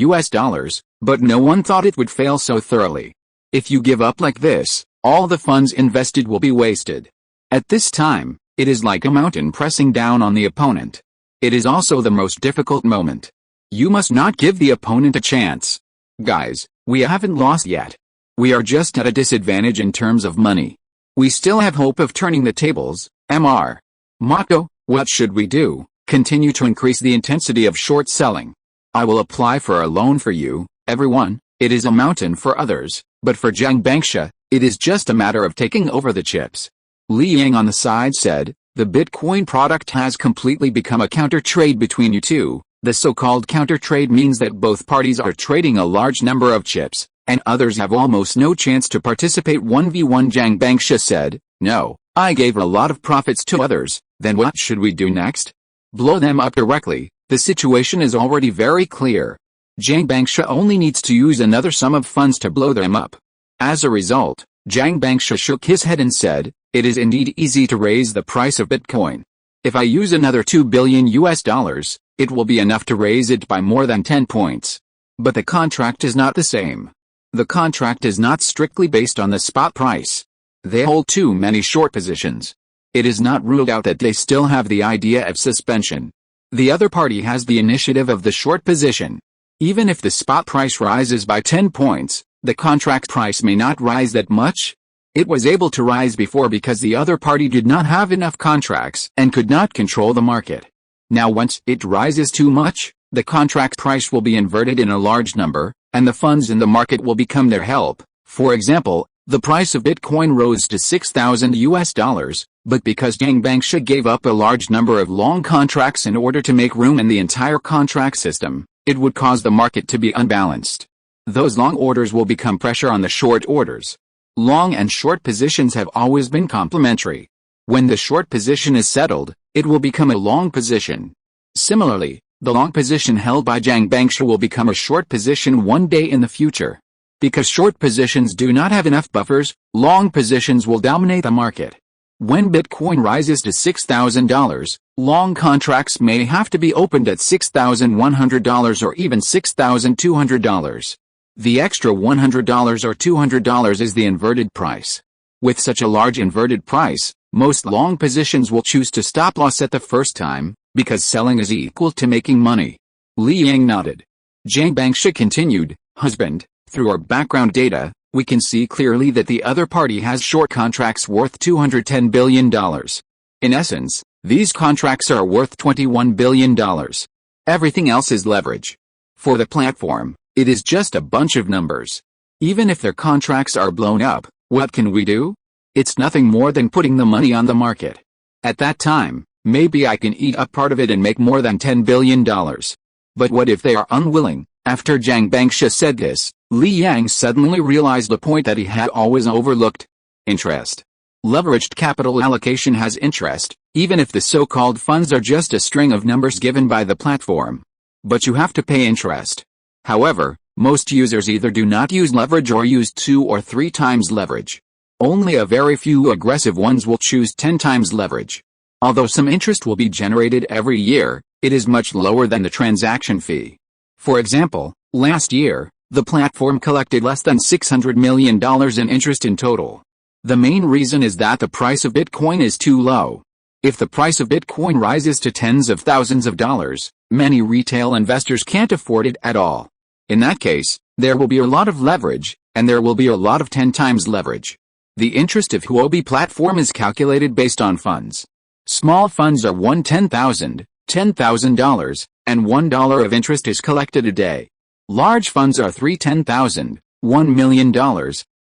but no one thought it would fail so thoroughly. If you give up like this, all the funds invested will be wasted. At this time, it is like a mountain pressing down on the opponent. It is also the most difficult moment. You must not give the opponent a chance. Guys, we haven't lost yet. We are just at a disadvantage in terms of money. We still have hope of turning the tables. Mr. Mako, what should we do? Continue to increase the intensity of short selling. I will apply for a loan for you, everyone. It is a mountain for others, but for Jiang Bangsha, it is just a matter of taking over the chips. Li Yang on the side said, the Bitcoin product has completely become a counter trade between you two. The so-called counter trade means that both parties are trading a large number of chips, and others have almost no chance to participate. 1v1 Jiang Bangsha said, no, I gave a lot of profits to others, then what should we do next? Blow them up directly. The situation is already very clear. Jiang Bangsha only needs to use another sum of funds to blow them up. As a result, Jiang Bangsha shook his head and said, it is indeed easy to raise the price of Bitcoin. If I use another $2 billion, it will be enough to raise it by more than 10 points. But the contract is not the same. The contract is not strictly based on the spot price. They hold too many short positions. It is not ruled out that they still have the idea of suspension. The other party has the initiative of the short position. Even if the spot price rises by 10 points, the contract price may not rise that much. It was able to rise before because the other party did not have enough contracts and could not control the market. Now once it rises too much, the contract price will be inverted in a large number, and the funds in the market will become their help. For example, the price of Bitcoin rose to $6,000, but because Jiang Bangsha gave up a large number of long contracts in order to make room in the entire contract system, it would cause the market to be unbalanced. Those long orders will become pressure on the short orders. Long and short positions have always been complementary. When the short position is settled, it will become a long position. Similarly, the long position held by Jiang Bangsha will become a short position one day in the future. Because short positions do not have enough buffers, long positions will dominate the market. When Bitcoin rises to $6,000, long contracts may have to be opened at $6,100 or even $6,200. The extra $100 or $200 is the inverted price. With such a large inverted price, most long positions will choose to stop loss at the first time, because selling is equal to making money. Li Yang nodded. Jiang Bangsha continued, husband, through our background data, we can see clearly that the other party has short contracts worth $210 billion. In essence, these contracts are worth $21 billion. Everything else is leverage. For the platform, it is just a bunch of numbers. Even if their contracts are blown up, what can we do? It's nothing more than putting the money on the market. At that time, maybe I can eat up part of it and make more than $10 billion. But what if they are unwilling? After Jiang Bangsha said this, Li Yang suddenly realized a point that he had always overlooked. Interest. Leveraged capital allocation has interest, even if the so-called funds are just a string of numbers given by the platform. But you have to pay interest. However, most users either do not use leverage or use 2 or 3 times leverage. Only a very few aggressive ones will choose 10 times leverage. Although some interest will be generated every year, it is much lower than the transaction fee. For example, last year, the platform collected less than $600 million in interest in total. The main reason is that the price of Bitcoin is too low. If the price of Bitcoin rises to tens of thousands of dollars, many retail investors can't afford it at all. In that case, there will be a lot of leverage, and there will be a lot of 10 times leverage. The interest of Huobi platform is calculated based on funds. Small funds are $110,000, $10,000, and $1 of interest is collected a day. Large funds are $310,000, $1 million,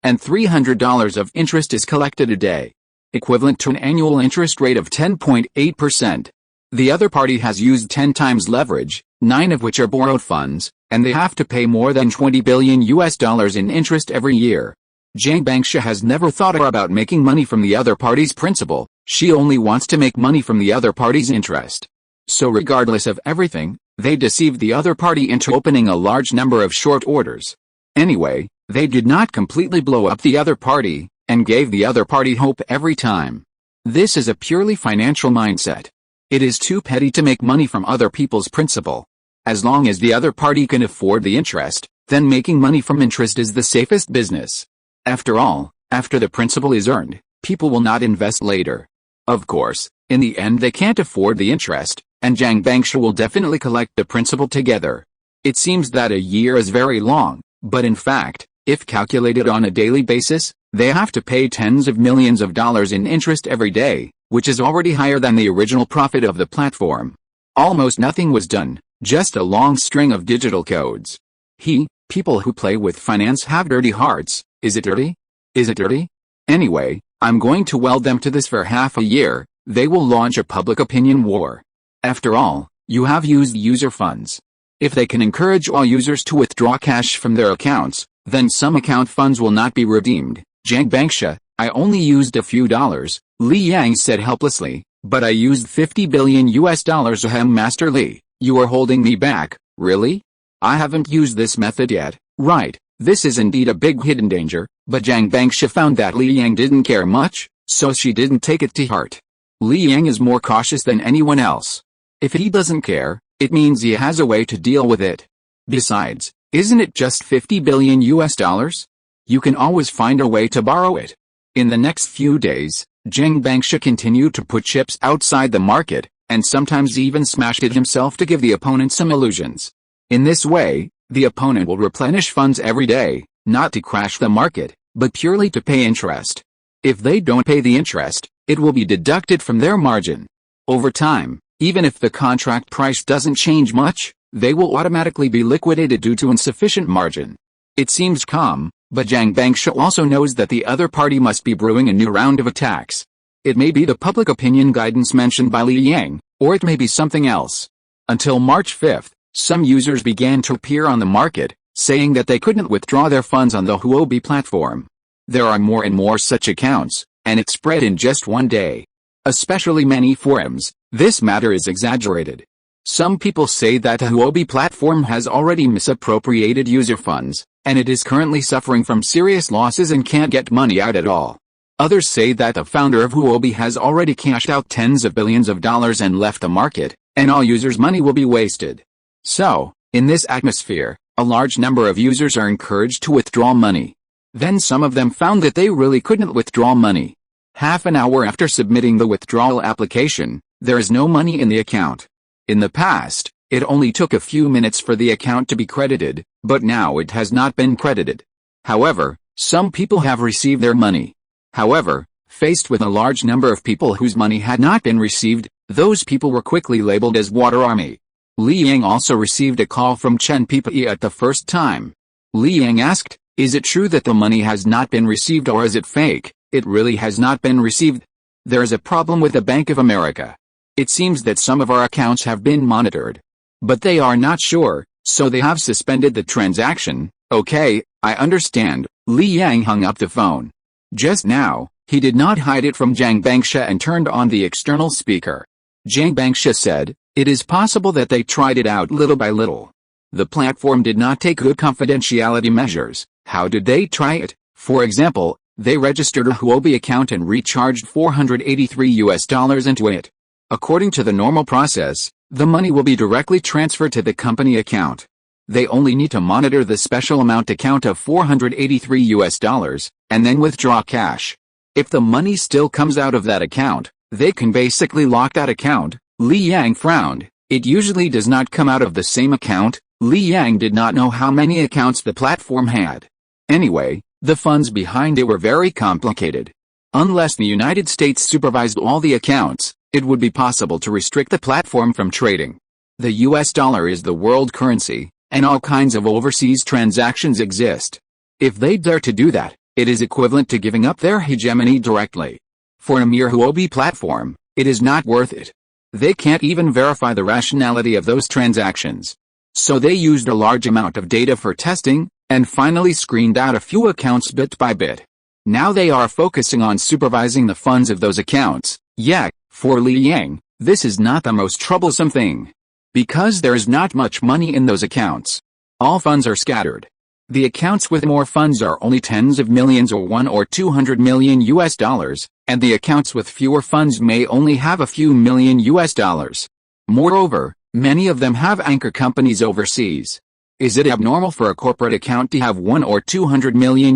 and $300 of interest is collected a day, equivalent to an annual interest rate of 10.8%. The other party has used 10 times leverage, 9 of which are borrowed funds, and they have to pay more than $20 billion in interest every year. Jiang Bangsha has never thought about making money from the other party's principal. She only wants to make money from the other party's interest. So regardless of everything, they deceived the other party into opening a large number of short orders. Anyway, they did not completely blow up the other party, and gave the other party hope every time. This is a purely financial mindset. It is too petty to make money from other people's principal. As long as the other party can afford the interest, then making money from interest is the safest business. After all, after the principal is earned, people will not invest later. Of course, in the end they can't afford the interest, and Jiang Bangsha will definitely collect the principal together. It seems that a year is very long, but in fact, If calculated on a daily basis, they have to pay tens of millions of dollars in interest every day, which is already higher than the original profit of the platform. Almost nothing was done, just a long string of digital codes. People who play with finance have dirty hearts. Is it dirty? Is it dirty? Anyway, I'm going to weld them to this for half a year. They will launch a public opinion war. After all, you have used user funds. If they can encourage all users to withdraw cash from their accounts, then some account funds will not be redeemed. Jiang Bangsha, I only used a few dollars, Li Yang said helplessly, but I used $50 billion. Ahem, Master Li, you are holding me back, really? I haven't used this method yet, right? This is indeed a big hidden danger, but Jiang Bangsha found that Li Yang didn't care much, so she didn't take it to heart. Li Yang is more cautious than anyone else. If he doesn't care, it means he has a way to deal with it. Besides, isn't it just $50 billion? You can always find a way to borrow it. In the next few days, Jiang Bangsha continued to put chips outside the market, and sometimes even smashed it himself to give the opponent some illusions. In this way, the opponent will replenish funds every day, not to crash the market, but purely to pay interest. If they don't pay the interest, it will be deducted from their margin. Over time, even if the contract price doesn't change much, they will automatically be liquidated due to insufficient margin. It seems calm, but Jiang Bangsha also knows that the other party must be brewing a new round of attacks. It may be the public opinion guidance mentioned by Li Yang, or it may be something else. Until March 5th, some users began to appear on the market, saying that they couldn't withdraw their funds on the Huobi platform. There are more and more such accounts, and it spread in just one day. Especially many forums, this matter is exaggerated. Some people say that the Huobi platform has already misappropriated user funds, and it is currently suffering from serious losses and can't get money out at all. Others say that the founder of Huobi has already cashed out tens of billions of dollars and left the market, and all users' money will be wasted. So, in this atmosphere, a large number of users are encouraged to withdraw money. Then some of them found that they really couldn't withdraw money. Half an hour after submitting the withdrawal application, there is no money in the account. In the past, it only took a few minutes for the account to be credited, but now it has not been credited. However, some people have received their money. However, faced with a large number of people whose money had not been received, those people were quickly labeled as Water Army. Li Yang also received a call from Chen Pipei at the first time. Li Yang asked, "Is it true that the money has not been received, or is it fake? It really has not been received. There is a problem with the Bank of America. It seems that some of our accounts have been monitored. But they are not sure, so they have suspended the transaction." "Okay, I understand." Li Yang hung up the phone. Just now, he did not hide it from Jiang Bangsha and turned on the external speaker. Jiang Bangsha said, "It is possible that they tried it out little by little. The platform did not take good confidentiality measures." How did they try it? For example, they registered a Huobi account and recharged $483 into it. According to the normal process, the money will be directly transferred to the company account. They only need to monitor the special amount account of $483, and then withdraw cash. If the money still comes out of that account, they can basically lock that account. Li Yang frowned. It usually does not come out of the same account. Li Yang did not know how many accounts the platform had. Anyway, the funds behind it were very complicated. Unless the United States supervised all the accounts, it would be possible to restrict the platform from trading. The US dollar is the world currency, and all kinds of overseas transactions exist. If they dare to do that, it is equivalent to giving up their hegemony directly. For a mere Huobi platform, it is not worth it. They can't even verify the rationality of those transactions. So they used a large amount of data for testing, and finally screened out a few accounts bit by bit. Now they are focusing on supervising the funds of those accounts. Yeah, for Li Yang, this is not the most troublesome thing. Because there is not much money in those accounts. All funds are scattered. The accounts with more funds are only tens of millions or $1 or $200 million, and the accounts with fewer funds may only have a few million $. Moreover, many of them have anchor companies overseas. Is it abnormal for a corporate account to have $1 or $200 million?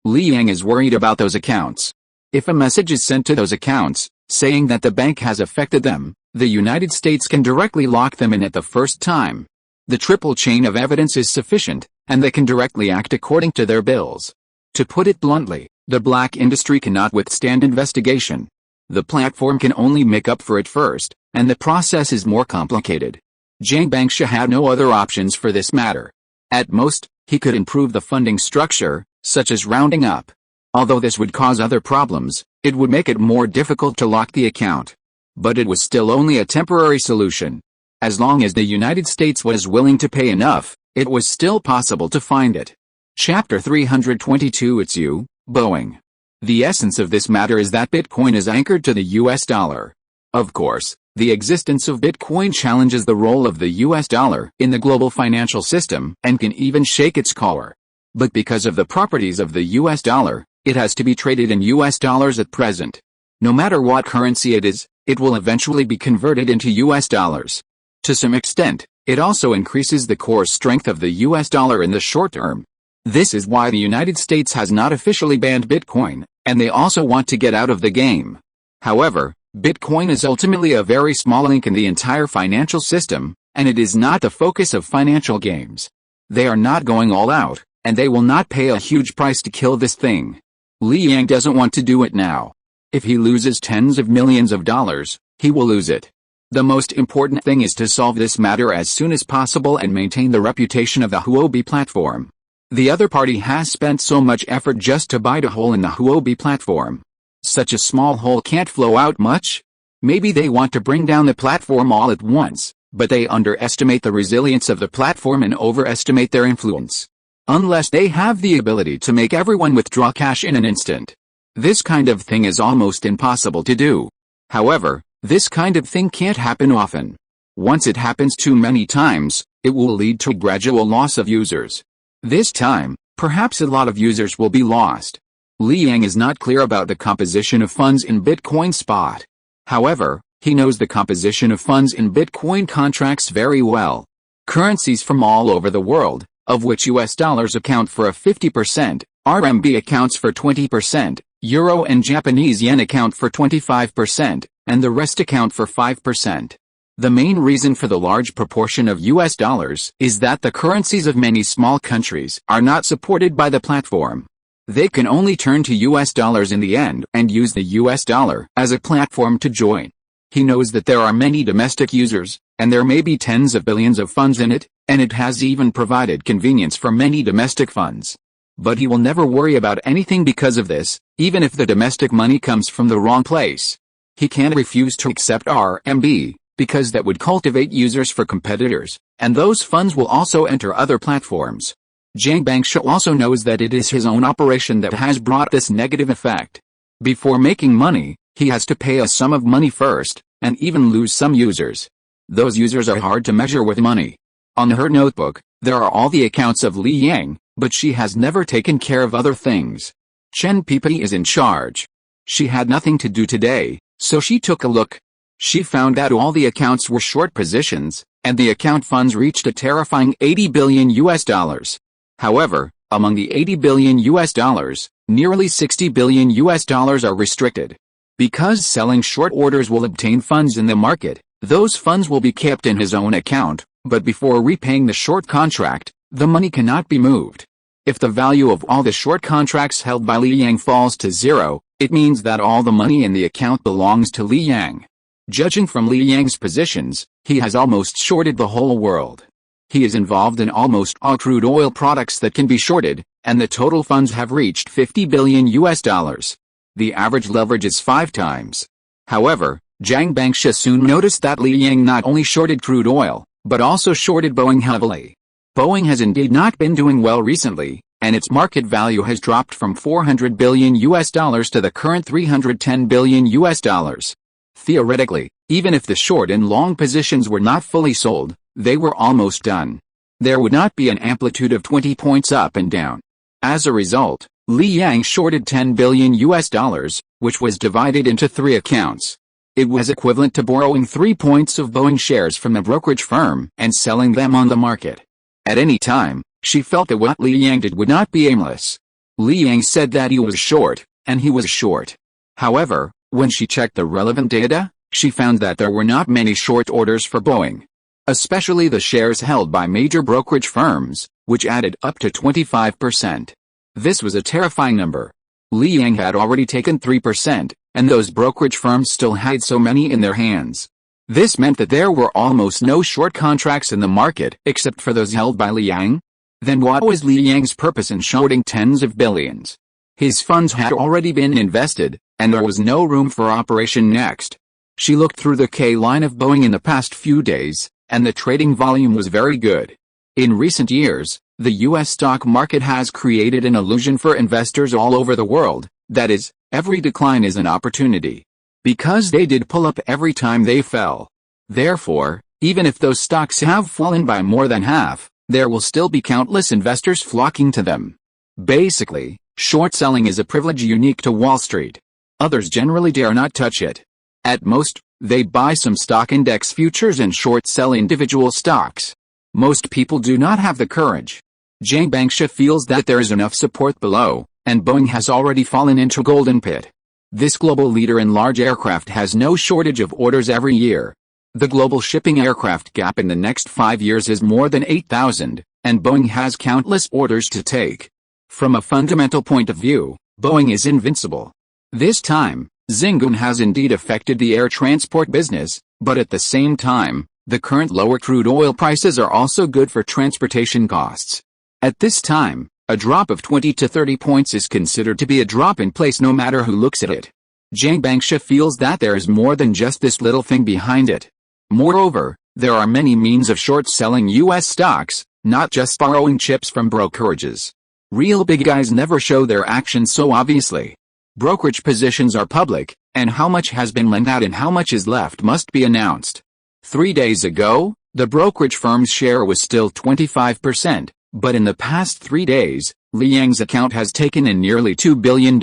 Li Yang is worried about those accounts. If a message is sent to those accounts, saying that the bank has affected them, the United States can directly lock them in at the first time. The triple chain of evidence is sufficient, and they can directly act according to their bills. To put it bluntly, the black industry cannot withstand investigation. The platform can only make up for it first, and the process is more complicated. Jiang Bangsha had no other options for this matter. At most, he could improve the funding structure, such as rounding up. Although this would cause other problems, it would make it more difficult to lock the account. But it was still only a temporary solution. As long as the United States was willing to pay enough, it was still possible to find it. Chapter 322. It's you, Boeing. The essence of this matter is that Bitcoin is anchored to the US dollar. Of course, the existence of Bitcoin challenges the role of the US dollar in the global financial system and can even shake its core. But because of the properties of the US dollar, it has to be traded in US dollars at present. No matter what currency it is, it will eventually be converted into US dollars. To some extent, it also increases the core strength of the US dollar in the short term. This is why the United States has not officially banned Bitcoin, and they also want to get out of the game. However, Bitcoin is ultimately a very small link in the entire financial system, and it is not the focus of financial games. They are not going all out, and they will not pay a huge price to kill this thing. Li Yang doesn't want to do it now. If he loses tens of millions of dollars, he will lose it. The most important thing is to solve this matter as soon as possible and maintain the reputation of the Huobi platform. The other party has spent so much effort just to bite a hole in the Huobi platform. Such a small hole can't flow out much. Maybe they want to bring down the platform all at once, but they underestimate the resilience of the platform and overestimate their influence. Unless they have the ability to make everyone withdraw cash in an instant. This kind of thing is almost impossible to do. However, this kind of thing can't happen often. Once it happens too many times, it will lead to a gradual loss of users. This time, perhaps a lot of users will be lost. Li Yang is not clear about the composition of funds in Bitcoin spot. However, he knows the composition of funds in Bitcoin contracts very well. Currencies from all over the world, of which US dollars account for a 50%, RMB accounts for 20%, Euro and Japanese yen account for 25%, and the rest account for 5%. The main reason for the large proportion of US dollars is that the currencies of many small countries are not supported by the platform. They can only turn to US dollars in the end and use the US dollar as a platform to join. He knows that there are many domestic users, and there may be tens of billions of funds in it, and it has even provided convenience for many domestic funds. But he will never worry about anything because of this, even if the domestic money comes from the wrong place. He can't refuse to accept RMB, because that would cultivate users for competitors, and those funds will also enter other platforms. Jiang Bangsha also knows that it is his own operation that has brought this negative effect. Before making money, he has to pay a sum of money first, and even lose some users. Those users are hard to measure with money. On her notebook, there are all the accounts of Li Yang, but she has never taken care of other things. Chen Pipi is in charge. She had nothing to do today, so she took a look. She found that all the accounts were short positions, and the account funds reached a terrifying 80 billion US dollars. However, among the 80 billion US dollars, nearly 60 billion US dollars are restricted. Because selling short orders will obtain funds in the market, those funds will be kept in his own account, but before repaying the short contract, the money cannot be moved. If the value of all the short contracts held by Li Yang falls to zero, it means that all the money in the account belongs to Li Yang. Judging from Li Yang's positions, he has almost shorted the whole world. He is involved in almost all crude oil products that can be shorted, and the total funds have reached 50 billion US dollars. The average leverage is 5 times. However, Jiang Bangsha soon noticed that Li Yang not only shorted crude oil, but also shorted Boeing heavily. Boeing has indeed not been doing well recently, and its market value has dropped from 400 billion US dollars to the current 310 billion US dollars. Theoretically, even if the short and long positions were not fully sold, they were almost done. There would not be an amplitude of 20 points up and down. As a result, Li Yang shorted 10 billion US dollars, which was divided into 3 accounts. It was equivalent to borrowing 3 points of Boeing shares from a brokerage firm and selling them on the market. At any time, she felt that what Li Yang did would not be aimless. Li Yang said that he was short, and he was short. However, when she checked the relevant data, she found that there were not many short orders for Boeing. Especially the shares held by major brokerage firms, which added up to 25%. This was a terrifying number. Li Yang had already taken 3%, and those brokerage firms still had so many in their hands. This meant that there were almost no short contracts in the market except for those held by Li Yang. Then what was Li Yang's purpose in shorting tens of billions? His funds had already been invested, and there was no room for operation next. She looked through the K line of Boeing in the past few days, and the trading volume was very good. In recent years, the U.S. stock market has created an illusion for investors all over the world, that is, every decline is an opportunity. Because they did pull up every time they fell. Therefore, even if those stocks have fallen by more than half, there will still be countless investors flocking to them. Basically, short selling is a privilege unique to Wall Street. Others generally dare not touch it. At most, they buy some stock index futures and short sell individual stocks. Most people do not have the courage. Jiang Bangsha feels that there is enough support below, and Boeing has already fallen into a golden pit. This global leader in large aircraft has no shortage of orders every year. The global shipping aircraft gap in the next 5 years is more than 8,000, and Boeing has countless orders to take. From a fundamental point of view, Boeing is invincible. This time, Xingun has indeed affected the air transport business, but at the same time, the current lower crude oil prices are also good for transportation costs. At this time, a drop of 20 to 30 points is considered to be a drop in place no matter who looks at it. Jiang Bangsha feels that there is more than just this little thing behind it. Moreover, there are many means of short-selling U.S. stocks, not just borrowing chips from brokerages. Real big guys never show their actions so obviously. Brokerage positions are public, and how much has been lent out and how much is left must be announced. 3 days ago, the brokerage firm's share was still 25%, but in the past 3 days, Li Yang's account has taken in nearly $2 billion.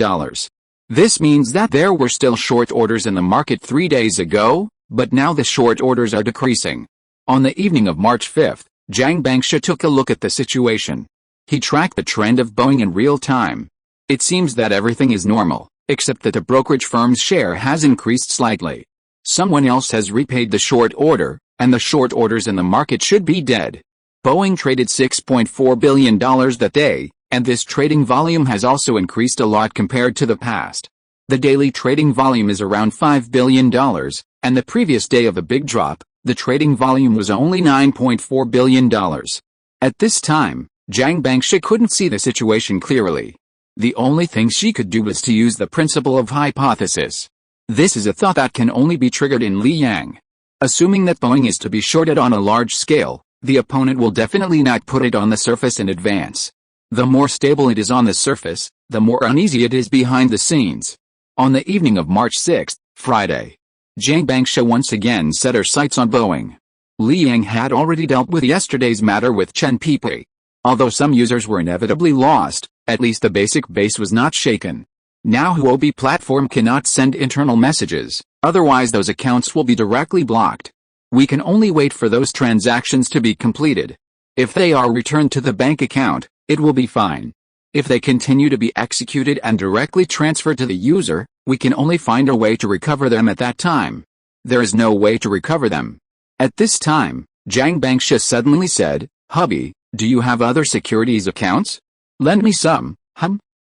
This means that there were still short orders in the market 3 days ago, but now the short orders are decreasing. On the evening of March 5th, Jiang Bangsha took a look at the situation. He tracked the trend of Boeing in real time. It seems that everything is normal, except that the brokerage firm's share has increased slightly. Someone else has repaid the short order, and the short orders in the market should be dead. Boeing traded $6.4 billion that day, and this trading volume has also increased a lot compared to the past. The daily trading volume is around $5 billion, and the previous day of a big drop, the trading volume was only $9.4 billion. At this time, Jiang Bangsha couldn't see the situation clearly. The only thing she could do was to use the principle of hypothesis. This is a thought that can only be triggered in Li Yang. Assuming that Boeing is to be shorted on a large scale, the opponent will definitely not put it on the surface in advance. The more stable it is on the surface, the more uneasy it is behind the scenes. On the evening of March 6, Friday, Jiang Bangsha once again set her sights on Boeing. Li Yang had already dealt with yesterday's matter with Chen Pipi. Although some users were inevitably lost, at least the basic base was not shaken. Now Huobi platform cannot send internal messages, otherwise those accounts will be directly blocked. We can only wait for those transactions to be completed. If they are returned to the bank account, it will be fine. If they continue to be executed and directly transferred to the user, we can only find a way to recover them at that time. There is no way to recover them. At this time, Jiang Bangsha suddenly said, "Hubby, do you have other securities accounts? Lend me some."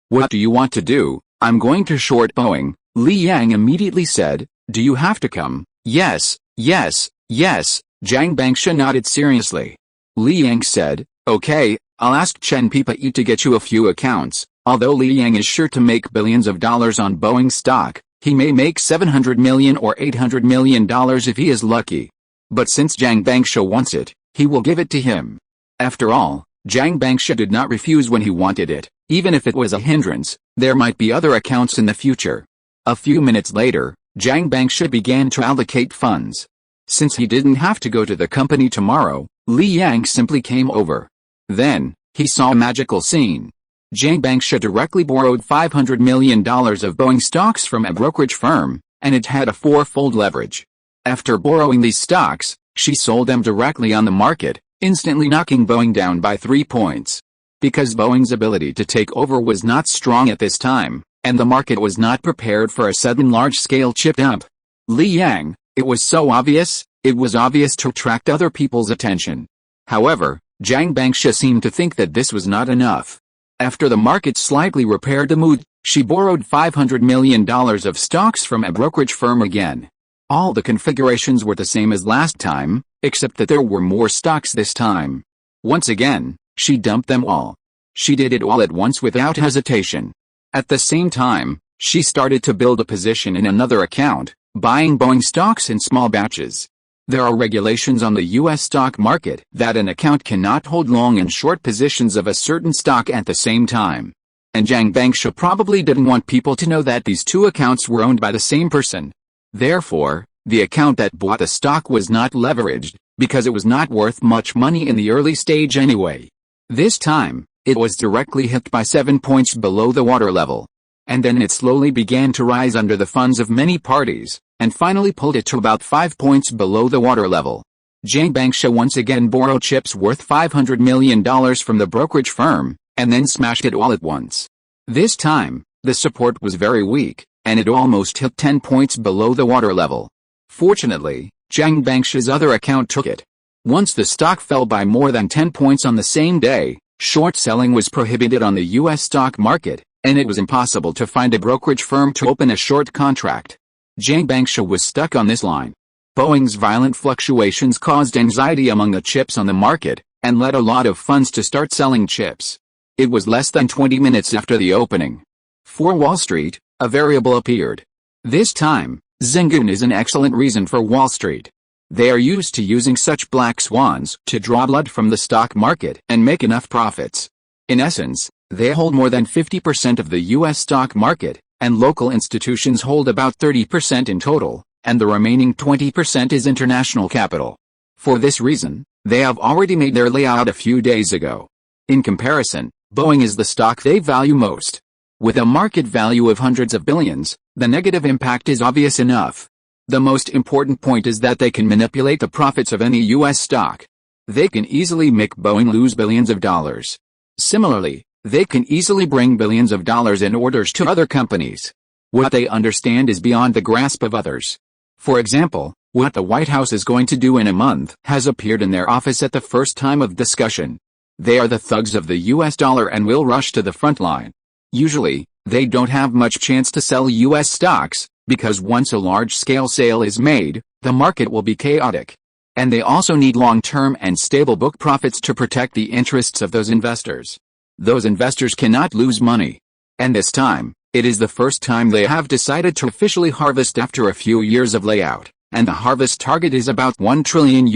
What do you want to do? I'm going to short Boeing. Li Yang immediately said, "Do you have to come?" Yes. Jiang Bangsha nodded seriously. Li Yang said, "Okay, I'll ask Chen Pipi to get you a few accounts." Although Li Yang is sure to make billions of dollars on Boeing stock, he may make $700 million or $800 million if he is lucky. But since Jiang Bangsha wants it, he will give it to him. After all, Jiang Bangsha did not refuse when he wanted it. Even if it was a hindrance, there might be other accounts in the future. A few minutes later, Jiang Bangsha began to allocate funds. Since he didn't have to go to the company tomorrow, Li Yang simply came over. Then, he saw a magical scene. Jiang Bangsha directly borrowed $500 million of Boeing stocks from a brokerage firm, and it had a fourfold leverage. After borrowing these stocks, she sold them directly on the market, instantly knocking Boeing down by 3 points. Because Boeing's ability to take over was not strong at this time, and the market was not prepared for a sudden large-scale chip dump. Li Yang, it was so obvious, it was obvious to attract other people's attention. However, Jiang Bangsha seemed to think that this was not enough. After the market slightly repaired the mood, she borrowed $500 million of stocks from a brokerage firm again. All the configurations were the same as last time, except that there were more stocks this time. Once again, she dumped them all. She did it all at once without hesitation. At the same time, she started to build a position in another account, buying Boeing stocks in small batches. There are regulations on the U.S. stock market that an account cannot hold long and short positions of a certain stock at the same time. And Jiang Bangsha probably didn't want people to know that these two accounts were owned by the same person. Therefore, the account that bought the stock was not leveraged, because it was not worth much money in the early stage anyway. This time, it was directly hit by 7 points below the water level. And then it slowly began to rise under the funds of many parties, and finally pulled it to about 5 points below the water level. Jiang Bangsha once again borrowed chips worth $500 million from the brokerage firm, and then smashed it all at once. This time, the support was very weak, and it almost hit 10 points below the water level. Fortunately, Jiang Bangsha's other account took it. Once the stock fell by more than 10 points on the same day, short selling was prohibited on the U.S. stock market, and it was impossible to find a brokerage firm to open a short contract. Jiang Bangsha was stuck on this line. Boeing's violent fluctuations caused anxiety among the chips on the market, and led a lot of funds to start selling chips. It was less than 20 minutes after the opening. For Wall Street, a variable appeared. This time, Zhengun is an excellent reason for Wall Street. They are used to using such black swans to draw blood from the stock market and make enough profits. In essence, they hold more than 50% of the U.S. stock market, and local institutions hold about 30% in total, and the remaining 20% is international capital. For this reason, they have already made their layout a few days ago. In comparison, Boeing is the stock they value most. With a market value of hundreds of billions, the negative impact is obvious enough. The most important point is that they can manipulate the profits of any U.S. stock. They can easily make Boeing lose billions of dollars. Similarly, they can easily bring billions of dollars in orders to other companies. What they understand is beyond the grasp of others. For example, what the White House is going to do in a month has appeared in their office at the first time of discussion. They are the thugs of the U.S. dollar and will rush to the front line. Usually, they don't have much chance to sell U.S. stocks, because once a large-scale sale is made, the market will be chaotic. And they also need long-term and stable book profits to protect the interests of those investors. Those investors cannot lose money. And this time, it is the first time they have decided to officially harvest after a few years of layout, and the harvest target is about $1 trillion.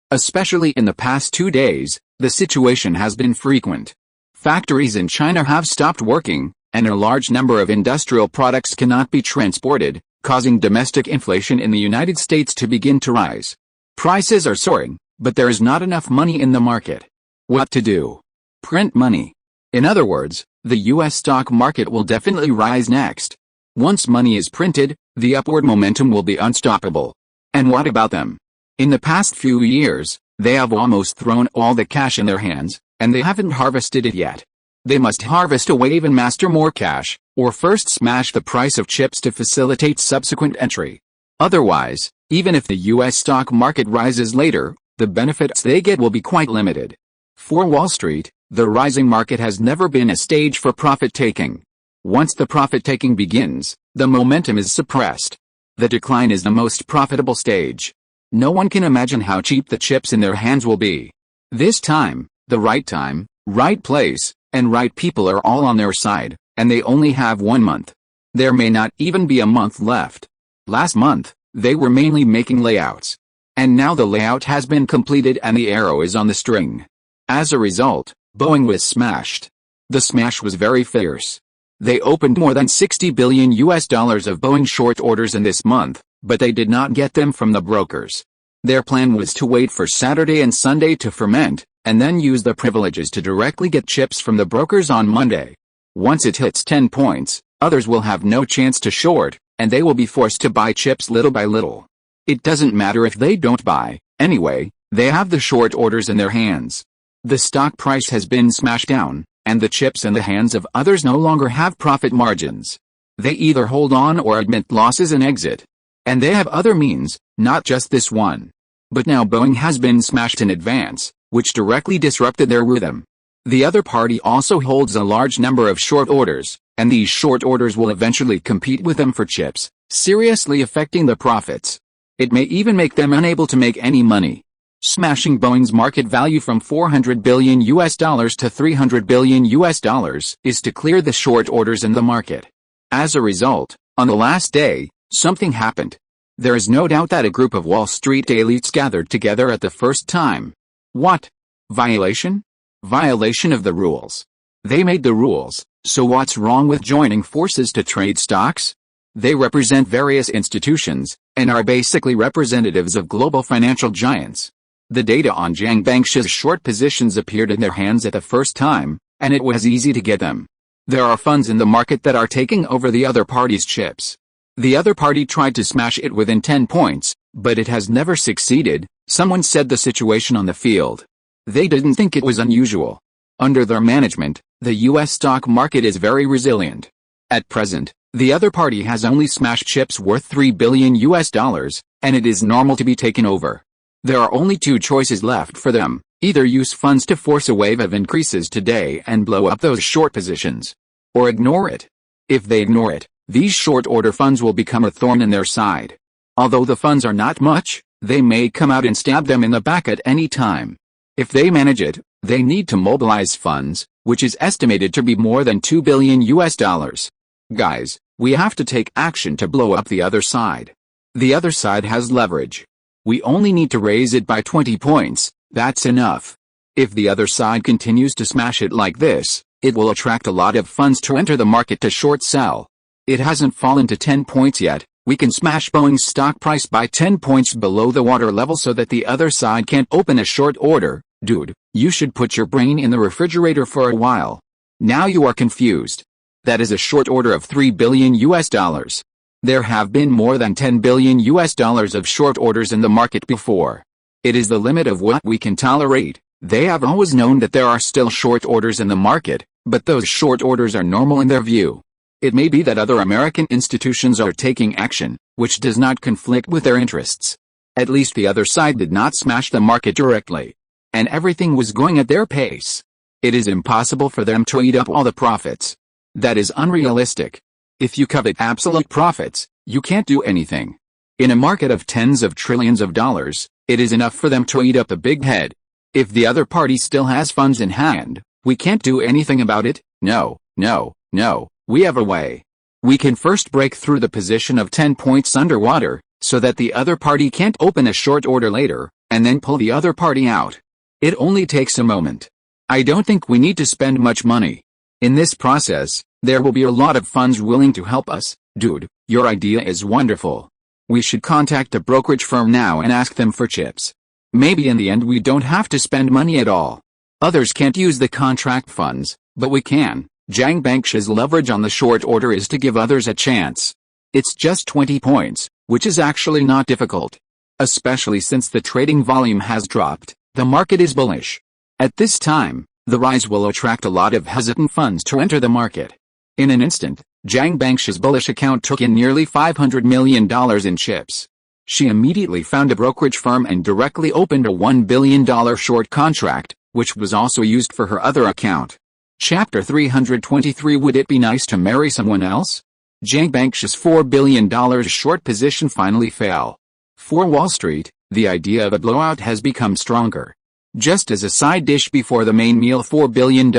Especially in the past 2 days, the situation has been frequent. Factories in China have stopped working, and a large number of industrial products cannot be transported, causing domestic inflation in the United States to begin to rise. Prices are soaring, but there is not enough money in the market. What to do? Print money. In other words, the U.S. stock market will definitely rise next. Once money is printed, the upward momentum will be unstoppable. And what about them? In the past few years, they have almost thrown all the cash in their hands, and they haven't harvested it yet. They must harvest a wave and master more cash, or first smash the price of chips to facilitate subsequent entry. Otherwise, even if the U.S. stock market rises later, the benefits they get will be quite limited. For Wall Street, the rising market has never been a stage for profit-taking. Once the profit-taking begins, the momentum is suppressed. The decline is the most profitable stage. No one can imagine how cheap the chips in their hands will be. This time, right place, and right people are all on their side, and they only have 1 month. There may not even be a month left. Last month, they were mainly making layouts. And now the layout has been completed and the arrow is on the string. As a result, Boeing was smashed. The smash was very fierce. They opened more than $60 billion of Boeing short orders in this month, but they did not get them from the brokers. Their plan was to wait for Saturday and Sunday to ferment, and then use the privileges to directly get chips from the brokers on Monday. Once it hits 10 points, others will have no chance to short, and they will be forced to buy chips little by little. It doesn't matter if they don't buy, anyway, they have the short orders in their hands. The stock price has been smashed down, and the chips in the hands of others no longer have profit margins. They either hold on or admit losses and exit. And they have other means, not just this one. But now Boeing has been smashed in advance, which directly disrupted their rhythm. The other party also holds a large number of short orders, and these short orders will eventually compete with them for chips, seriously affecting the profits. It may even make them unable to make any money, smashing Boeing's market value from $400 billion to $300 billion is to clear the short orders in the market. As a result, on the last day, something happened. There is no doubt that a group of Wall Street elites gathered together at the first time. What? Violation? Violation of the rules. They made the rules, so what's wrong with joining forces to trade stocks? They represent various institutions, and are basically representatives of global financial giants. The data on Jiang Bangshi's short positions appeared in their hands at the first time, and it was easy to get them. There are funds in the market that are taking over the other party's chips. The other party tried to smash it within 10 points, but it has never succeeded, someone said the situation on the field. They didn't think it was unusual. Under their management, the US stock market is very resilient. At present, the other party has only smashed chips worth $3 billion, and it is normal to be taken over. There are only two choices left for them: either use funds to force a wave of increases today and blow up those short positions, or ignore it. If they ignore it, these short order funds will become a thorn in their side. Although the funds are not much, they may come out and stab them in the back at any time. If they manage it, they need to mobilize funds, which is estimated to be more than $2 billion. Guys, we have to take action to blow up the other side. The other side has leverage. We only need to raise it by 20 points, that's enough. If the other side continues to smash it like this, it will attract a lot of funds to enter the market to short sell. It hasn't fallen to 10 points yet. We can smash Boeing's stock price by 10 points below the water level so that the other side can't open a short order. Dude, you should put your brain in the refrigerator for a while. Now you are confused. That is a short order of $3 billion. There have been more than $10 billion of short orders in the market before. It is the limit of what we can tolerate. They have always known that there are still short orders in the market, but those short orders are normal in their view. It may be that other American institutions are taking action, which does not conflict with their interests. At least the other side did not smash the market directly, and everything was going at their pace. It is impossible for them to eat up all the profits. That is unrealistic. If you covet absolute profits, you can't do anything. In a market of tens of trillions of dollars, it is enough for them to eat up a big head. If the other party still has funds in hand, we can't do anything about it. No, we have a way. We can first break through the position of 10 points underwater, so that the other party can't open a short order later, and then pull the other party out. It only takes a moment. I don't think we need to spend much money. In this process, there will be a lot of funds willing to help us. Dude, your idea is wonderful. We should contact a brokerage firm now and ask them for chips. Maybe in the end we don't have to spend money at all. Others can't use the contract funds, but we can. Jiang Bangshi's leverage on the short order is to give others a chance. It's just 20 points, which is actually not difficult. Especially since the trading volume has dropped, the market is bullish. At this time, the rise will attract a lot of hesitant funds to enter the market. In an instant, Jiang Bangshi's bullish account took in nearly $500 million in chips. She immediately found a brokerage firm and directly opened a $1 billion short contract, which was also used for her other account. Chapter 323. Would it be nice to marry someone else? Jiang Bangshi's $4 billion short position finally fell. For Wall Street, the idea of a blowout has become stronger. Just as a side dish before the main meal, $4 billion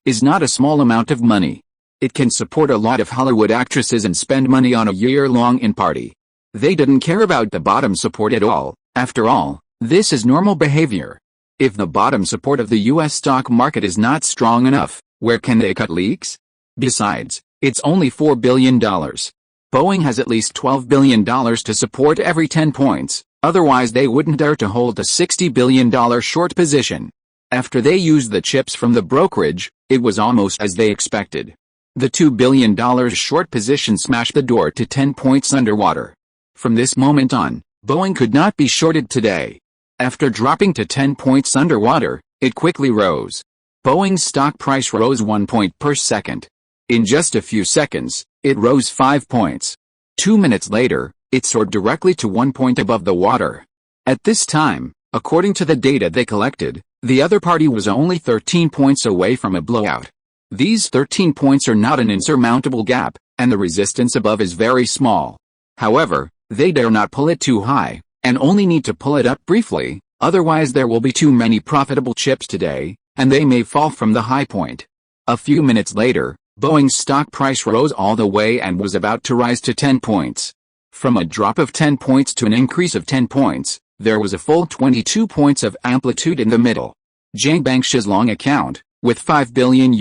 is not a small amount of money. It can support a lot of Hollywood actresses and spend money on a year-long in-party. They didn't care about the bottom support at all. After all, this is normal behavior. If the bottom support of the US stock market is not strong enough, where can they cut leaks? Besides, it's only $4 billion. Boeing has at least $12 billion to support every 10 points, otherwise they wouldn't dare to hold a $60 billion short position. After they used the chips from the brokerage, it was almost as they expected. The $2 billion short position smashed the door to 10 points underwater. From this moment on, Boeing could not be shorted today. After dropping to 10 points underwater, it quickly rose. Boeing's stock price rose 1 point per second. In just a few seconds, it rose 5 points. 2 minutes later, it soared directly to 1 point above the water. At this time, according to the data they collected, the other party was only 13 points away from a blowout. These 13 points are not an insurmountable gap, and the resistance above is very small. However, they dare not pull it too high, and only need to pull it up briefly, otherwise there will be too many profitable chips today, and they may fall from the high point. A few minutes later, Boeing's stock price rose all the way and was about to rise to 10 points. From a drop of 10 points to an increase of 10 points, there was a full 22 points of amplitude in the middle. Jiang Bangshi's long account, with $5 billion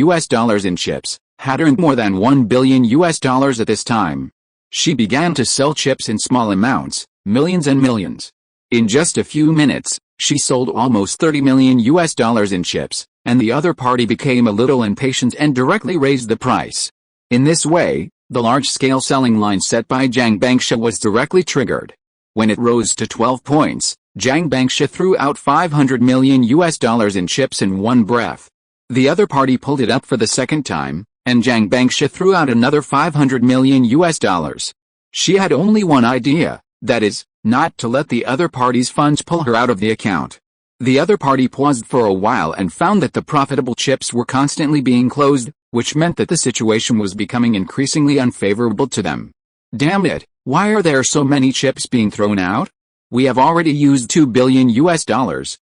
in chips, had earned more than $1 billion at this time. She began to sell chips in small amounts, millions and millions. In just a few minutes, she sold almost $30 million in chips, and the other party became a little impatient and directly raised the price. In this way, the large-scale selling line set by Jiang Bangshi was directly triggered. When it rose to 12 points, Jiang Bangshi threw out $500 million in chips in one breath. The other party pulled it up for the second time, and Jiang Bangshi threw out another $500 million. She had only one idea, that is, not to let the other party's funds pull her out of the account. The other party paused for a while and found that the profitable chips were constantly being closed, which meant that the situation was becoming increasingly unfavorable to them. Damn it, why are there so many chips being thrown out? We have already used $2 billion.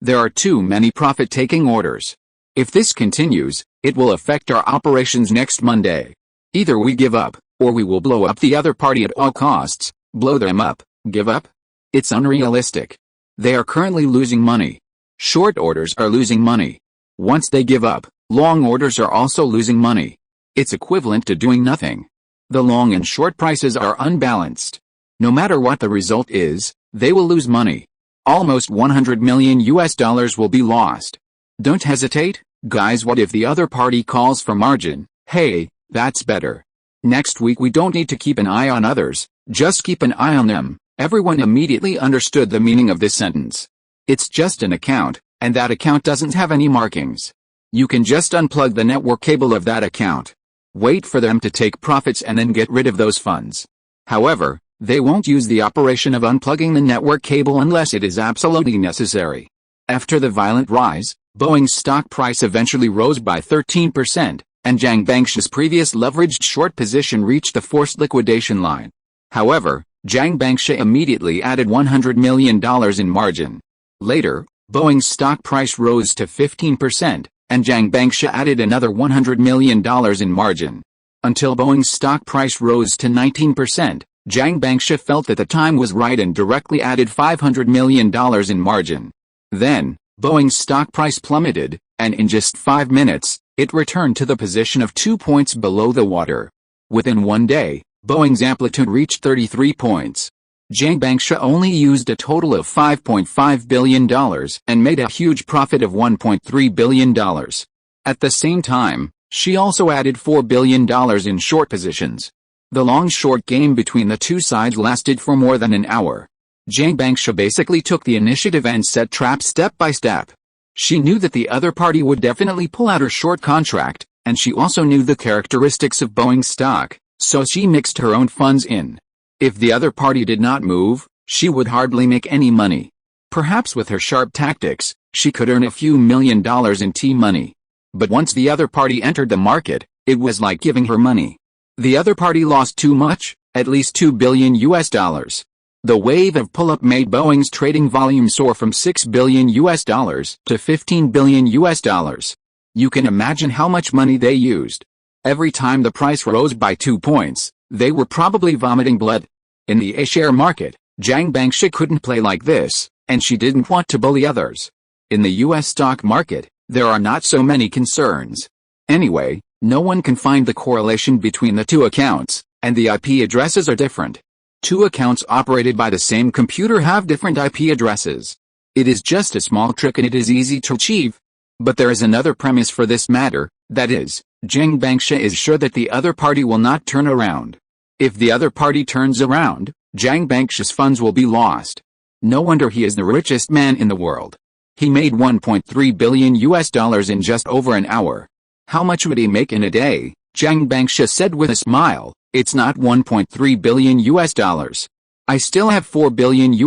There are too many profit-taking orders. If this continues, it will affect our operations next Monday. Either we give up, or we will blow up the other party at all costs. Blow them up, give up? It's unrealistic. They are currently losing money. Short orders are losing money. Once they give up, long orders are also losing money. It's equivalent to doing nothing. The long and short prices are unbalanced. No matter what the result is, they will lose money. Almost $100 million will be lost. Don't hesitate, guys. What if the other party calls for margin? Hey, that's better. Next week we don't need to keep an eye on others, just keep an eye on them. Everyone immediately understood the meaning of this sentence. It's just an account, and that account doesn't have any markings. You can just unplug the network cable of that account. Wait for them to take profits and then get rid of those funds. However, they won't use the operation of unplugging the network cable unless it is absolutely necessary. After the violent rise, Boeing's stock price eventually rose by 13%, and Jiang Bangshi's previous leveraged short position reached the forced liquidation line. However, Jiang Bangshi immediately added $100 million in margin. Later, Boeing's stock price rose to 15%, and Jiang Bangshi added another $100 million in margin. Until Boeing's stock price rose to 19%, Jiang Bangshi felt that the time was right and directly added $500 million in margin. Then, Boeing's stock price plummeted, and in just 5 minutes, it returned to the position of 2 points below the water. Within one day, Boeing's amplitude reached 33 points. Jiang Bangshi only used a total of $5.5 billion and made a huge profit of $1.3 billion. At the same time, she also added $4 billion in short positions. The long-short game between the two sides lasted for more than an hour. Jiang Bangshi basically took the initiative and set traps step by step. She knew that the other party would definitely pull out her short contract, and she also knew the characteristics of Boeing's stock, so she mixed her own funds in. If the other party did not move, she would hardly make any money. Perhaps with her sharp tactics, she could earn a few $1 million in T-money. But once the other party entered the market, it was like giving her money. The other party lost too much, at least $2 billion. The wave of pull-up made Boeing's trading volume soar from $6 billion to $15 billion. You can imagine how much money they used. Every time the price rose by 2 points, they were probably vomiting blood. In the A-share market, Jiang Bangshi couldn't play like this, and she didn't want to bully others. In the US stock market, there are not so many concerns. Anyway, no one can find the correlation between the two accounts, and the IP addresses are different. Two accounts operated by the same computer have different IP addresses. It is just a small trick and it is easy to achieve. But there is another premise for this matter, that is, Jiang Bangshi is sure that the other party will not turn around. If the other party turns around, Jiang Bangshi's funds will be lost. No wonder he is the richest man in the world. He made $1.3 billion in just over an hour. How much would he make in a day? Jiang Bangshi said with a smile, it's not $1.3 billion. I still have $4 billion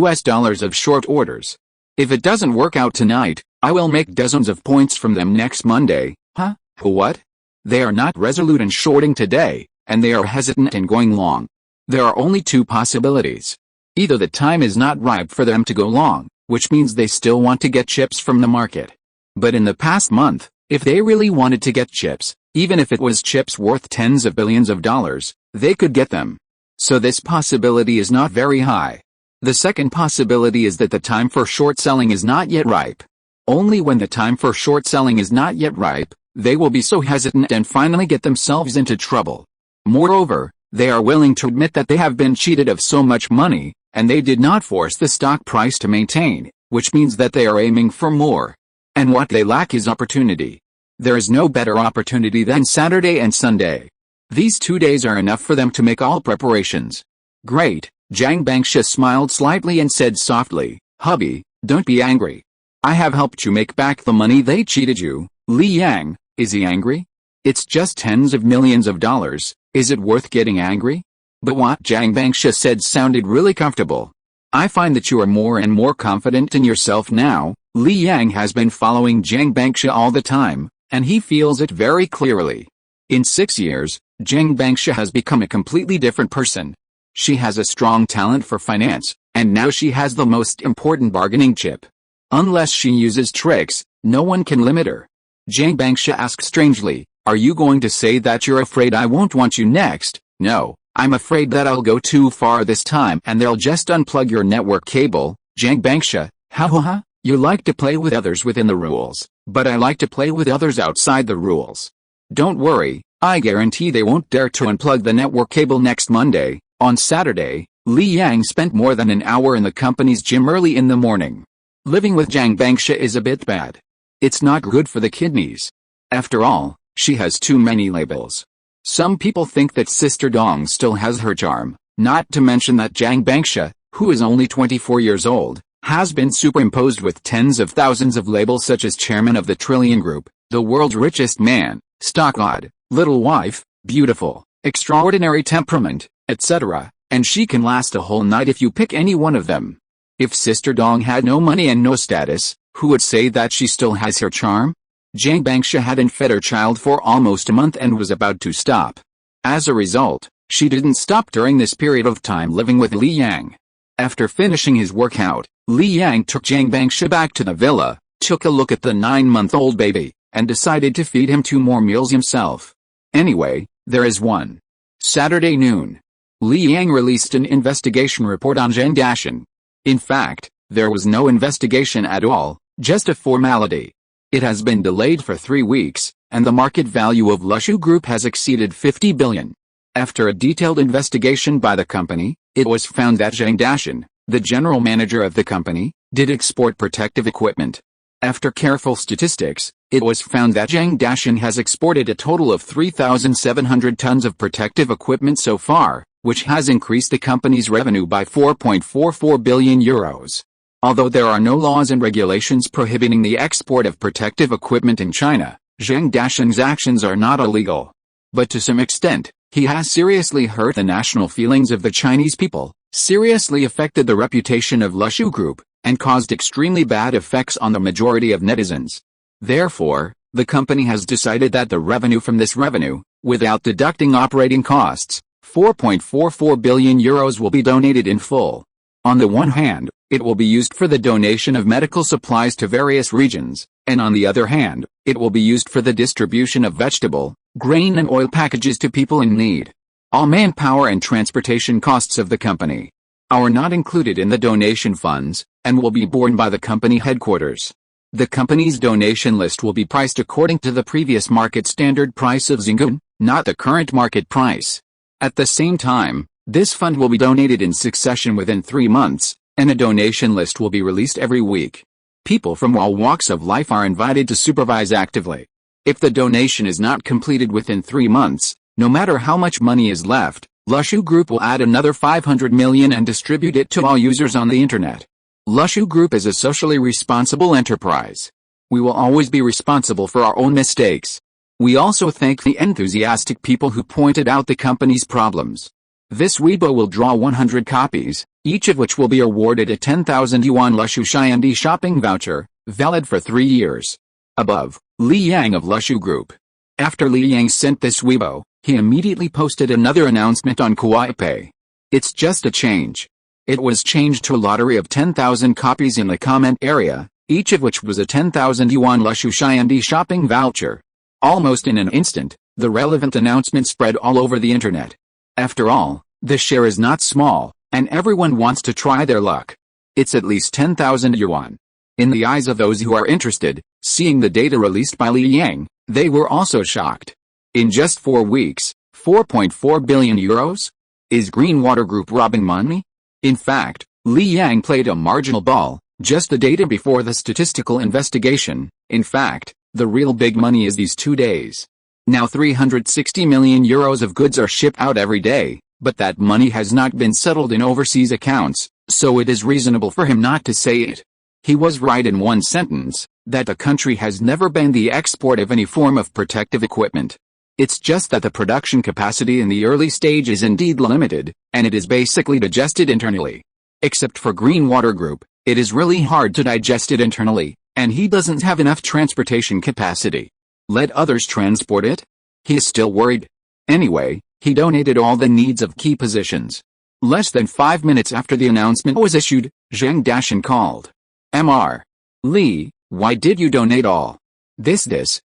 of short orders. If it doesn't work out tonight, I will make dozens of points from them next Monday. Huh? What? They are not resolute in shorting today, and they are hesitant in going long. There are only two possibilities. Either the time is not ripe for them to go long, which means they still want to get chips from the market. But in the past month, if they really wanted to get chips, even if it was chips worth tens of billions of dollars, they could get them. So this possibility is not very high. The second possibility is that the time for short selling is not yet ripe. Only when the time for short selling is not yet ripe, they will be so hesitant and finally get themselves into trouble. Moreover, they are willing to admit that they have been cheated of so much money, and they did not force the stock price to maintain, which means that they are aiming for more. And what they lack is opportunity. There is no better opportunity than Saturday and Sunday. These 2 days are enough for them to make all preparations. Great, Zhang Bangsha smiled slightly and said softly, "Hubby, don't be angry. I have helped you make back the money they cheated you." Li Yang, is he angry? It's just tens of millions of dollars, is it worth getting angry? But what Zhang Bangsha said sounded really comfortable. I find that you are more and more confident in yourself now. Li Yang has been following Zhang Bangsha all the time, and he feels it very clearly. In 6 years, Zhang Bangsha has become a completely different person. She has a strong talent for finance, and now she has the most important bargaining chip. Unless she uses tricks, no one can limit her. Zhang Bangsha asked strangely, "Are you going to say that you're afraid I won't want you next?" "No, I'm afraid that I'll go too far this time and they'll just unplug your network cable." Zhang Bangsha, ha. You like to play with others within the rules, but I like to play with others outside the rules. Don't worry, I guarantee they won't dare to unplug the network cable next Monday. On Saturday, Li Yang spent more than an hour in the company's gym early in the morning. Living with Zhang Bangsha is a bit bad. It's not good for the kidneys. After all, she has too many labels. Some people think that Sister Dong still has her charm, not to mention that Zhang Bangsha, who is only 24 years old, has been superimposed with tens of thousands of labels such as Chairman of the Trillion Group, the world's richest man, stock god, little wife, beautiful, extraordinary temperament, etc., and she can last a whole night if you pick any one of them. If Sister Dong had no money and no status, who would say that she still has her charm? Zhang Bangsha hadn't fed her child for almost a month and was about to stop. As a result, she didn't stop during this period of time living with Li Yang. After finishing his workout, Li Yang took Zhang Bangsha back to the villa, took a look at the 9-month-old baby, and decided to feed him 2 more meals himself. Anyway, there is one. Saturday noon. Li Yang released an investigation report on Zhang Dashan. In fact, there was no investigation at all, just a formality. It has been delayed for 3 weeks, and the market value of Lushu Group has exceeded 50 billion. After a detailed investigation by the company, it was found that Zhang Dashan, the general manager of the company, did export protective equipment. After careful statistics, it was found that Zhang Dashan has exported a total of 3,700 tons of protective equipment so far, which has increased the company's revenue by 4.44 billion euros. Although there are no laws and regulations prohibiting the export of protective equipment in China, Zhang Dashan's actions are not illegal. But to some extent, he has seriously hurt the national feelings of the Chinese people, seriously affected the reputation of Lushu Group, and caused extremely bad effects on the majority of netizens. Therefore, the company has decided that the revenue from this revenue, without deducting operating costs, 4.44 billion euros will be donated in full. On the one hand, it will be used for the donation of medical supplies to various regions, and on the other hand, it will be used for the distribution of vegetable, grain and oil packages to people in need. All manpower and transportation costs of the company are not included in the donation funds, and will be borne by the company headquarters. The company's donation list will be priced according to the previous market standard price of Xingun, not the current market price. At the same time, this fund will be donated in succession within 3 months, and a donation list will be released every week. People from all walks of life are invited to supervise actively. If the donation is not completed within 3 months, no matter how much money is left, Lushu Group will add another 500 million and distribute it to all users on the internet. Lushu Group is a socially responsible enterprise. We will always be responsible for our own mistakes. We also thank the enthusiastic people who pointed out the company's problems. This Weibo will draw 100 copies, each of which will be awarded a 10,000 yuan Lushu Xiandi shopping voucher, valid for 3 years. Above, Li Yang of Lushu Group. After Li Yang sent this Weibo, he immediately posted another announcement on Kuaipay. It's just a change. It was changed to a lottery of 10,000 copies in the comment area, each of which was a 10,000 yuan Lushu Xiandi shopping voucher. Almost in an instant, the relevant announcement spread all over the internet. After all, the share is not small, and everyone wants to try their luck. It's at least 10,000 yuan. In the eyes of those who are interested, seeing the data released by Li Yang, they were also shocked. In just 4 weeks, 4.4 billion euros? Is Greenwater Group robbing money? In fact, Li Yang played a marginal ball, just the data before the statistical investigation. In fact, the real big money is these 2 days. Now 360 million euros of goods are shipped out every day, but that money has not been settled in overseas accounts, so it is reasonable for him not to say it. He was right in one sentence, that the country has never banned the export of any form of protective equipment. It's just that the production capacity in the early stage is indeed limited, and it is basically digested internally. Except for Greenwater Group, it is really hard to digest it internally, and he doesn't have enough transportation capacity. Let others transport it? He is still worried. Anyway, he donated all the needs of key positions. Less than 5 minutes after the announcement was issued, Zhang Dashan called. Mr. Li, why did you donate all?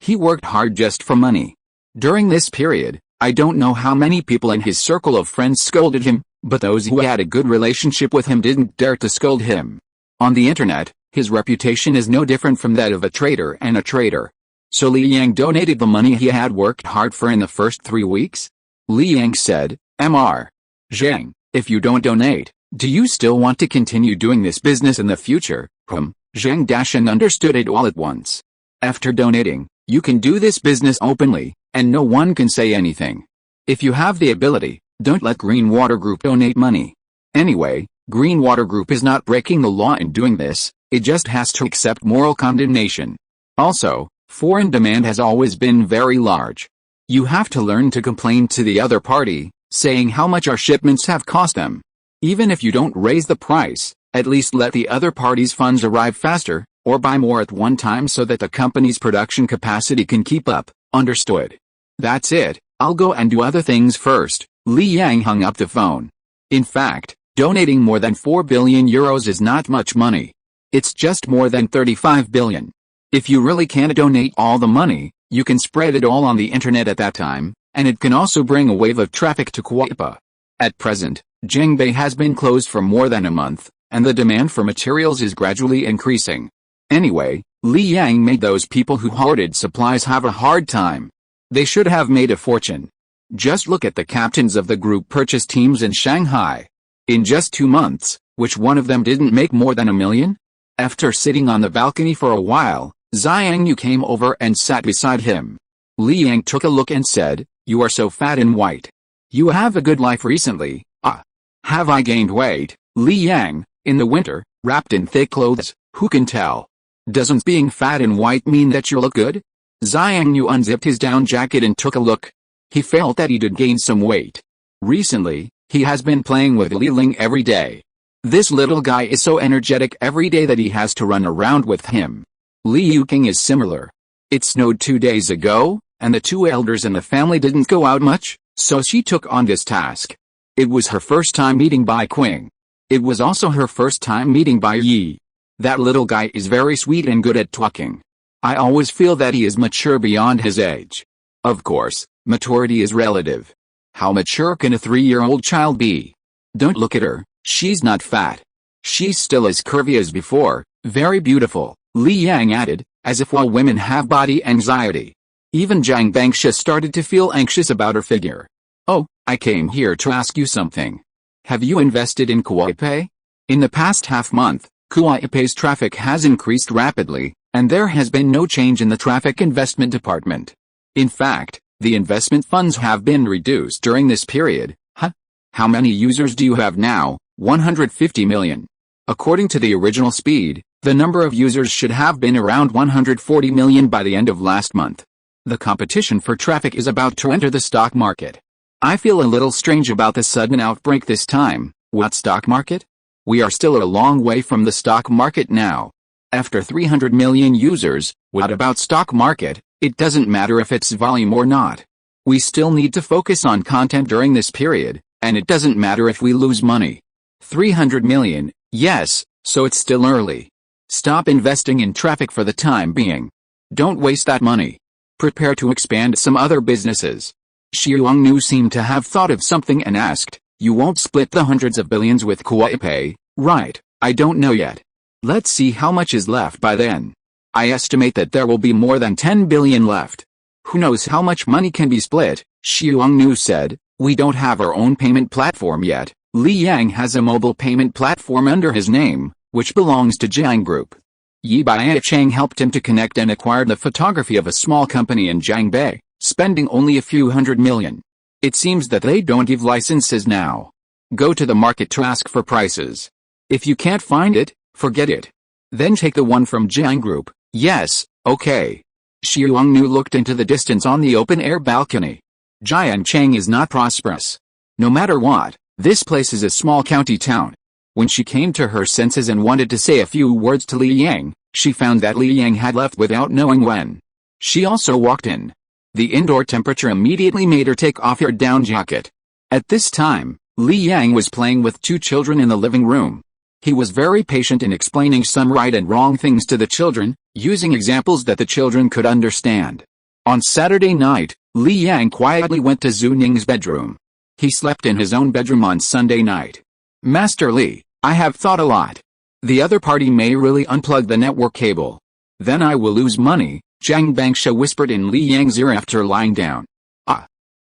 He worked hard just for money. During this period, I don't know how many people in his circle of friends scolded him, but those who had a good relationship with him didn't dare to scold him. On the internet, his reputation is no different from that of a traitor and a traitor. So Li Yang donated the money he had worked hard for in the first 3 weeks? Li Yang said, Mr. Zhang, if you don't donate, do you still want to continue doing this business in the future? Zhang Dashan understood it all at once. After donating, you can do this business openly, and no one can say anything. If you have the ability, don't let Greenwater Group donate money. Anyway, Greenwater Group is not breaking the law in doing this, it just has to accept moral condemnation. Also, foreign demand has always been very large. You have to learn to complain to the other party, saying how much our shipments have cost them. Even if you don't raise the price, at least let the other party's funds arrive faster, or buy more at one time so that the company's production capacity can keep up, understood? That's it, I'll go and do other things first. Li Yang hung up the phone. In fact, donating more than 4 billion euros is not much money. It's just more than 35 billion. If you really can't donate all the money, you can spread it all on the internet at that time, and it can also bring a wave of traffic to Kuaipa. At present, Jingbei has been closed for more than a month, and the demand for materials is gradually increasing. Anyway, Li Yang made those people who hoarded supplies have a hard time. They should have made a fortune. Just look at the captains of the group purchase teams in Shanghai. In just 2 months, which one of them didn't make more than $1 million? After sitting on the balcony for a while, Xiang Yu came over and sat beside him. Li Yang took a look and said, "You are so fat and white. You have a good life recently." Have I gained weight? Li Yang, in the winter, wrapped in thick clothes, who can tell? Doesn't being fat and white mean that you look good? Xiang Yu unzipped his down jacket and took a look. He felt that he did gain some weight. Recently, he has been playing with Li Ling every day. This little guy is so energetic every day that he has to run around with him. Li Yuking is similar. It snowed 2 days ago, and the 2 elders in the family didn't go out much, so she took on this task. It was her first time meeting Bai Qing. It was also her first time meeting Bai Yi. That little guy is very sweet and good at talking. I always feel that he is mature beyond his age. Of course, maturity is relative. How mature can a 3-year-old child be? Don't look at her, she's not fat. She's still as curvy as before, very beautiful, Li Yang added, as if all women have body anxiety. Even Zhang Bangsha started to feel anxious about her figure. Oh, I came here to ask you something. Have you invested in Kuaipay? In the past half-month, Kuaipay's traffic has increased rapidly, and there has been no change in the traffic investment department. In fact, the investment funds have been reduced during this period. How many users do you have now? 150 million. According to the original speed, the number of users should have been around 140 million by the end of last month. The competition for traffic is about to enter the stock market. I feel a little strange about the sudden outbreak this time. What stock market? We are still a long way from the stock market now. After 300 million users, what about stock market? It doesn't matter if it's volume or not. We still need to focus on content during this period, and it doesn't matter if we lose money. 300 million, yes, so it's still early. Stop investing in traffic for the time being. Don't waste that money. Prepare to expand some other businesses. Xiongnu seemed to have thought of something and asked, you won't split the hundreds of billions with Kuaipei, right? I don't know yet. Let's see how much is left by then. I estimate that there will be more than 10 billion left. Who knows how much money can be split? Xiongnu said, we don't have our own payment platform yet. Li Yang has a mobile payment platform under his name, which belongs to Jiang Group. Yi Baicheng helped him to connect and acquired the photography of a small company in Jiangbei, spending only a few hundred million. It seems that they don't give licenses now. Go to the market to ask for prices. If you can't find it, forget it. Then take the one from Jiang Group. Yes, okay. Xiongnu looked into the distance on the open-air balcony. Jiancheng is not prosperous. No matter what, this place is a small county town. When she came to her senses and wanted to say a few words to Li Yang, she found that Li Yang had left without knowing when. She also walked in. The indoor temperature immediately made her take off her down jacket. At this time, Li Yang was playing with two children in the living room. He was very patient in explaining some right and wrong things to the children, using examples that the children could understand. On Saturday night, Li Yang quietly went to Zhu Ning's bedroom. He slept in his own bedroom on Sunday night. Master Li, I have thought a lot. The other party may really unplug the network cable. Then I will lose money, Zhang Bangsha whispered in Li Yang's ear after lying down.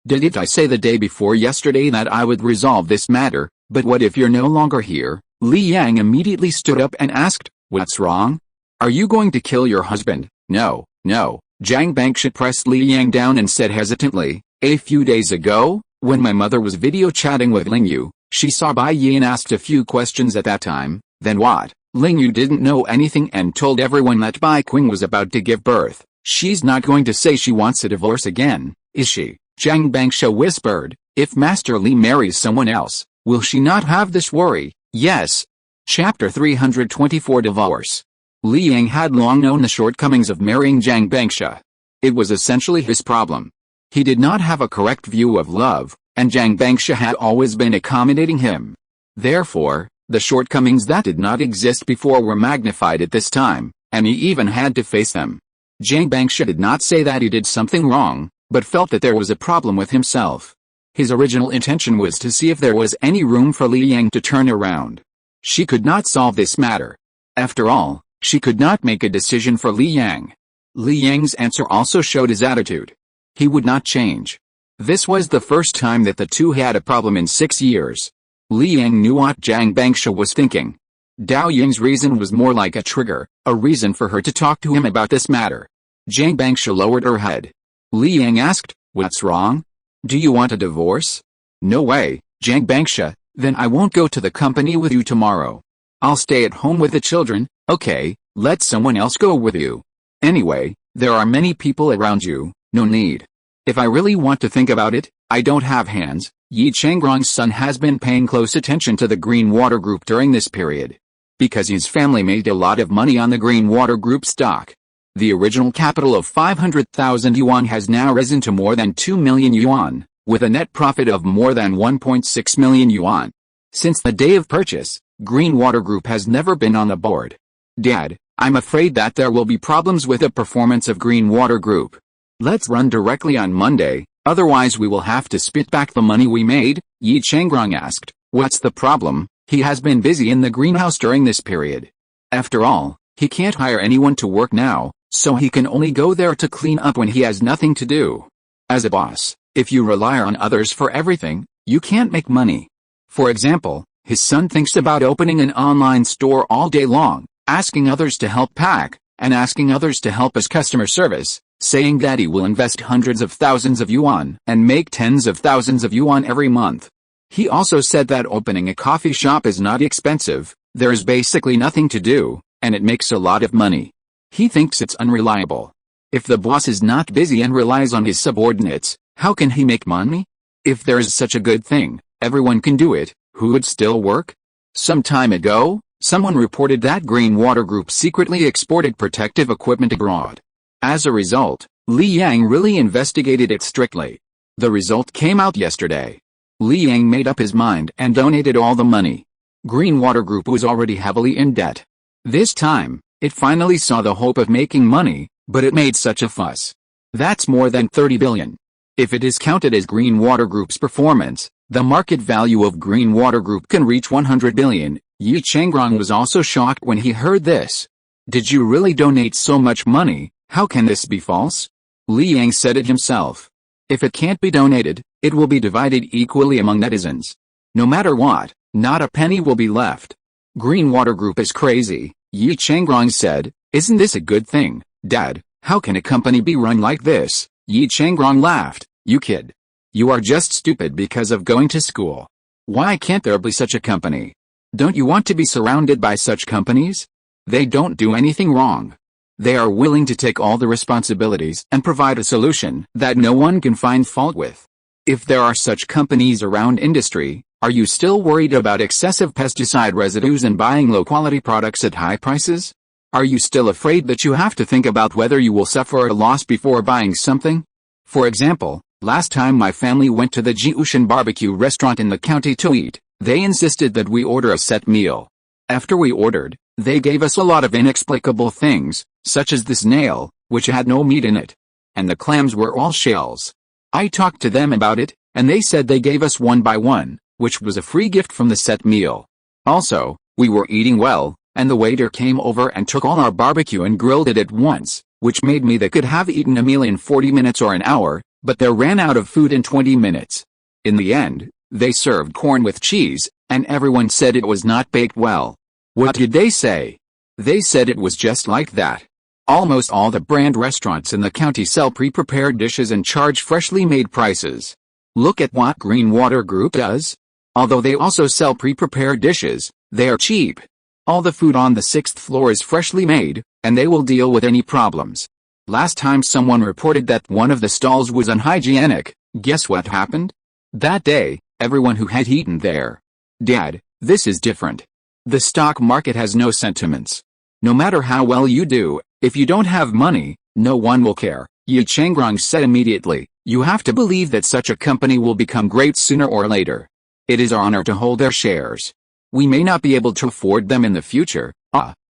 Didn't I say the day before yesterday that I would resolve this matter, but what if you're no longer here? Li Yang immediately stood up and asked, what's wrong? Are you going to kill your husband? No, no. Zhang Bangsha pressed Li Yang down and said hesitantly, a few days ago, when my mother was video chatting with Ling Yu, she saw Bai Yi and asked a few questions at that time. Then what? Ling Yu didn't know anything and told everyone that Bai Qing was about to give birth. She's not going to say she wants a divorce again, is she? Zhang Bangsha whispered, if Master Li marries someone else, will she not have this worry? Yes. Chapter 324 Divorce. Li Yang had long known the shortcomings of marrying Zhang Bangsha. It was essentially his problem. He did not have a correct view of love, and Zhang Bangsha had always been accommodating him. Therefore, the shortcomings that did not exist before were magnified at this time, and he even had to face them. Zhang Bangsha did not say that he did something wrong, but felt that there was a problem with himself. His original intention was to see if there was any room for Li Yang to turn around. She could not solve this matter. After all, she could not make a decision for Li Yang. Li Yang's answer also showed his attitude. He would not change. This was the first time that the two had a problem in 6 years. Li Yang knew what Zhang Bangsha was thinking. Dao Ying's reason was more like a trigger, a reason for her to talk to him about this matter. Zhang Bangsha lowered her head. Li Yang asked, what's wrong? Do you want a divorce? No way, Zhang Bangsha, then I won't go to the company with you tomorrow. I'll stay at home with the children. Okay, let someone else go with you. Anyway, there are many people around you, no need. If I really want to think about it, I don't have hands. Yi Changrong's son has been paying close attention to the Green Water Group during this period. Because his family made a lot of money on the Green Water Group stock. The original capital of 500,000 yuan has now risen to more than 2 million yuan, with a net profit of more than 1.6 million yuan. Since the day of purchase, Green Water Group has never been on the board. Dad, I'm afraid that there will be problems with the performance of Green Water Group. Let's run directly on Monday, otherwise we will have to spit back the money we made, Yi Changrong asked. What's the problem? He has been busy in the greenhouse during this period. After all, he can't hire anyone to work now, so he can only go there to clean up when he has nothing to do. As a boss, if you rely on others for everything, you can't make money. For example, his son thinks about opening an online store all day long, asking others to help pack, and asking others to help as customer service, saying that he will invest hundreds of thousands of yuan and make tens of thousands of yuan every month. He also said that opening a coffee shop is not expensive, there is basically nothing to do, and it makes a lot of money. He thinks it's unreliable. If the boss is not busy and relies on his subordinates, how can he make money? If there is such a good thing, everyone can do it, who would still work? Some time ago, someone reported that Green Water Group secretly exported protective equipment abroad. As a result, Li Yang really investigated it strictly. The result came out yesterday. Li Yang made up his mind and donated all the money. Green Water Group was already heavily in debt. This time, it finally saw the hope of making money, but it made such a fuss. That's more than 30 billion. If it is counted as Green Water Group's performance, the market value of Green Water Group can reach 100 billion. Yi Chengrong was also shocked when he heard this. Did you really donate so much money? How can this be false? Li Yang said it himself. If it can't be donated, it will be divided equally among netizens. No matter what, not a penny will be left. Green Water Group is crazy, Yi Chengrong said. Isn't this a good thing, Dad? How can a company be run like this? Yi Chengrong laughed. You kid. You are just stupid because of going to school. Why can't there be such a company? Don't you want to be surrounded by such companies? They don't do anything wrong. They are willing to take all the responsibilities and provide a solution that no one can find fault with. If there are such companies around industry, are you still worried about excessive pesticide residues and buying low-quality products at high prices? Are you still afraid that you have to think about whether you will suffer a loss before buying something? For example, last time my family went to the Jiushan barbecue restaurant in the county to eat, they insisted that we order a set meal. After we ordered, they gave us a lot of inexplicable things, such as this nail, which had no meat in it. And the clams were all shells. I talked to them about it, and they said they gave us one by one, which was a free gift from the set meal. Also, we were eating well, and the waiter came over and took all our barbecue and grilled it at once, which made me that could have eaten a meal in 40 minutes or an hour, but they ran out of food in 20 minutes. In the end, they served corn with cheese, and everyone said it was not baked well. What did they say? They said it was just like that. Almost all the brand restaurants in the county sell pre-prepared dishes and charge freshly made prices. Look at what Green Water Group does. Although they also sell pre-prepared dishes, they are cheap. All the food on the 6th floor is freshly made, and they will deal with any problems. Last time someone reported that one of the stalls was unhygienic. Guess what happened? That day, everyone who had eaten there. Dad, this is different. The stock market has no sentiments. No matter how well you do, if you don't have money, no one will care, Yi Chengrong said immediately. You have to believe that such a company will become great sooner or later. It is our honor to hold their shares. We may not be able to afford them in the future.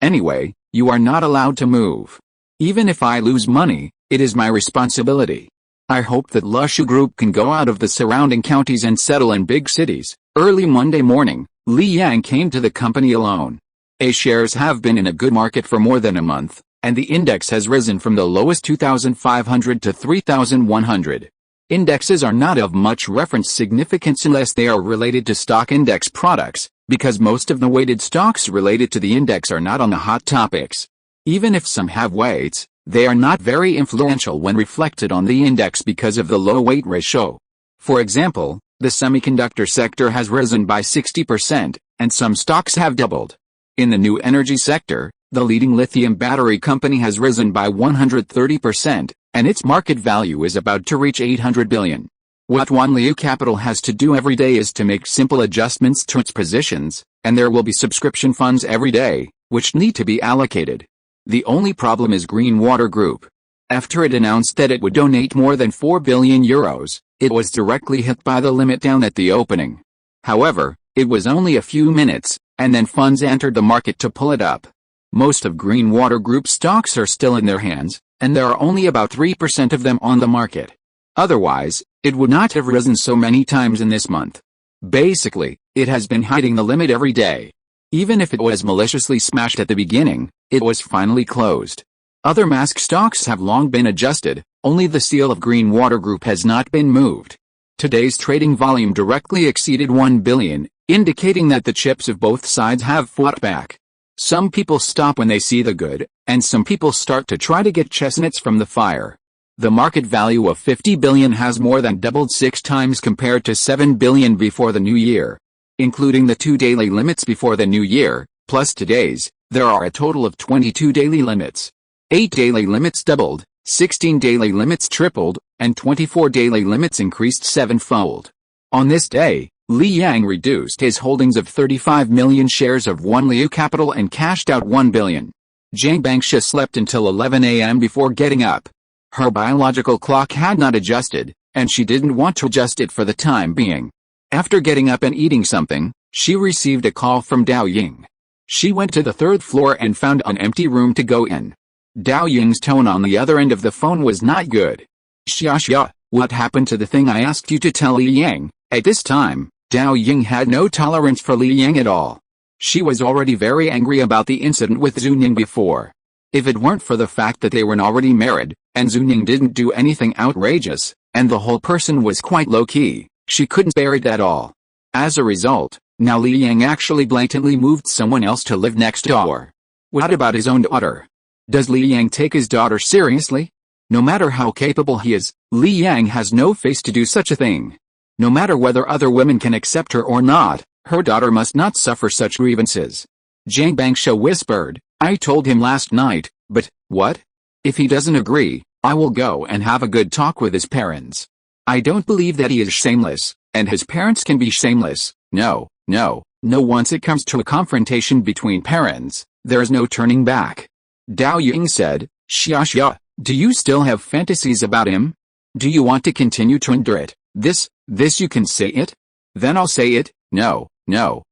Anyway, you are not allowed to move. Even if I lose money, it is my responsibility. I hope that Lushu Group can go out of the surrounding counties and settle in big cities. Early Monday morning, Li Yang came to the company alone. A shares have been in a good market for more than a month, and the index has risen from the lowest 2,500 to 3,100. Indexes are not of much reference significance unless they are related to stock index products, because most of the weighted stocks related to the index are not on the hot topics. Even if some have weights, they are not very influential when reflected on the index because of the low weight ratio. For example, the semiconductor sector has risen by 60%, and some stocks have doubled. In the new energy sector, the leading lithium battery company has risen by 130%, and its market value is about to reach 800 billion. What Wanliu Capital has to do every day is to make simple adjustments to its positions, and there will be subscription funds every day, which need to be allocated. The only problem is Green Water Group. After it announced that it would donate more than 4 billion euros, it was directly hit by the limit down at the opening. However, it was only a few minutes, and then funds entered the market to pull it up. Most of Green Water Group stocks are still in their hands, and there are only about 3% of them on the market. Otherwise, it would not have risen so many times in this month. Basically, it has been hiding the limit every day. Even if it was maliciously smashed at the beginning, it was finally closed. Other mask stocks have long been adjusted, only the seal of Green Water Group has not been moved. Today's trading volume directly exceeded 1 billion, indicating that the chips of both sides have fought back. Some people stop when they see the good, and some people start to try to get chestnuts from the fire. The market value of 50 billion has more than doubled 6 times compared to 7 billion before the new year. Including the 2 daily limits before the new year, plus today's, there are a total of 22 daily limits. 8 daily limits doubled, 16 daily limits tripled, and 24 daily limits increased 7-fold. On this day, Li Yang reduced his holdings of 35 million shares of One Liu Capital and cashed out 1 billion. Zhang Bangsha slept until 11 a.m. before getting up. Her biological clock had not adjusted, and she didn't want to adjust it for the time being. After getting up and eating something, she received a call from Dao Ying. She went to the third floor and found an empty room to go in. Dao Ying's tone on the other end of the phone was not good. Xia, what happened to the thing I asked you to tell Li Yang? At this time, Dao Ying had no tolerance for Li Yang at all. She was already very angry about the incident with Zuning before. If it weren't for the fact that they were already married, and Zuning didn't do anything outrageous, and the whole person was quite low-key, she couldn't bear it at all. As a result, now Li Yang actually blatantly moved someone else to live next door. What about his own daughter? Does Li Yang take his daughter seriously? No matter how capable he is, Li Yang has no face to do such a thing. No matter whether other women can accept her or not, her daughter must not suffer such grievances. Zhang Bangsha whispered, I told him last night, but, what? If he doesn't agree, I will go and have a good talk with his parents. I don't believe that he is shameless, and his parents can be shameless. No, once it comes to a confrontation between parents, there is no turning back. Dao Ying said, Xia, do you still have fantasies about him? Do you want to continue to endure it? This you can say it? Then I'll say it. No,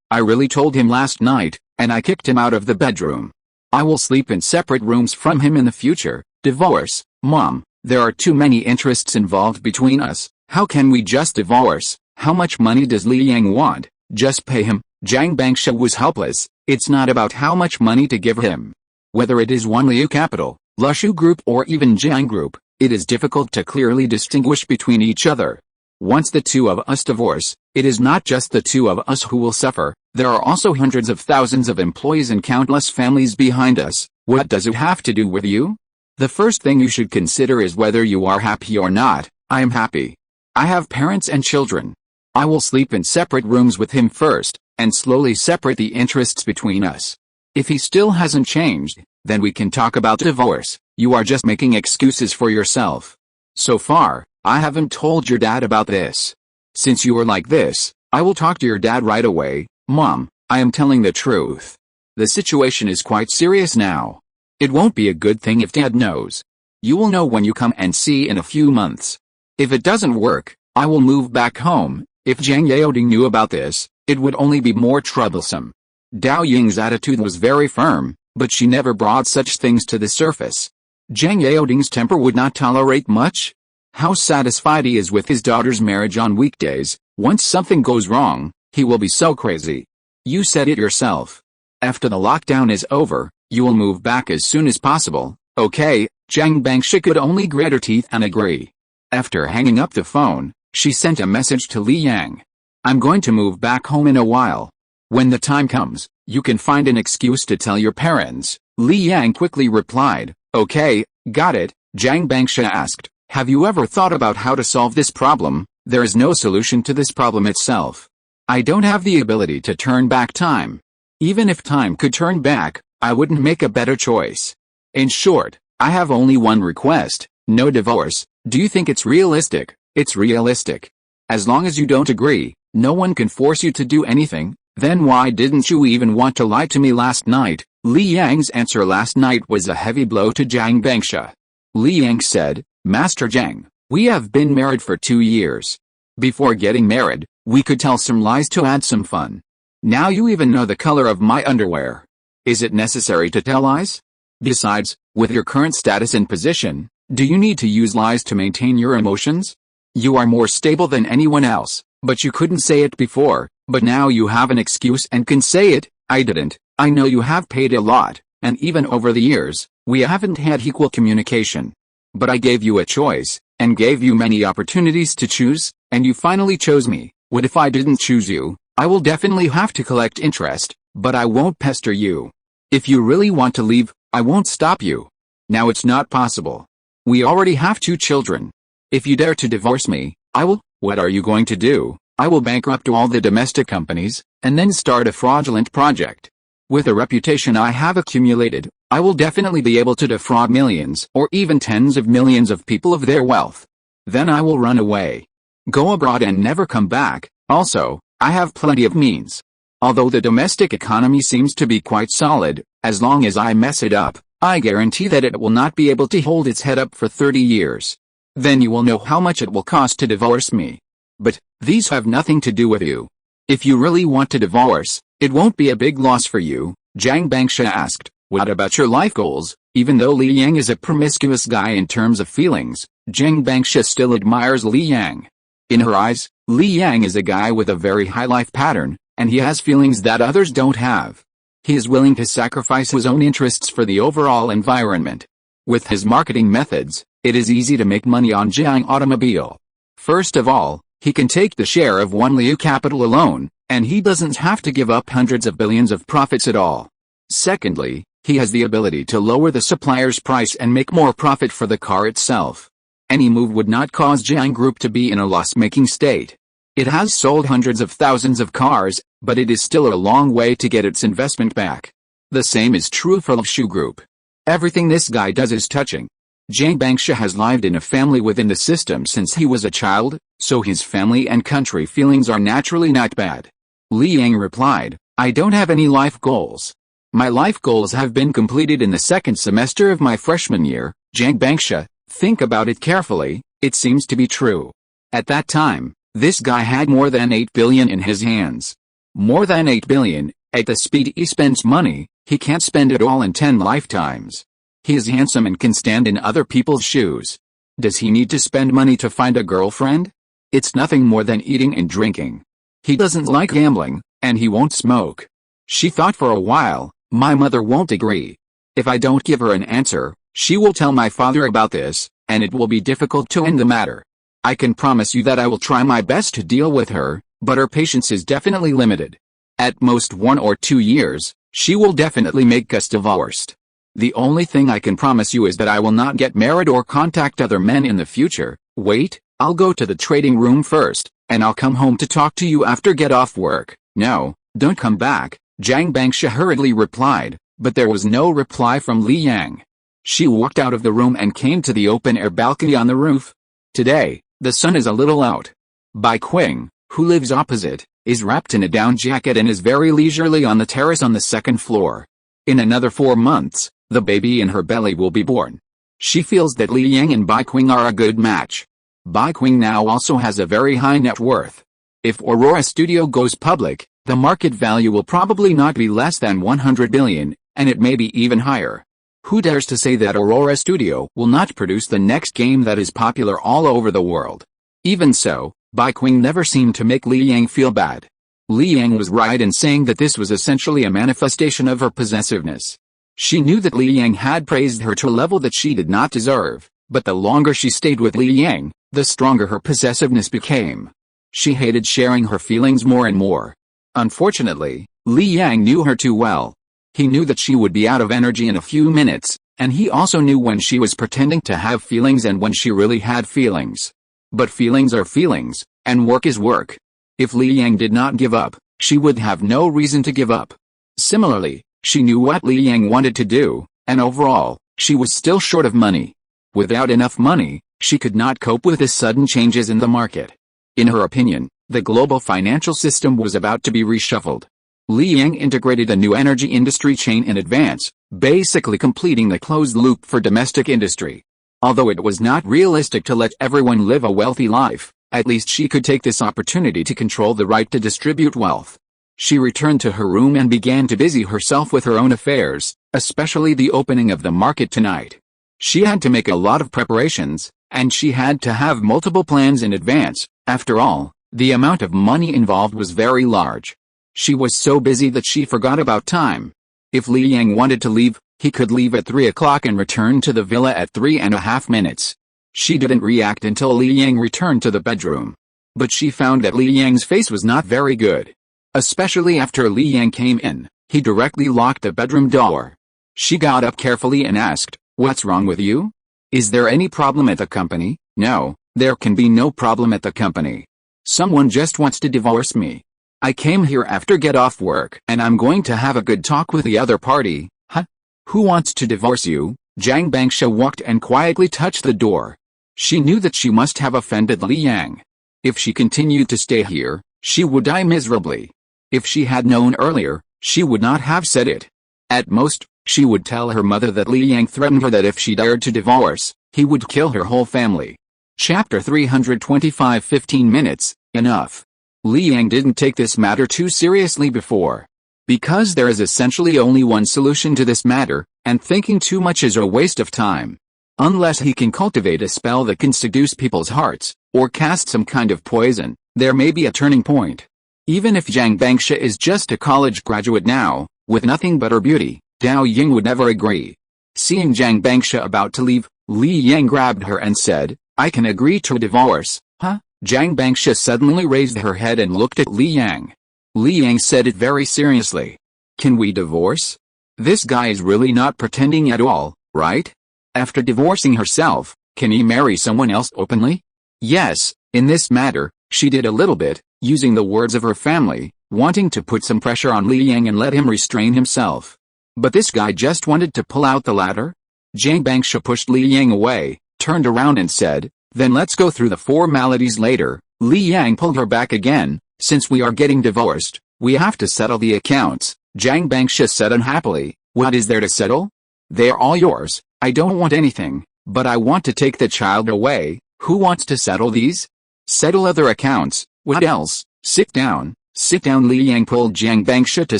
I really told him last night, and I kicked him out of the bedroom. I will sleep in separate rooms from him in the future. Divorce, Mom, there are too many interests involved between us. How can we just divorce? How much money does Li Yang want? Just pay him. Zhang Bangsha was helpless. It's not about how much money to give him. Whether it is One Liu Capital, Lushu Group or even Jiang Group, it is difficult to clearly distinguish between each other. Once the two of us divorce, it is not just the two of us who will suffer, there are also hundreds of thousands of employees and countless families behind us. What does it have to do with you? The first thing you should consider is whether you are happy or not. I am happy. I have parents and children. I will sleep in separate rooms with him first, and slowly separate the interests between us. If he still hasn't changed, then we can talk about divorce. You are just making excuses for yourself. So far, I haven't told your dad about this. Since you are like this, I will talk to your dad right away. Mom, I am telling the truth. The situation is quite serious now. It won't be a good thing if Dad knows. You will know when you come and see in a few months. If it doesn't work, I will move back home. If Zhang Yaoding knew about this, it would only be more troublesome. Dao Ying's attitude was very firm, but she never brought such things to the surface. Zhang Yaoding's temper would not tolerate much. How satisfied he is with his daughter's marriage on weekdays, once something goes wrong, he will be so crazy. You said it yourself. After the lockdown is over, you will move back as soon as possible, okay? Zhang Bangsha could only grit her teeth and agree. After hanging up the phone, she sent a message to Li Yang. I'm going to move back home in a while. When the time comes, you can find an excuse to tell your parents. Li Yang quickly replied, okay, got it. Zhang Bangsha asked, have you ever thought about how to solve this problem? There is no solution to this problem itself. I don't have the ability to turn back time. Even if time could turn back, I wouldn't make a better choice. In short, I have only one request, no divorce. Do you think it's realistic? It's realistic. As long as you don't agree, no one can force you to do anything. Then why didn't you even want to lie to me last night? Li Yang's answer last night was a heavy blow to Zhang Bangsha. Li Yang said, Master Zhang, we have been married for 2 years. Before getting married, we could tell some lies to add some fun. Now you even know the color of my underwear. Is it necessary to tell lies? Besides, with your current status and position, do you need to use lies to maintain your emotions? You are more stable than anyone else, but you couldn't say it before. But now you have an excuse and can say it. I didn't. I know you have paid a lot, and even over the years, we haven't had equal communication. But I gave you a choice, and gave you many opportunities to choose, and you finally chose me. What if I didn't choose you? I will definitely have to collect interest, but I won't pester you. If you really want to leave, I won't stop you. Now it's not possible. We already have 2 children. If you dare to divorce me, I will. What are you going to do? I will bankrupt all the domestic companies, and then start a fraudulent project. With the reputation I have accumulated, I will definitely be able to defraud millions or even tens of millions of people of their wealth. Then I will run away. Go abroad and never come back. Also, I have plenty of means. Although the domestic economy seems to be quite solid, as long as I mess it up, I guarantee that it will not be able to hold its head up for 30 years. Then you will know how much it will cost to divorce me. But these have nothing to do with you. If you really want to divorce, it won't be a big loss for you. Jiang Bangsha asked, what about your life goals? Even though Li Yang is a promiscuous guy in terms of feelings, Jiang Bangsha still admires Li Yang. In her eyes, Li Yang is a guy with a very high life pattern, and he has feelings that others don't have. He is willing to sacrifice his own interests for the overall environment. With his marketing methods, it is easy to make money on Jiang Automobile. First of all, he can take the share of one Liu Capital alone, and he doesn't have to give up hundreds of billions of profits at all. Secondly, he has the ability to lower the supplier's price and make more profit for the car itself. Any move would not cause Jiang Group to be in a loss-making state. It has sold hundreds of thousands of cars, but it is still a long way to get its investment back. The same is true for Shu Group. Everything this guy does is touching. Jiang Bangsha has lived in a family within the system since he was a child, so his family and country feelings are naturally not bad. Li Yang replied, I don't have any life goals. My life goals have been completed in the second semester of my freshman year. Jiang Bangsha, think about it carefully, it seems to be true. At that time, this guy had more than 8 billion in his hands. More than 8 billion, at the speed he spends money, he can't spend it all in 10 lifetimes. He is handsome and can stand in other people's shoes. Does he need to spend money to find a girlfriend? It's nothing more than eating and drinking. He doesn't like gambling, and he won't smoke. She thought for a while, my mother won't agree. If I don't give her an answer, she will tell my father about this, and it will be difficult to end the matter. I can promise you that I will try my best to deal with her, but her patience is definitely limited. At most 1 or 2 years, she will definitely make us divorced. The only thing I can promise you is that I will not get married or contact other men in the future. Wait, I'll go to the trading room first, and I'll come home to talk to you after get off work. No, don't come back, Jiang Bangsha hurriedly replied, but there was no reply from Li Yang. She walked out of the room and came to the open-air balcony on the roof. Today, the sun is a little out. Bai Qing, who lives opposite, is wrapped in a down jacket and is very leisurely on the terrace on the second floor. In another 4 months, the baby in her belly will be born. She feels that Li Yang and Bai Qing are a good match. Bai Qing now also has a very high net worth. If Aurora Studio goes public, the market value will probably not be less than 100 billion, and it may be even higher. Who dares to say that Aurora Studio will not produce the next game that is popular all over the world? Even so, Bai Qing never seemed to make Li Yang feel bad. Li Yang was right in saying that this was essentially a manifestation of her possessiveness. She knew that Li Yang had praised her to a level that she did not deserve, but the longer she stayed with Li Yang, the stronger her possessiveness became. She hated sharing her feelings more and more. Unfortunately, Li Yang knew her too well. He knew that she would be out of energy in a few minutes, and he also knew when she was pretending to have feelings and when she really had feelings. But feelings are feelings, and work is work. If Li Yang did not give up, she would have no reason to give up. Similarly, she knew what Li Yang wanted to do, and overall, she was still short of money. Without enough money, she could not cope with the sudden changes in the market. In her opinion, the global financial system was about to be reshuffled. Li Yang integrated a new energy industry chain in advance, basically completing the closed loop for domestic industry. Although it was not realistic to let everyone live a wealthy life, at least she could take this opportunity to control the right to distribute wealth. She returned to her room and began to busy herself with her own affairs, especially the opening of the market tonight. She had to make a lot of preparations, and she had to have multiple plans in advance. After all, the amount of money involved was very large. She was so busy that she forgot about time. If Li Yang wanted to leave, he could leave at 3 o'clock and return to the villa at 3.5 minutes. She didn't react until Li Yang returned to the bedroom. But she found that Li Yang's face was not very good. Especially after Li Yang came in, he directly locked the bedroom door. She got up carefully and asked, "What's wrong with you? Is there any problem at the company?" "No, there can be no problem at the company. Someone just wants to divorce me. I came here after get off work and I'm going to have a good talk with the other party." "Huh? Who wants to divorce you?" Jiang Bangsha walked and quietly touched the door. She knew that she must have offended Li Yang. If she continued to stay here, she would die miserably. If she had known earlier, she would not have said it. At most, she would tell her mother that Li Yang threatened her that if she dared to divorce, he would kill her whole family. Chapter 325 15 minutes, enough. Li Yang didn't take this matter too seriously before. Because there is essentially only one solution to this matter, and thinking too much is a waste of time. Unless he can cultivate a spell that can seduce people's hearts, or cast some kind of poison, there may be a turning point. Even if Zhang Bangsha is just a college graduate now, with nothing but her beauty, Dao Ying would never agree. Seeing Zhang Bangsha about to leave, Li Yang grabbed her and said, "I can agree to a divorce." Huh? Zhang Bangsha suddenly raised her head and looked at Li Yang. Li Yang said it very seriously. "Can we divorce? This guy is really not pretending at all, right? After divorcing herself, can he marry someone else openly?" Yes, in this matter, she did a little bit, using the words of her family, wanting to put some pressure on Li Yang and let him restrain himself. But this guy just wanted to pull out the ladder. Zhang Bangsha pushed Li Yang away, turned around and said, "Then let's go through the formalities later." Li Yang pulled her back again. "Since we are getting divorced, we have to settle the accounts," Zhang Bangsha said unhappily. "What is there to settle? They're all yours. I don't want anything, but I want to take the child away. Who wants to settle these?" "Settle other accounts. What else? Sit down." "Sit down." Li Yang pulled Zhang Bangsha to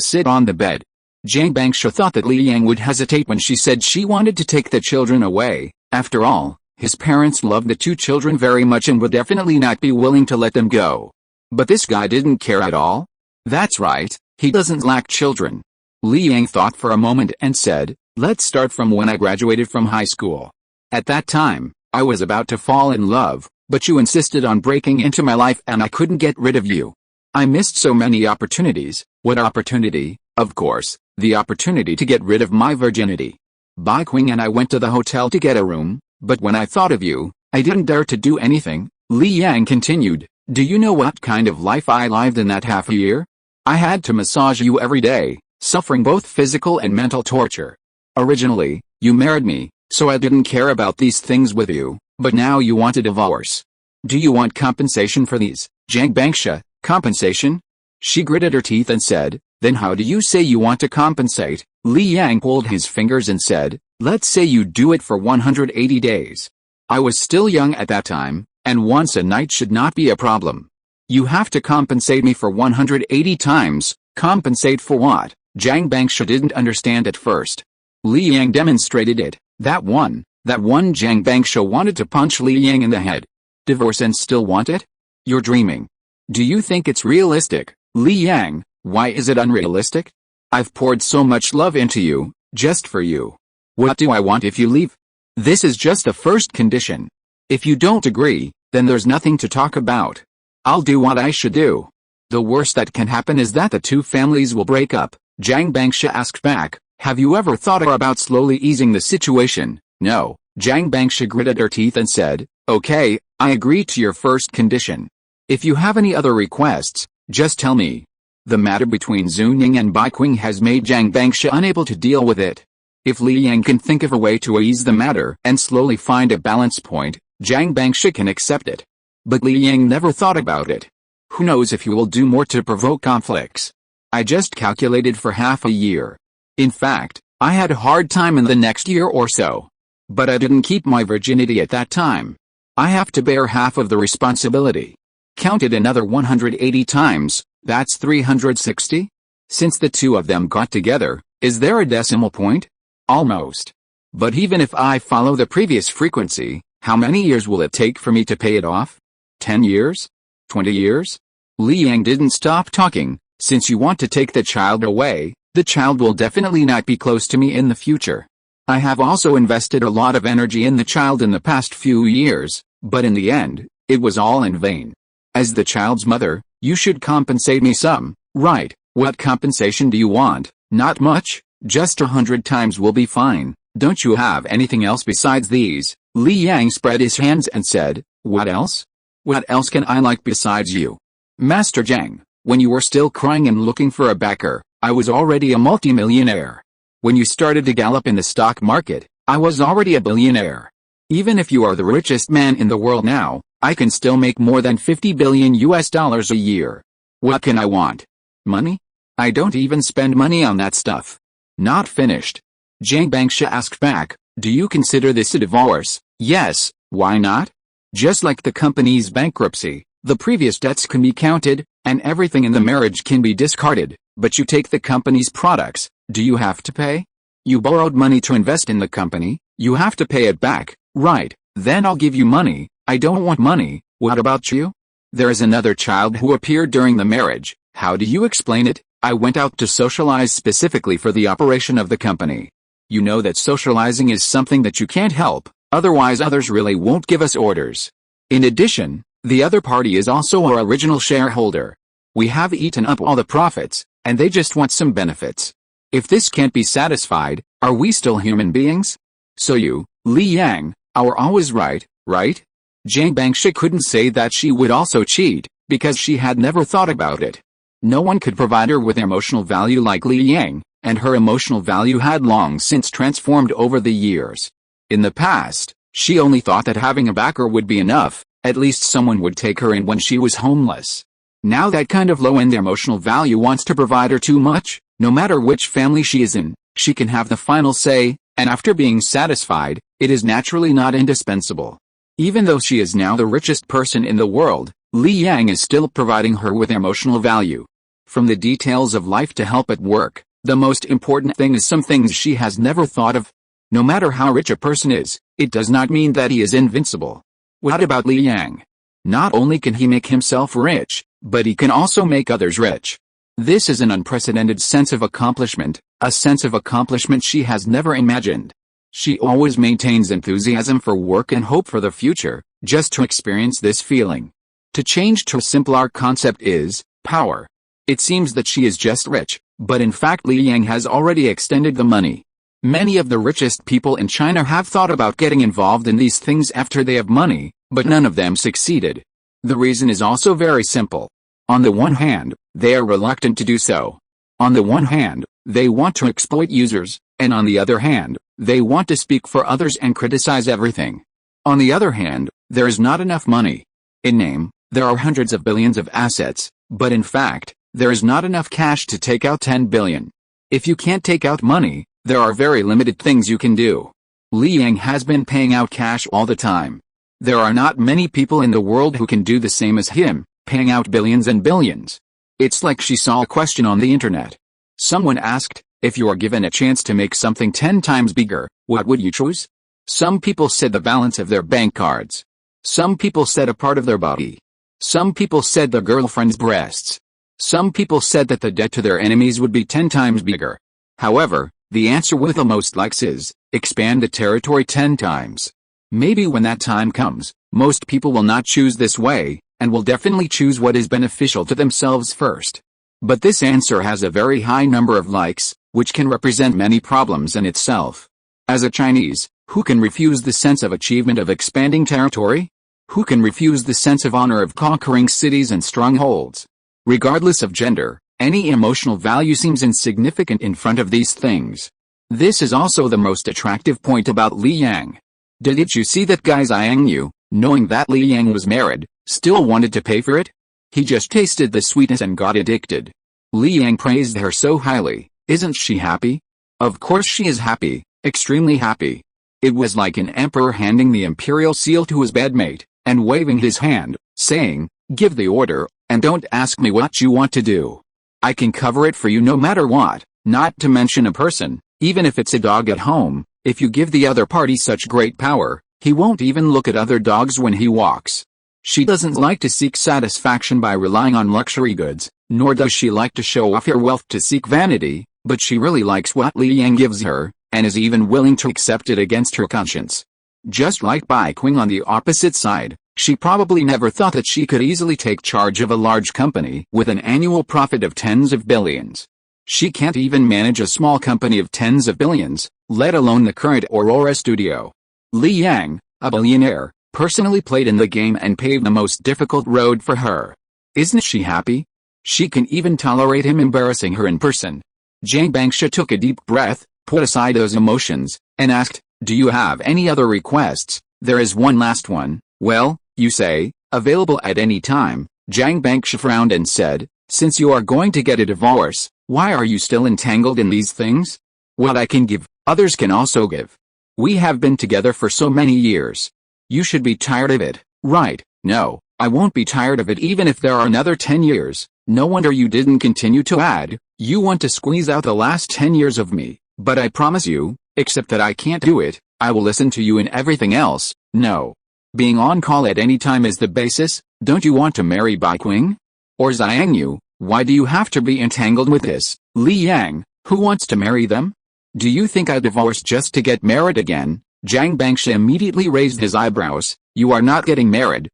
sit on the bed. Zhang Bangsha thought that Li Yang would hesitate when she said she wanted to take the children away. After all, his parents loved the two children very much and would definitely not be willing to let them go. But this guy didn't care at all. That's right, he doesn't lack children. Li Yang thought for a moment and said, "Let's start from when I graduated from high school. At that time, I was about to fall in love, but you insisted on breaking into my life and I couldn't get rid of you. I missed so many opportunities." "What opportunity?" "Of course, the opportunity to get rid of my virginity. Bai Qing and I went to the hotel to get a room, but when I thought of you, I didn't dare to do anything." Li Yang continued, "Do you know what kind of life I lived in that half a year? I had to massage you every day, suffering both physical and mental torture. Originally, you married me, so I didn't care about these things with you, but now you want a divorce. Do you want compensation for these?" Zhang Bangsha, "Compensation?" She gritted her teeth and said, "Then how do you say you want to compensate?" Li Yang pulled his fingers and said, "Let's say you do it for 180 days. I was still young at that time, and once a night should not be a problem. You have to compensate me for 180 times. Compensate for what?" Zhang Bangsha didn't understand at first. Li Yang demonstrated it. That one, Zhang Bangsha wanted to punch Li Yang in the head. "Divorce and still want it? You're dreaming. Do you think it's realistic?" "Li Yang, why is it unrealistic? I've poured so much love into you, just for you. What do I want if you leave? This is just a first condition. If you don't agree, then there's nothing to talk about. I'll do what I should do. The worst that can happen is that the two families will break up." Zhang Bangsha asked back, "Have you ever thought about slowly easing the situation?" "No." Zhang Bangsha gritted her teeth and said, "Okay, I agree to your first condition. If you have any other requests, just tell me." The matter between Zuning and Bai Qing has made Zhang Bangsha unable to deal with it. If Li Yang can think of a way to ease the matter and slowly find a balance point, Zhang Bangsha can accept it. But Li Yang never thought about it. Who knows if he will do more to provoke conflicts. I just calculated for half a year. In fact, I had a hard time in the next year or so. But I didn't keep my virginity at that time. I have to bear half of the responsibility. Counted another 180 times, that's 360? Since the two of them got together, is there a decimal point? Almost. But even if I follow the previous frequency, how many years will it take for me to pay it off? 10 years? 20 years? Li Yang didn't stop talking. "Since you want to take the child away, the child will definitely not be close to me in the future. I have also invested a lot of energy in the child in the past few years, but in the end, it was all in vain. As the child's mother, you should compensate me some, right?" "What compensation do you want?" "Not much, just 100 times will be fine. Don't you have anything else besides these?" Li Yang spread his hands and said, "What else? What else can I like besides you?" "Master Zhang, when you were still crying and looking for a backer, I was already a multimillionaire. When you started to gallop in the stock market, I was already a billionaire. Even if you are the richest man in the world now, I can still make more than 50 billion US dollars a year. What can I want? Money? I don't even spend money on that stuff. Not finished. Jiang Bangsha asked back, do you consider this a divorce? Yes, why not? Just like the company's bankruptcy, the previous debts can be counted, and everything in the marriage can be discarded, but you take the company's products, do you have to pay? You borrowed money to invest in the company, you have to pay it back, right? Then I'll give you money. I don't want money. What about you? There is another child who appeared during the marriage. How do you explain it? I went out to socialize specifically for the operation of the company. You know that socializing is something that you can't help, otherwise others really won't give us orders. In addition, the other party is also our original shareholder. We have eaten up all the profits, and they just want some benefits. If this can't be satisfied, are we still human beings? So you, Li Yang, are always right, right? Jiang Bangsha couldn't say that she would also cheat, because she had never thought about it. No one could provide her with emotional value like Li Yang, and her emotional value had long since transformed over the years. In the past, she only thought that having a backer would be enough, at least someone would take her in when she was homeless. Now that kind of low-end emotional value wants to provide her too much. No matter which family she is in, she can have the final say, and after being satisfied, it is naturally not indispensable. Even though she is now the richest person in the world, Li Yang is still providing her with emotional value. From the details of life to help at work, the most important thing is some things she has never thought of. No matter how rich a person is, it does not mean that he is invincible. What about Li Yang? Not only can he make himself rich, but he can also make others rich. This is an unprecedented sense of accomplishment, a sense of accomplishment she has never imagined. She always maintains enthusiasm for work and hope for the future, just to experience this feeling. To change to a simpler concept is power. It seems that she is just rich, but in fact Li Yang has already extended the money. Many of the richest people in China have thought about getting involved in these things after they have money, but none of them succeeded. The reason is also very simple. On the one hand, they are reluctant to do so. On the one hand, they want to exploit users, and on the other hand, they want to speak for others and criticize everything. On the other hand, there is not enough money. In name, there are hundreds of billions of assets, but in fact, there is not enough cash to take out 10 billion. If you can't take out money, there are very limited things you can do. Li Yang has been paying out cash all the time. There are not many people in the world who can do the same as him, paying out billions and billions. It's like she saw a question on the internet. Someone asked, if you are given a chance to make something 10 times bigger, what would you choose? Some people said the balance of their bank cards. Some people said a part of their body. Some people said their girlfriend's breasts. Some people said that the debt to their enemies would be 10 times bigger. However, the answer with the most likes is, expand the territory 10 times. Maybe when that time comes, most people will not choose this way, and will definitely choose what is beneficial to themselves first. But this answer has a very high number of likes, which can represent many problems in itself. As a Chinese, who can refuse the sense of achievement of expanding territory? Who can refuse the sense of honor of conquering cities and strongholds? Regardless of gender, any emotional value seems insignificant in front of these things. This is also the most attractive point about Li Yang. Did you see that guy Zhang Yu, knowing that Li Yang was married, still wanted to pay for it? He just tasted the sweetness and got addicted. Li Yang praised her so highly. Isn't she happy? Of course she is happy, extremely happy. It was like an emperor handing the imperial seal to his bedmate, and waving his hand, saying, give the order, and don't ask me what you want to do. I can cover it for you no matter what, not to mention a person, even if it's a dog at home. If you give the other party such great power, he won't even look at other dogs when he walks. She doesn't like to seek satisfaction by relying on luxury goods, nor does she like to show off her wealth to seek vanity, but she really likes what Li Yang gives her, and is even willing to accept it against her conscience. Just like Bai Qing on the opposite side, she probably never thought that she could easily take charge of a large company with an annual profit of tens of billions. She can't even manage a small company of tens of billions, let alone the current Aurora studio. Li Yang, a billionaire, personally played in the game and paved the most difficult road for her. Isn't she happy? She can even tolerate him embarrassing her in person. Jiang Bangsha took a deep breath, put aside those emotions, and asked, do you have any other requests? There is one last one. Well, You say, available at any time. Jiang Bangsha frowned and said, since you are going to get a divorce, why are you still entangled in these things? What I can give, others can also give. We have been together for so many years. You should be tired of it, right? No, I won't be tired of it even if there are another 10 years. No wonder you didn't continue to add, you want to squeeze out the last 10 years of me, but I promise you, except that I can't do it, I will listen to you in everything else. No. Being on call at any time is the basis. Don't you want to marry Bai Qing? Or Xiang Yu? Why do you have to be entangled with this? Li Yang, who wants to marry them? Do you think I divorced just to get married again? Jiang Bangsha immediately raised his eyebrows. You are not getting married,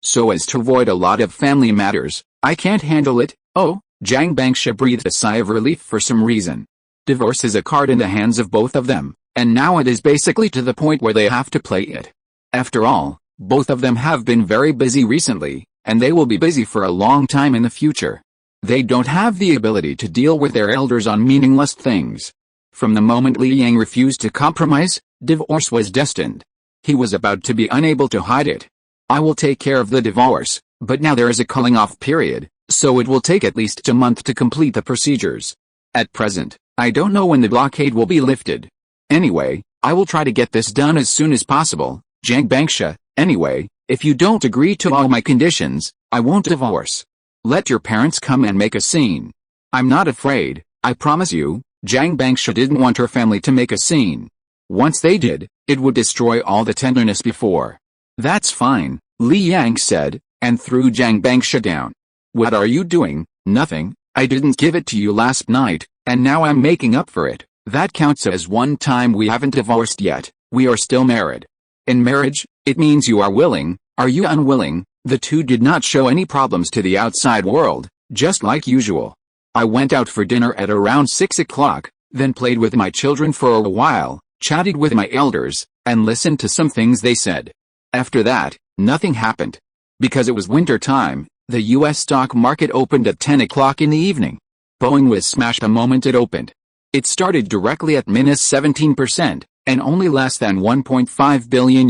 so as to avoid a lot of family matters. I can't handle it. Oh, Jiang Bangsha breathed a sigh of relief for some reason. Divorce is a card in the hands of both of them, and now it is basically to the point where they have to play it. After all, both of them have been very busy recently, and they will be busy for a long time in the future. They don't have the ability to deal with their elders on meaningless things. From the moment Li Yang refused to compromise, divorce was destined. He was about to be unable to hide it. I will take care of the divorce, but now there is a cooling off period, so it will take at least a month to complete the procedures. At present, I don't know when the blockade will be lifted. Anyway, I will try to get this done as soon as possible. Jiang Bangsha, anyway, if you don't agree to all my conditions, I won't divorce. Let your parents come and make a scene. I'm not afraid, I promise you. Jiang Bangsha didn't want her family to make a scene. Once they did, it would destroy all the tenderness before. That's fine, Li Yang said, and threw Jiang Bangsha down. What are you doing? Nothing. I didn't give it to you last night, and now I'm making up for it. That counts as one time. We haven't divorced yet, we are still married. In marriage, it means you are willing. Are you unwilling? The two did not show any problems to the outside world, just like usual. I went out for dinner at around 6 o'clock, then played with my children for a while, chatted with my elders, and listened to some things they said. After that, nothing happened. Because it was winter time, the US stock market opened at 10 o'clock in the evening. Boeing was smashed the moment it opened. It started directly at -17%, and only less than $1.5 billion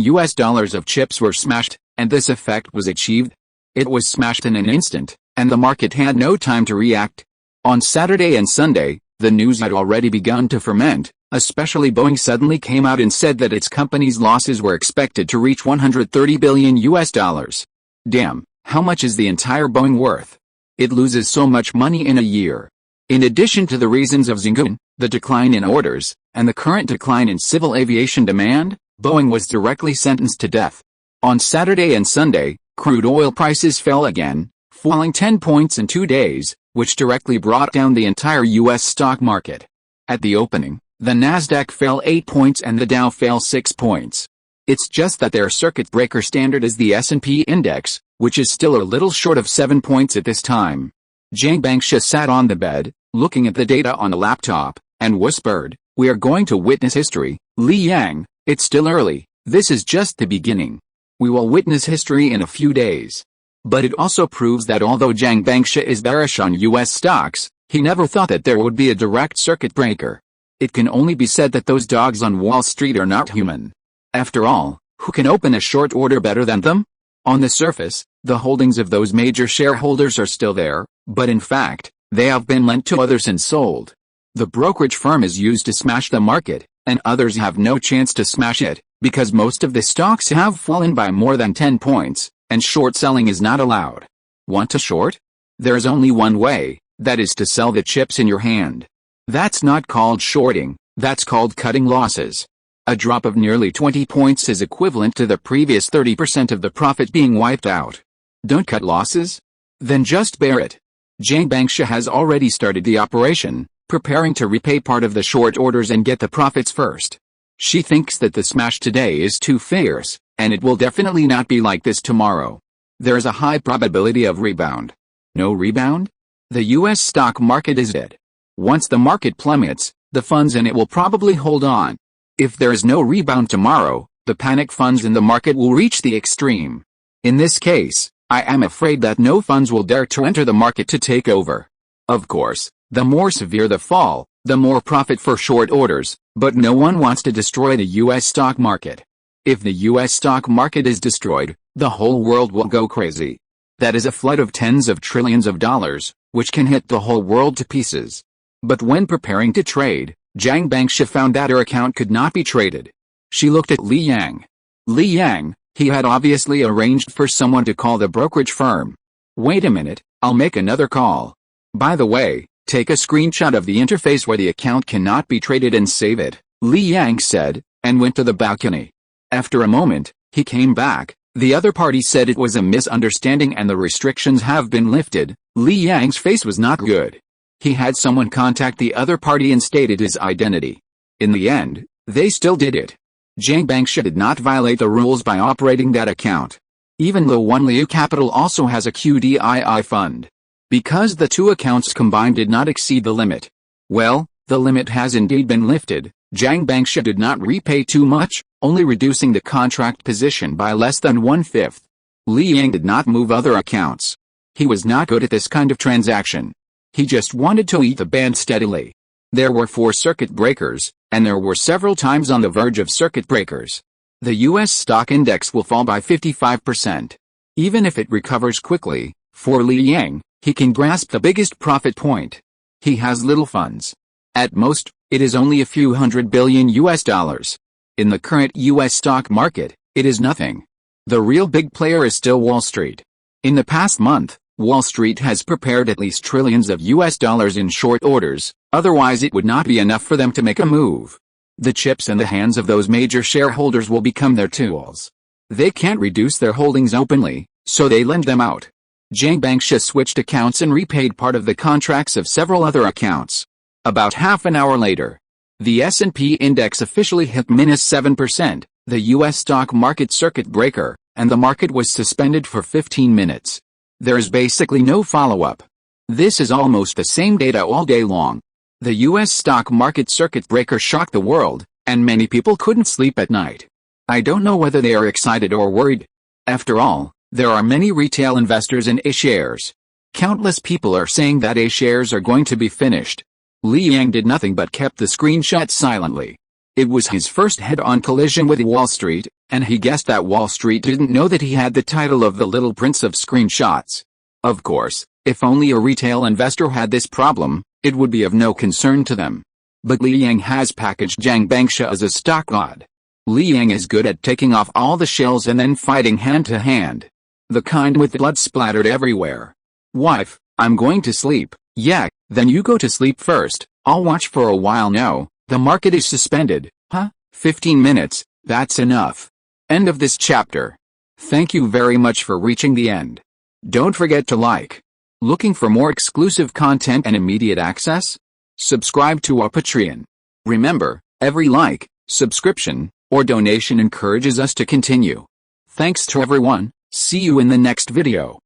of chips were smashed, and this effect was achieved. It was smashed in an instant, and the market had no time to react. On Saturday and Sunday, the news had already begun to ferment, especially Boeing suddenly came out and said that its company's losses were expected to reach $130 billion. Damn, how much is the entire Boeing worth? It loses so much money in a year. In addition to the reasons of Xingun, the decline in orders, and the current decline in civil aviation demand, Boeing was directly sentenced to death. On Saturday and Sunday, crude oil prices fell again, falling 10 points in 2 days, which directly brought down the entire U.S. stock market. At the opening, the Nasdaq fell 8 points and the Dow fell 6 points. It's just that their circuit breaker standard is the S&P index, which is still a little short of 7 points at this time. Jiang Bangsha sat on the bed, looking at the data on a laptop, and whispered, "We are going to witness history, Li Yang. It's still early, this is just the beginning. We will witness history in a few days." But it also proves that although Jiang Bangsha is bearish on US stocks, he never thought that there would be a direct circuit breaker. It can only be said that those dogs on Wall Street are not human. After all, who can open a short order better than them? On the surface, the holdings of those major shareholders are still there, but in fact, they have been lent to others and sold. The brokerage firm is used to smash the market, and others have no chance to smash it, because most of the stocks have fallen by more than 10 points. And short selling is not allowed. Want to short? There is only one way, that is to sell the chips in your hand. That's not called shorting, that's called cutting losses. A drop of nearly 20 points is equivalent to the previous 30% of the profit being wiped out. Don't cut losses? Then just bear it. Jiang Bangsha has already started the operation, preparing to repay part of the short orders and get the profits first. She thinks that the smash today is too fierce, and it will definitely not be like this tomorrow. There is a high probability of rebound. No rebound? The US stock market is dead. Once the market plummets, the funds in it will probably hold on. If there is no rebound tomorrow, the panic funds in the market will reach the extreme. In this case, I am afraid that no funds will dare to enter the market to take over. Of course, the more severe the fall, the more profit for short orders, but no one wants to destroy the US stock market. If the US stock market is destroyed, the whole world will go crazy. That is a flood of tens of trillions of dollars, which can hit the whole world to pieces. But when preparing to trade, Zhang Bangsha found that her account could not be traded. She looked at Li Yang. Li Yang, he had obviously arranged for someone to call the brokerage firm. Wait a minute, I'll make another call. By the way, take a screenshot of the interface where the account cannot be traded and save it, Li Yang said, and went to the balcony. After a moment, he came back. The other party said it was a misunderstanding and the restrictions have been lifted. Li Yang's face was not good. He had someone contact the other party and stated his identity. In the end, they still did it. Zhang Bangsha did not violate the rules by operating that account. Even though One Liu Capital also has a QDII fund. Because the two accounts combined did not exceed the limit. Well, the limit has indeed been lifted. Zhang Bangsha did not repay too much, only reducing the contract position by less than 1/5. Li Yang did not move other accounts. He was not good at this kind of transaction. He just wanted to eat the band steadily. There were 4 circuit breakers, and there were several times on the verge of circuit breakers. The US stock index will fall by 55%. Even if it recovers quickly, for Li Yang, he can grasp the biggest profit point. He has little funds. At most, it is only a few $100 billion. In the current US stock market, it is nothing. The real big player is still Wall Street. In the past month, Wall Street has prepared at least trillions of US dollars in short orders, otherwise it would not be enough for them to make a move. The chips in the hands of those major shareholders will become their tools. They can't reduce their holdings openly, so they lend them out. Zhang Bangsha switched accounts and repaid part of the contracts of several other accounts. About half an hour later, the S&P index officially hit -7%, the US stock market circuit breaker, and the market was suspended for 15 minutes. There is basically no follow-up. This is almost the same data all day long. The US stock market circuit breaker shocked the world, and many people couldn't sleep at night. I don't know whether they are excited or worried. After all, there are many retail investors in A shares. Countless people are saying that A shares are going to be finished. Li Yang did nothing but kept the screenshot silently. It was his first head-on collision with Wall Street, and he guessed that Wall Street didn't know that he had the title of the Little Prince of Screenshots. Of course, if only a retail investor had this problem, it would be of no concern to them. But Li Yang has packaged Zhang Bangsha as a stock god. Li Yang is good at taking off all the shells and then fighting hand-to-hand. The kind with blood splattered everywhere. Wife, I'm going to sleep. Yeah, then you go to sleep first. I'll watch for a while now. The market is suspended. Huh? 15 minutes, that's enough. End of this chapter. Thank you very much for reaching the end. Don't forget to like. Looking for more exclusive content and immediate access? Subscribe to our Patreon. Remember, every like, subscription, or donation encourages us to continue. Thanks to everyone. See you in the next video.